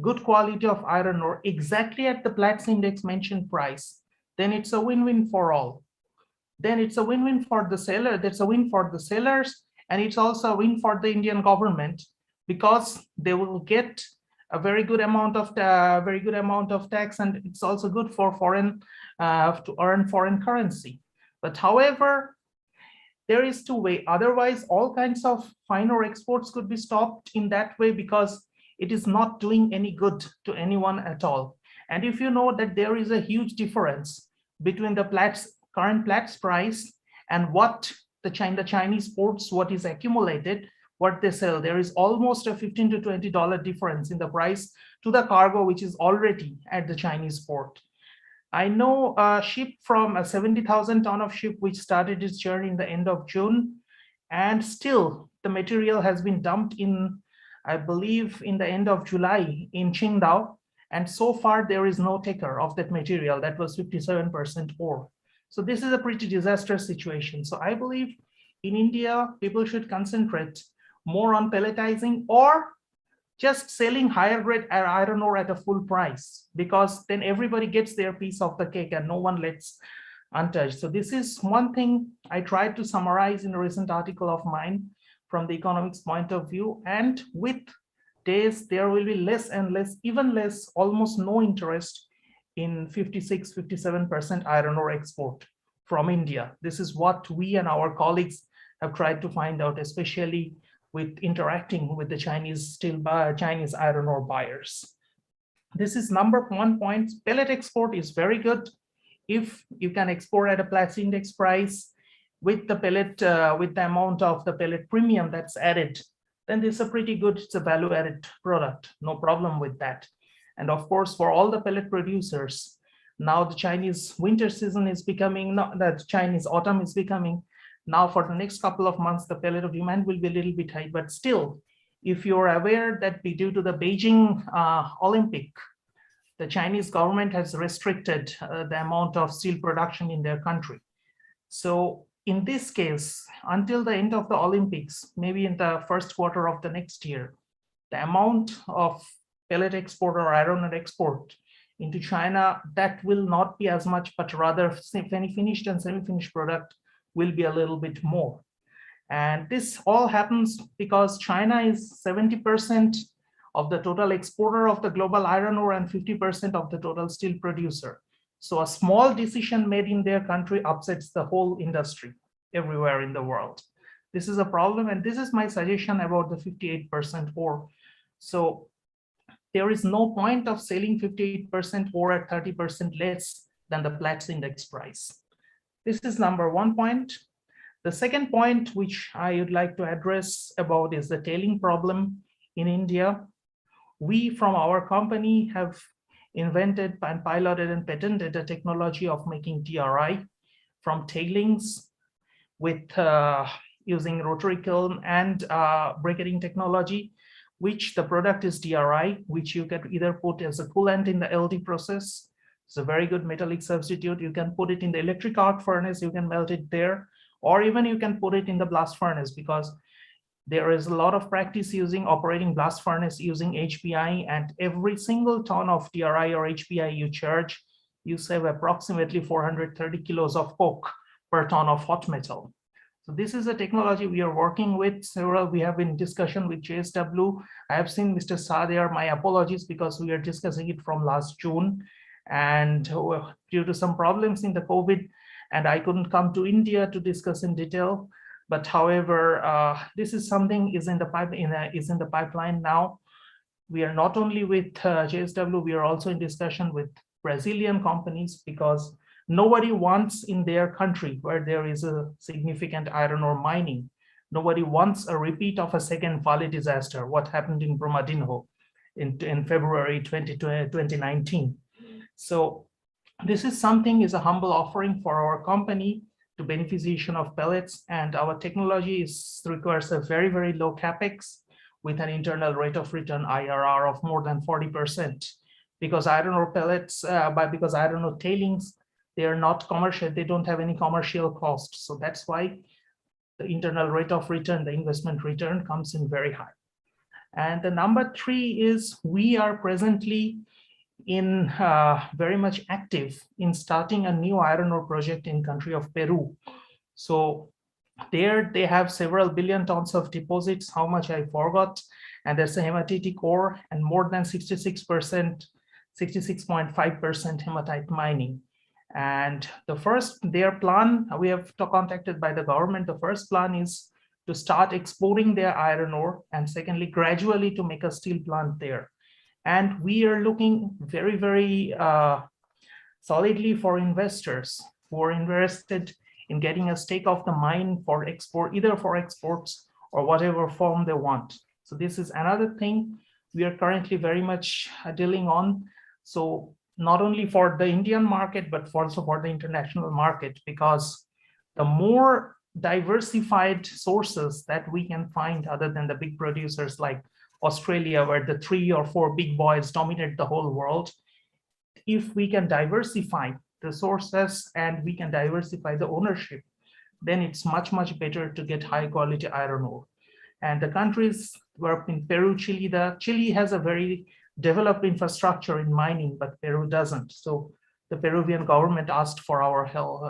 good quality of iron ore exactly at the Platts index mentioned price, then it's a win-win for all. Then it's a win-win for the seller. That's a win for the sellers, and it's also a win for the Indian government, because they will get a very good amount of tax, and it's also good for foreign to earn foreign currency. But however, there is two ways. Otherwise, all kinds of fine ore exports could be stopped in that way, because it is not doing any good to anyone at all. And if you know that there is a huge difference between the current Platts price and what the Chinese ports, what is accumulated, what they sell, there is almost a $15 to $20 difference in the price to the cargo which is already at the Chinese port. I know a ship from a 70,000 ton of ship which started its journey in the end of June, and still the material has been dumped in, I believe, in the end of July in Qingdao, and so far there is no taker of that material. That was 57% ore. So this is a pretty disastrous situation. So I believe in India, people should concentrate more on pelletizing, or just selling higher grade iron ore at a full price, because then everybody gets their piece of the cake and no one lets untouched. So this is one thing I tried to summarize in a recent article of mine from the economics point of view. And with days, there will be less and less, even less, almost no interest in 56, 57% iron ore export from India. This is what we and our colleagues have tried to find out, especially with interacting with the Chinese iron ore buyers. This is number 1 point. Pellet export is very good. If you can export at a Platts index price with the pellet, with the amount of the pellet premium that's added, then this is a pretty good, it's a value added product, no problem with that. And of course, for all the pellet producers, now the Chinese winter season is becoming, not that Chinese autumn is becoming. Now for the next couple of months, the pellet demand will be a little bit high, but still, if you're aware that due to the Beijing Olympic, the Chinese government has restricted the amount of steel production in their country. So in this case, until the end of the Olympics, maybe in the first quarter of the next year, the amount of pellet export or iron ore export into China, that will not be as much, but rather finished and semi-finished product will be a little bit more. And this all happens because China is 70% of the total exporter of the global iron ore and 50% of the total steel producer. So a small decision made in their country upsets the whole industry everywhere in the world. This is a problem, and this is my suggestion about the 58% ore. So there is no point of selling 58% ore at 30% less than the Platts index price. This is number one point. The second point which I would like to address about is the tailing problem in India. We from our company have invented and piloted and patented a technology of making DRI from tailings with using rotary kiln and briquetting technology, which the product is DRI, which you can either put as a coolant in the LD process. It's a very good metallic substitute. You can put it in the electric arc furnace, you can melt it there, or even you can put it in the blast furnace, because there is a lot of practice using operating blast furnace using HBI, and every single ton of DRI or HBI you charge, you save approximately 430 kilos of coke per ton of hot metal. So this is a technology we are working with several. We have been in discussion with JSW. I have seen Mr. Shah there. My apologies, because we are discussing it from last June, and due to some problems in the COVID, and I couldn't come to India to discuss in detail. But however, this is something is in the pipeline now. We are not only with JSW, we are also in discussion with Brazilian companies, because nobody wants in their country where there is a significant iron ore mining, nobody wants a repeat of a second Vale disaster, what happened in Brumadinho in February 2019. So this is something, is a humble offering for our company to beneficiation of pellets, and our technology requires a very, very low capex with an internal rate of return IRR of more than 40%, because iron ore pellets, because iron ore tailings, they are not commercial, they don't have any commercial cost. So that's why the internal rate of return, the investment return, comes in very high. And the number three is we are presently in very much active in starting a new iron ore project in country of Peru. So there they have several billion tons of deposits, how much I forgot, and there's a hematitic ore and more than 66%, 66.5% hematite mining. And the first, their plan, we have contacted by the government, the first plan is to start exporting their iron ore, and secondly, gradually to make a steel plant there. And we are looking very, very solidly for investors who are interested in getting a stake of the mine for export, either for exports or whatever form they want. So this is another thing we are currently very much dealing on. So not only for the Indian market, but also for the international market, because the more diversified sources that we can find other than the big producers like Australia, where the 3 or 4 big boys dominate the whole world, if we can diversify the sources and we can diversify the ownership, then it's much, much better to get high quality iron ore. And the countries were in Peru, Chile, Chile has a very developed infrastructure in mining, but Peru doesn't. So the Peruvian government asked for our help,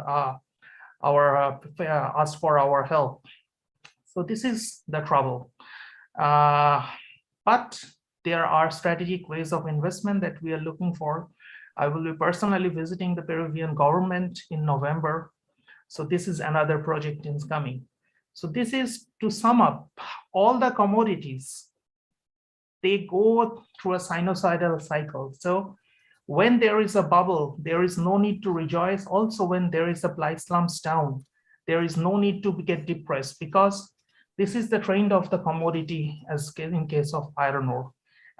So this is the trouble. But there are strategic ways of investment that we are looking for. I will be personally visiting the Peruvian government in November. So this is another project is coming. So this is, to sum up, all the commodities, they go through a sinusoidal cycle. So when there is a bubble, there is no need to rejoice. Also, when there is a price slumps down, there is no need to get depressed, because this is the trend of the commodity, as in case of iron ore.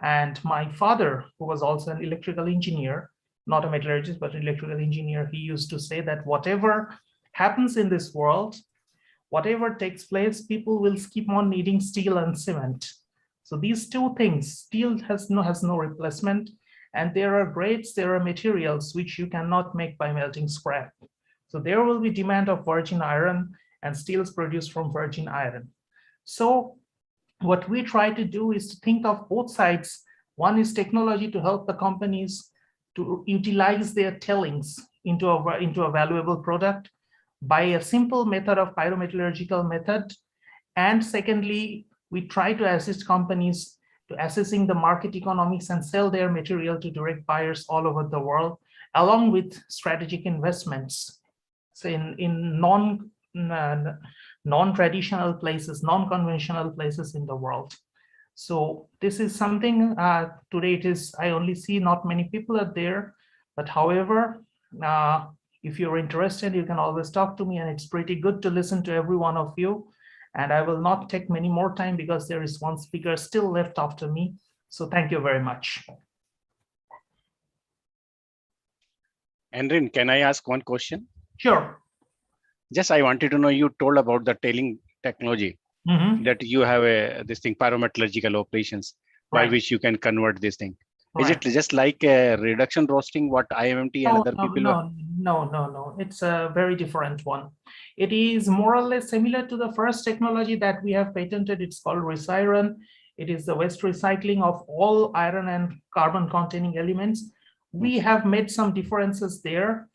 And my father, who was also an electrical engineer, not a metallurgist, but an electrical engineer, he used to say that whatever happens in this world, whatever takes place, people will keep on needing steel and cement. So these two things, steel has no replacement, and there are grades, there are materials which you cannot make by melting scrap. So there will be demand of virgin iron, and steel is produced from virgin iron. So what we try to do is to think of both sides. One is technology to help the companies to utilize their tailings into a valuable product. by a simple method of pyrometallurgical method. And secondly, we try to assist companies to assessing the market economics and sell their material to direct buyers all over the world, along with strategic investments. So in non-traditional places, non-conventional places in the world. So this is something today I only see not many people are there, but however, if you're interested, you can always talk to me, and it's pretty good to listen to every one of you. And I will not take many more time because there is one speaker still left after me. So thank you very much. Andrin, can I ask one question? Sure. Just I wanted to know, you told about the tailing technology, that you have this thing, pyrometallurgical operations, by which you can convert this thing. Is it just like a reduction roasting, what IMMT and other people? No. It's a very different one. It is more or less similar to the first technology that we have patented. It's called Resiron. It is the waste recycling of all iron and carbon containing elements. We have made some differences there.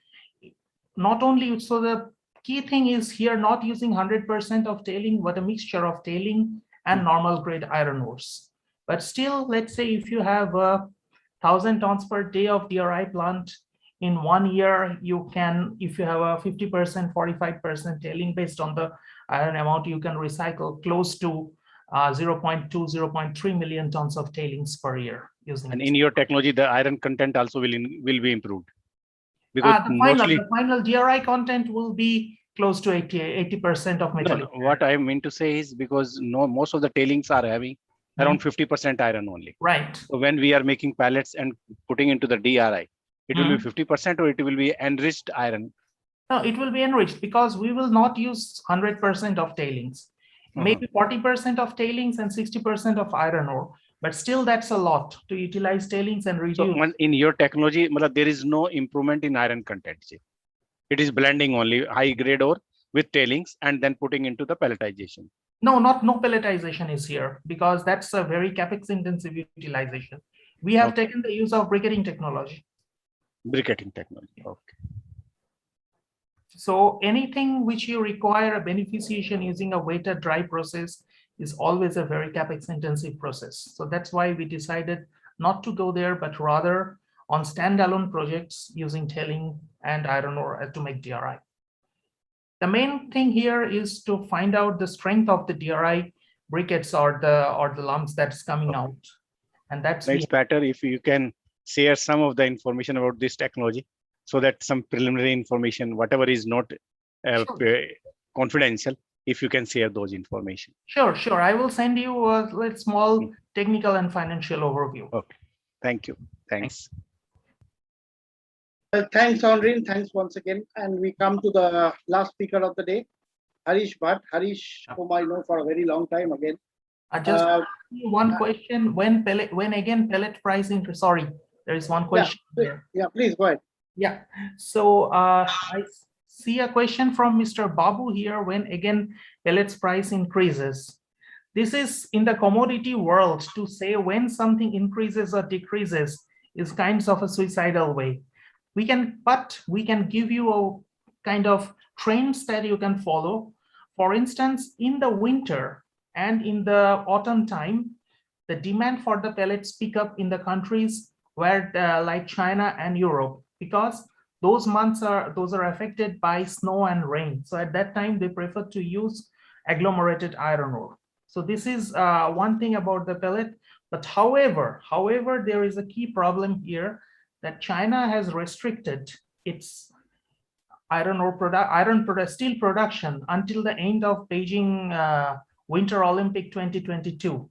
Not only, so the key thing is here not using 100% of tailing, but a mixture of tailing and normal grade iron ores. But still, let's say if you have 1,000 tons per day of DRI plant in 1 year, you can, if you have a 50%, 45% tailing based on the iron amount, you can recycle close to 0.2, 0.3 million tons of tailings per year using. And in your technology, the iron content also will be improved. Because the final DRI content will be close to 80% of metallic. No, what I mean to say is because most of the tailings are having around 50% iron only. Right. So when we are making pellets and putting into the DRI, it will be 50% or it will be enriched iron? No, it will be enriched because we will not use 100% of tailings. Maybe 40% of tailings and 60% of iron ore. But still, that's a lot to utilize tailings and reduce. So in your technology, there is no improvement in iron content. It is blending only high grade ore with tailings and then putting into the pelletization. No pelletization is here because that's a very capex intensive utilization. We have taken the use of briquetting technology. Briquetting technology, okay. So anything which you require a beneficiation using a weighted dry process is always a very capex intensive process. So that's why we decided not to go there, but rather on standalone projects using tailing and iron ore to make DRI. The main thing here is to find out the strength of the DRI briquettes or the lumps that's coming out. And it's better if you can share some of the information about this technology so that some preliminary information, whatever is not confidential, if you can share those information. Sure. I will send you a small technical and financial overview. Okay. Thank you. Thanks. Well, thanks, Andrin. Thanks once again. And we come to the last speaker of the day, Harish Bhatt. Harish, whom I know for a very long time again. Just one question. When again pellet pricing? Sorry, there is one question. Yeah, please go ahead. Yeah. So I see a question from Mr. Babu here. When again pellets price increases? This is in the commodity world to say when something increases or decreases is kinds of a suicidal way. We can give you a kind of trends that you can follow. For instance, in the winter and in the autumn time, the demand for the pellets pick up in the countries where like China and Europe, because those months are affected by snow and rain. So at that time, they prefer to use agglomerated iron ore. So this is one thing about the pellet. But however, there is a key problem here that China has restricted its steel production until the end of Beijing Winter Olympic 2022.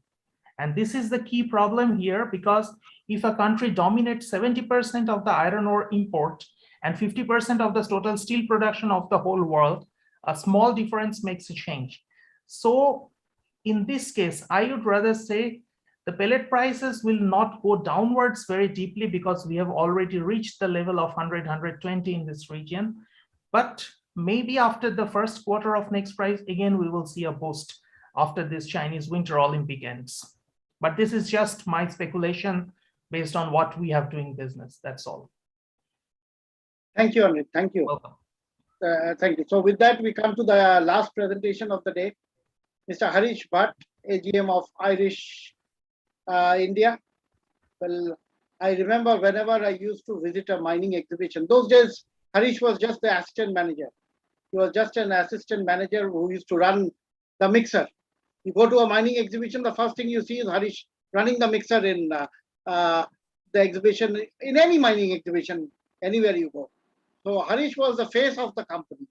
And this is the key problem here, because if a country dominates 70% of the iron ore import and 50% of the total steel production of the whole world, a small difference makes a change. So in this case, I would rather say the pellet prices will not go downwards very deeply because we have already reached the level of 100, 120 in this region. But maybe after the first quarter of next price, again, we will see a boost after this Chinese Winter Olympic ends. But this is just my speculation based on what we have doing business. That's all. Thank you, Amit. Thank you. Welcome. Thank you. So with that, we come to the last presentation of the day. Mr. Harish Bhatt, AGM of Irish India. Well, I remember whenever I used to visit a mining exhibition, those days, Harish was just the assistant manager. He was just an assistant manager who used to run the mixer. You go to a mining exhibition, the first thing you see is Harish running the mixer in the exhibition, in any mining exhibition, anywhere you go. So Harish was the face of the company.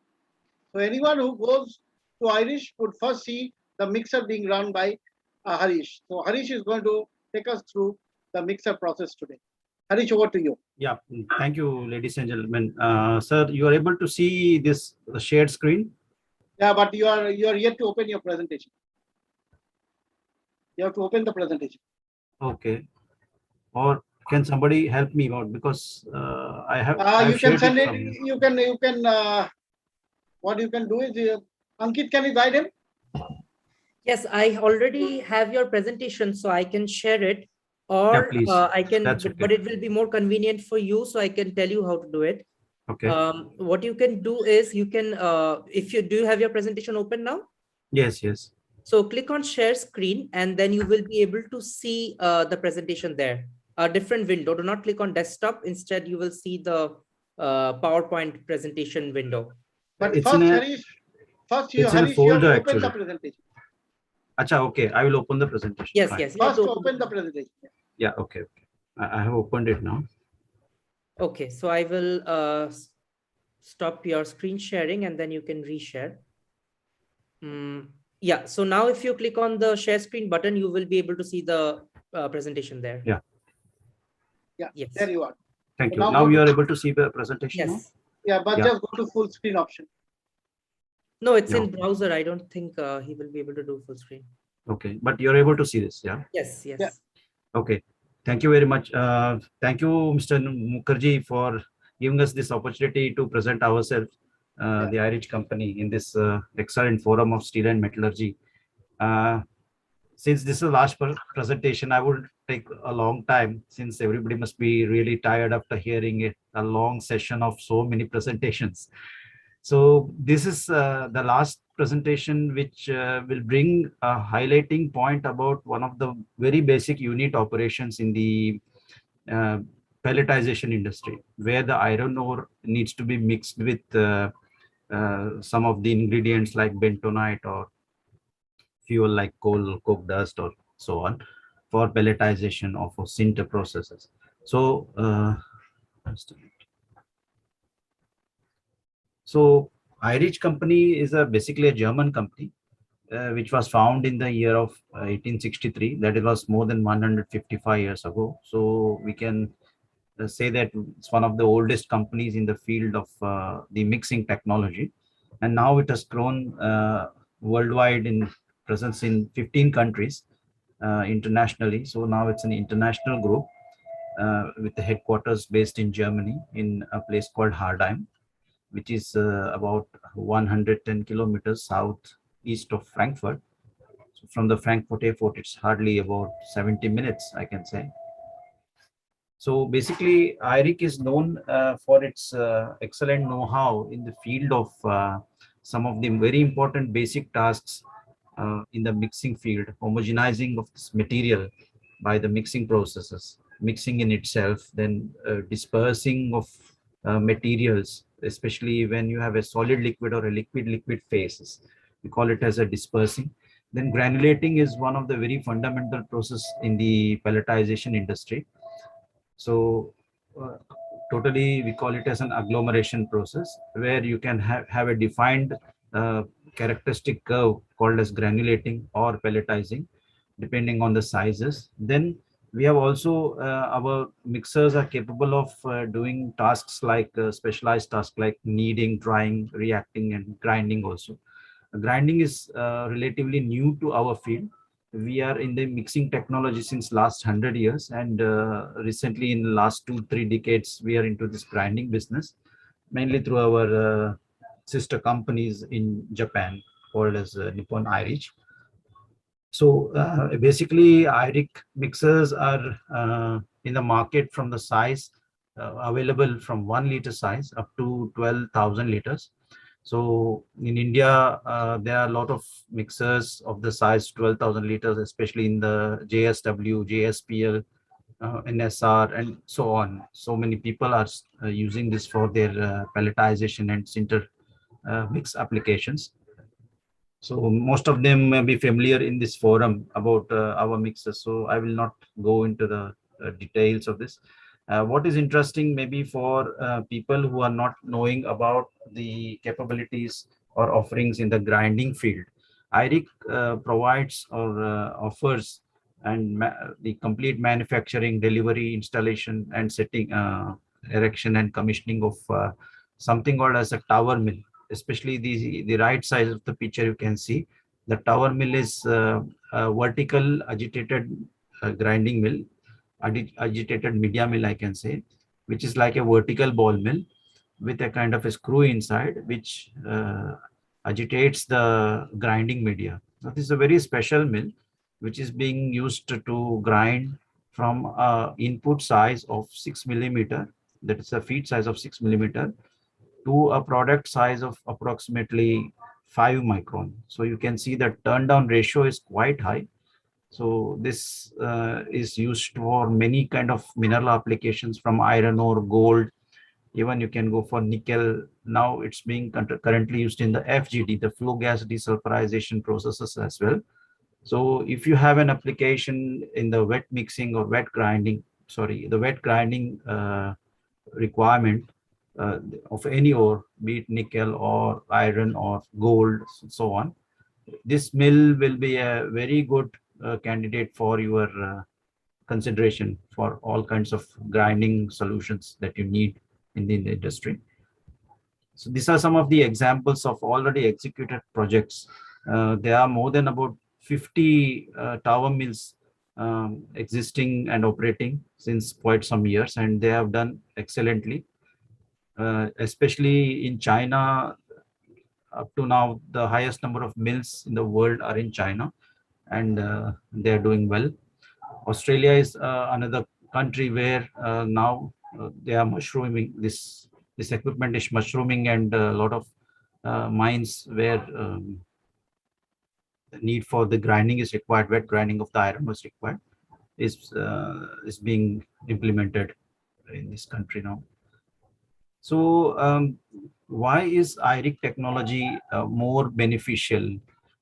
So anyone who goes to Irish would first see the mixer being run by Harish. So Harish is going to take us through the mixer process today. Harish, over to you. Yeah, thank you, ladies and gentlemen. Sir, you are able to see this shared screen? Yeah, but you are yet to open your presentation. You have to open the presentation. Okay. Or can somebody help me out, because I have. You can send it. You can. What you can do is, Ankit, can you guide him? Yes, I already have your presentation, so I can share it, or Yeah, please. I can, That's okay. but it will be more convenient for you, so I can tell you how to do it. Okay. What you can do is you can, if you do have your presentation open now. Yes, yes. So click on share screen, and then you will be able to see the presentation there. A different window. Do not click on desktop. Instead, you will see the PowerPoint presentation window. But It's first, in a, Harish, it's in a Harish, you have folder, to open the actually. presentation. Acha, okay. I will open the presentation. Yes, Fine. yes. You have First, to open the presentation. Yeah, okay. I have opened it now. Okay, so I will stop your screen sharing, and then you can reshare. Yeah, so now if you click on the share screen button, you will be able to see the presentation there. Yeah. Yeah, yes. there you are. Thank So you. Now you are able to see the presentation. Yes. Yeah, but just go to full screen option. No, it's No. in browser. I don't think he will be able to do full screen. Okay, but you're able to see this, yeah? Yes, yes. Yeah. Okay, thank you very much. Thank you, Mr. Mukherjee, for giving us this opportunity to present ourselves, the Irish company, in this excellent forum of steel and metallurgy. Since this is the last presentation, I would take a long time, since everybody must be really tired after hearing a long session of so many presentations. So this is the last presentation, which will bring a highlighting point about one of the very basic unit operations in the pelletization industry, where the iron ore needs to be mixed with some of the ingredients like bentonite or fuel like coal, coke dust, or so on, for pelletization or for sinter processes. So, so Irish company is basically a German company, which was found in the year of 1863. That it was more than 155 years ago. So we can say that it's one of the oldest companies in the field of the mixing technology, and now it has grown worldwide, in presence in 15 countries internationally. So now it's an international group with the headquarters based in Germany, in a place called Hardheim, which is about 110 kilometers southeast of Frankfurt. So from the Frankfurt airport, it's hardly about 70 minutes, I can say. So basically, IRIC is known for its excellent know-how in the field of some of the very important basic tasks in the mixing field, homogenizing of this material by the mixing processes, mixing in itself, then dispersing of materials, especially when you have a solid liquid or a liquid phases. We call it as a dispersing. Then granulating is one of the very fundamental process in the pelletization industry. So totally we call it as an agglomeration process, where you can have a defined characteristic curve called as granulating or pelletizing, depending on the sizes. Then we have also our mixers are capable of doing tasks like specialized tasks like kneading, drying, reacting, and grinding also. Grinding is relatively new to our field. We are in the mixing technology since last 100 years, and recently in the last 2-3 decades we are into this grinding business, mainly through our sister companies in Japan called as Nippon Irish. So basically IRIC mixers are in the market from the size available from 1 liter size up to 12,000 liters. So in India, there are a lot of mixers of the size 12,000 liters, especially in the JSW, JSPL, NSR, and so on. So many people are using this for their pelletization and sinter mix applications. So most of them may be familiar in this forum about our mixers. So I will not go into the details of this. What is interesting maybe for people who are not knowing about the capabilities or offerings in the grinding field, IRIC provides or offers and the complete manufacturing, delivery, installation, and setting, erection, and commissioning of something called as a tower mill. Especially the right side of the picture, you can see the tower mill is a vertical agitated grinding mill, agitated media mill, I can say, which is like a vertical ball mill with a kind of a screw inside, which agitates the grinding media. So this is a very special mill, which is being used to grind from input size of 6 millimeter, that is a feed size of 6 millimeter, to a product size of approximately 5 micron. So you can see that turn down ratio is quite high. So this is used for many kind of mineral applications, from iron ore, gold, even you can go for nickel. Now it's being currently used in the FGD, the flue gas desulfurization processes as well. So if you have an application in the wet mixing or wet grinding, sorry, the wet grinding requirement of any ore, be it nickel or iron or gold, so on, this mill will be a very good candidate for your consideration for all kinds of grinding solutions that you need in the industry. So these are some of the examples of already executed projects. There are more than about 50 tower mills existing and operating since quite some years, and they have done excellently. Especially in China, up to now, the highest number of mills in the world are in China, and they are doing well. Australia is another country where now they are mushrooming. This equipment is mushrooming, and a lot of mines where the need for the grinding is required, wet grinding of the iron was required, is being implemented in this country now. So why is IRIC technology more beneficial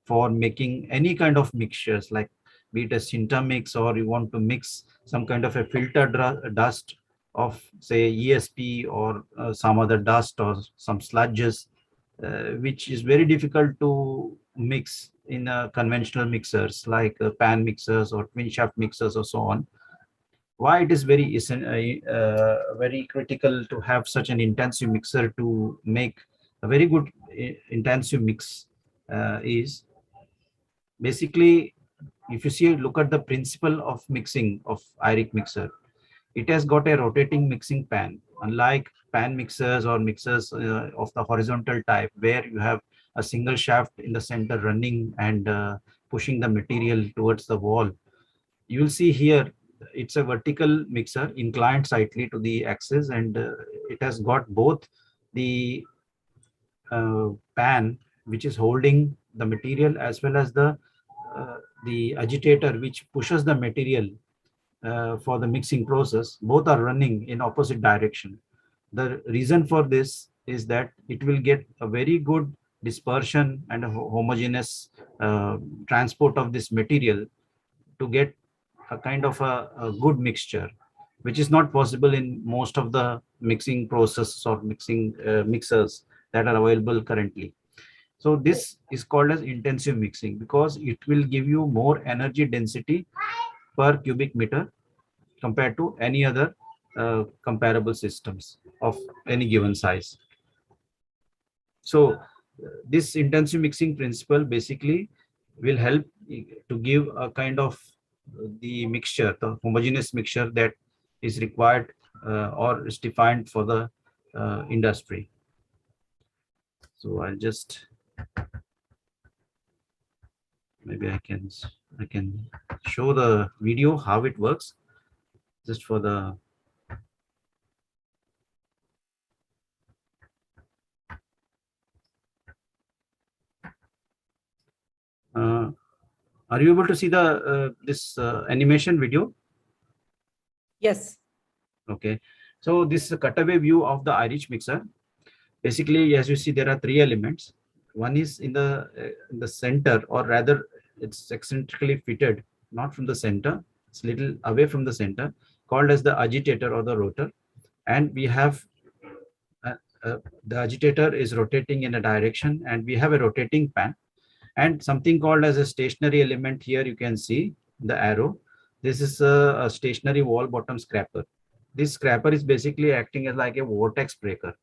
for making any kind of mixtures, like be it a sinter mix, or you want to mix some kind of a filter dust of, say, ESP, or some other dust, or some sludges, which is very difficult to mix in conventional mixers like pan mixers or twin shaft mixers or so on. Why it is very critical to have such an intensive mixer to make a very good intensive mix is basically, if you see, look at the principle of mixing of IRIC mixer. It has got a rotating mixing pan, unlike pan mixers or mixers of the horizontal type, where you have a single shaft in the center running and pushing the material towards the wall. You will see here it's a vertical mixer inclined slightly to the axis, and it has got both the pan which is holding the material, as well as the agitator which pushes the material for the mixing process. Both are running in opposite direction. The reason for this is that it will get a very good dispersion and a homogeneous transport of this material to get a kind of a good mixture, which is not possible in most of the mixing processes or mixers that are available currently. So this is called as intensive mixing, because it will give you more energy density per cubic meter compared to any other comparable systems of any given size. So this intensive mixing principle basically will help to give a kind of the mixture, the homogeneous mixture that is required or is defined for the industry. So I'll just, maybe I can show the video how it works, just for the Are you able to see the this animation video? Yes. Okay. So this is a cutaway view of the Irish mixer. Basically, as you see, there are three elements. One is in the center, or rather, it's eccentrically fitted, not from the center. It's little away from the center, called as the agitator or the rotor. And we have the agitator is rotating in a direction, and we have a rotating pan, and something called as a stationary element. Here you can see the arrow. This is a stationary wall bottom scraper. This scraper is basically acting as like a vortex breaker,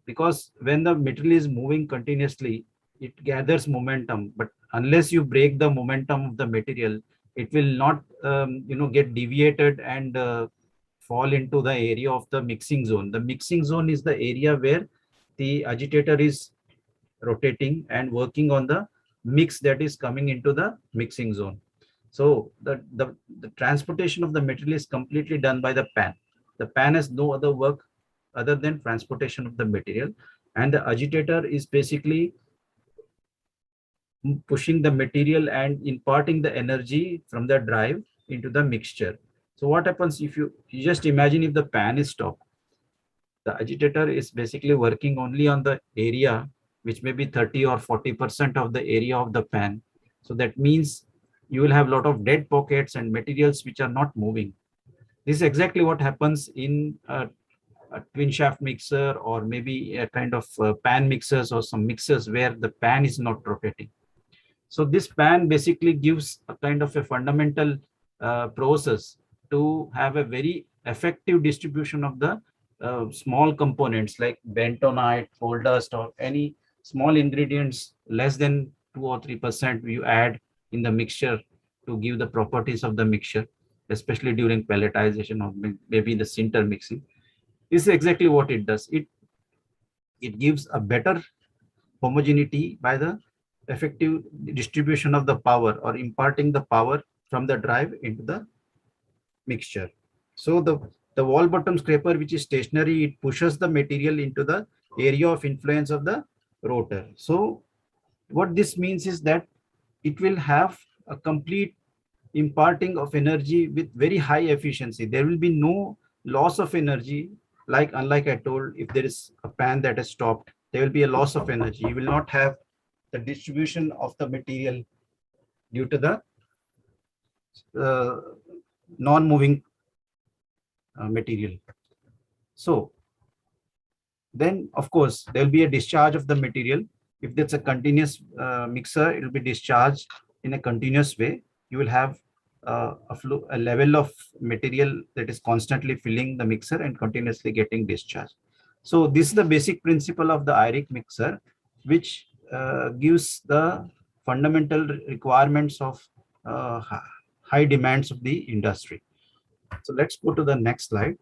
because when the material is moving continuously, it gathers momentum, but unless you break the momentum of the material, it will not get deviated and fall into the area of the mixing zone. The mixing zone is the area where the agitator is rotating and working on the mix that is coming into the mixing zone. So the transportation of the material is completely done by the pan. The pan has no other work other than transportation of the material, and the agitator is basically pushing the material and imparting the energy from the drive into the mixture. So what happens if you just imagine if the pan is stopped? The agitator is basically working only on the area which may be 30 or 40% of the area of the pan. So that means you will have a lot of dead pockets and materials which are not moving. This is exactly what happens in a twin shaft mixer, or maybe a kind of pan mixers, or some mixers where the pan is not rotating. So this pan basically gives a kind of a fundamental process to have a very effective distribution of the small components like bentonite, coal dust, or any small ingredients less than 2 or 3% you add in the mixture to give the properties of the mixture, especially during pelletization or maybe the sinter mixing. This is exactly what it does. It gives a better homogeneity by the effective distribution of the power, or imparting the power from the drive into the mixture. So the wall bottom scraper, which is stationary, it pushes the material into the area of influence of the rotor. So what this means is that it will have a complete imparting of energy with very high efficiency. There will be no loss of energy, like unlike I told, if there is a pan that is stopped, there will be a loss of energy. You will not have the distribution of the material due to the non-moving material. So then, of course, there will be a discharge of the material. If that's a continuous mixer, it will be discharged in a continuous way. You will have a level of material that is constantly filling the mixer and continuously getting discharged. So this is the basic principle of the IRIC mixer, which gives the fundamental requirements of high demands of the industry. So let's go to the next slide.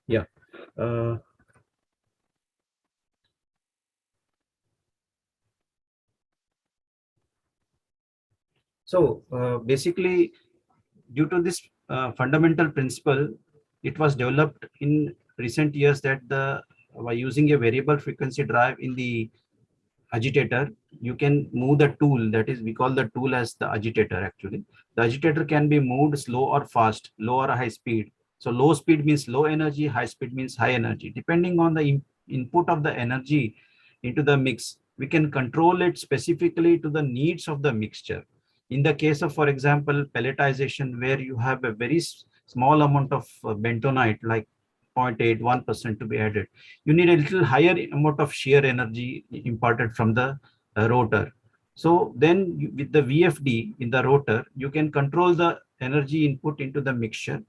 Yeah. So basically, due to this fundamental principle, it was developed in recent years that by using a variable frequency drive in the agitator, you can move the tool. That is, we call the tool as the agitator. Actually, the agitator can be moved slow or fast, low or high speed. So low speed means low energy, high speed means high energy. Depending on the input of the energy into the mix, we can control it specifically to the needs of the mixture. In the case of, for example, pelletization, where you have a very small amount of bentonite, like 0.81% to be added, you need a little higher amount of shear energy imparted from the rotor. So then with the VFD in the rotor, you can control the energy input into the mixture.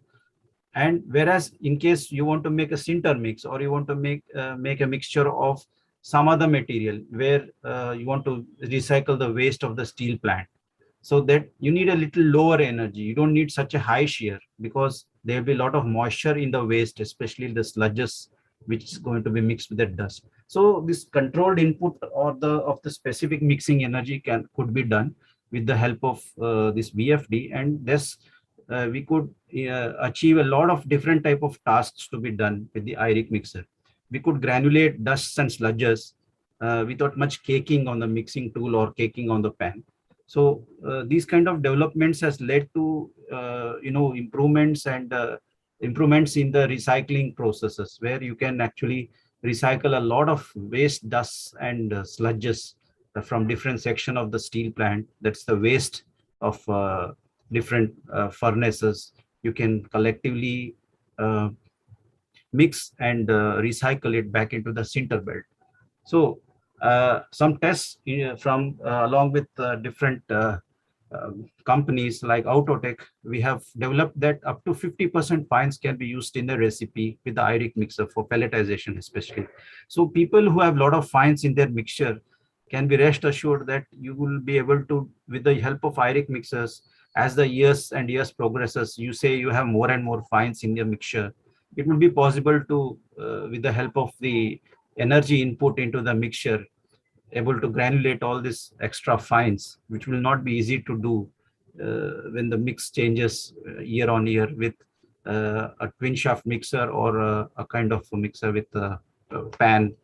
And whereas in case you want to make a sinter mix, or you want to make a mixture of some other material where you want to recycle the waste of the steel plant, so that you need a little lower energy. You don't need such a high shear because there will be a lot of moisture in the waste, especially the sludges, which is going to be mixed with the dust. So this controlled input or of the specific mixing energy could be done with the help of this VFD, and this we could achieve a lot of different type of tasks to be done with the IRIC mixer. We could granulate dusts and sludges without much caking on the mixing tool or caking on the pan. So these kind of developments has led to improvements and improvements in the recycling processes, where you can actually recycle a lot of waste dusts and sludges from different section of the steel plant. That's the waste of different furnaces. You can collectively mix and recycle it back into the sinter belt. So some tests from along with different companies like Autotech, we have developed that up to 50% fines can be used in the recipe with the IRIC mixer for pelletization especially. So people who have a lot of fines in their mixture can be rest assured that you will be able to, with the help of IRIC mixers, as the years and years progresses, you say you have more and more fines in your mixture, it will be possible to, with the help of the energy input into the mixture, able to granulate all these extra fines, which will not be easy to do when the mix changes year on year with a twin shaft mixer or a kind of a mixer with a pan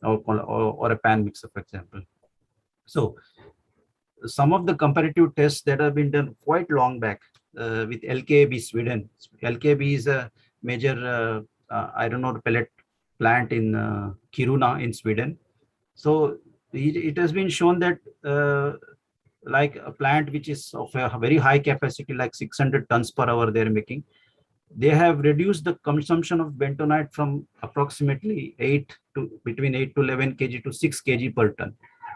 or a pan mixer, for example. So some of the comparative tests that have been done quite long back with LKAB Sweden. LKAB is a major iron ore pellet plant in Kiruna in Sweden. So it has been shown that like a plant which is of a very high capacity, like 600 tons per hour they're making, they have reduced the consumption of bentonite from approximately between 8 to 11 kg to 6 kg per ton.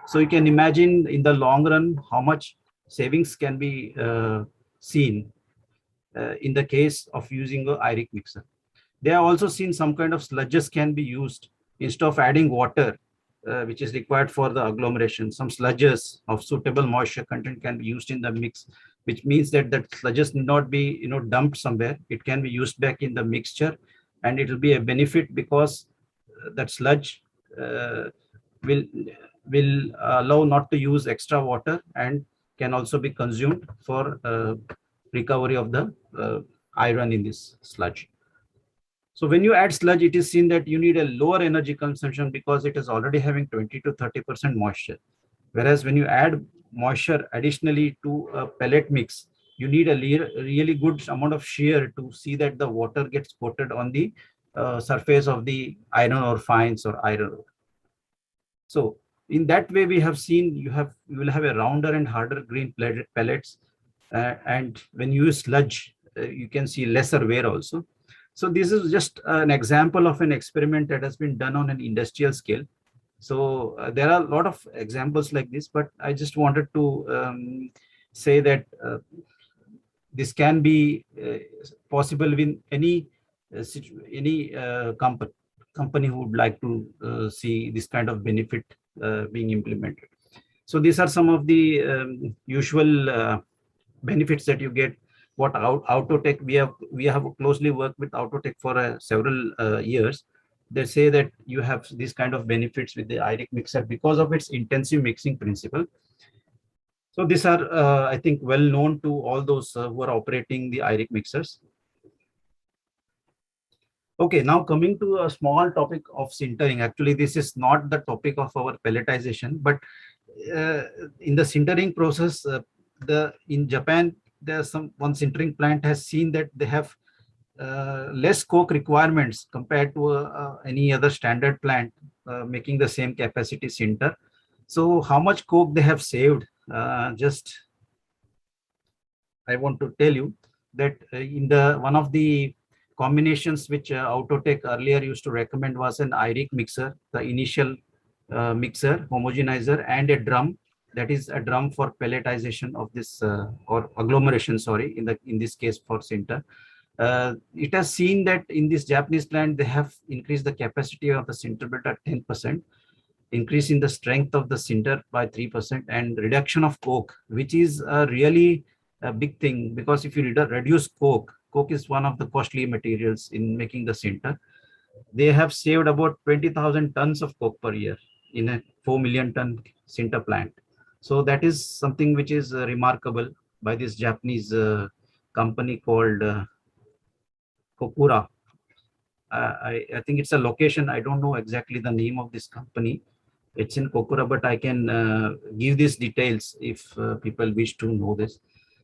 So you can imagine in the long run how much savings can be seen in the case of using a IRIC mixer. They have also seen some kind of sludges can be used instead of adding water, which is required for the agglomeration. Some sludges of suitable moisture content can be used in the mix, which means that sludges need not be dumped somewhere. It can be used back in the mixture, and it will be a benefit because that sludge will allow not to use extra water and can also be consumed for recovery of the iron in this sludge. So when you add sludge, it is seen that you need a lower energy consumption because it is already having 20 to 30% moisture. Whereas when you add moisture additionally to a pellet mix, you need a really good amount of shear to see that the water gets coated on the surface of the iron ore fines or iron ore. So in that way, we have seen you will have a rounder and harder green pellets. And when you use sludge, you can see lesser wear also. So this is just an example of an experiment that has been done on an industrial scale. So there are a lot of examples like this, but I just wanted to say that this can be possible with any company who would like to see this kind of benefit being implemented. So these are some of the usual benefits that you get. What Autotech, we have closely worked with Autotech for several years. They say that you have these kind of benefits with the IRIC mixer because of its intensive mixing principle. So these are, I think, well known to all those who are operating the IRIC mixers. Okay, now coming to a small topic of sintering. Actually, this is not the topic of our pelletization, but in the sintering process, in Japan, there's one sintering plant has seen that they have less coke requirements compared to any other standard plant making the same capacity sinter. So how much coke they have saved, just I want to tell you that in one of the combinations which Autotech earlier used to recommend was an IRIC mixer, the initial mixer, homogenizer, and a drum. That is a drum for pelletization of this or agglomeration, sorry, in this case for sinter. It has seen that in this Japanese plant, they have increased the capacity of the sinter belt at 10%. increase in the strength of the sinter by 3%, and reduction of coke, which is really a big thing, because if you reduce coke is one of the costly materials in making the sinter. They have saved about 20,000 tons of coke per year in a 4 million ton sinter plant. So that is something which is remarkable by this Japanese company called Kokura. I think it's a location. I don't know exactly the name of this company. It's in Kokura, but I can give these details if people wish to know this.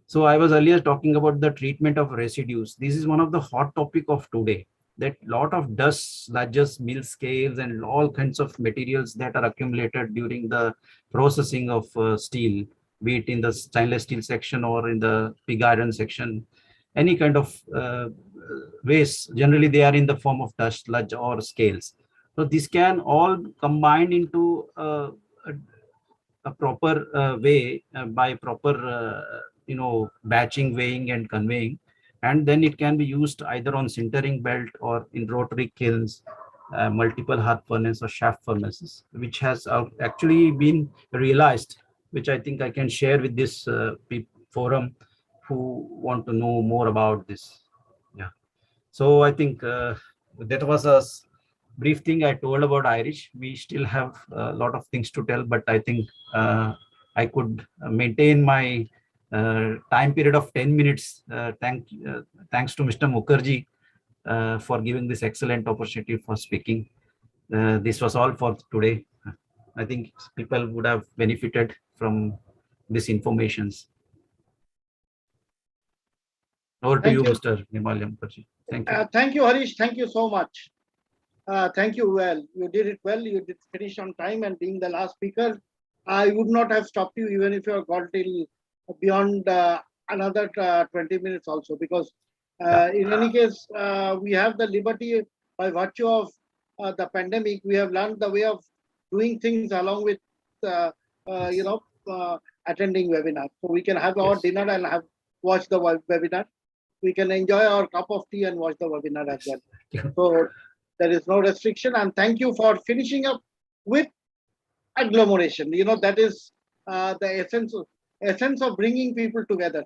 So I was earlier talking about the treatment of residues. This is one of the hot topic of today, that lot of dust, sludges, mill scales, and all kinds of materials that are accumulated during the processing of steel, be it in the stainless steel section or in the pig iron section, any kind of waste. Generally, they are in the form of dust, sludge, or scales. So this can all combine into a proper way by proper batching, weighing, and conveying, and then it can be used either on sintering belt or in rotary kilns, multiple hearth furnace or shaft furnaces, which has actually been realized, which I think I can share with this forum who want to know more about this. Yeah. So I think that was a brief thing I told about Irish. We still have a lot of things to tell, but I think I could maintain my time period of 10 minutes. Thanks to Mr. Mukherjee for giving this excellent opportunity for speaking. This was all for today. I think people would have benefited from this informations. Over to you, Mr. Himalayam Mukherjee. Thank you. Thank you, Harish. Thank you so much. Thank you. Well, you did it well. You did finish on time, and being the last speaker, I would not have stopped you even if you have gone till beyond another 20 minutes also, because in any case, we have the liberty by virtue of the pandemic. We have learned the way of doing things along with, attending webinar. So we can have our dinner and watch the webinar. We can enjoy our cup of tea and watch the webinar as well. So there is no restriction. And thank you for finishing up with agglomeration. That is the essence of bringing people together.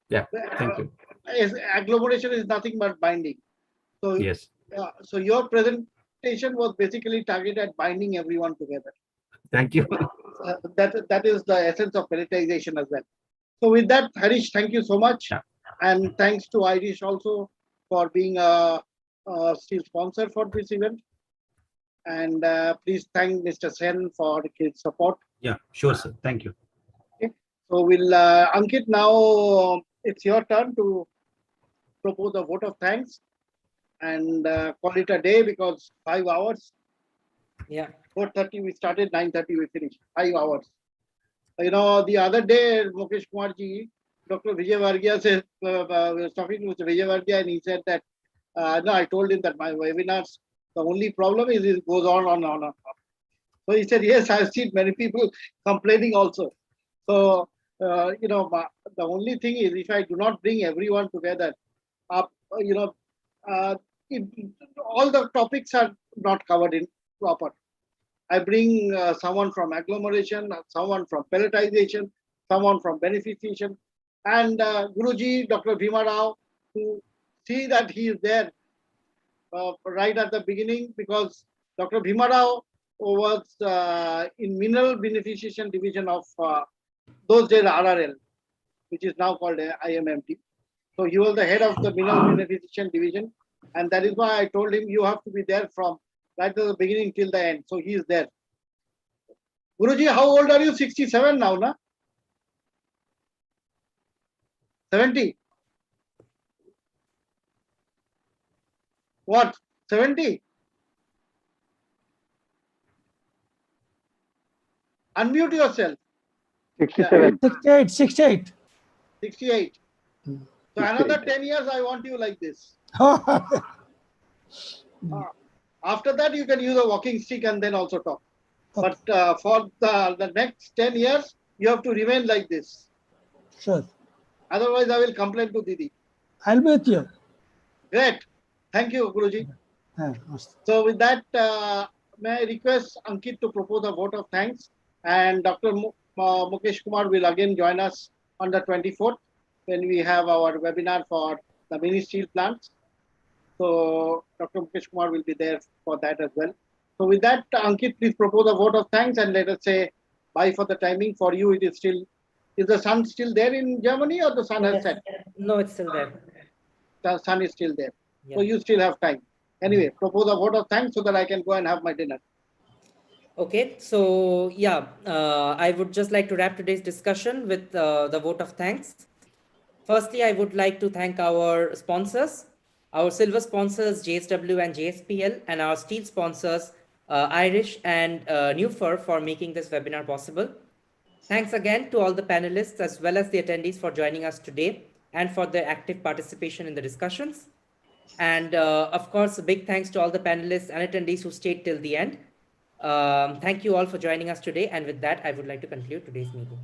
Yeah, thank you. Agglomeration is nothing but binding. So yes. So your presentation was basically targeted at binding everyone together. Thank you. That is the essence of pelletization as well. So with that, Harish, thank you so much. Yeah. And thanks to Irish also for being a still sponsor for this event. And please thank Mr. Sen for his support. Yeah, sure, sir. Thank you. Okay. So we'll, Ankit, now it's your turn to propose a vote of thanks and call it a day, because 5 hours. Yeah. 4:30 we started, 9:30 we finished. 5 hours. The other day, Mukesh Kumarji, Dr. Vijay Varghya said, was talking to Mr. Vijay Varghya, and he said that, no, I told him that my webinars, the only problem is it goes on. So he said, yes, I've seen many people complaining also. So, the only thing is, if I do not bring everyone together, all the topics are not covered in proper. I bring someone from agglomeration, someone from pelletization, someone from beneficiation, and Guruji, Dr. Bhima Rao, to see that he is there right at the beginning, because Dr. Bhima Rao was in mineral beneficiation division of those days RRL, which is now called IMMT. So he was the head of the mineral beneficiation division, and that is why I told him you have to be there from right at the beginning till the end. So he is there. Guruji, how old are you? 67 now, na? 70? What? 70? Unmute yourself. 67. 68. 68. So another 10 years, I want you like this. After that, you can use a walking stick and then also talk. Okay. But for the next 10 years, you have to remain like this. Sure. Otherwise, I will complain to Didi. I'll be with you. Great. Thank you, Guruji. Yeah. So with that, may I request Ankit to propose a vote of thanks, and Dr. Mukesh Kumar will again join us on the 24th when we have our webinar for the mini steel plants. So Dr. Mukesh Kumar will be there for that as well. So with that, Ankit, please propose a vote of thanks and let us say bye for the timing. For you, it is still, is the sun still there in Germany or the sun has set? No, it's still there. The sun is still there. Yeah. So you still have time. Anyway, propose a vote of thanks so that I can go and have my dinner. Okay, so yeah, I would just like to wrap today's discussion with the vote of thanks. Firstly, I would like to thank our sponsors, our silver sponsors JSW and JSPL, and our steel sponsors Irish and Newfer for making this webinar possible. Thanks again to all the panelists as well as the attendees for joining us today and for their active participation in the discussions. And of course, a big thanks to all the panelists and attendees who stayed till the end. Thank you all for joining us today. And with that, I would like to conclude today's meeting.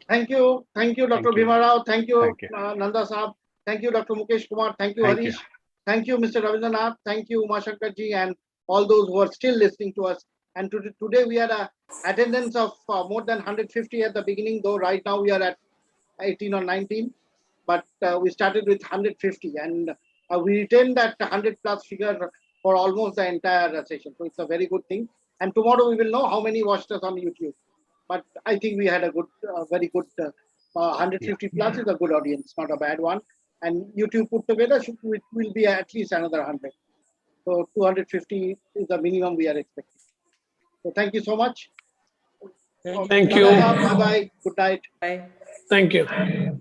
Thank you, Dr. Bhima Rao. Thank you, Thank you. Nanda Saab. Thank you, Dr. Mukesh Kumar. Thank you, Thank Harish. you. Thank you, Mr. Ravindranath. Thank you, Umashankar ji, and all those who are still listening to us. And today we had a attendance of more than 150 at the beginning, though right now we are at 18 or 19. But we started with 150, and we retained that 100 plus figure for almost the entire session. So it's a very good thing. And tomorrow we will know how many watched us on YouTube. But I think we had a good, very good 150 plus is a good audience, not a bad one. And YouTube put together will be at least another 100. So 250 is the minimum we are expecting. So thank you so much. Thank you. Bye bye. Good night. Bye. Thank you. Thank you.